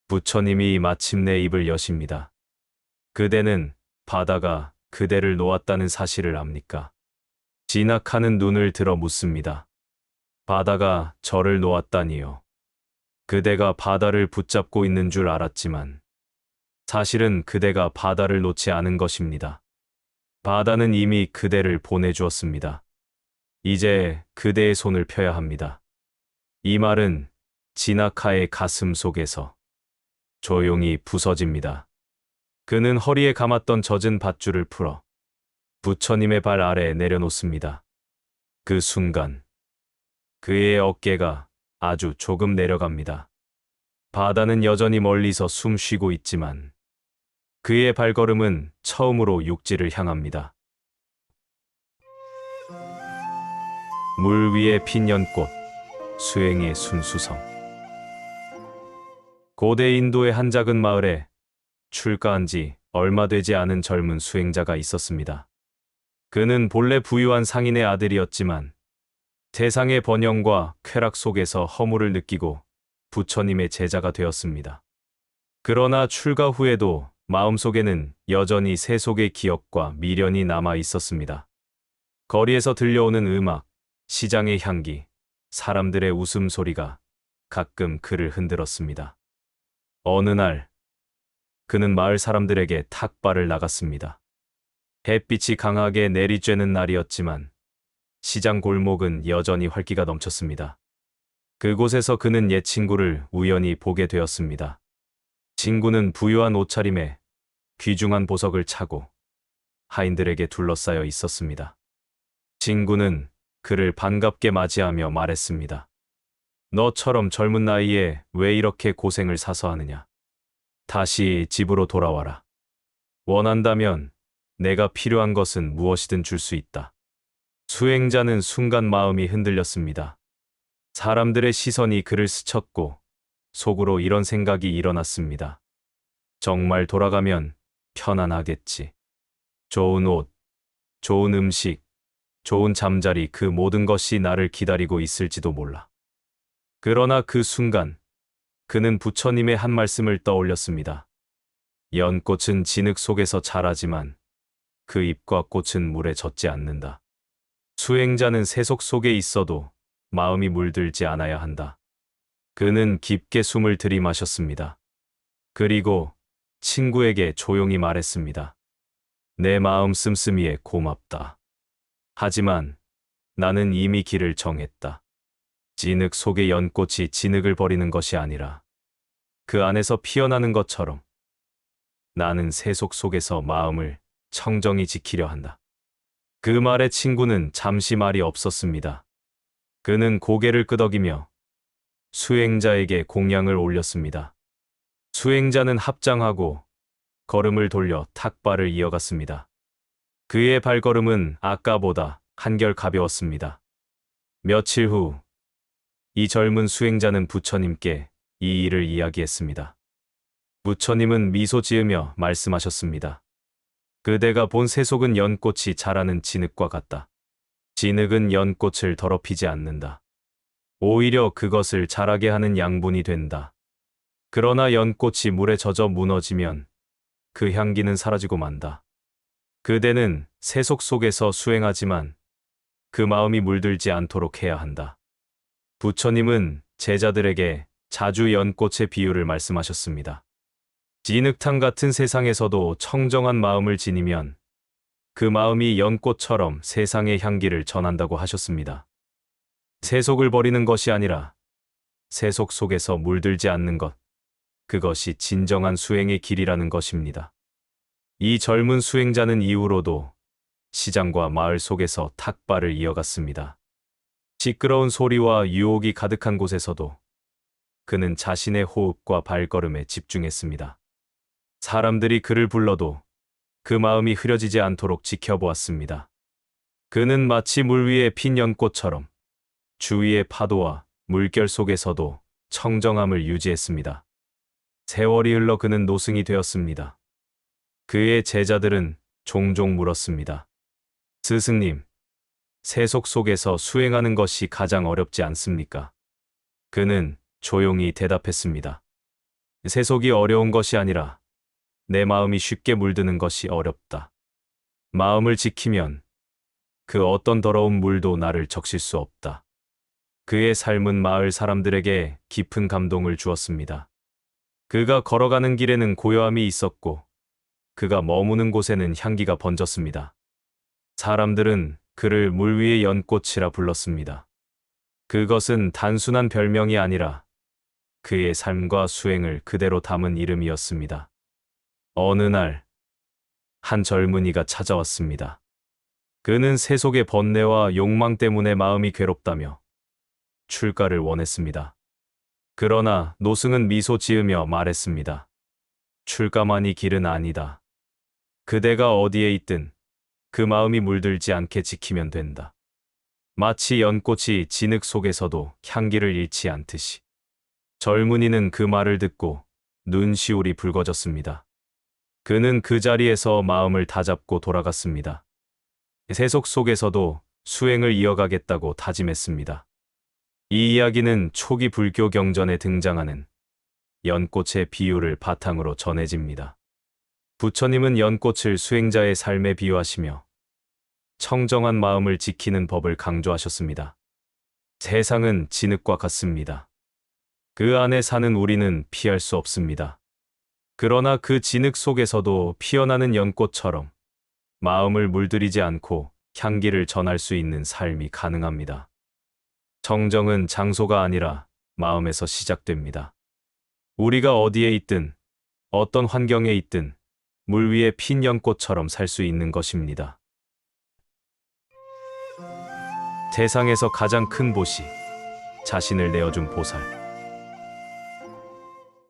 부처님이 마침내 입을 여십니다. 그대는 바다가 그대를 놓았다는 사실을 압니까? 지나카는 눈을 들어 묻습니다. 바다가 저를 놓았다니요. 그대가 바다를 붙잡고 있는 줄 알았지만 사실은 그대가 바다를 놓지 않은 것입니다. 바다는 이미 그대를 보내주었습니다. 이제 그대의 손을 펴야 합니다. 이 말은 지나카의 가슴 속에서 조용히 부서집니다. 그는 허리에 감았던 젖은 밧줄을 풀어 부처님의 발 아래에 내려놓습니다. 그 순간 그의 어깨가 아주 조금 내려갑니다. 바다는 여전히 멀리서 숨 쉬고 있지만 그의 발걸음은 처음으로 육지를 향합니다. 물 위에 핀 연꽃, 수행의 순수성. 고대 인도의 한 작은 마을에 출가한 지 얼마 되지 않은 젊은 수행자가 있었습니다. 그는 본래 부유한 상인의 아들이었지만 세상의 번영과 쾌락 속에서 허물을 느끼고 부처님의 제자가 되었습니다. 그러나 출가 후에도 마음속에는 여전히 세속의 기억과 미련이 남아 있었습니다. 거리에서 들려오는 음악, 시장의 향기, 사람들의 웃음소리가 가끔 그를 흔들었습니다. 어느 날 그는 마을 사람들에게 탁발을 나갔습니다. 햇빛이 강하게 내리쬐는 날이었지만 시장 골목은 여전히 활기가 넘쳤습니다. 그곳에서 그는 옛 친구를 우연히 보게 되었습니다. 친구는 부유한 옷차림에 귀중한 보석을 차고 하인들에게 둘러싸여 있었습니다. 친구는 그를 반갑게 맞이하며 말했습니다. 너처럼 젊은 나이에 왜 이렇게 고생을 사서 하느냐? 다시 집으로 돌아와라. 원한다면 내가 필요한 것은 무엇이든 줄 수 있다. 수행자는 순간 마음이 흔들렸습니다. 사람들의 시선이 그를 스쳤고 속으로 이런 생각이 일어났습니다. 정말 돌아가면 편안하겠지. 좋은 옷, 좋은 음식, 좋은 잠자리 그 모든 것이 나를 기다리고 있을지도 몰라. 그러나 그 순간 그는 부처님의 한 말씀을 떠올렸습니다. 연꽃은 진흙 속에서 자라지만 그 잎과 꽃은 물에 젖지 않는다. 수행자는 세속 속에 있어도 마음이 물들지 않아야 한다. 그는 깊게 숨을 들이마셨습니다. 그리고 친구에게 조용히 말했습니다. 내 마음 씀씀이에 고맙다. 하지만 나는 이미 길을 정했다. 진흙 속의 연꽃이 진흙을 버리는 것이 아니라 그 안에서 피어나는 것처럼 나는 세속 속에서 마음을 청정히 지키려 한다. 그 말에 친구는 잠시 말이 없었습니다. 그는 고개를 끄덕이며 수행자에게 공양을 올렸습니다. 수행자는 합장하고 걸음을 돌려 탁발을 이어갔습니다. 그의 발걸음은 아까보다 한결 가벼웠습니다. 며칠 후, 이 젊은 수행자는 부처님께 이 일을 이야기했습니다. 부처님은 미소 지으며 말씀하셨습니다. 그대가 본 세속은 연꽃이 자라는 진흙과 같다. 진흙은 연꽃을 더럽히지 않는다. 오히려 그것을 자라게 하는 양분이 된다. 그러나 연꽃이 물에 젖어 무너지면 그 향기는 사라지고 만다. 그대는 세속 속에서 수행하지만 그 마음이 물들지 않도록 해야 한다. 부처님은 제자들에게 자주 연꽃의 비유를 말씀하셨습니다. 진흙탕 같은 세상에서도 청정한 마음을 지니면 그 마음이 연꽃처럼 세상의 향기를 전한다고 하셨습니다. 세속을 버리는 것이 아니라 세속 속에서 물들지 않는 것, 그것이 진정한 수행의 길이라는 것입니다. 이 젊은 수행자는 이후로도 시장과 마을 속에서 탁발을 이어갔습니다. 시끄러운 소리와 유혹이 가득한 곳에서도 그는 자신의 호흡과 발걸음에 집중했습니다. 사람들이 그를 불러도 그 마음이 흐려지지 않도록 지켜보았습니다. 그는 마치 물 위에 핀 연꽃처럼 주위의 파도와 물결 속에서도 청정함을 유지했습니다. 세월이 흘러 그는 노승이 되었습니다. 그의 제자들은 종종 물었습니다. 스승님, 세속 속에서 수행하는 것이 가장 어렵지 않습니까? 그는 조용히 대답했습니다. 세속이 어려운 것이 아니라 내 마음이 쉽게 물드는 것이 어렵다. 마음을 지키면 그 어떤 더러운 물도 나를 적실 수 없다. 그의 삶은 마을 사람들에게 깊은 감동을 주었습니다. 그가 걸어가는 길에는 고요함이 있었고 그가 머무는 곳에는 향기가 번졌습니다. 사람들은 그를 물 위의 연꽃이라 불렀습니다. 그것은 단순한 별명이 아니라 그의 삶과 수행을 그대로 담은 이름이었습니다. 어느 날, 한 젊은이가 찾아왔습니다. 그는 세속의 번뇌와 욕망 때문에 마음이 괴롭다며 출가를 원했습니다. 그러나 노승은 미소 지으며 말했습니다. 출가만이 길은 아니다. 그대가 어디에 있든 그 마음이 물들지 않게 지키면 된다. 마치 연꽃이 진흙 속에서도 향기를 잃지 않듯이. 젊은이는 그 말을 듣고 눈시울이 붉어졌습니다. 그는 그 자리에서 마음을 다잡고 돌아갔습니다. 세속 속에서도 수행을 이어가겠다고 다짐했습니다. 이 이야기는 초기 불교 경전에 등장하는 연꽃의 비유를 바탕으로 전해집니다. 부처님은 연꽃을 수행자의 삶에 비유하시며 청정한 마음을 지키는 법을 강조하셨습니다. 세상은 진흙과 같습니다. 그 안에 사는 우리는 피할 수 없습니다. 그러나 그 진흙 속에서도 피어나는 연꽃처럼 마음을 물들이지 않고 향기를 전할 수 있는 삶이 가능합니다. 청정은 장소가 아니라 마음에서 시작됩니다. 우리가 어디에 있든 어떤 환경에 있든 물 위에 핀 연꽃처럼 살 수 있는 것입니다. 세상에서 가장 큰 보시, 자신을 내어준 보살.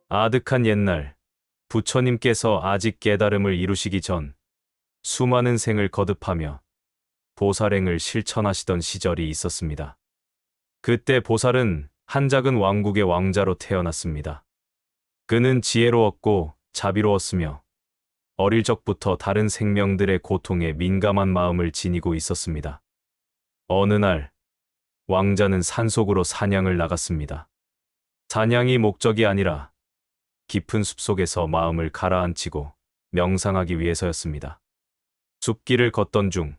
아득한 옛날, 부처님께서 아직 깨달음을 이루시기 전 수많은 생을 거듭하며 보살행을 실천하시던 시절이 있었습니다. 그때 보살은 한 작은 왕국의 왕자로 태어났습니다. 그는 지혜로웠고 자비로웠으며 어릴 적부터 다른 생명들의 고통에 민감한 마음을 지니고 있었습니다. 어느 날 왕자는 산속으로 사냥을 나갔습니다. 사냥이 목적이 아니라 깊은 숲속에서 마음을 가라앉히고 명상하기 위해서였습니다. 숲길을 걷던 중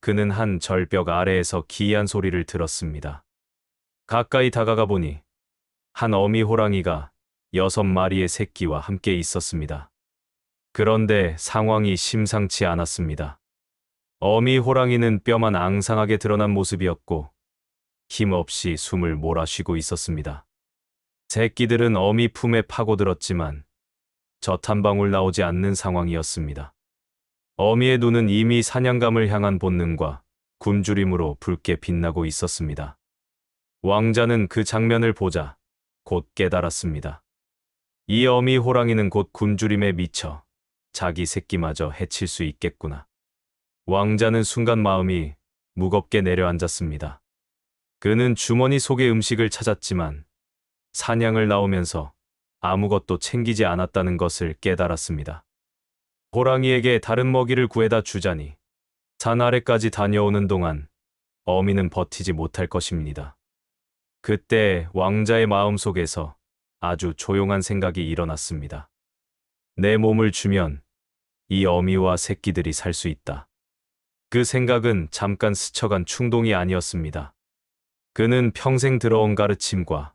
그는 한 절벽 아래에서 기이한 소리를 들었습니다. 가까이 다가가 보니 한 어미 호랑이가 6마리의 새끼와 함께 있었습니다. 그런데 상황이 심상치 않았습니다. 어미 호랑이는 뼈만 앙상하게 드러난 모습이었고 힘없이 숨을 몰아쉬고 있었습니다. 새끼들은 어미 품에 파고들었지만 젖 한 방울 나오지 않는 상황이었습니다. 어미의 눈은 이미 사냥감을 향한 본능과 굶주림으로 붉게 빛나고 있었습니다. 왕자는 그 장면을 보자 곧 깨달았습니다. 이 어미 호랑이는 곧 굶주림에 미쳐 자기 새끼마저 해칠 수 있겠구나. 왕자는 순간 마음이 무겁게 내려앉았습니다. 그는 주머니 속의 음식을 찾았지만 사냥을 나오면서 아무것도 챙기지 않았다는 것을 깨달았습니다. 호랑이에게 다른 먹이를 구해다 주자니 산 아래까지 다녀오는 동안 어미는 버티지 못할 것입니다. 그때 왕자의 마음속에서 아주 조용한 생각이 일어났습니다. 내 몸을 주면 이 어미와 새끼들이 살 수 있다. 그 생각은 잠깐 스쳐간 충동이 아니었습니다. 그는 평생 들어온 가르침과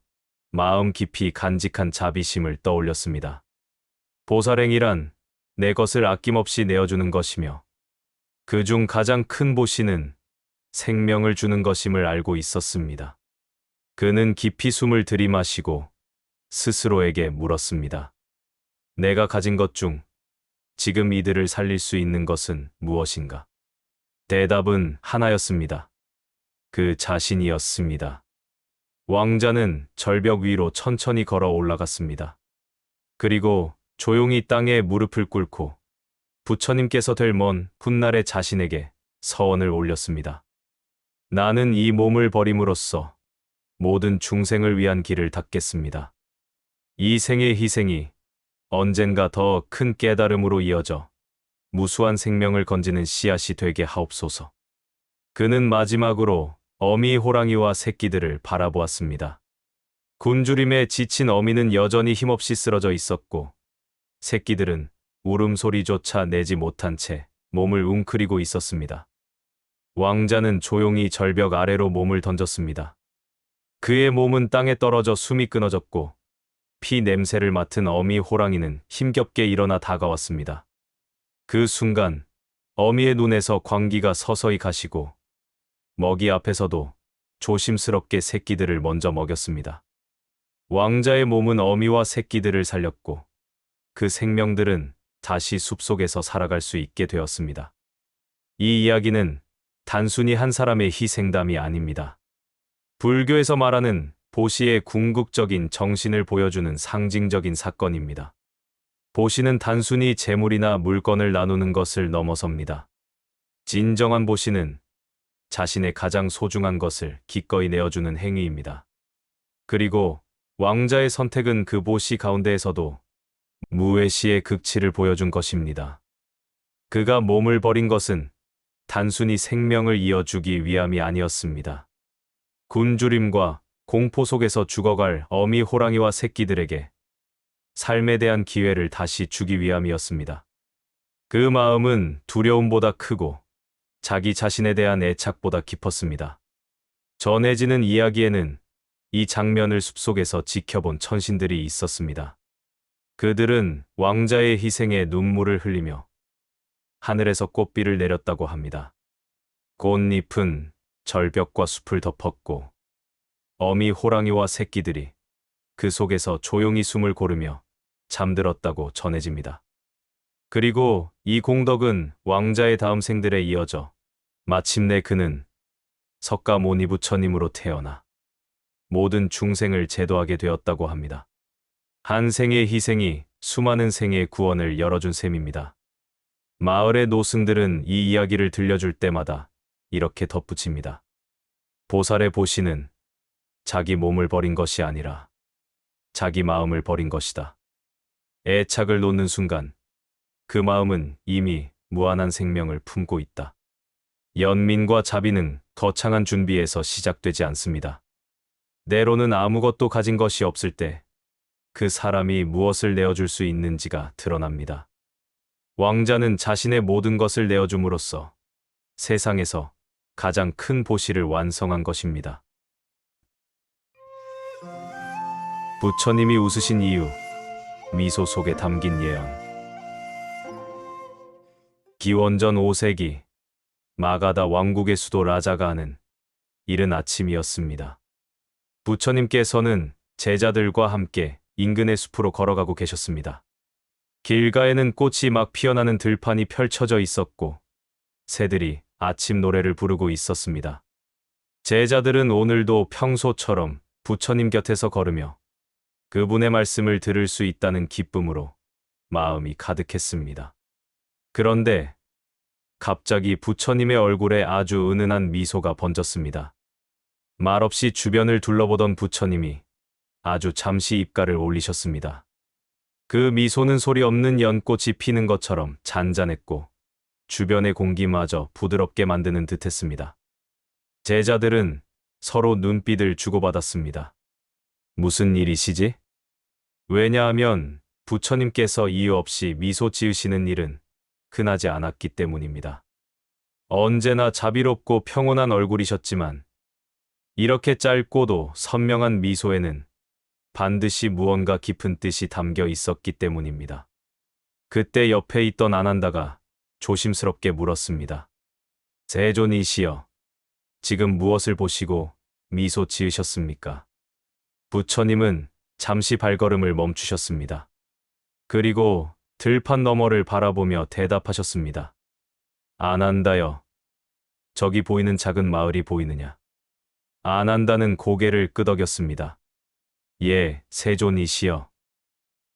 마음 깊이 간직한 자비심을 떠올렸습니다. 보살행이란 내 것을 아낌없이 내어주는 것이며 그중 가장 큰 보시는 생명을 주는 것임을 알고 있었습니다. 그는 깊이 숨을 들이마시고 스스로에게 물었습니다. 내가 가진 것 중 지금 이들을 살릴 수 있는 것은 무엇인가? 대답은 하나였습니다. 그 자신이었습니다. 왕자는 절벽 위로 천천히 걸어 올라갔습니다. 그리고 조용히 땅에 무릎을 꿇고 부처님께서 될 먼 훗날의 자신에게 서원을 올렸습니다. 나는 이 몸을 버림으로써 모든 중생을 위한 길을 닦겠습니다. 이 생의 희생이 언젠가 더 큰 깨달음으로 이어져 무수한 생명을 건지는 씨앗이 되게 하옵소서. 그는 마지막으로 어미 호랑이와 새끼들을 바라보았습니다. 굶주림에 지친 어미는 여전히 힘없이 쓰러져 있었고 새끼들은 울음소리조차 내지 못한 채 몸을 웅크리고 있었습니다. 왕자는 조용히 절벽 아래로 몸을 던졌습니다. 그의 몸은 땅에 떨어져 숨이 끊어졌고 피 냄새를 맡은 어미 호랑이는 힘겹게 일어나 다가왔습니다. 그 순간 어미의 눈에서 광기가 서서히 가시고 먹이 앞에서도 조심스럽게 새끼들을 먼저 먹였습니다. 왕자의 몸은 어미와 새끼들을 살렸고 그 생명들은 다시 숲속에서 살아갈 수 있게 되었습니다. 이 이야기는 단순히 한 사람의 희생담이 아닙니다. 불교에서 말하는 보시의 궁극적인 정신을 보여주는 상징적인 사건입니다. 보시는 단순히 재물이나 물건을 나누는 것을 넘어섭니다. 진정한 보시는 자신의 가장 소중한 것을 기꺼이 내어주는 행위입니다. 그리고 왕자의 선택은 그 보시 가운데에서도 무외시의 극치를 보여준 것입니다. 그가 몸을 버린 것은 단순히 생명을 이어주기 위함이 아니었습니다. 굶주림과 공포 속에서 죽어갈 어미 호랑이와 새끼들에게 삶에 대한 기회를 다시 주기 위함이었습니다. 그 마음은 두려움보다 크고 자기 자신에 대한 애착보다 깊었습니다. 전해지는 이야기에는 이 장면을 숲속에서 지켜본 천신들이 있었습니다. 그들은 왕자의 희생에 눈물을 흘리며 하늘에서 꽃비를 내렸다고 합니다. 꽃잎은 절벽과 숲을 덮었고 어미 호랑이와 새끼들이 그 속에서 조용히 숨을 고르며 잠들었다고 전해집니다. 그리고 이 공덕은 왕자의 다음 생들에 이어져 마침내 그는 석가모니 부처님으로 태어나 모든 중생을 제도하게 되었다고 합니다. 한 생의 희생이 수많은 생의 구원을 열어준 셈입니다. 마을의 노승들은 이 이야기를 들려줄 때마다 이렇게 덧붙입니다. 보살의 보시는 자기 몸을 버린 것이 아니라 자기 마음을 버린 것이다. 애착을 놓는 순간 그 마음은 이미 무한한 생명을 품고 있다. 연민과 자비는 거창한 준비에서 시작되지 않습니다. 내로는 아무것도 가진 것이 없을 때 그 사람이 무엇을 내어줄 수 있는지가 드러납니다. 왕자는 자신의 모든 것을 내어줌으로써 세상에서 가장 큰 보시를 완성한 것입니다. 부처님이 웃으신 이유, 미소 속에 담긴 예언. 기원전 5세기 마가다 왕국의 수도 라자가는 이른 아침이었습니다. 부처님께서는 제자들과 함께 인근의 숲으로 걸어가고 계셨습니다. 길가에는 꽃이 막 피어나는 들판이 펼쳐져 있었고 새들이 아침 노래를 부르고 있었습니다. 제자들은 오늘도 평소처럼 부처님 곁에서 걸으며 그분의 말씀을 들을 수 있다는 기쁨으로 마음이 가득했습니다. 그런데 갑자기 부처님의 얼굴에 아주 은은한 미소가 번졌습니다. 말없이 주변을 둘러보던 부처님이 아주 잠시 입가를 올리셨습니다. 그 미소는 소리 없는 연꽃이 피는 것처럼 잔잔했고 주변의 공기마저 부드럽게 만드는 듯했습니다. 제자들은 서로 눈빛을 주고받았습니다. 무슨 일이시지? 왜냐하면 부처님께서 이유 없이 미소 지으시는 일은 흔하지 않았기 때문입니다. 언제나 자비롭고 평온한 얼굴이셨지만 이렇게 짧고도 선명한 미소에는 반드시 무언가 깊은 뜻이 담겨 있었기 때문입니다. 그때 옆에 있던 아난다가 조심스럽게 물었습니다. 세존이시여, 지금 무엇을 보시고 미소 지으셨습니까? 부처님은 잠시 발걸음을 멈추셨습니다. 그리고 들판 너머를 바라보며 대답하셨습니다. 아난다여, 저기 보이는 작은 마을이 보이느냐? 아난다는 고개를 끄덕였습니다. 예, 세존이시여.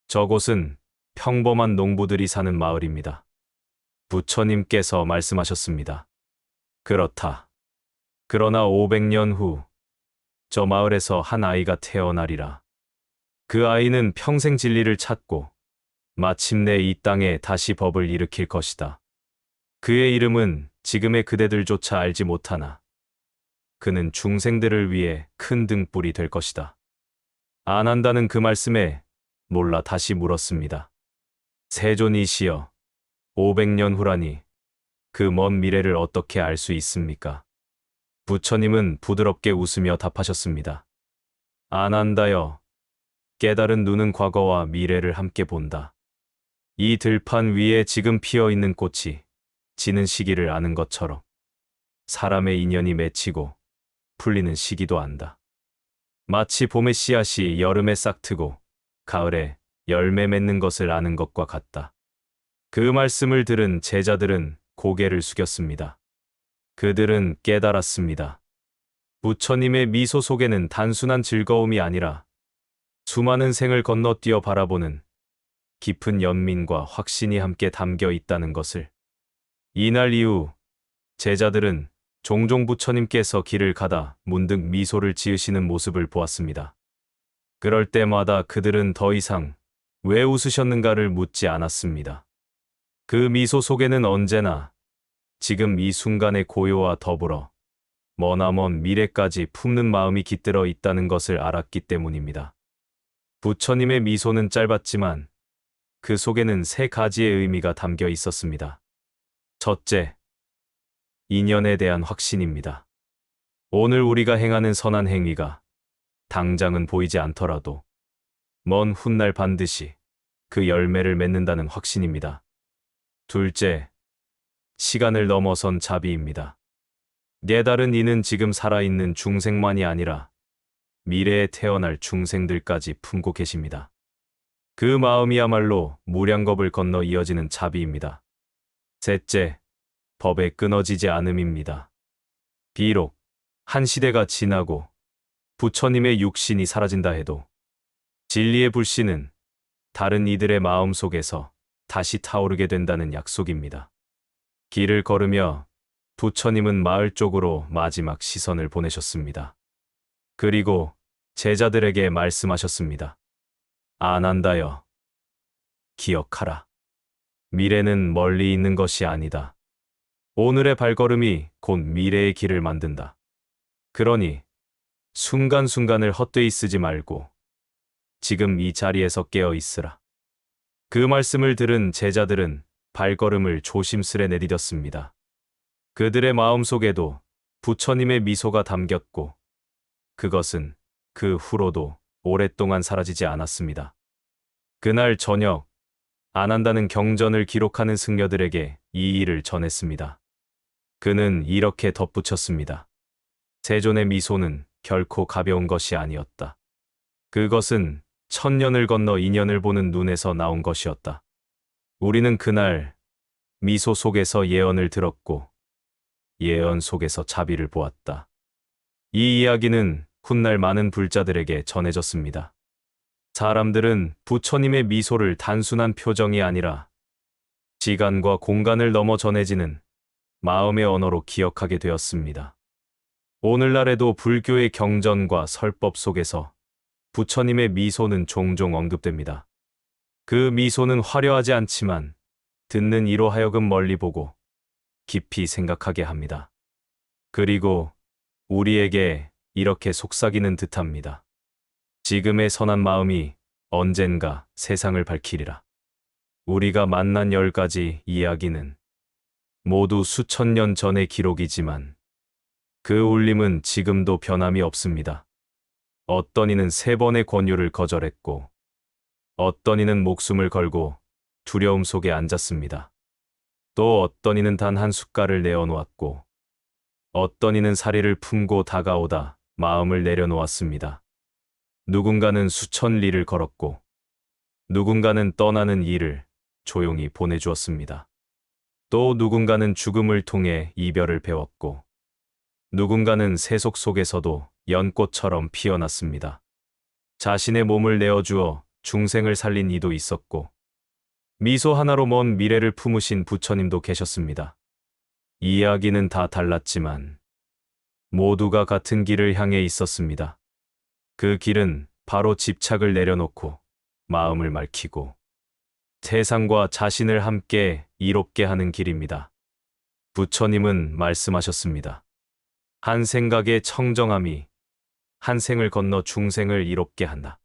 저곳은 평범한 농부들이 사는 마을입니다. 부처님께서 말씀하셨습니다. 그렇다. 그러나 500년 후 저 마을에서 한 아이가 태어나리라. 그 아이는 평생 진리를 찾고 마침내 이 땅에 다시 법을 일으킬 것이다. 그의 이름은 지금의 그대들조차 알지 못하나 그는 중생들을 위해 큰 등불이 될 것이다. 아난다는 그 말씀에 놀라 다시 물었습니다. 세존이시여, 500년 후라니 그 먼 미래를 어떻게 알 수 있습니까? 부처님은 부드럽게 웃으며 답하셨습니다. 아난다여, 깨달은 눈은 과거와 미래를 함께 본다. 이 들판 위에 지금 피어 있는 꽃이 지는 시기를 아는 것처럼 사람의 인연이 맺히고 풀리는 시기도 안다. 마치 봄의 씨앗이 여름에 싹트고 가을에 열매 맺는 것을 아는 것과 같다. 그 말씀을 들은 제자들은 고개를 숙였습니다. 그들은 깨달았습니다. 부처님의 미소 속에는 단순한 즐거움이 아니라 수많은 생을 건너뛰어 바라보는 깊은 연민과 확신이 함께 담겨 있다는 것을. 이날 이후 제자들은 종종 부처님께서 길을 가다 문득 미소를 지으시는 모습을 보았습니다. 그럴 때마다 그들은 더 이상 왜 웃으셨는가를 묻지 않았습니다. 그 미소 속에는 언제나 지금 이 순간의 고요와 더불어 머나먼 미래까지 품는 마음이 깃들어 있다는 것을 알았기 때문입니다. 부처님의 미소는 짧았지만 그 속에는 3가지의 의미가 담겨 있었습니다. 첫째, 인연에 대한 확신입니다. 오늘 우리가 행하는 선한 행위가 당장은 보이지 않더라도 먼 훗날 반드시 그 열매를 맺는다는 확신입니다. 둘째, 시간을 넘어선 자비입니다. 깨달은 이는 지금 살아있는 중생만이 아니라 미래에 태어날 중생들까지 품고 계십니다. 그 마음이야말로 무량겁을 건너 이어지는 자비입니다. 셋째, 법에 끊어지지 않음입니다. 비록 한 시대가 지나고 부처님의 육신이 사라진다 해도 진리의 불씨는 다른 이들의 마음 속에서 다시 타오르게 된다는 약속입니다. 길을 걸으며 부처님은 마을 쪽으로 마지막 시선을 보내셨습니다. 그리고 제자들에게 말씀하셨습니다. 아난다여, 기억하라. 미래는 멀리 있는 것이 아니다. 오늘의 발걸음이 곧 미래의 길을 만든다. 그러니 순간순간을 헛되이 쓰지 말고 지금 이 자리에서 깨어 있으라. 그 말씀을 들은 제자들은 발걸음을 조심스레 내디뎠습니다. 그들의 마음속에도 부처님의 미소가 담겼고 그것은 그 후로도 오랫동안 사라지지 않았습니다. 그날 저녁, 아난다는 경전을 기록하는 승려들에게 이 일을 전했습니다. 그는 이렇게 덧붙였습니다. 세존의 미소는 결코 가벼운 것이 아니었다. 그것은 천년을 건너 인연을 보는 눈에서 나온 것이었다. 우리는 그날 미소 속에서 예언을 들었고 예언 속에서 자비를 보았다. 이 이야기는 훗날 많은 불자들에게 전해졌습니다. 사람들은 부처님의 미소를 단순한 표정이 아니라 시간과 공간을 넘어 전해지는 마음의 언어로 기억하게 되었습니다. 오늘날에도 불교의 경전과 설법 속에서 부처님의 미소는 종종 언급됩니다. 그 미소는 화려하지 않지만 듣는 이로 하여금 멀리 보고 깊이 생각하게 합니다. 그리고 우리에게 이렇게 속삭이는 듯합니다. 지금의 선한 마음이 언젠가 세상을 밝히리라. 우리가 만난 10가지 이야기는 모두 수천 년 전의 기록이지만 그 울림은 지금도 변함이 없습니다. 어떤 이는 3번의 권유를 거절했고 어떤 이는 목숨을 걸고 두려움 속에 앉았습니다. 또 어떤 이는 단 한 숟갈을 내어놓았고 어떤 이는 사리를 품고 다가오다 마음을 내려놓았습니다. 누군가는 수천 리를 걸었고 누군가는 떠나는 이를 조용히 보내주었습니다. 또 누군가는 죽음을 통해 이별을 배웠고 누군가는 세속 속에서도 연꽃처럼 피어났습니다. 자신의 몸을 내어주어 중생을 살린 이도 있었고 미소 하나로 먼 미래를 품으신 부처님도 계셨습니다. 이야기는 다 달랐지만 모두가 같은 길을 향해 있었습니다. 그 길은 바로 집착을 내려놓고 마음을 맑히고 세상과 자신을 함께 이롭게 하는 길입니다. 부처님은 말씀하셨습니다. 한 생각의 청정함이 한 생을 건너 중생을 이롭게 한다.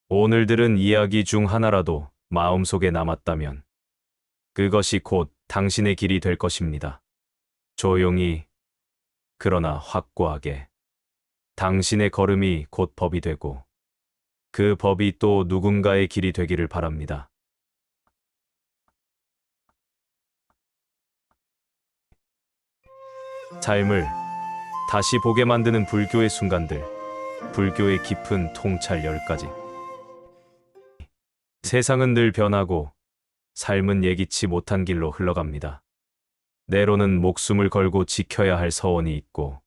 오늘 들은 이야기 중 하나라도 마음속에 남았다면 그것이 곧 당신의 길이 될 것입니다. 조용히 그러나 확고하게 당신의 걸음이 곧 법이 되고 그 법이 또 누군가의 길이 되기를 바랍니다. 삶을 다시 보게 만드는 불교의 순간들, 불교의 깊은 통찰 10가지. 세상은 늘 변하고 삶은 예기치 못한 길로 흘러갑니다. 때로는 목숨을 걸고 지켜야 할 서원이 있고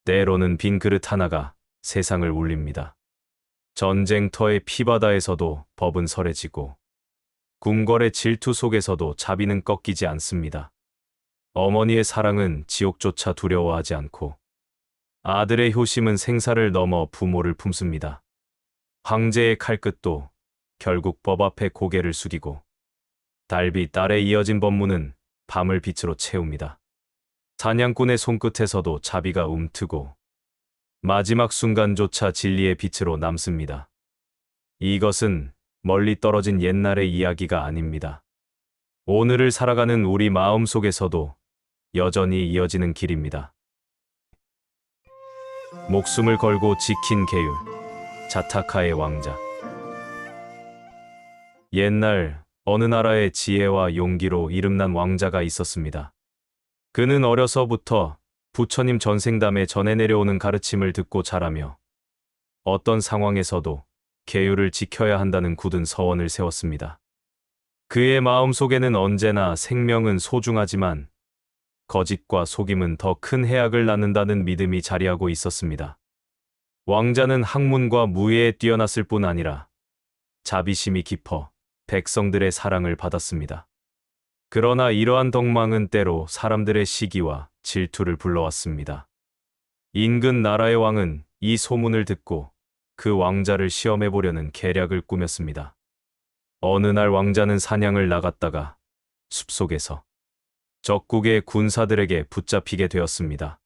때로는 빈 그릇 하나가 세상을 울립니다. 전쟁터의 피바다에서도 법은 설해지고 궁궐의 질투 속에서도 자비는 꺾이지 않습니다. 어머니의 사랑은 지옥조차 두려워하지 않고 아들의 효심은 생사를 넘어 부모를 품습니다. 황제의 칼끝도 결국 법 앞에 고개를 숙이고 달비 딸에 이어진 법문은 밤을 빛으로 채웁니다. 사냥꾼의 손끝에서도 자비가 움트고 마지막 순간조차 진리의 빛으로 남습니다. 이것은 멀리 떨어진 옛날의 이야기가 아닙니다. 오늘을 살아가는 우리 마음 속에서도 여전히 이어지는 길입니다. 목숨을 걸고 지킨 계율, 자타카의 왕자. 옛날 어느 나라에 지혜와 용기로 이름난 왕자가 있었습니다. 그는 어려서부터 부처님 전생담에 전해 내려오는 가르침을 듣고 자라며 어떤 상황에서도 계율을 지켜야 한다는 굳은 서원을 세웠습니다. 그의 마음속에는 언제나 생명은 소중하지만 거짓과 속임은 더 큰 해악을 낳는다는 믿음이 자리하고 있었습니다. 왕자는 학문과 무예에 뛰어났을 뿐 아니라 자비심이 깊어 백성들의 사랑을 받았습니다. 그러나 이러한 덕망은 때로 사람들의 시기와 질투를 불러왔습니다. 인근 나라의 왕은 이 소문을 듣고 그 왕자를 시험해 보려는 계략을 꾸몄습니다. 어느 날 왕자는 사냥을 나갔다가 숲속에서 적국의 군사들에게 붙잡히게 되었습니다.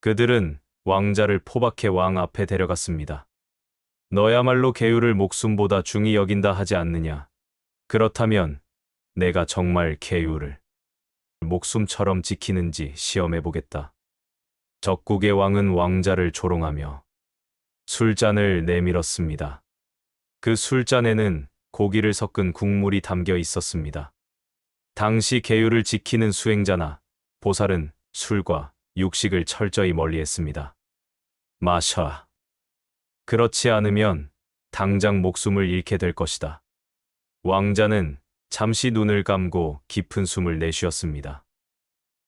그들은 왕자를 포박해 왕 앞에 데려갔습니다. 너야말로 계율을 목숨보다 중히 여긴다 하지 않느냐? 그렇다면 내가 정말 계율을 목숨처럼 지키는지 시험해 보겠다. 적국의 왕은 왕자를 조롱하며 술잔을 내밀었습니다. 그 술잔에는 고기를 섞은 국물이 담겨 있었습니다. 당시 계율을 지키는 수행자나 보살은 술과 육식을 철저히 멀리했습니다. 마셔. 그렇지 않으면 당장 목숨을 잃게 될 것이다. 왕자는 잠시 눈을 감고 깊은 숨을 내쉬었습니다.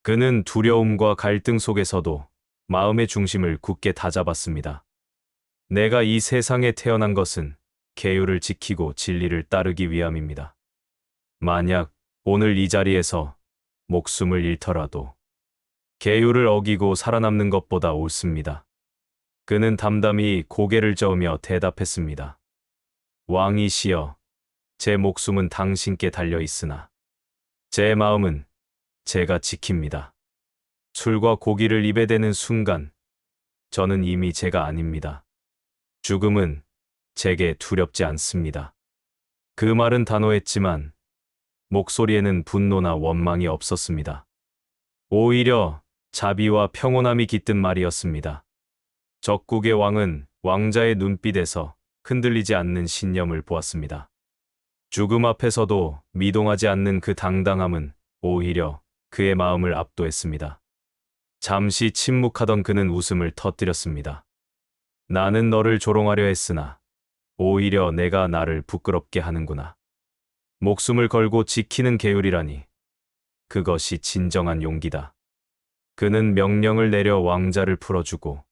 그는 두려움과 갈등 속에서도 마음의 중심을 굳게 다잡았습니다. 내가 이 세상에 태어난 것은 계율을 지키고 진리를 따르기 위함입니다. 만약 오늘 이 자리에서 목숨을 잃더라도 계율을 어기고 살아남는 것보다 옳습니다. 그는 담담히 고개를 저으며 대답했습니다. 왕이시여, 제 목숨은 당신께 달려 있으나 제 마음은 제가 지킵니다. 술과 고기를 입에 대는 순간 저는 이미 제가 아닙니다. 죽음은 제게 두렵지 않습니다. 그 말은 단호했지만 목소리에는 분노나 원망이 없었습니다. 오히려 자비와 평온함이 깃든 말이었습니다. 적국의 왕은 왕자의 눈빛에서 흔들리지 않는 신념을 보았습니다. 죽음 앞에서도 미동하지 않는 그 당당함은 오히려 그의 마음을 압도했습니다. 잠시 침묵하던 그는 웃음을 터뜨렸습니다. 나는 너를 조롱하려 했으나 오히려 내가 나를 부끄럽게 하는구나. 목숨을 걸고 지키는 계율이라니 그것이 진정한 용기다. 그는 명령을 내려 왕자를 풀어주고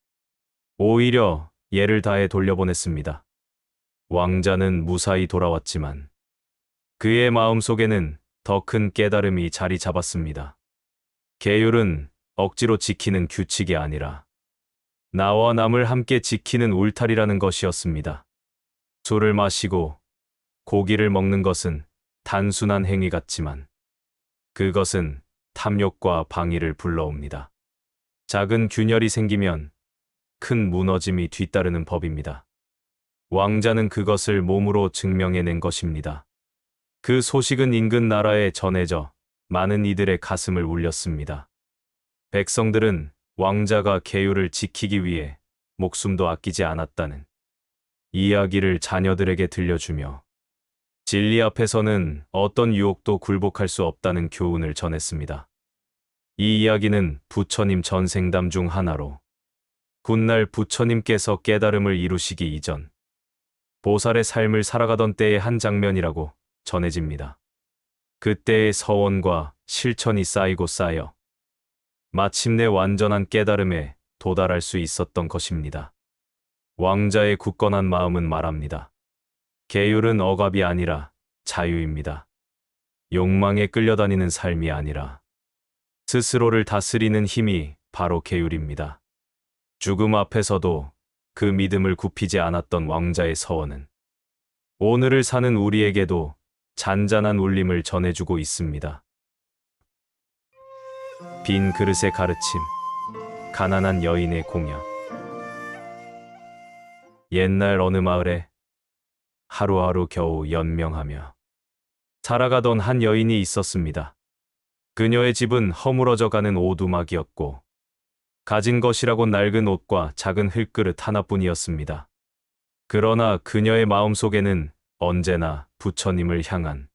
오히려 예를 다해 돌려보냈습니다. 왕자는 무사히 돌아왔지만 그의 마음속에는 더 큰 깨달음이 자리 잡았습니다. 계율은 억지로 지키는 규칙이 아니라 나와 남을 함께 지키는 울타리라는 것이었습니다. 술을 마시고 고기를 먹는 것은 단순한 행위 같지만 그것은 탐욕과 방위를 불러옵니다. 작은 균열이 생기면 큰 무너짐이 뒤따르는 법입니다. 왕자는 그것을 몸으로 증명해낸 것입니다. 그 소식은 인근 나라에 전해져 많은 이들의 가슴을 울렸습니다. 백성들은 왕자가 계율을 지키기 위해 목숨도 아끼지 않았다는 이야기를 자녀들에게 들려주며 진리 앞에서는 어떤 유혹도 굴복할 수 없다는 교훈을 전했습니다. 이 이야기는 부처님 전생담 중 하나로 훗날 부처님께서 깨달음을 이루시기 이전 보살의 삶을 살아가던 때의 한 장면이라고 전해집니다. 그때의 서원과 실천이 쌓이고 쌓여 마침내 완전한 깨달음에 도달할 수 있었던 것입니다. 왕자의 굳건한 마음은 말합니다. 계율은 억압이 아니라 자유입니다. 욕망에 끌려다니는 삶이 아니라 스스로를 다스리는 힘이 바로 계율입니다. 죽음 앞에서도 그 믿음을 굽히지 않았던 왕자의 서원은 오늘을 사는 우리에게도 잔잔한 울림을 전해주고 있습니다. 빈 그릇의 가르침, 가난한 여인의 공약. 옛날 어느 마을에 하루하루 겨우 연명하며 살아가던 한 여인이 있었습니다. 그녀의 집은 허물어져가는 오두막이었고 가진 것이라곤 낡은 옷과 작은 흙그릇 하나뿐이었습니다. 그러나 그녀의 마음속에는 언제나 부처님을 향한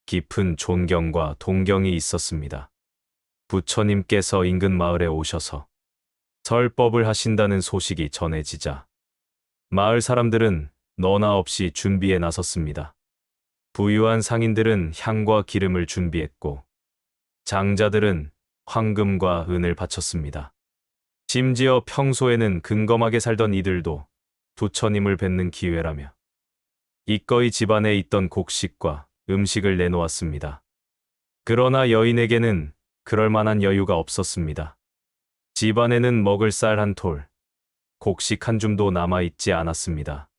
깊은 존경과 동경이 있었습니다. 부처님께서 인근 마을에 오셔서 설법을 하신다는 소식이 전해지자 마을 사람들은 너나 없이 준비에 나섰습니다. 부유한 상인들은 향과 기름을 준비했고 장자들은 황금과 은을 바쳤습니다. 심지어 평소에는 근검하게 살던 이들도 부처님을 뵙는 기회라며 기꺼이 집안에 있던 곡식과 음식을 내놓았습니다. 그러나 여인에게는 그럴 만한 여유가 없었습니다. 집안에는 먹을 쌀 한 톨, 곡식 한 줌도 남아있지 않았습니다.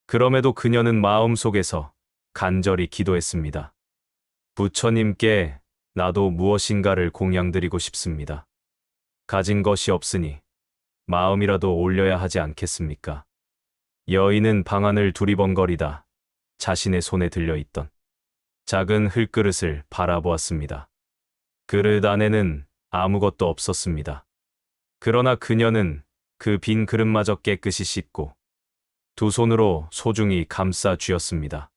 그럼에도 그녀는 마음속에서 간절히 기도했습니다. 부처님께 나도 무엇인가를 공양드리고 싶습니다. 가진 것이 없으니 마음이라도 올려야 하지 않겠습니까? 여인은 방안을 두리번거리다 자신의 손에 들려있던 작은 흙그릇을 바라보았습니다. 그릇 안에는 아무것도 없었습니다. 그러나 그녀는 그 빈 그릇마저 깨끗이 씻고 두 손으로 소중히 감싸 쥐었습니다.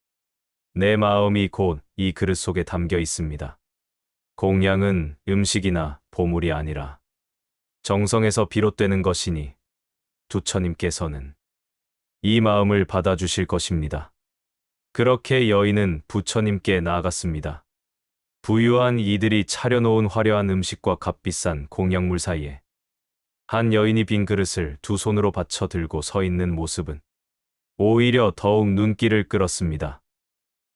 내 마음이 곧 이 그릇 속에 담겨 있습니다. 공양은 음식이나 보물이 아니라 정성에서 비롯되는 것이니 부처님께서는 이 마음을 받아주실 것입니다. 그렇게 여인은 부처님께 나아갔습니다. 부유한 이들이 차려놓은 화려한 음식과 값비싼 공양물 사이에 한 여인이 빈 그릇을 두 손으로 받쳐 들고 서 있는 모습은 오히려 더욱 눈길을 끌었습니다.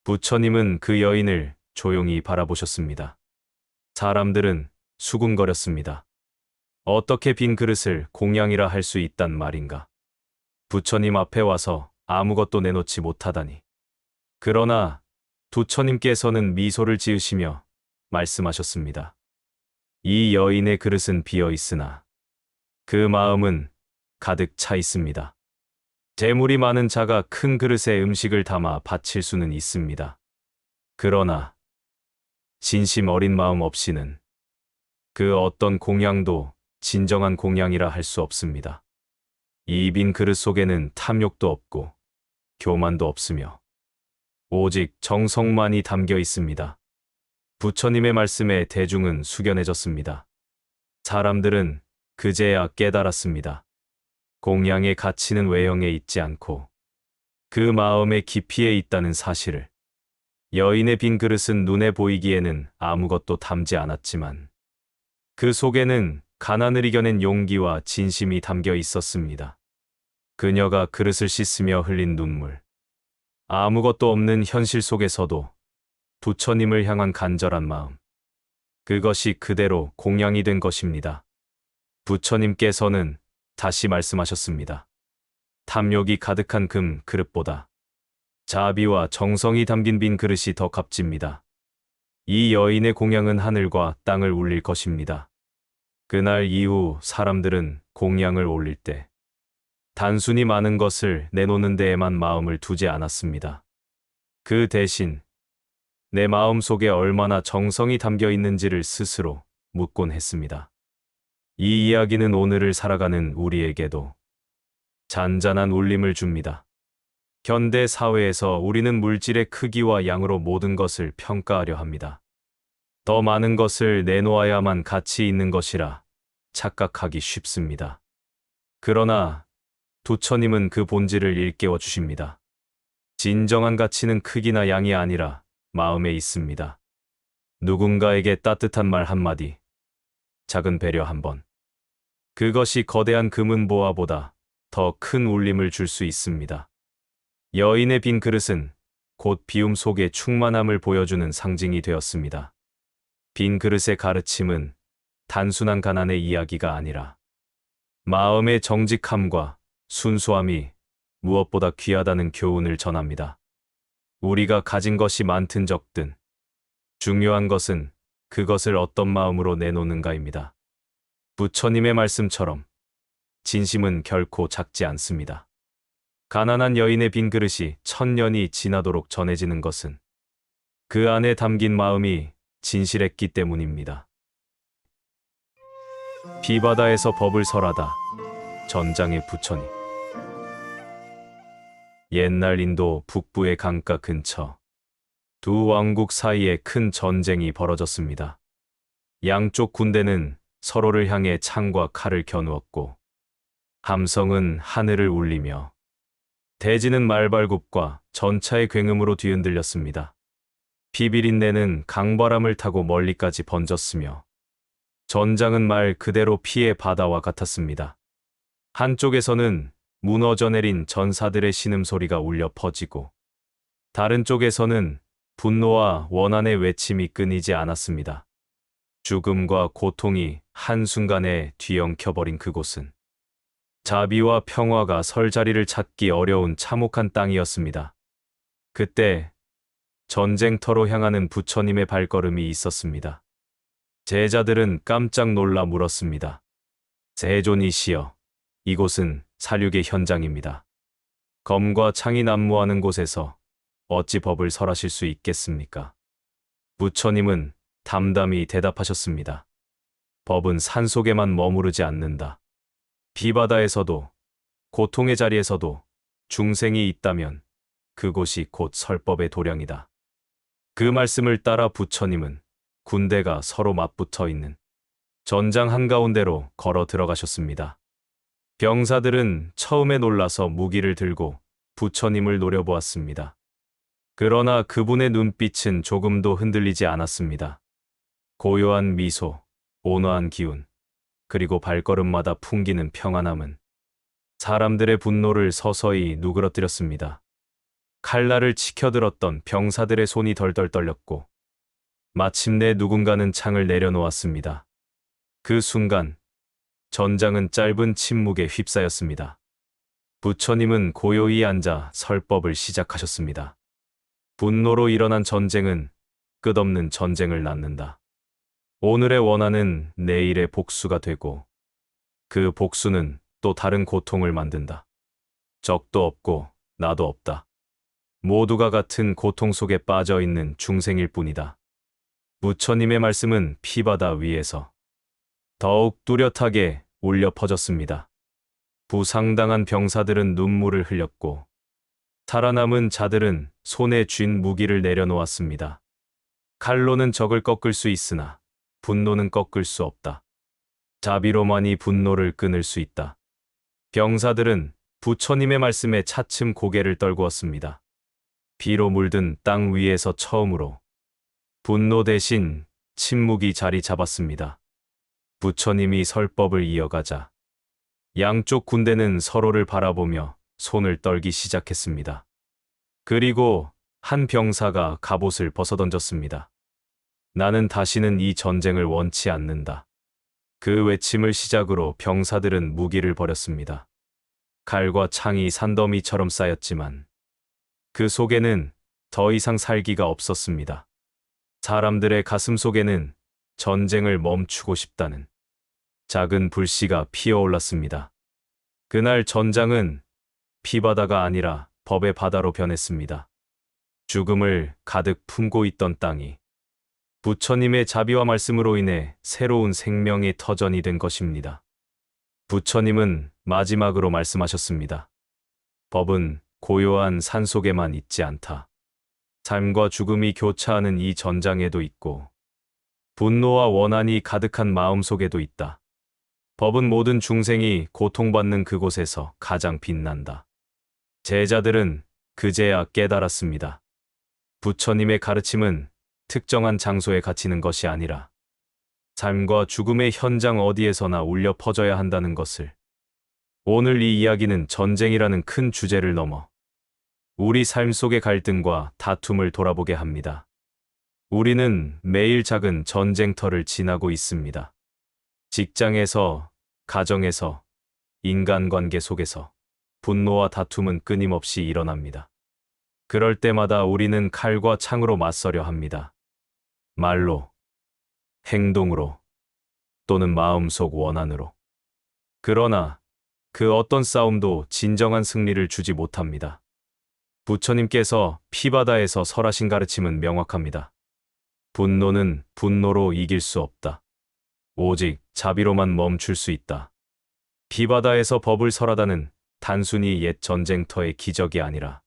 부처님은 그 여인을 조용히 바라보셨습니다. 사람들은 수군거렸습니다. 어떻게 빈 그릇을 공양이라 할 수 있단 말인가? 부처님 앞에 와서 아무것도 내놓지 못하다니. 그러나 부처님께서는 미소를 지으시며 말씀하셨습니다. 이 여인의 그릇은 비어 있으나 그 마음은 가득 차 있습니다. 재물이 많은 자가 큰 그릇에 음식을 담아 바칠 수는 있습니다. 그러나 진심 어린 마음 없이는 그 어떤 공양도 진정한 공양이라 할 수 없습니다. 이 빈 그릇 속에는 탐욕도 없고 교만도 없으며 오직 정성만이 담겨 있습니다. 부처님의 말씀에 대중은 숙연해졌습니다. 사람들은 그제야 깨달았습니다. 공양의 가치는 외형에 있지 않고 그 마음의 깊이에 있다는 사실을. 여인의 빈 그릇은 눈에 보이기에는 아무것도 담지 않았지만 그 속에는 가난을 이겨낸 용기와 진심이 담겨 있었습니다. 그녀가 그릇을 씻으며 흘린 눈물. 아무것도 없는 현실 속에서도 부처님을 향한 간절한 마음. 그것이 그대로 공양이 된 것입니다. 부처님께서는 다시 말씀하셨습니다. 탐욕이 가득한 금 그릇보다 자비와 정성이 담긴 빈 그릇이 더 값집니다. 이 여인의 공양은 하늘과 땅을 울릴 것입니다. 그날 이후 사람들은 공양을 올릴 때 단순히 많은 것을 내놓는 데에만 마음을 두지 않았습니다. 그 대신 내 마음 속에 얼마나 정성이 담겨 있는지를 스스로 묻곤 했습니다. 이 이야기는 오늘을 살아가는 우리에게도 잔잔한 울림을 줍니다. 현대 사회에서 우리는 물질의 크기와 양으로 모든 것을 평가하려 합니다. 더 많은 것을 내놓아야만 가치 있는 것이라 착각하기 쉽습니다. 그러나 부처님은 그 본질을 일깨워 주십니다. 진정한 가치는 크기나 양이 아니라 마음에 있습니다. 누군가에게 따뜻한 말 한마디, 작은 배려 한 번. 그것이 거대한 금은보화보다 더 큰 울림을 줄 수 있습니다. 여인의 빈 그릇은 곧 비움 속의 충만함을 보여주는 상징이 되었습니다. 빈 그릇의 가르침은 단순한 가난의 이야기가 아니라 마음의 정직함과 순수함이 무엇보다 귀하다는 교훈을 전합니다. 우리가 가진 것이 많든 적든 중요한 것은 그것을 어떤 마음으로 내놓는가입니다. 부처님의 말씀처럼 진심은 결코 작지 않습니다. 가난한 여인의 빈 그릇이 1000년이 지나도록 전해지는 것은 그 안에 담긴 마음이 진실했기 때문입니다. 비바다에서 법을 설하다. 전장의 부처님. 옛날 인도 북부의 강가 근처 두 왕국 사이에 큰 전쟁이 벌어졌습니다. 양쪽 군대는 서로를 향해 창과 칼을 겨누었고 함성은 하늘을 울리며 대지는 말발굽과 전차의 굉음으로 뒤흔들렸습니다. 피비린내는 강바람을 타고 멀리까지 번졌으며 전장은 말 그대로 피의 바다와 같았습니다. 한쪽에서는 무너져 내린 전사들의 신음소리가 울려 퍼지고 다른 쪽에서는 분노와 원한의 외침이 끊이지 않았습니다. 죽음과 고통이 한순간에 뒤엉켜버린 그곳은 자비와 평화가 설 자리를 찾기 어려운 참혹한 땅이었습니다. 그때 전쟁터로 향하는 부처님의 발걸음이 있었습니다. 제자들은 깜짝 놀라 물었습니다. 세존이시여, 이곳은 사륙의 현장입니다. 검과 창이 난무하는 곳에서 어찌 법을 설하실 수 있겠습니까? 부처님은 담담히 대답하셨습니다. 법은 산속에만 머무르지 않는다. 비바다에서도 고통의 자리에서도 중생이 있다면 그곳이 곧 설법의 도량이다. 그 말씀을 따라 부처님은 군대가 서로 맞붙어 있는 전장 한가운데로 걸어 들어가셨습니다. 병사들은 처음에 놀라서 무기를 들고 부처님을 노려보았습니다. 그러나 그분의 눈빛은 조금도 흔들리지 않았습니다. 고요한 미소, 온화한 기운, 그리고 발걸음마다 풍기는 평안함은 사람들의 분노를 서서히 누그러뜨렸습니다. 칼날을 치켜들었던 병사들의 손이 덜덜 떨렸고 마침내 누군가는 창을 내려놓았습니다. 그 순간 전장은 짧은 침묵에 휩싸였습니다. 부처님은 고요히 앉아 설법을 시작하셨습니다. 분노로 일어난 전쟁은 끝없는 전쟁을 낳는다. 오늘의 원한은 내일의 복수가 되고 그 복수는 또 다른 고통을 만든다. 적도 없고 나도 없다. 모두가 같은 고통 속에 빠져 있는 중생일 뿐이다. 부처님의 말씀은 피바다 위에서 더욱 뚜렷하게 울려 퍼졌습니다. 부상당한 병사들은 눈물을 흘렸고 살아남은 자들은 손에 쥔 무기를 내려놓았습니다. 칼로는 적을 꺾을 수 있으나 분노는 꺾을 수 없다. 자비로만이 분노를 끊을 수 있다. 병사들은 부처님의 말씀에 차츰 고개를 떨구었습니다. 피로 물든 땅 위에서 처음으로 분노 대신 침묵이 자리 잡았습니다. 부처님이 설법을 이어가자 양쪽 군대는 서로를 바라보며 손을 떨기 시작했습니다. 그리고 한 병사가 갑옷을 벗어던졌습니다. 나는 다시는 이 전쟁을 원치 않는다. 그 외침을 시작으로 병사들은 무기를 버렸습니다. 칼과 창이 산더미처럼 쌓였지만 그 속에는 더 이상 살기가 없었습니다. 사람들의 가슴 속에는 전쟁을 멈추고 싶다는 작은 불씨가 피어올랐습니다. 그날 전장은 피바다가 아니라 법의 바다로 변했습니다. 죽음을 가득 품고 있던 땅이 부처님의 자비와 말씀으로 인해 새로운 생명의 터전이 된 것입니다. 부처님은 마지막으로 말씀하셨습니다. 법은 고요한 산속에만 있지 않다. 삶과 죽음이 교차하는 이 전장에도 있고 분노와 원한이 가득한 마음속에도 있다. 법은 모든 중생이 고통받는 그곳에서 가장 빛난다. 제자들은 그제야 깨달았습니다. 부처님의 가르침은 특정한 장소에 갇히는 것이 아니라 삶과 죽음의 현장 어디에서나 울려 퍼져야 한다는 것을. 오늘 이 이야기는 전쟁이라는 큰 주제를 넘어 우리 삶 속의 갈등과 다툼을 돌아보게 합니다. 우리는 매일 작은 전쟁터를 지나고 있습니다. 직장에서, 가정에서, 인간관계 속에서 분노와 다툼은 끊임없이 일어납니다. 그럴 때마다 우리는 칼과 창으로 맞서려 합니다. 말로, 행동으로, 또는 마음속 원한으로. 그러나 그 어떤 싸움도 진정한 승리를 주지 못합니다. 부처님께서 피바다에서 설하신 가르침은 명확합니다. 분노는 분노로 이길 수 없다. 오직 자비로만 멈출 수 있다. 피바다에서 법을 설하다는 단순히 옛 전쟁터의 기적이 아니라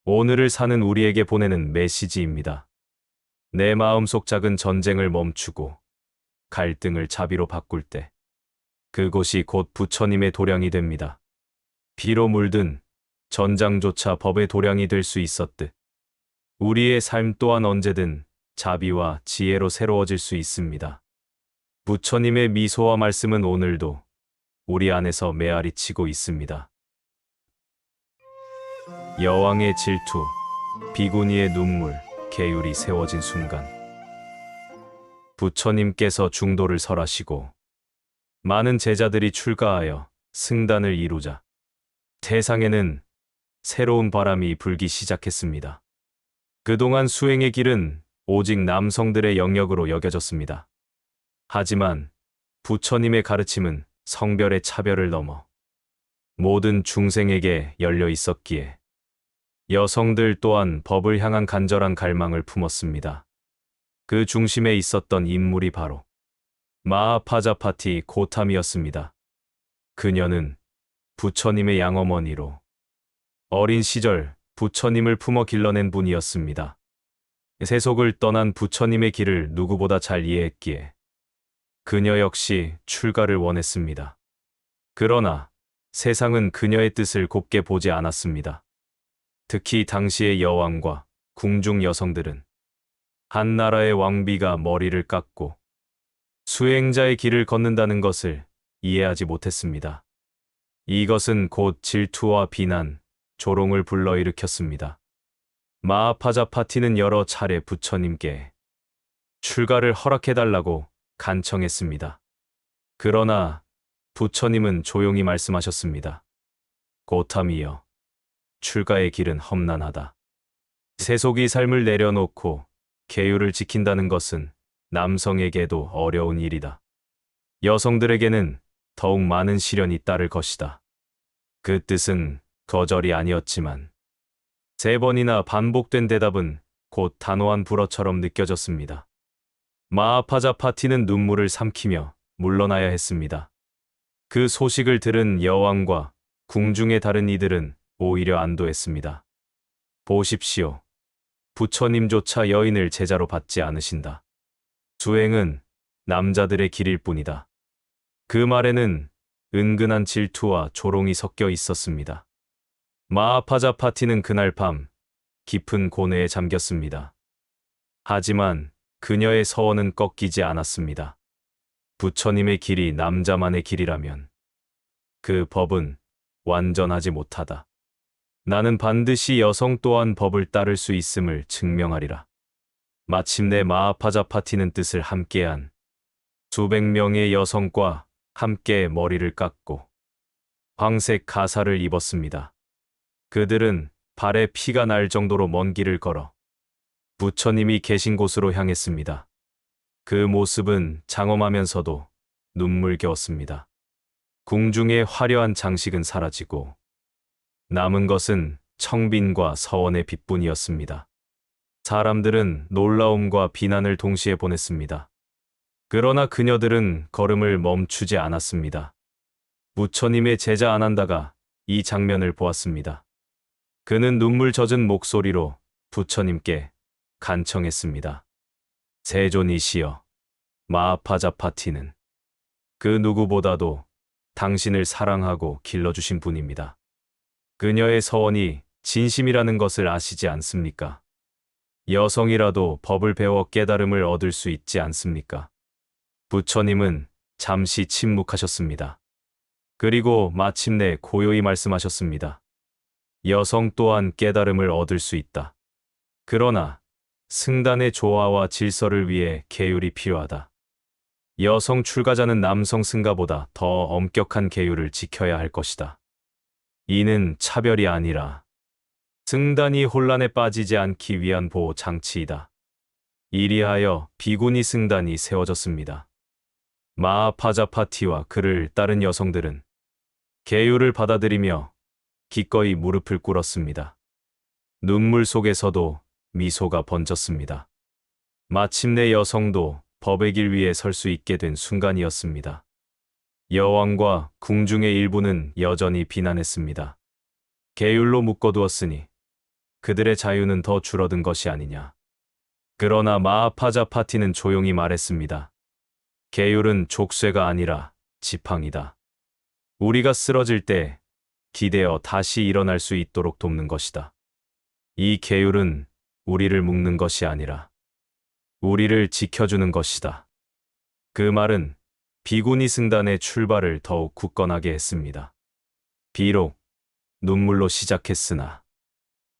오늘을 사는 우리에게 보내는 메시지입니다. 내 마음속 작은 전쟁을 멈추고 갈등을 자비로 바꿀 때 그곳이 곧 부처님의 도량이 됩니다. 피로 물든 전장조차 법의 도량이 될 수 있었듯 우리의 삶 또한 언제든 자비와 지혜로 새로워질 수 있습니다. 부처님의 미소와 말씀은 오늘도 우리 안에서 메아리 치고 있습니다. 여왕의 질투, 비구니의 눈물, 계율이 세워진 순간. 부처님께서 중도를 설하시고 많은 제자들이 출가하여 승단을 이루자 세상에는 새로운 바람이 불기 시작했습니다. 그동안 수행의 길은 오직 남성들의 영역으로 여겨졌습니다. 하지만 부처님의 가르침은 성별의 차별을 넘어 모든 중생에게 열려 있었기에 여성들 또한 법을 향한 간절한 갈망을 품었습니다. 그 중심에 있었던 인물이 바로 마하파자파티 고탐이었습니다. 그녀는 부처님의 양어머니로 어린 시절 부처님을 품어 길러낸 분이었습니다. 세속을 떠난 부처님의 길을 누구보다 잘 이해했기에 그녀 역시 출가를 원했습니다. 그러나 세상은 그녀의 뜻을 곱게 보지 않았습니다. 특히 당시의 여왕과 궁중 여성들은 한 나라의 왕비가 머리를 깎고 수행자의 길을 걷는다는 것을 이해하지 못했습니다. 이것은 곧 질투와 비난, 조롱을 불러일으켰습니다. 마하파자파티는 여러 차례 부처님께 출가를 허락해달라고 간청했습니다. 그러나 부처님은 조용히 말씀하셨습니다. 고탐이여, 출가의 길은 험난하다. 세속의 삶을 내려놓고 계율을 지킨다는 것은 남성에게도 어려운 일이다. 여성들에게는 더욱 많은 시련이 따를 것이다. 그 뜻은 거절이 아니었지만 3번이나 반복된 대답은 곧 단호한 불어처럼 느껴졌습니다. 마하파자파티는 눈물을 삼키며 물러나야 했습니다. 그 소식을 들은 여왕과 궁중의 다른 이들은 오히려 안도했습니다. 보십시오. 부처님조차 여인을 제자로 받지 않으신다. 수행은 남자들의 길일 뿐이다. 그 말에는 은근한 질투와 조롱이 섞여 있었습니다. 마하파자파티는 그날 밤 깊은 고뇌에 잠겼습니다. 하지만 그녀의 서원은 꺾이지 않았습니다. 부처님의 길이 남자만의 길이라면 그 법은 완전하지 못하다. 나는 반드시 여성 또한 법을 따를 수 있음을 증명하리라. 마침내 마하파자파티는 뜻을 함께한 수백 명의 여성과 함께 머리를 깎고 황색 가사를 입었습니다. 그들은 발에 피가 날 정도로 먼 길을 걸어 부처님이 계신 곳으로 향했습니다. 그 모습은 장엄하면서도 눈물겨웠습니다. 궁중의 화려한 장식은 사라지고 남은 것은 청빈과 서원의 빛뿐이었습니다. 사람들은 놀라움과 비난을 동시에 보냈습니다. 그러나 그녀들은 걸음을 멈추지 않았습니다. 부처님의 제자 아난다가 이 장면을 보았습니다. 그는 눈물 젖은 목소리로 부처님께 간청했습니다. 세존이시여, 마하파자파티는 그 누구보다도 당신을 사랑하고 길러주신 분입니다. 그녀의 서원이 진심이라는 것을 아시지 않습니까? 여성이라도 법을 배워 깨달음을 얻을 수 있지 않습니까? 부처님은 잠시 침묵하셨습니다. 그리고 마침내 고요히 말씀하셨습니다. 여성 또한 깨달음을 얻을 수 있다. 그러나 승단의 조화와 질서를 위해 계율이 필요하다. 여성 출가자는 남성 승가보다 더 엄격한 계율을 지켜야 할 것이다. 이는 차별이 아니라 승단이 혼란에 빠지지 않기 위한 보호 장치이다. 이리하여 비구니 승단이 세워졌습니다. 마하파자파티와 그를 따른 여성들은 계율을 받아들이며 기꺼이 무릎을 꿇었습니다. 눈물 속에서도 미소가 번졌습니다. 마침내 여성도 법의 길 위에 설 수 있게 된 순간이었습니다. 여왕과 궁중의 일부는 여전히 비난했습니다. 계율로 묶어두었으니 그들의 자유는 더 줄어든 것이 아니냐. 그러나 마하파자파티는 조용히 말했습니다. 계율은 족쇄가 아니라 지팡이다. 우리가 쓰러질 때 기대어 다시 일어날 수 있도록 돕는 것이다. 이 계율은 우리를 묶는 것이 아니라 우리를 지켜주는 것이다. 그 말은 비구니 승단의 출발을 더욱 굳건하게 했습니다. 비록 눈물로 시작했으나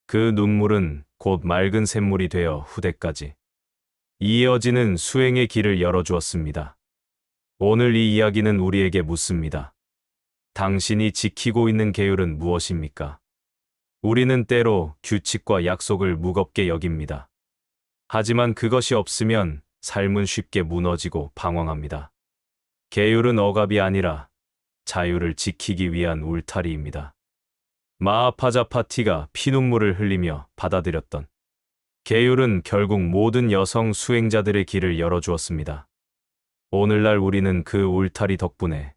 그 눈물은 곧 맑은 샘물이 되어 후대까지 이어지는 수행의 길을 열어주었습니다. 오늘 이 이야기는 우리에게 묻습니다. 당신이 지키고 있는 계율은 무엇입니까? 우리는 때로 규칙과 약속을 무겁게 여깁니다. 하지만 그것이 없으면 삶은 쉽게 무너지고 방황합니다. 계율은 억압이 아니라 자유를 지키기 위한 울타리입니다. 마하파자파티가 피눈물을 흘리며 받아들였던 계율은 결국 모든 여성 수행자들의 길을 열어주었습니다. 오늘날 우리는 그 울타리 덕분에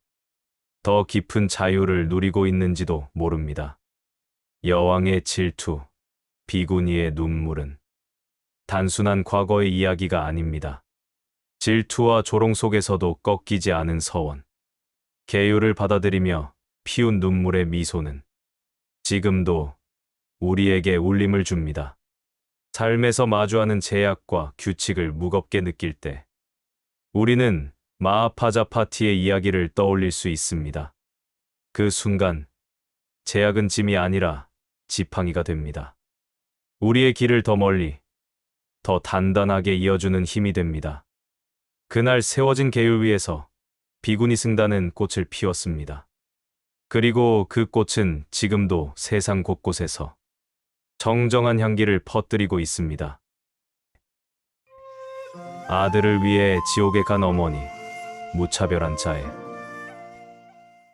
더 깊은 자유를 누리고 있는지도 모릅니다. 여왕의 질투, 비구니의 눈물은 단순한 과거의 이야기가 아닙니다. 질투와 조롱 속에서도 꺾이지 않은 서원, 계율을 받아들이며 피운 눈물의 미소는 지금도 우리에게 울림을 줍니다. 삶에서 마주하는 제약과 규칙을 무겁게 느낄 때 우리는 마하파자파티의 이야기를 떠올릴 수 있습니다. 그 순간 제약은 짐이 아니라 지팡이가 됩니다. 우리의 길을 더 멀리, 더 단단하게 이어주는 힘이 됩니다. 그날 세워진 계율 위에서 비구니 승단은 꽃을 피웠습니다. 그리고 그 꽃은 지금도 세상 곳곳에서 정정한 향기를 퍼뜨리고 있습니다. 아들을 위해 지옥에 간 어머니, 무차별한 자애.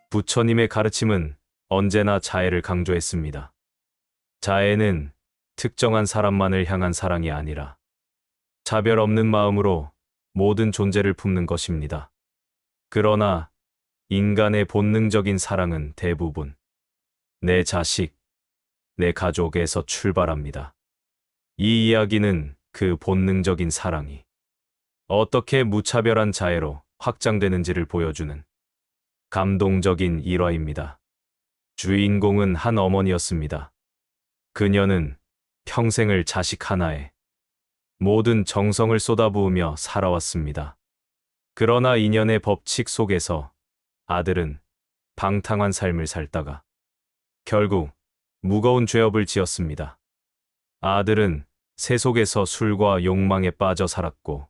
부처님의 가르침은 언제나 자애를 강조했습니다. 자애는 특정한 사람만을 향한 사랑이 아니라 차별 없는 마음으로 모든 존재를 품는 것입니다. 그러나 인간의 본능적인 사랑은 대부분 내 자식, 내 가족에서 출발합니다. 이 이야기는 그 본능적인 사랑이 어떻게 무차별한 자애로 확장되는지를 보여주는 감동적인 일화입니다. 주인공은 한 어머니였습니다. 그녀는 평생을 자식 하나에 모든 정성을 쏟아부으며 살아왔습니다. 그러나 인연의 법칙 속에서 아들은 방탕한 삶을 살다가 결국 무거운 죄업을 지었습니다. 아들은 세속에서 술과 욕망에 빠져 살았고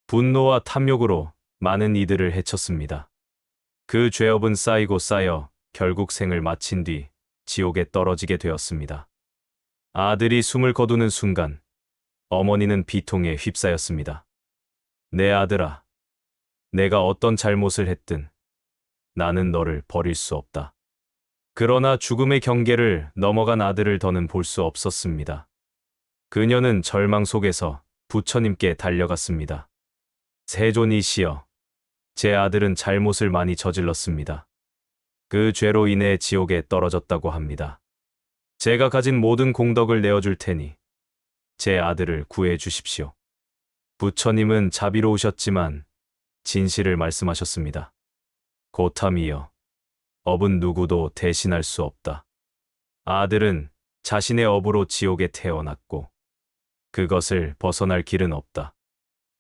분노와 탐욕으로 많은 이들을 해쳤습니다. 그 죄업은 쌓이고 쌓여 결국 생을 마친 뒤 지옥에 떨어지게 되었습니다. 아들이 숨을 거두는 순간 어머니는 비통에 휩싸였습니다. 내 아들아, 내가 어떤 잘못을 했든 나는 너를 버릴 수 없다. 그러나 죽음의 경계를 넘어간 아들을 더는 볼 수 없었습니다. 그녀는 절망 속에서 부처님께 달려갔습니다. 세존이시여, 제 아들은 잘못을 많이 저질렀습니다. 그 죄로 인해 지옥에 떨어졌다고 합니다. 제가 가진 모든 공덕을 내어줄 테니 제 아들을 구해 주십시오. 부처님은 자비로우셨지만 진실을 말씀하셨습니다. 고탐이여, 업은 누구도 대신할 수 없다. 아들은 자신의 업으로 지옥에 태어났고 그것을 벗어날 길은 없다.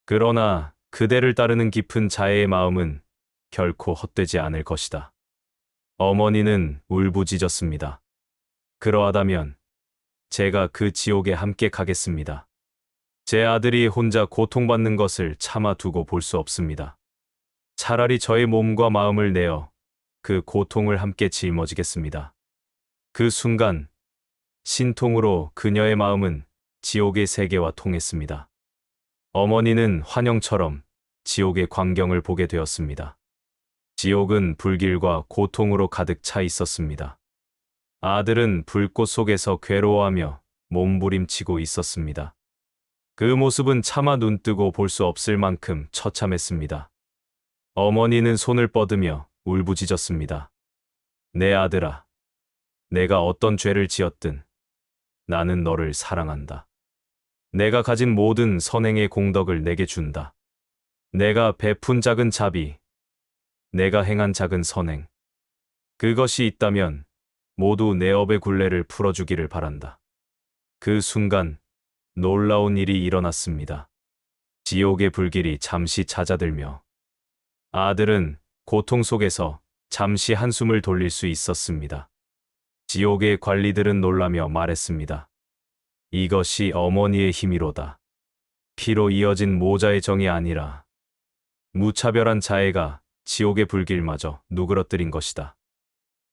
그러나 그대를 따르는 깊은 자애의 마음은 결코 헛되지 않을 것이다. 어머니는 울부짖었습니다. 그러하다면 제가 그 지옥에 함께 가겠습니다. 제 아들이 혼자 고통받는 것을 참아두고 볼 수 없습니다. 차라리 저의 몸과 마음을 내어 그 고통을 함께 짊어지겠습니다. 그 순간 신통으로 그녀의 마음은 지옥의 세계와 통했습니다. 어머니는 환영처럼 지옥의 광경을 보게 되었습니다. 지옥은 불길과 고통으로 가득 차 있었습니다. 아들은 불꽃 속에서 괴로워하며 몸부림치고 있었습니다. 그 모습은 차마 눈뜨고 볼 수 없을 만큼 처참했습니다. 어머니는 손을 뻗으며 울부짖었습니다. 내 아들아, 내가 어떤 죄를 지었든 나는 너를 사랑한다. 내가 가진 모든 선행의 공덕을 내게 준다. 내가 베푼 작은 자비, 내가 행한 작은 선행, 그것이 있다면 모두 내 업의 굴레를 풀어주기를 바란다. 그 순간 놀라운 일이 일어났습니다. 지옥의 불길이 잠시 잦아들며 아들은 고통 속에서 잠시 한숨을 돌릴 수 있었습니다. 지옥의 관리들은 놀라며 말했습니다. 이것이 어머니의 힘이로다. 피로 이어진 모자의 정이 아니라 무차별한 자애가 지옥의 불길마저 누그러뜨린 것이다.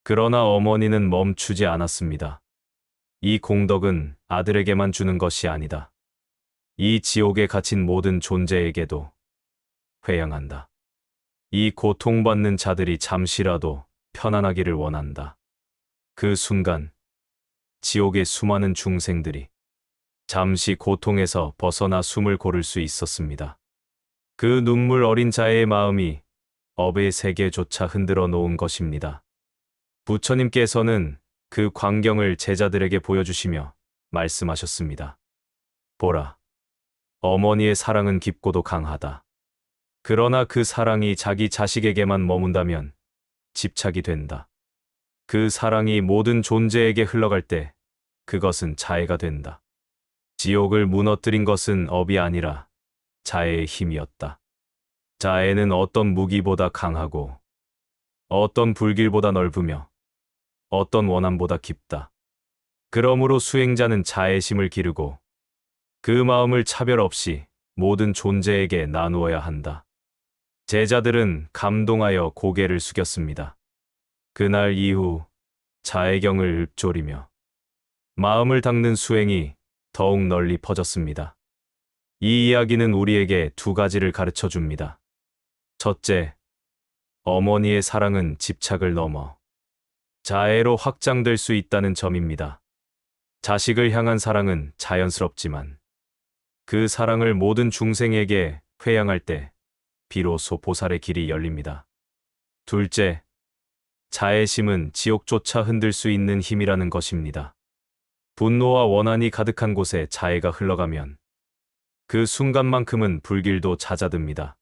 그러나 어머니는 멈추지 않았습니다. 이 공덕은 아들에게만 주는 것이 아니다. 이 지옥에 갇힌 모든 존재에게도 회양한다. 이 고통받는 자들이 잠시라도 편안하기를 원한다. 그 순간 지옥의 수많은 중생들이 잠시 고통에서 벗어나 숨을 고를 수 있었습니다. 그 눈물 어린 자의 마음이 업의 세계조차 흔들어 놓은 것입니다. 부처님께서는 그 광경을 제자들에게 보여주시며 말씀하셨습니다. 보라, 어머니의 사랑은 깊고도 강하다. 그러나 그 사랑이 자기 자식에게만 머문다면 집착이 된다. 그 사랑이 모든 존재에게 흘러갈 때 그것은 자애가 된다. 지옥을 무너뜨린 것은 업이 아니라 자애의 힘이었다. 자애는 어떤 무기보다 강하고 어떤 불길보다 넓으며 어떤 원함보다 깊다. 그러므로 수행자는 자애심을 기르고 그 마음을 차별 없이 모든 존재에게 나누어야 한다. 제자들은 감동하여 고개를 숙였습니다. 그날 이후 자애경을 읊조리며 마음을 닦는 수행이 더욱 널리 퍼졌습니다. 이 이야기는 우리에게 두 가지를 가르쳐 줍니다. 첫째, 어머니의 사랑은 집착을 넘어 자애로 확장될 수 있다는 점입니다. 자식을 향한 사랑은 자연스럽지만 그 사랑을 모든 중생에게 회양할 때 비로소 보살의 길이 열립니다. 둘째, 자애심은 지옥조차 흔들 수 있는 힘이라는 것입니다. 분노와 원한이 가득한 곳에 자애가 흘러가면 그 순간만큼은 불길도 잦아듭니다.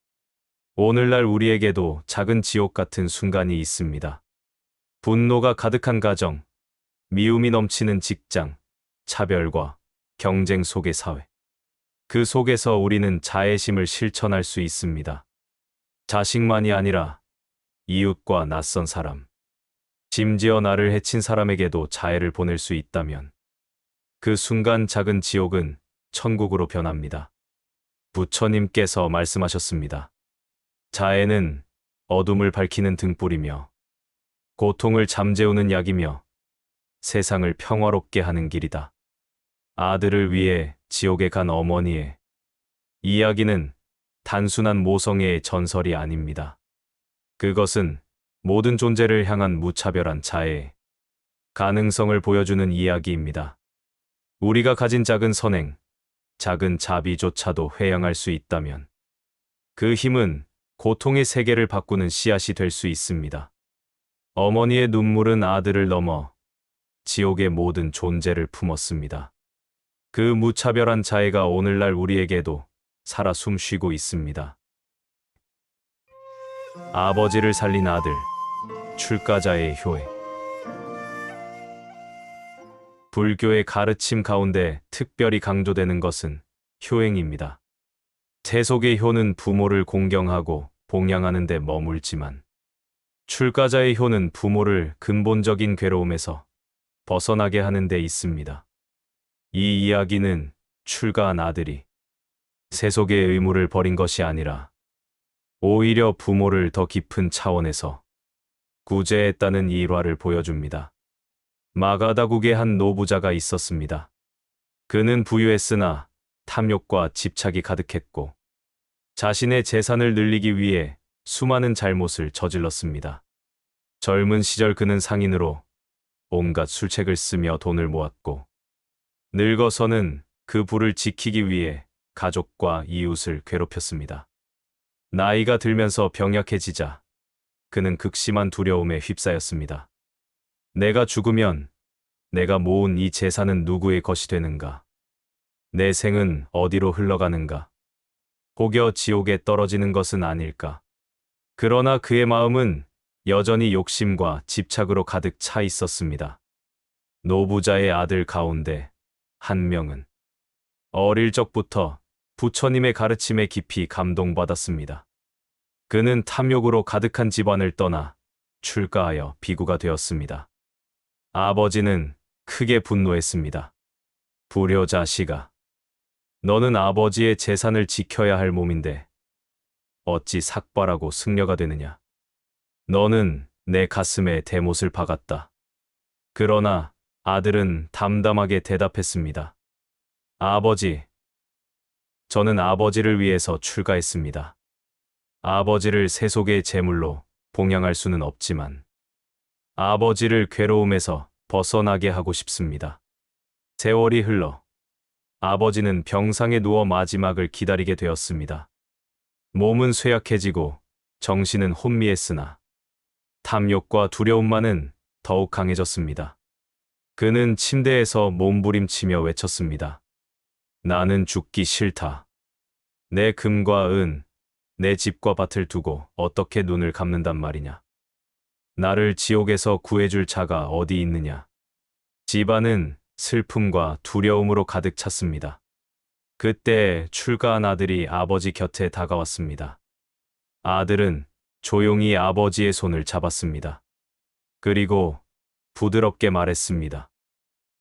오늘날 우리에게도 작은 지옥 같은 순간이 있습니다. 분노가 가득한 가정, 미움이 넘치는 직장, 차별과 경쟁 속의 사회. 그 속에서 우리는 자애심을 실천할 수 있습니다. 자식만이 아니라 이웃과 낯선 사람, 심지어 나를 해친 사람에게도 자애를 보낼 수 있다면 그 순간 작은 지옥은 천국으로 변합니다. 부처님께서 말씀하셨습니다. 자애는 어둠을 밝히는 등불이며 고통을 잠재우는 약이며 세상을 평화롭게 하는 길이다. 아들을 위해 지옥에 간 어머니의 이야기는 단순한 모성애의 전설이 아닙니다. 그것은 모든 존재를 향한 무차별한 자애의 가능성을 보여주는 이야기입니다. 우리가 가진 작은 선행, 작은 자비조차도 회양할 수 있다면 그 힘은 고통의 세계를 바꾸는 씨앗이 될 수 있습니다. 어머니의 눈물은 아들을 넘어 지옥의 모든 존재를 품었습니다. 그 무차별한 자애가 오늘날 우리에게도 살아 숨쉬고 있습니다. 아버지를 살린 아들, 출가자의 효에. 불교의 가르침 가운데 특별히 강조되는 것은 효행입니다. 세속의 효는 부모를 공경하고 봉양하는 데 머물지만 출가자의 효는 부모를 근본적인 괴로움에서 벗어나게 하는 데 있습니다. 이 이야기는 출가한 아들이 세속의 의무를 버린 것이 아니라 오히려 부모를 더 깊은 차원에서 구제했다는 일화를 보여줍니다. 마가다국에 한 노부자가 있었습니다. 그는 부유했으나 탐욕과 집착이 가득했고 자신의 재산을 늘리기 위해 수많은 잘못을 저질렀습니다. 젊은 시절 그는 상인으로 온갖 술책을 쓰며 돈을 모았고 늙어서는 그 부를 지키기 위해 가족과 이웃을 괴롭혔습니다. 나이가 들면서 병약해지자 그는 극심한 두려움에 휩싸였습니다. 내가 죽으면 내가 모은 이 재산은 누구의 것이 되는가? 내 생은 어디로 흘러가는가? 혹여 지옥에 떨어지는 것은 아닐까? 그러나 그의 마음은 여전히 욕심과 집착으로 가득 차 있었습니다. 노부자의 아들 가운데 한 명은 어릴 적부터 부처님의 가르침에 깊이 감동받았습니다. 그는 탐욕으로 가득한 집안을 떠나 출가하여 비구가 되었습니다. 아버지는 크게 분노했습니다. 불효자식아, 너는 아버지의 재산을 지켜야 할 몸인데 어찌 삭발하고 승려가 되느냐. 너는 내 가슴에 대못을 박았다. 그러나 아들은 담담하게 대답했습니다. 아버지, 저는 아버지를 위해서 출가했습니다. 아버지를 세속의 제물로 봉양할 수는 없지만 아버지를 괴로움에서 벗어나게 하고 싶습니다. 세월이 흘러 아버지는 병상에 누워 마지막을 기다리게 되었습니다. 몸은 쇠약해지고 정신은 혼미했으나 탐욕과 두려움만은 더욱 강해졌습니다. 그는 침대에서 몸부림치며 외쳤습니다. 나는 죽기 싫다. 내 금과 은, 내 집과 밭을 두고 어떻게 눈을 감는단 말이냐. 나를 지옥에서 구해줄 자가 어디 있느냐. 집안은 슬픔과 두려움으로 가득 찼습니다. 그때 출가한 아들이 아버지 곁에 다가왔습니다. 아들은 조용히 아버지의 손을 잡았습니다. 그리고 부드럽게 말했습니다.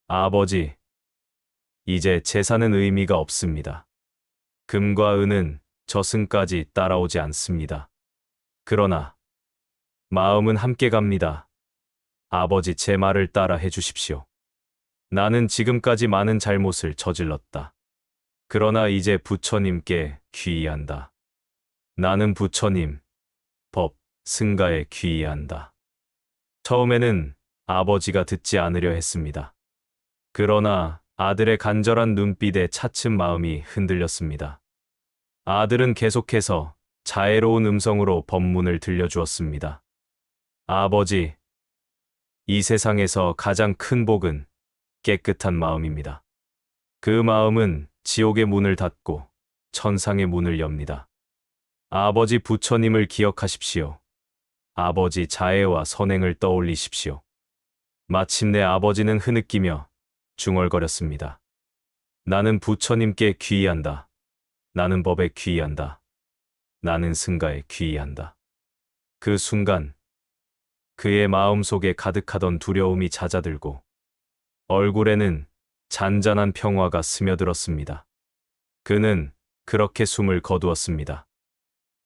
아버지, 이제 재산은 의미가 없습니다. 금과 은은 저승까지 따라오지 않습니다. 그러나 마음은 함께 갑니다. 아버지, 제 말을 따라 해주십시오. 나는 지금까지 많은 잘못을 저질렀다. 그러나 이제 부처님께 귀의한다. 나는 부처님, 법, 승가에 귀의한다. 처음에는 아버지가 듣지 않으려 했습니다. 그러나 아들의 간절한 눈빛에 차츰 마음이 흔들렸습니다. 아들은 계속해서 자애로운 음성으로 법문을 들려주었습니다. 아버지, 이 세상에서 가장 큰 복은 깨끗한 마음입니다. 그 마음은 지옥의 문을 닫고 천상의 문을 엽니다. 아버지 부처님을 기억하십시오. 아버지 자애와 선행을 떠올리십시오. 마침내 아버지는 흐느끼며 중얼거렸습니다. 나는 부처님께 귀의한다. 나는 법에 귀의한다. 나는 승가에 귀의한다. 그 순간 그의 마음속에 가득하던 두려움이 잦아들고 얼굴에는 잔잔한 평화가 스며들었습니다. 그는 그렇게 숨을 거두었습니다.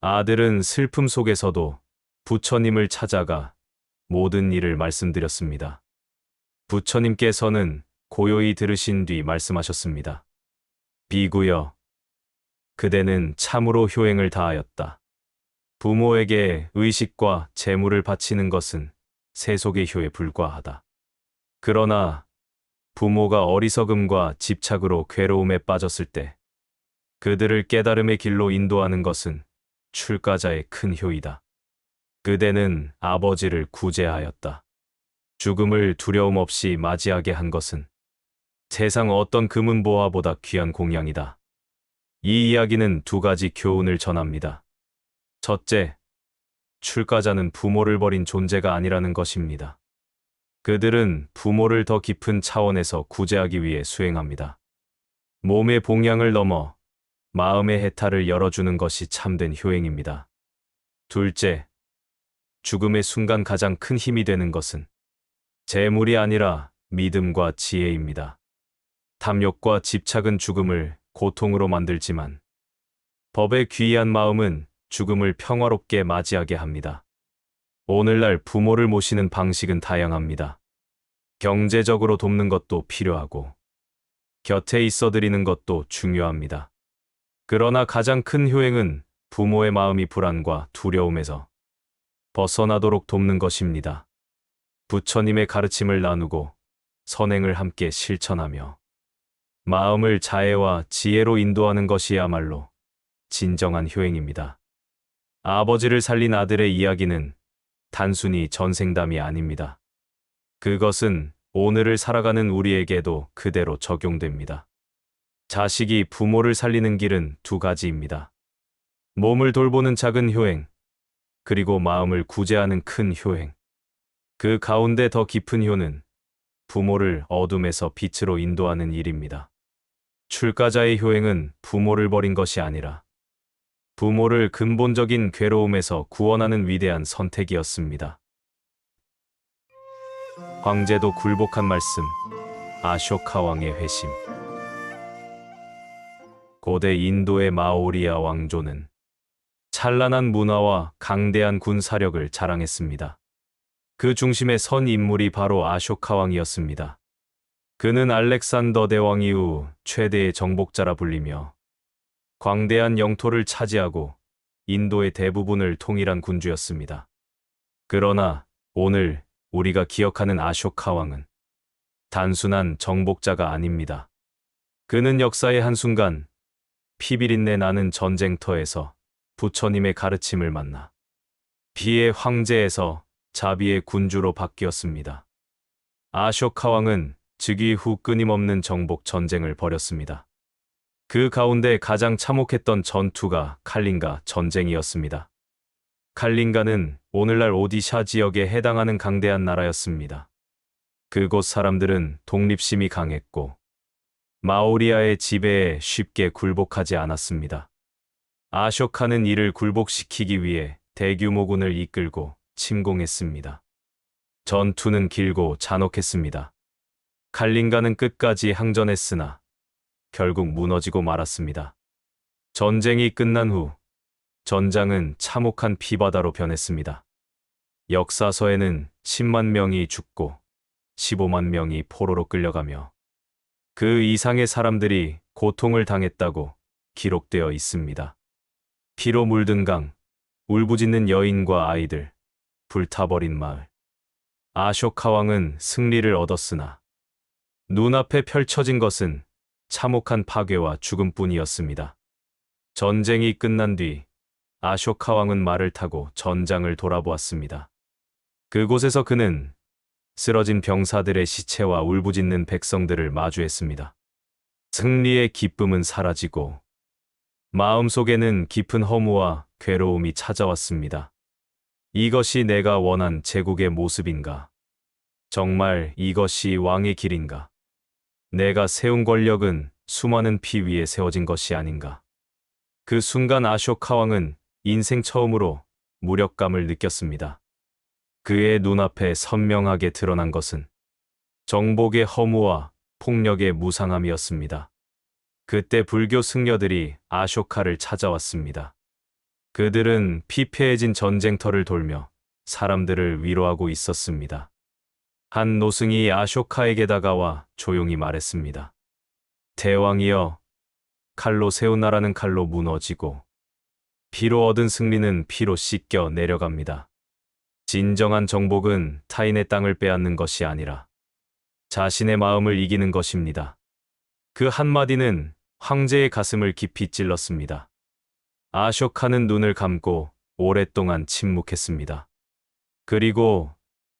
아들은 슬픔 속에서도 부처님을 찾아가 모든 일을 말씀드렸습니다. 부처님께서는 고요히 들으신 뒤 말씀하셨습니다. 비구여, 그대는 참으로 효행을 다하였다. 부모에게 의식과 재물을 바치는 것은 세속의 효에 불과하다. 그러나 부모가 어리석음과 집착으로 괴로움에 빠졌을 때 그들을 깨달음의 길로 인도하는 것은 출가자의 큰 효이다. 그대는 아버지를 구제하였다. 죽음을 두려움 없이 맞이하게 한 것은 세상 어떤 금은보화보다 귀한 공양이다. 이 이야기는 두 가지 교훈을 전합니다. 첫째, 출가자는 부모를 버린 존재가 아니라는 것입니다. 그들은 부모를 더 깊은 차원에서 구제하기 위해 수행합니다. 몸의 봉양을 넘어 마음의 해탈을 열어주는 것이 참된 효행입니다. 둘째, 죽음의 순간 가장 큰 힘이 되는 것은 재물이 아니라 믿음과 지혜입니다. 탐욕과 집착은 죽음을 고통으로 만들지만 법에 귀의한 마음은 죽음을 평화롭게 맞이하게 합니다. 오늘날 부모를 모시는 방식은 다양합니다. 경제적으로 돕는 것도 필요하고 곁에 있어드리는 것도 중요합니다. 그러나 가장 큰 효행은 부모의 마음이 불안과 두려움에서 벗어나도록 돕는 것입니다. 부처님의 가르침을 나누고 선행을 함께 실천하며 마음을 자애와 지혜로 인도하는 것이야말로 진정한 효행입니다. 아버지를 살린 아들의 이야기는 단순히 전생담이 아닙니다. 그것은 오늘을 살아가는 우리에게도 그대로 적용됩니다. 자식이 부모를 살리는 길은 두 가지입니다. 몸을 돌보는 작은 효행, 그리고 마음을 구제하는 큰 효행. 그 가운데 더 깊은 효는 부모를 어둠에서 빛으로 인도하는 일입니다. 출가자의 효행은 부모를 버린 것이 아니라 부모를 근본적인 괴로움에서 구원하는 위대한 선택이었습니다. 황제도 굴복한 말씀, 아쇼카 왕의 회심. 고대 인도의 마오리아 왕조는 찬란한 문화와 강대한 군사력을 자랑했습니다. 그 중심에 선 인물이 바로 아쇼카 왕이었습니다. 그는 알렉산더 대왕 이후 최대의 정복자라 불리며 광대한 영토를 차지하고 인도의 대부분을 통일한 군주였습니다. 그러나 오늘 우리가 기억하는 아쇼카 왕은 단순한 정복자가 아닙니다. 그는 역사의 한순간 피비린내 나는 전쟁터에서 부처님의 가르침을 만나 비의 황제에서 자비의 군주로 바뀌었습니다. 아쇼카 왕은 즉위 후 끊임없는 정복 전쟁을 벌였습니다. 그 가운데 가장 참혹했던 전투가 칼린가 전쟁이었습니다. 칼린가는 오늘날 오디샤 지역에 해당하는 강대한 나라였습니다. 그곳 사람들은 독립심이 강했고 마오리아의 지배에 쉽게 굴복하지 않았습니다. 아쇼카는 이를 굴복시키기 위해 대규모군을 이끌고 침공했습니다. 전투는 길고 잔혹했습니다. 칼린가는 끝까지 항전했으나 결국 무너지고 말았습니다. 전쟁이 끝난 후 전장은 참혹한 피바다로 변했습니다. 역사서에는 10만 명이 죽고 15만 명이 포로로 끌려가며 그 이상의 사람들이 고통을 당했다고 기록되어 있습니다. 피로 물든 강, 울부짖는 여인과 아이들, 불타버린 마을. 아쇼카 왕은 승리를 얻었으나 눈앞에 펼쳐진 것은 참혹한 파괴와 죽음뿐이었습니다. 전쟁이 끝난 뒤 아쇼카 왕은 말을 타고 전장을 돌아보았습니다. 그곳에서 그는 쓰러진 병사들의 시체와 울부짖는 백성들을 마주했습니다. 승리의 기쁨은 사라지고 마음속에는 깊은 허무와 괴로움이 찾아왔습니다. 이것이 내가 원한 제국의 모습인가? 정말 이것이 왕의 길인가? 내가 세운 권력은 수많은 피 위에 세워진 것이 아닌가? 그 순간 아쇼카 왕은 인생 처음으로 무력감을 느꼈습니다. 그의 눈앞에 선명하게 드러난 것은 정복의 허무와 폭력의 무상함이었습니다. 그때 불교 승려들이 아쇼카를 찾아왔습니다. 그들은 피폐해진 전쟁터를 돌며 사람들을 위로하고 있었습니다. 한 노승이 아쇼카에게 다가와 조용히 말했습니다. 대왕이여, 칼로 세운 나라는 칼로 무너지고 피로 얻은 승리는 피로 씻겨 내려갑니다. 진정한 정복은 타인의 땅을 빼앗는 것이 아니라 자신의 마음을 이기는 것입니다. 그 한마디는 황제의 가슴을 깊이 찔렀습니다. 아쇼카는 눈을 감고 오랫동안 침묵했습니다. 그리고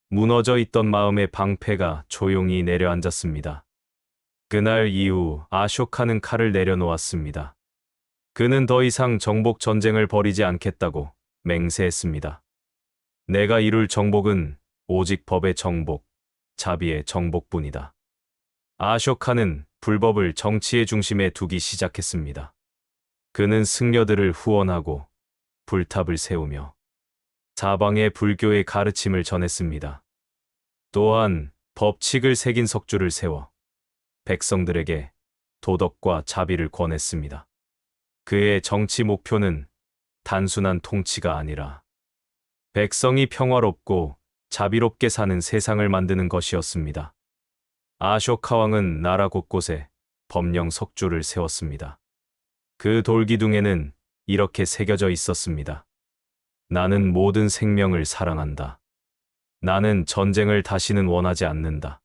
무너져 있던 마음의 방패가 조용히 내려앉았습니다. 그날 이후 아쇼카는 칼을 내려놓았습니다. 그는 더 이상 정복 전쟁을 벌이지 않겠다고 맹세했습니다. 내가 이룰 정복은 오직 법의 정복, 자비의 정복뿐이다. 아쇼카는 불법을 정치의 중심에 두기 시작했습니다. 그는 승려들을 후원하고 불탑을 세우며 사방에 불교의 가르침을 전했습니다. 또한 법칙을 새긴 석주를 세워 백성들에게 도덕과 자비를 권했습니다. 그의 정치 목표는 단순한 통치가 아니라 백성이 평화롭고 자비롭게 사는 세상을 만드는 것이었습니다. 아쇼카 왕은 나라 곳곳에 법령 석주를 세웠습니다. 그 돌기둥에는 이렇게 새겨져 있었습니다. 나는 모든 생명을 사랑한다. 나는 전쟁을 다시는 원하지 않는다.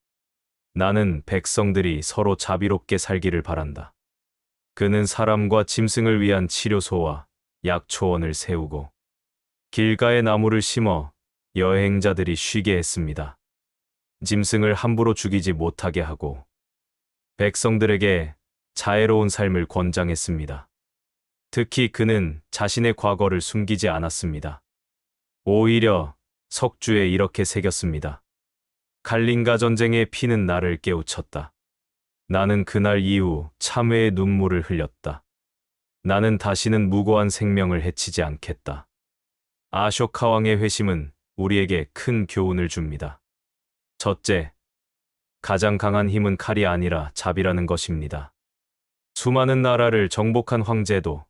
나는 백성들이 서로 자비롭게 살기를 바란다. 그는 사람과 짐승을 위한 치료소와 약초원을 세우고 길가에 나무를 심어 여행자들이 쉬게 했습니다. 짐승을 함부로 죽이지 못하게 하고 백성들에게 자애로운 삶을 권장했습니다. 특히 그는 자신의 과거를 숨기지 않았습니다. 오히려 석주에 이렇게 새겼습니다. 칼린가 전쟁의 피는 나를 깨우쳤다. 나는 그날 이후 참회의 눈물을 흘렸다. 나는 다시는 무고한 생명을 해치지 않겠다. 아쇼카 왕의 회심은 우리에게 큰 교훈을 줍니다. 첫째, 가장 강한 힘은 칼이 아니라 자비라는 것입니다. 수많은 나라를 정복한 황제도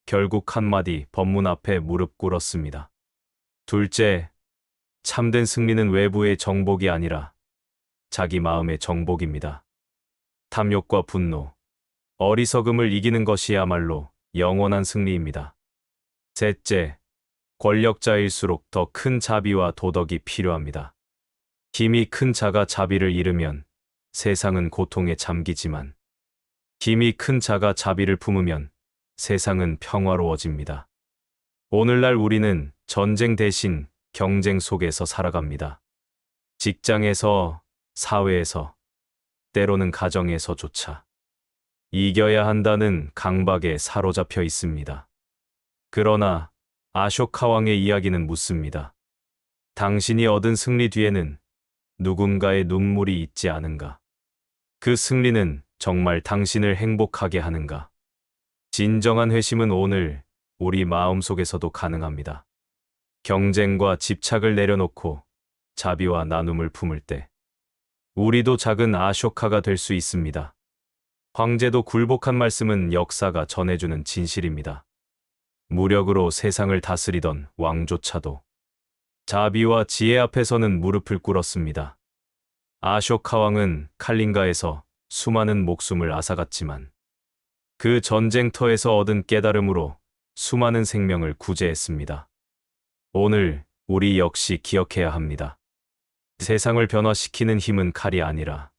결국 한마디 법문 앞에 무릎 꿇었습니다. 둘째, 참된 승리는 외부의 정복이 아니라 자기 마음의 정복입니다. 탐욕과 분노, 어리석음을 이기는 것이야말로 영원한 승리입니다. 셋째, 권력자일수록 더 큰 자비와 도덕이 필요합니다. 힘이 큰 자가 자비를 잃으면 세상은 고통에 잠기지만 힘이 큰 자가 자비를 품으면 세상은 평화로워집니다. 오늘날 우리는 전쟁 대신 경쟁 속에서 살아갑니다. 직장에서, 사회에서, 때로는 가정에서조차 이겨야 한다는 강박에 사로잡혀 있습니다. 그러나 아쇼카 왕의 이야기는 묻습니다. 당신이 얻은 승리 뒤에는 누군가의 눈물이 있지 않은가? 그 승리는 정말 당신을 행복하게 하는가? 진정한 회심은 오늘 우리 마음속에서도 가능합니다. 경쟁과 집착을 내려놓고 자비와 나눔을 품을 때 우리도 작은 아쇼카가 될 수 있습니다. 황제도 굴복한 말씀은 역사가 전해주는 진실입니다. 무력으로 세상을 다스리던 왕조차도 자비와 지혜 앞에서는 무릎을 꿇었습니다. 아쇼카 왕은 칼린가에서 수많은 목숨을 앗아갔지만 그 전쟁터에서 얻은 깨달음으로 수많은 생명을 구제했습니다. 오늘 우리 역시 기억해야 합니다. 세상을 변화시키는 힘은 칼이 아니라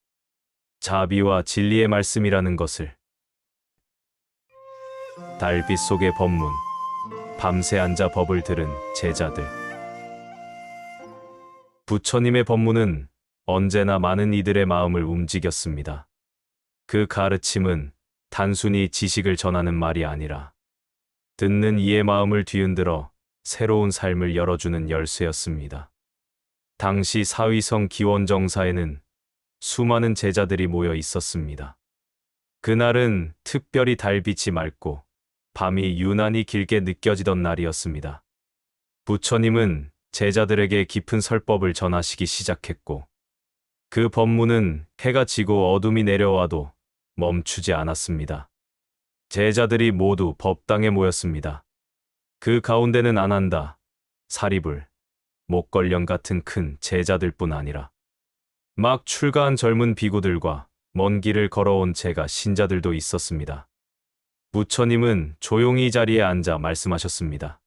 자비와 진리의 말씀이라는 것을. 달빛 속의 법문, 밤새 앉아 법을 들은 제자들. 부처님의 법문은 언제나 많은 이들의 마음을 움직였습니다. 그 가르침은 단순히 지식을 전하는 말이 아니라 듣는 이의 마음을 뒤흔들어 새로운 삶을 열어주는 열쇠였습니다. 당시 사위성 기원정사에는 수많은 제자들이 모여 있었습니다. 그날은 특별히 달빛이 맑고 밤이 유난히 길게 느껴지던 날이었습니다. 부처님은 제자들에게 깊은 설법을 전하시기 시작했고 그 법문은 해가 지고 어둠이 내려와도 멈추지 않았습니다. 제자들이 모두 법당에 모였습니다. 그 가운데는 아난다, 사리불, 목걸령 같은 큰 제자들뿐 아니라 막 출가한 젊은 비구들과 먼 길을 걸어온 제가 신자들도 있었습니다. 부처님은 조용히 자리에 앉아 말씀하셨습니다.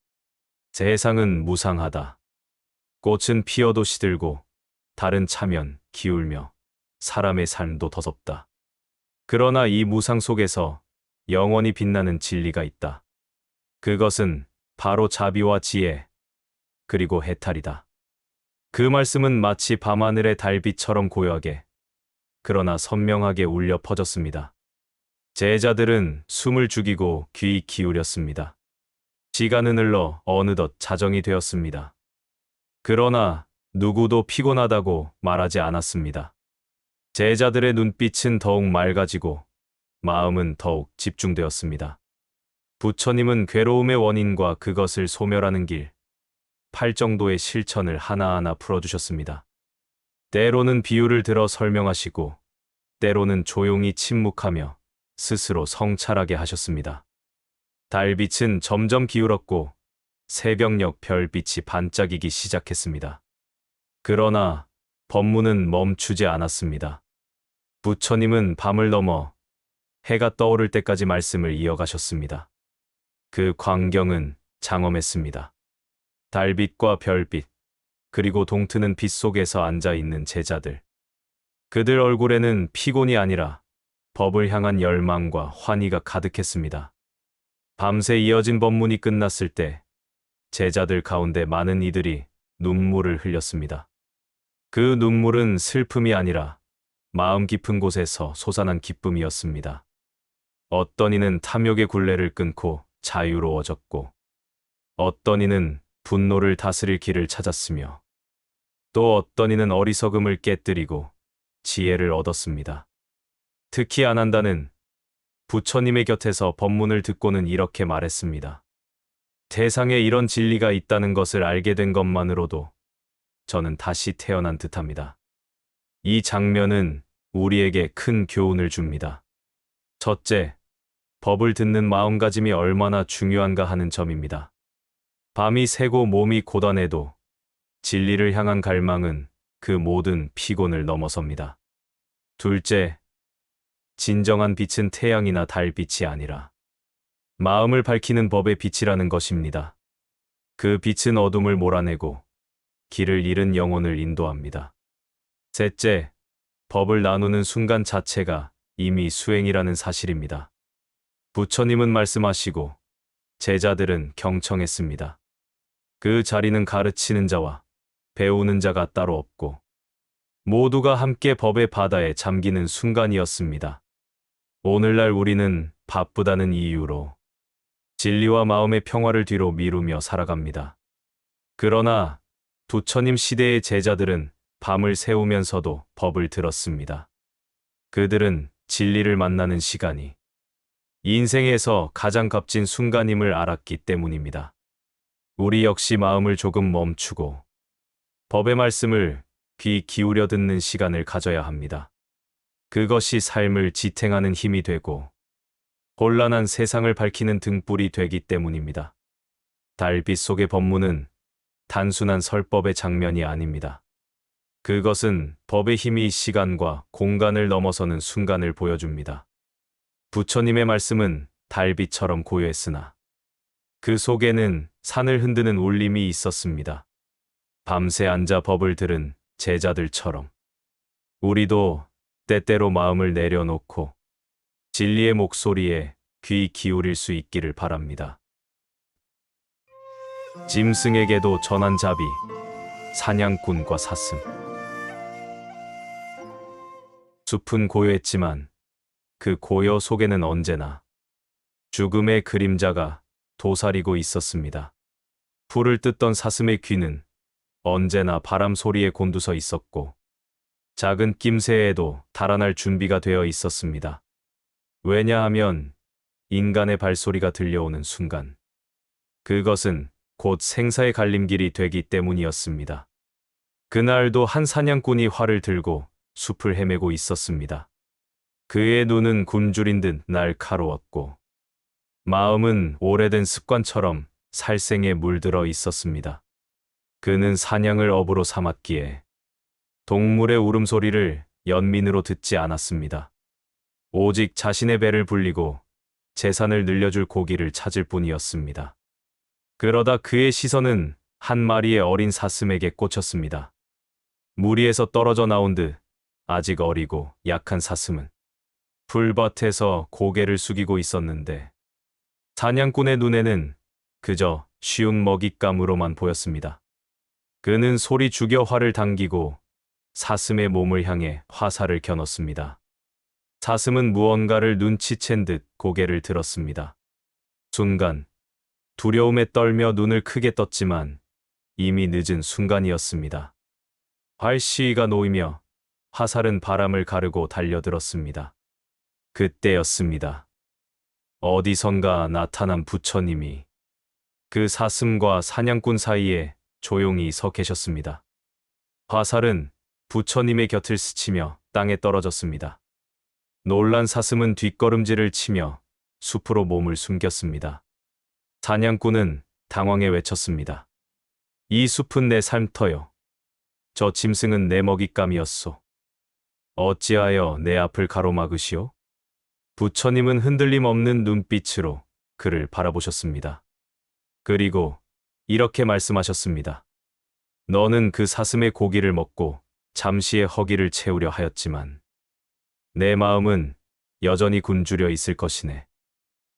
세상은 무상하다. 꽃은 피어도 시들고 달은 차면 기울며 사람의 삶도 더덥다. 그러나 이 무상 속에서 영원히 빛나는 진리가 있다. 그것은 바로 자비와 지혜, 그리고 해탈이다. 그 말씀은 마치 밤하늘의 달빛처럼 고요하게, 그러나 선명하게 울려 퍼졌습니다. 제자들은 숨을 죽이고 귀 기울였습니다. 시간은 흘러 어느덧 자정이 되었습니다. 그러나 누구도 피곤하다고 말하지 않았습니다. 제자들의 눈빛은 더욱 맑아지고 마음은 더욱 집중되었습니다. 부처님은 괴로움의 원인과 그것을 소멸하는 길, 팔정도의 실천을 하나하나 풀어주셨습니다. 때로는 비유를 들어 설명하시고, 때로는 조용히 침묵하며 스스로 성찰하게 하셨습니다. 달빛은 점점 기울었고, 새벽녘 별빛이 반짝이기 시작했습니다. 그러나 법문은 멈추지 않았습니다. 부처님은 밤을 넘어 해가 떠오를 때까지 말씀을 이어가셨습니다. 그 광경은 장엄했습니다. 달빛과 별빛, 그리고 동트는 빛 속에서 앉아있는 제자들. 그들 얼굴에는 피곤이 아니라 법을 향한 열망과 환희가 가득했습니다. 밤새 이어진 법문이 끝났을 때 제자들 가운데 많은 이들이 눈물을 흘렸습니다. 그 눈물은 슬픔이 아니라 마음 깊은 곳에서 솟아난 기쁨이었습니다. 어떤 이는 탐욕의 굴레를 끊고 자유로워졌고, 어떤 이는 분노를 다스릴 길을 찾았으며, 또 어떤 이는 어리석음을 깨뜨리고 지혜를 얻었습니다. 특히 아난다는 부처님의 곁에서 법문을 듣고는 이렇게 말했습니다. 세상에 이런 진리가 있다는 것을 알게 된 것만으로도 저는 다시 태어난 듯합니다. 이 장면은 우리에게 큰 교훈을 줍니다. 첫째, 법을 듣는 마음가짐이 얼마나 중요한가 하는 점입니다. 밤이 새고 몸이 고단해도 진리를 향한 갈망은 그 모든 피곤을 넘어섭니다. 둘째, 진정한 빛은 태양이나 달빛이 아니라 마음을 밝히는 법의 빛이라는 것입니다. 그 빛은 어둠을 몰아내고 길을 잃은 영혼을 인도합니다. 셋째, 법을 나누는 순간 자체가 이미 수행이라는 사실입니다. 부처님은 말씀하시고 제자들은 경청했습니다. 그 자리는 가르치는 자와 배우는 자가 따로 없고 모두가 함께 법의 바다에 잠기는 순간이었습니다. 오늘날 우리는 바쁘다는 이유로 진리와 마음의 평화를 뒤로 미루며 살아갑니다. 그러나 부처님 시대의 제자들은 밤을 새우면서도 법을 들었습니다. 그들은 진리를 만나는 시간이 인생에서 가장 값진 순간임을 알았기 때문입니다. 우리 역시 마음을 조금 멈추고 법의 말씀을 귀 기울여 듣는 시간을 가져야 합니다. 그것이 삶을 지탱하는 힘이 되고 혼란한 세상을 밝히는 등불이 되기 때문입니다. 달빛 속의 법문은 단순한 설법의 장면이 아닙니다. 그것은 법의 힘이 시간과 공간을 넘어서는 순간을 보여줍니다. 부처님의 말씀은 달빛처럼 고요했으나 그 속에는 산을 흔드는 울림이 있었습니다. 밤새 앉아 법을 들은 제자들처럼 우리도 때때로 마음을 내려놓고 진리의 목소리에 귀 기울일 수 있기를 바랍니다. 짐승에게도 전한 자비, 사냥꾼과 사슴. 숲은 고요했지만 그 고요 속에는 언제나 죽음의 그림자가 도사리고 있었습니다. 풀을 뜯던 사슴의 귀는 언제나 바람 소리에 곤두서 있었고 작은 낌새에도 달아날 준비가 되어 있었습니다. 왜냐하면 인간의 발소리가 들려오는 순간 그것은 곧 생사의 갈림길이 되기 때문이었습니다. 그날도 한 사냥꾼이 활을 들고 숲을 헤매고 있었습니다. 그의 눈은 굶주린 듯 날카로웠고 마음은 오래된 습관처럼 살생에 물들어 있었습니다. 그는 사냥을 업으로 삼았기에 동물의 울음소리를 연민으로 듣지 않았습니다. 오직 자신의 배를 불리고 재산을 늘려줄 고기를 찾을 뿐이었습니다. 그러다 그의 시선은 한 마리의 어린 사슴에게 꽂혔습니다. 무리에서 떨어져 나온 듯 아직 어리고 약한 사슴은 풀밭에서 고개를 숙이고 있었는데 사냥꾼의 눈에는 그저 쉬운 먹잇감으로만 보였습니다. 그는 소리 죽여 활을 당기고 사슴의 몸을 향해 화살을 겨눴습니다. 사슴은 무언가를 눈치챈 듯 고개를 들었습니다. 순간 두려움에 떨며 눈을 크게 떴지만 이미 늦은 순간이었습니다. 활시위가 놓이며 화살은 바람을 가르고 달려들었습니다. 그때였습니다. 어디선가 나타난 부처님이 그 사슴과 사냥꾼 사이에 조용히 서 계셨습니다. 화살은 부처님의 곁을 스치며 땅에 떨어졌습니다. 놀란 사슴은 뒷걸음질을 치며 숲으로 몸을 숨겼습니다. 사냥꾼은 당황해 외쳤습니다. 이 숲은 내 삶터요. 저 짐승은 내 먹잇감이었소. 어찌하여 내 앞을 가로막으시오? 부처님은 흔들림 없는 눈빛으로 그를 바라보셨습니다. 그리고 이렇게 말씀하셨습니다. 너는 그 사슴의 고기를 먹고 잠시의 허기를 채우려 하였지만 내 마음은 여전히 굶주려 있을 것이네.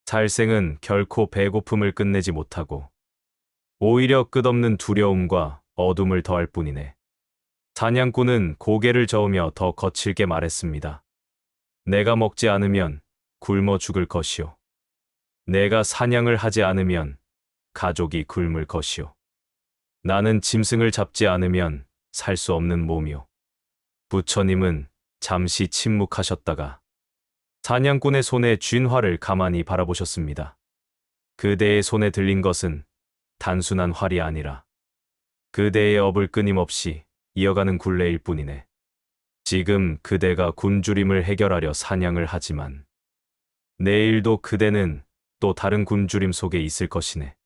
살생은 결코 배고픔을 끝내지 못하고 오히려 끝없는 두려움과 어둠을 더할 뿐이네. 사냥꾼은 고개를 저으며 더 거칠게 말했습니다. 내가 먹지 않으면 굶어 죽을 것이오. 내가 사냥을 하지 않으면 가족이 굶을 것이오. 나는 짐승을 잡지 않으면 살 수 없는 몸이오. 부처님은 잠시 침묵하셨다가 사냥꾼의 손에 쥔 활을 가만히 바라보셨습니다. 그대의 손에 들린 것은 단순한 활이 아니라 그대의 업을 끊임없이 이어가는 굴레일 뿐이네. 지금 그대가 굶주림을 해결하려 사냥을 하지만 내일도 그대는 또 다른 굶주림 속에 있을 것이네.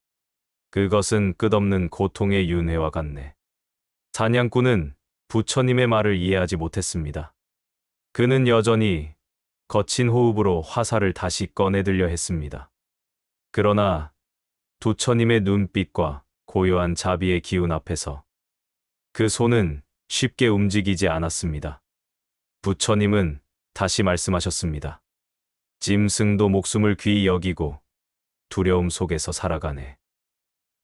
그것은 끝없는 고통의 윤회와 같네. 사냥꾼은 부처님의 말을 이해하지 못했습니다. 그는 여전히 거친 호흡으로 화살을 다시 꺼내들려 했습니다. 그러나 부처님의 눈빛과 고요한 자비의 기운 앞에서 그 손은 쉽게 움직이지 않았습니다. 부처님은 다시 말씀하셨습니다. 짐승도 목숨을 귀히 여기고 두려움 속에서 살아가네.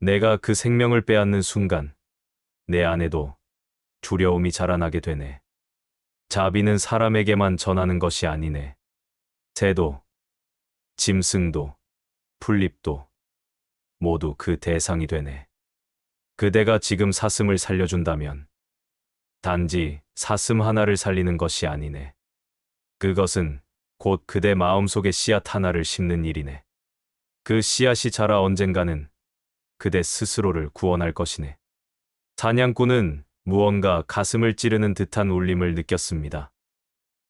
내가 그 생명을 빼앗는 순간 내 안에도 두려움이 자라나게 되네. 자비는 사람에게만 전하는 것이 아니네. 새도, 짐승도, 풀잎도 모두 그 대상이 되네. 그대가 지금 사슴을 살려준다면 단지 사슴 하나를 살리는 것이 아니네. 그것은 곧 그대 마음속에 씨앗 하나를 심는 일이네. 그 씨앗이 자라 언젠가는 그대 스스로를 구원할 것이네. 사냥꾼은 무언가 가슴을 찌르는 듯한 울림을 느꼈습니다.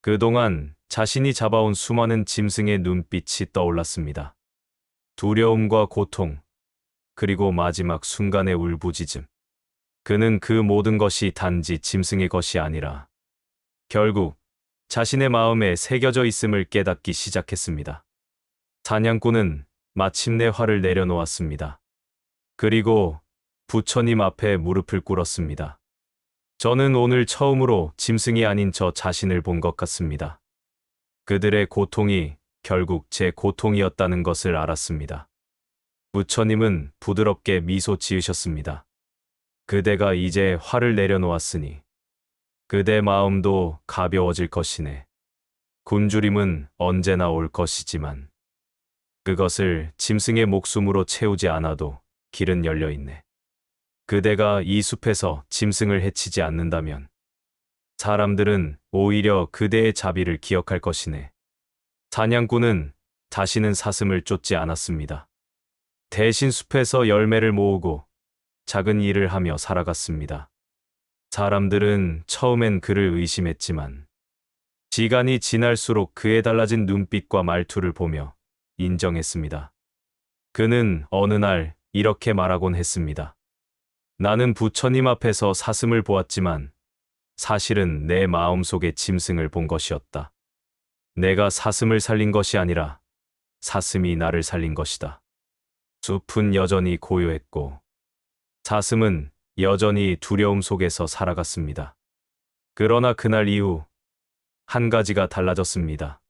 그동안 자신이 잡아온 수많은 짐승의 눈빛이 떠올랐습니다. 두려움과 고통, 그리고 마지막 순간의 울부짖음. 그는 그 모든 것이 단지 짐승의 것이 아니라 결국 자신의 마음에 새겨져 있음을 깨닫기 시작했습니다. 사냥꾼은 마침내 활을 내려놓았습니다. 그리고 부처님 앞에 무릎을 꿇었습니다. 저는 오늘 처음으로 짐승이 아닌 저 자신을 본 것 같습니다. 그들의 고통이 결국 제 고통이었다는 것을 알았습니다. 부처님은 부드럽게 미소 지으셨습니다. 그대가 이제 활을 내려놓았으니 그대 마음도 가벼워질 것이네. 굶주림은 언제나 올 것이지만 그것을 짐승의 목숨으로 채우지 않아도 길은 열려 있네. 그대가 이 숲에서 짐승을 해치지 않는다면 사람들은 오히려 그대의 자비를 기억할 것이네. 사냥꾼은 다시는 사슴을 쫓지 않았습니다. 대신 숲에서 열매를 모으고 작은 일을 하며 살아갔습니다. 사람들은 처음엔 그를 의심했지만 시간이 지날수록 그의 달라진 눈빛과 말투를 보며 인정했습니다. 그는 어느 날 이렇게 말하곤 했습니다. 나는 부처님 앞에서 사슴을 보았지만 사실은 내 마음속에 짐승을 본 것이었다. 내가 사슴을 살린 것이 아니라 사슴이 나를 살린 것이다. 숲은 여전히 고요했고 사슴은 여전히 두려움 속에서 살아갔습니다. 그러나 그날 이후 한 가지가 달라졌습니다.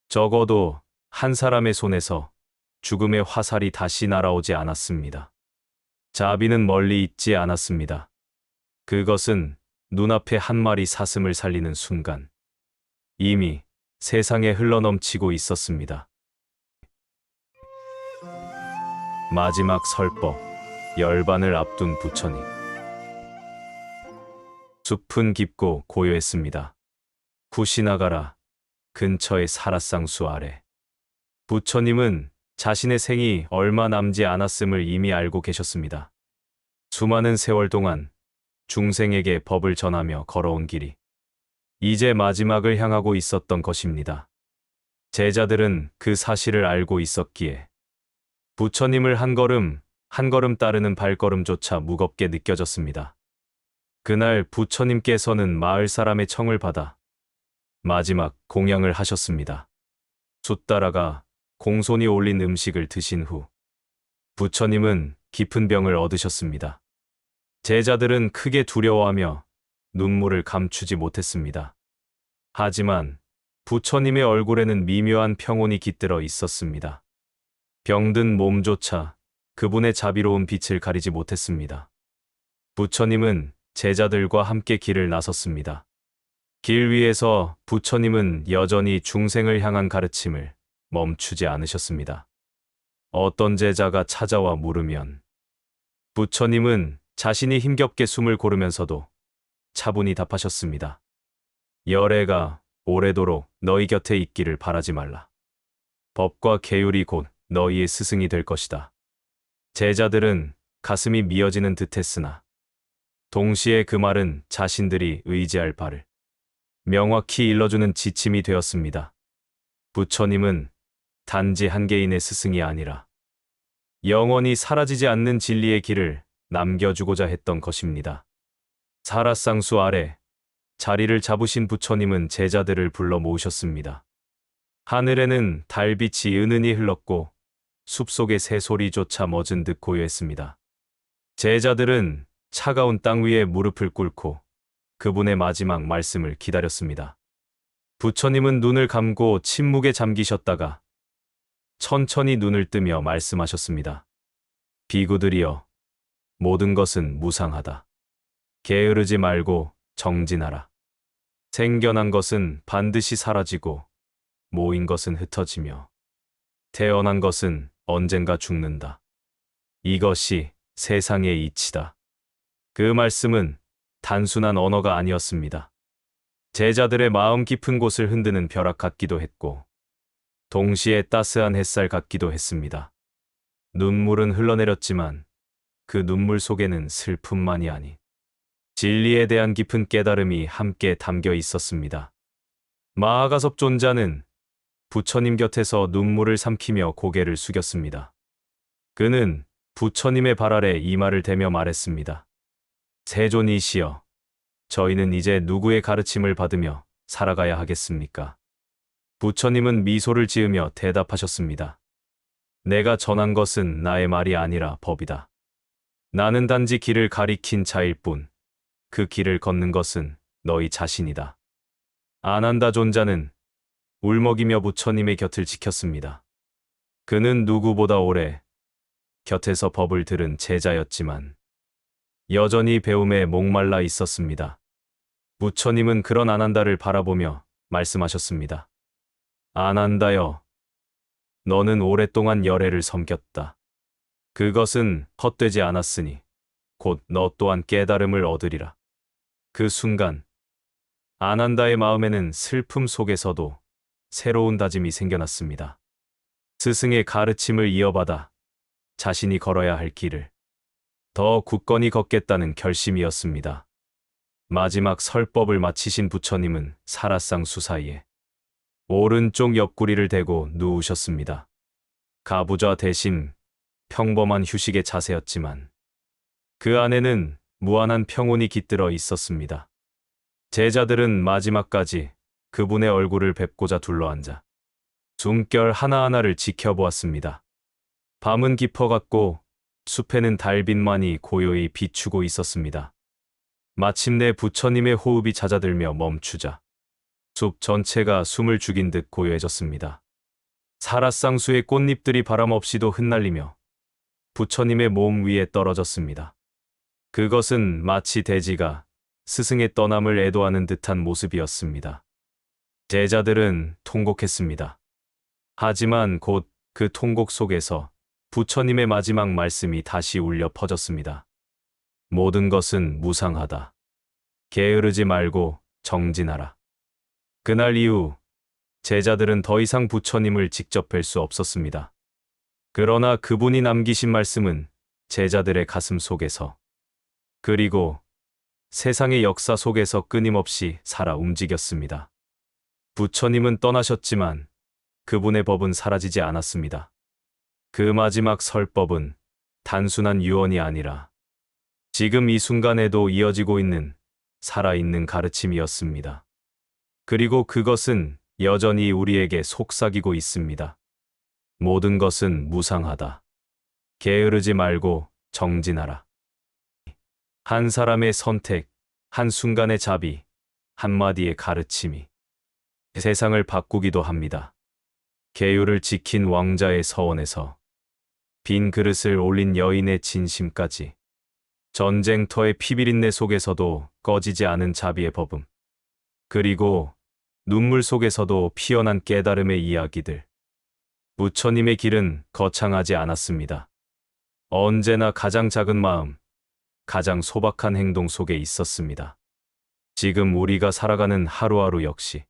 적어도 한 사람의 손에서 죽음의 화살이 다시 날아오지 않았습니다. 자비는 멀리 있지 않았습니다. 그것은 눈앞에 한 마리 사슴을 살리는 순간 이미 세상에 흘러넘치고 있었습니다. 마지막 설법, 열반을 앞둔 부처님. 숲은 깊고 고요했습니다. 쿠시나가라 근처의 사라상수 아래. 부처님은 자신의 생이 얼마 남지 않았음을 이미 알고 계셨습니다. 수많은 세월 동안 중생에게 법을 전하며 걸어온 길이 이제 마지막을 향하고 있었던 것입니다. 제자들은 그 사실을 알고 있었기에 부처님을 한 걸음 한 걸음 따르는 발걸음조차 무겁게 느껴졌습니다. 그날 부처님께서는 마을 사람의 청을 받아 마지막 공양을 하셨습니다. 숫 따라가 공손히 올린 음식을 드신 후 부처님은 깊은 병을 얻으셨습니다. 제자들은 크게 두려워하며 눈물을 감추지 못했습니다. 하지만 부처님의 얼굴에는 미묘한 평온이 깃들어 있었습니다. 병든 몸조차 그분의 자비로운 빛을 가리지 못했습니다. 부처님은 제자들과 함께 길을 나섰습니다. 길 위에서 부처님은 여전히 중생을 향한 가르침을 멈추지 않으셨습니다. 어떤 제자가 찾아와 물으면 부처님은 자신이 힘겹게 숨을 고르면서도 차분히 답하셨습니다. 열애가 오래도록 너희 곁에 있기를 바라지 말라. 법과 계율이 곧 너희의 스승이 될 것이다. 제자들은 가슴이 미어지는 듯했으나 동시에 그 말은 자신들이 의지할 바를 명확히 일러주는 지침이 되었습니다. 부처님은 단지 한 개인의 스승이 아니라 영원히 사라지지 않는 진리의 길을 남겨주고자 했던 것입니다. 사라쌍수 아래 자리를 잡으신 부처님은 제자들을 불러 모으셨습니다. 하늘에는 달빛이 은은히 흘렀고 숲속의 새소리조차 멎은 듯 고요했습니다. 제자들은 차가운 땅 위에 무릎을 꿇고 그분의 마지막 말씀을 기다렸습니다. 부처님은 눈을 감고 침묵에 잠기셨다가 천천히 눈을 뜨며 말씀하셨습니다. 비구들이여, 모든 것은 무상하다. 게으르지 말고 정진하라. 생겨난 것은 반드시 사라지고 모인 것은 흩어지며 태어난 것은 언젠가 죽는다. 이것이 세상의 이치다. 그 말씀은 단순한 언어가 아니었습니다. 제자들의 마음 깊은 곳을 흔드는 벼락 같기도 했고 동시에 따스한 햇살 같기도 했습니다. 눈물은 흘러내렸지만 그 눈물 속에는 슬픔만이 아닌 진리에 대한 깊은 깨달음이 함께 담겨 있었습니다. 마하가섭 존자는 부처님 곁에서 눈물을 삼키며 고개를 숙였습니다. 그는 부처님의 발 아래 이마를 대며 말했습니다. 세존이시여, 저희는 이제 누구의 가르침을 받으며 살아가야 하겠습니까? 부처님은 미소를 지으며 대답하셨습니다. 내가 전한 것은 나의 말이 아니라 법이다. 나는 단지 길을 가리킨 자일 뿐, 그 길을 걷는 것은 너희 자신이다. 아난다 존자는 울먹이며 부처님의 곁을 지켰습니다. 그는 누구보다 오래 곁에서 법을 들은 제자였지만 여전히 배움에 목말라 있었습니다. 부처님은 그런 아난다를 바라보며 말씀하셨습니다. 아난다여, 너는 오랫동안 열애를 섬겼다. 그것은 헛되지 않았으니 곧 너 또한 깨달음을 얻으리라. 그 순간 아난다의 마음에는 슬픔 속에서도 새로운 다짐이 생겨났습니다. 스승의 가르침을 이어받아 자신이 걸어야 할 길을 더 굳건히 걷겠다는 결심이었습니다. 마지막 설법을 마치신 부처님은 사라쌍수 사이에 오른쪽 옆구리를 대고 누우셨습니다. 가부좌 대신 평범한 휴식의 자세였지만 그 안에는 무한한 평온이 깃들어 있었습니다. 제자들은 마지막까지 그분의 얼굴을 뵙고자 둘러앉아 숨결 하나하나를 지켜보았습니다. 밤은 깊어갔고 숲에는 달빛만이 고요히 비추고 있었습니다. 마침내 부처님의 호흡이 잦아들며 멈추자 숲 전체가 숨을 죽인 듯 고요해졌습니다. 사라쌍수의 꽃잎들이 바람 없이도 흩날리며 부처님의 몸 위에 떨어졌습니다. 그것은 마치 대지가 스승의 떠남을 애도하는 듯한 모습이었습니다. 제자들은 통곡했습니다. 하지만 곧 그 통곡 속에서 부처님의 마지막 말씀이 다시 울려 퍼졌습니다. 모든 것은 무상하다. 게으르지 말고 정진하라. 그날 이후 제자들은 더 이상 부처님을 직접 뵐 수 없었습니다. 그러나 그분이 남기신 말씀은 제자들의 가슴 속에서 그리고 세상의 역사 속에서 끊임없이 살아 움직였습니다. 부처님은 떠나셨지만 그분의 법은 사라지지 않았습니다. 그 마지막 설법은 단순한 유언이 아니라 지금 이 순간에도 이어지고 있는 살아있는 가르침이었습니다. 그리고 그것은 여전히 우리에게 속삭이고 있습니다. 모든 것은 무상하다. 게으르지 말고 정진하라. 한 사람의 선택, 한 순간의 자비, 한마디의 가르침이 세상을 바꾸기도 합니다. 계율을 지킨 왕자의 서원에서 빈 그릇을 올린 여인의 진심까지 전쟁터의 피비린내 속에서도 꺼지지 않은 자비의 법음, 그리고 눈물 속에서도 피어난 깨달음의 이야기들. 부처님의 길은 거창하지 않았습니다. 언제나 가장 작은 마음, 가장 소박한 행동 속에 있었습니다. 지금 우리가 살아가는 하루하루 역시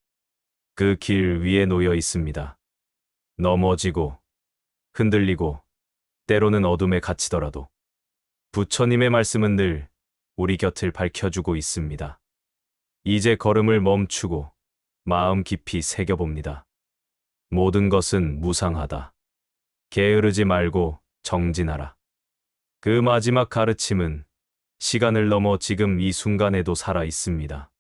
그 길 위에 놓여 있습니다. 넘어지고 흔들리고 때로는 어둠에 갇히더라도 부처님의 말씀은 늘 우리 곁을 밝혀주고 있습니다. 이제 걸음을 멈추고 마음 깊이 새겨봅니다. 모든 것은 무상하다. 게으르지 말고 정진하라. 그 마지막 가르침은 시간을 넘어 지금 이 순간에도 살아 있습니다.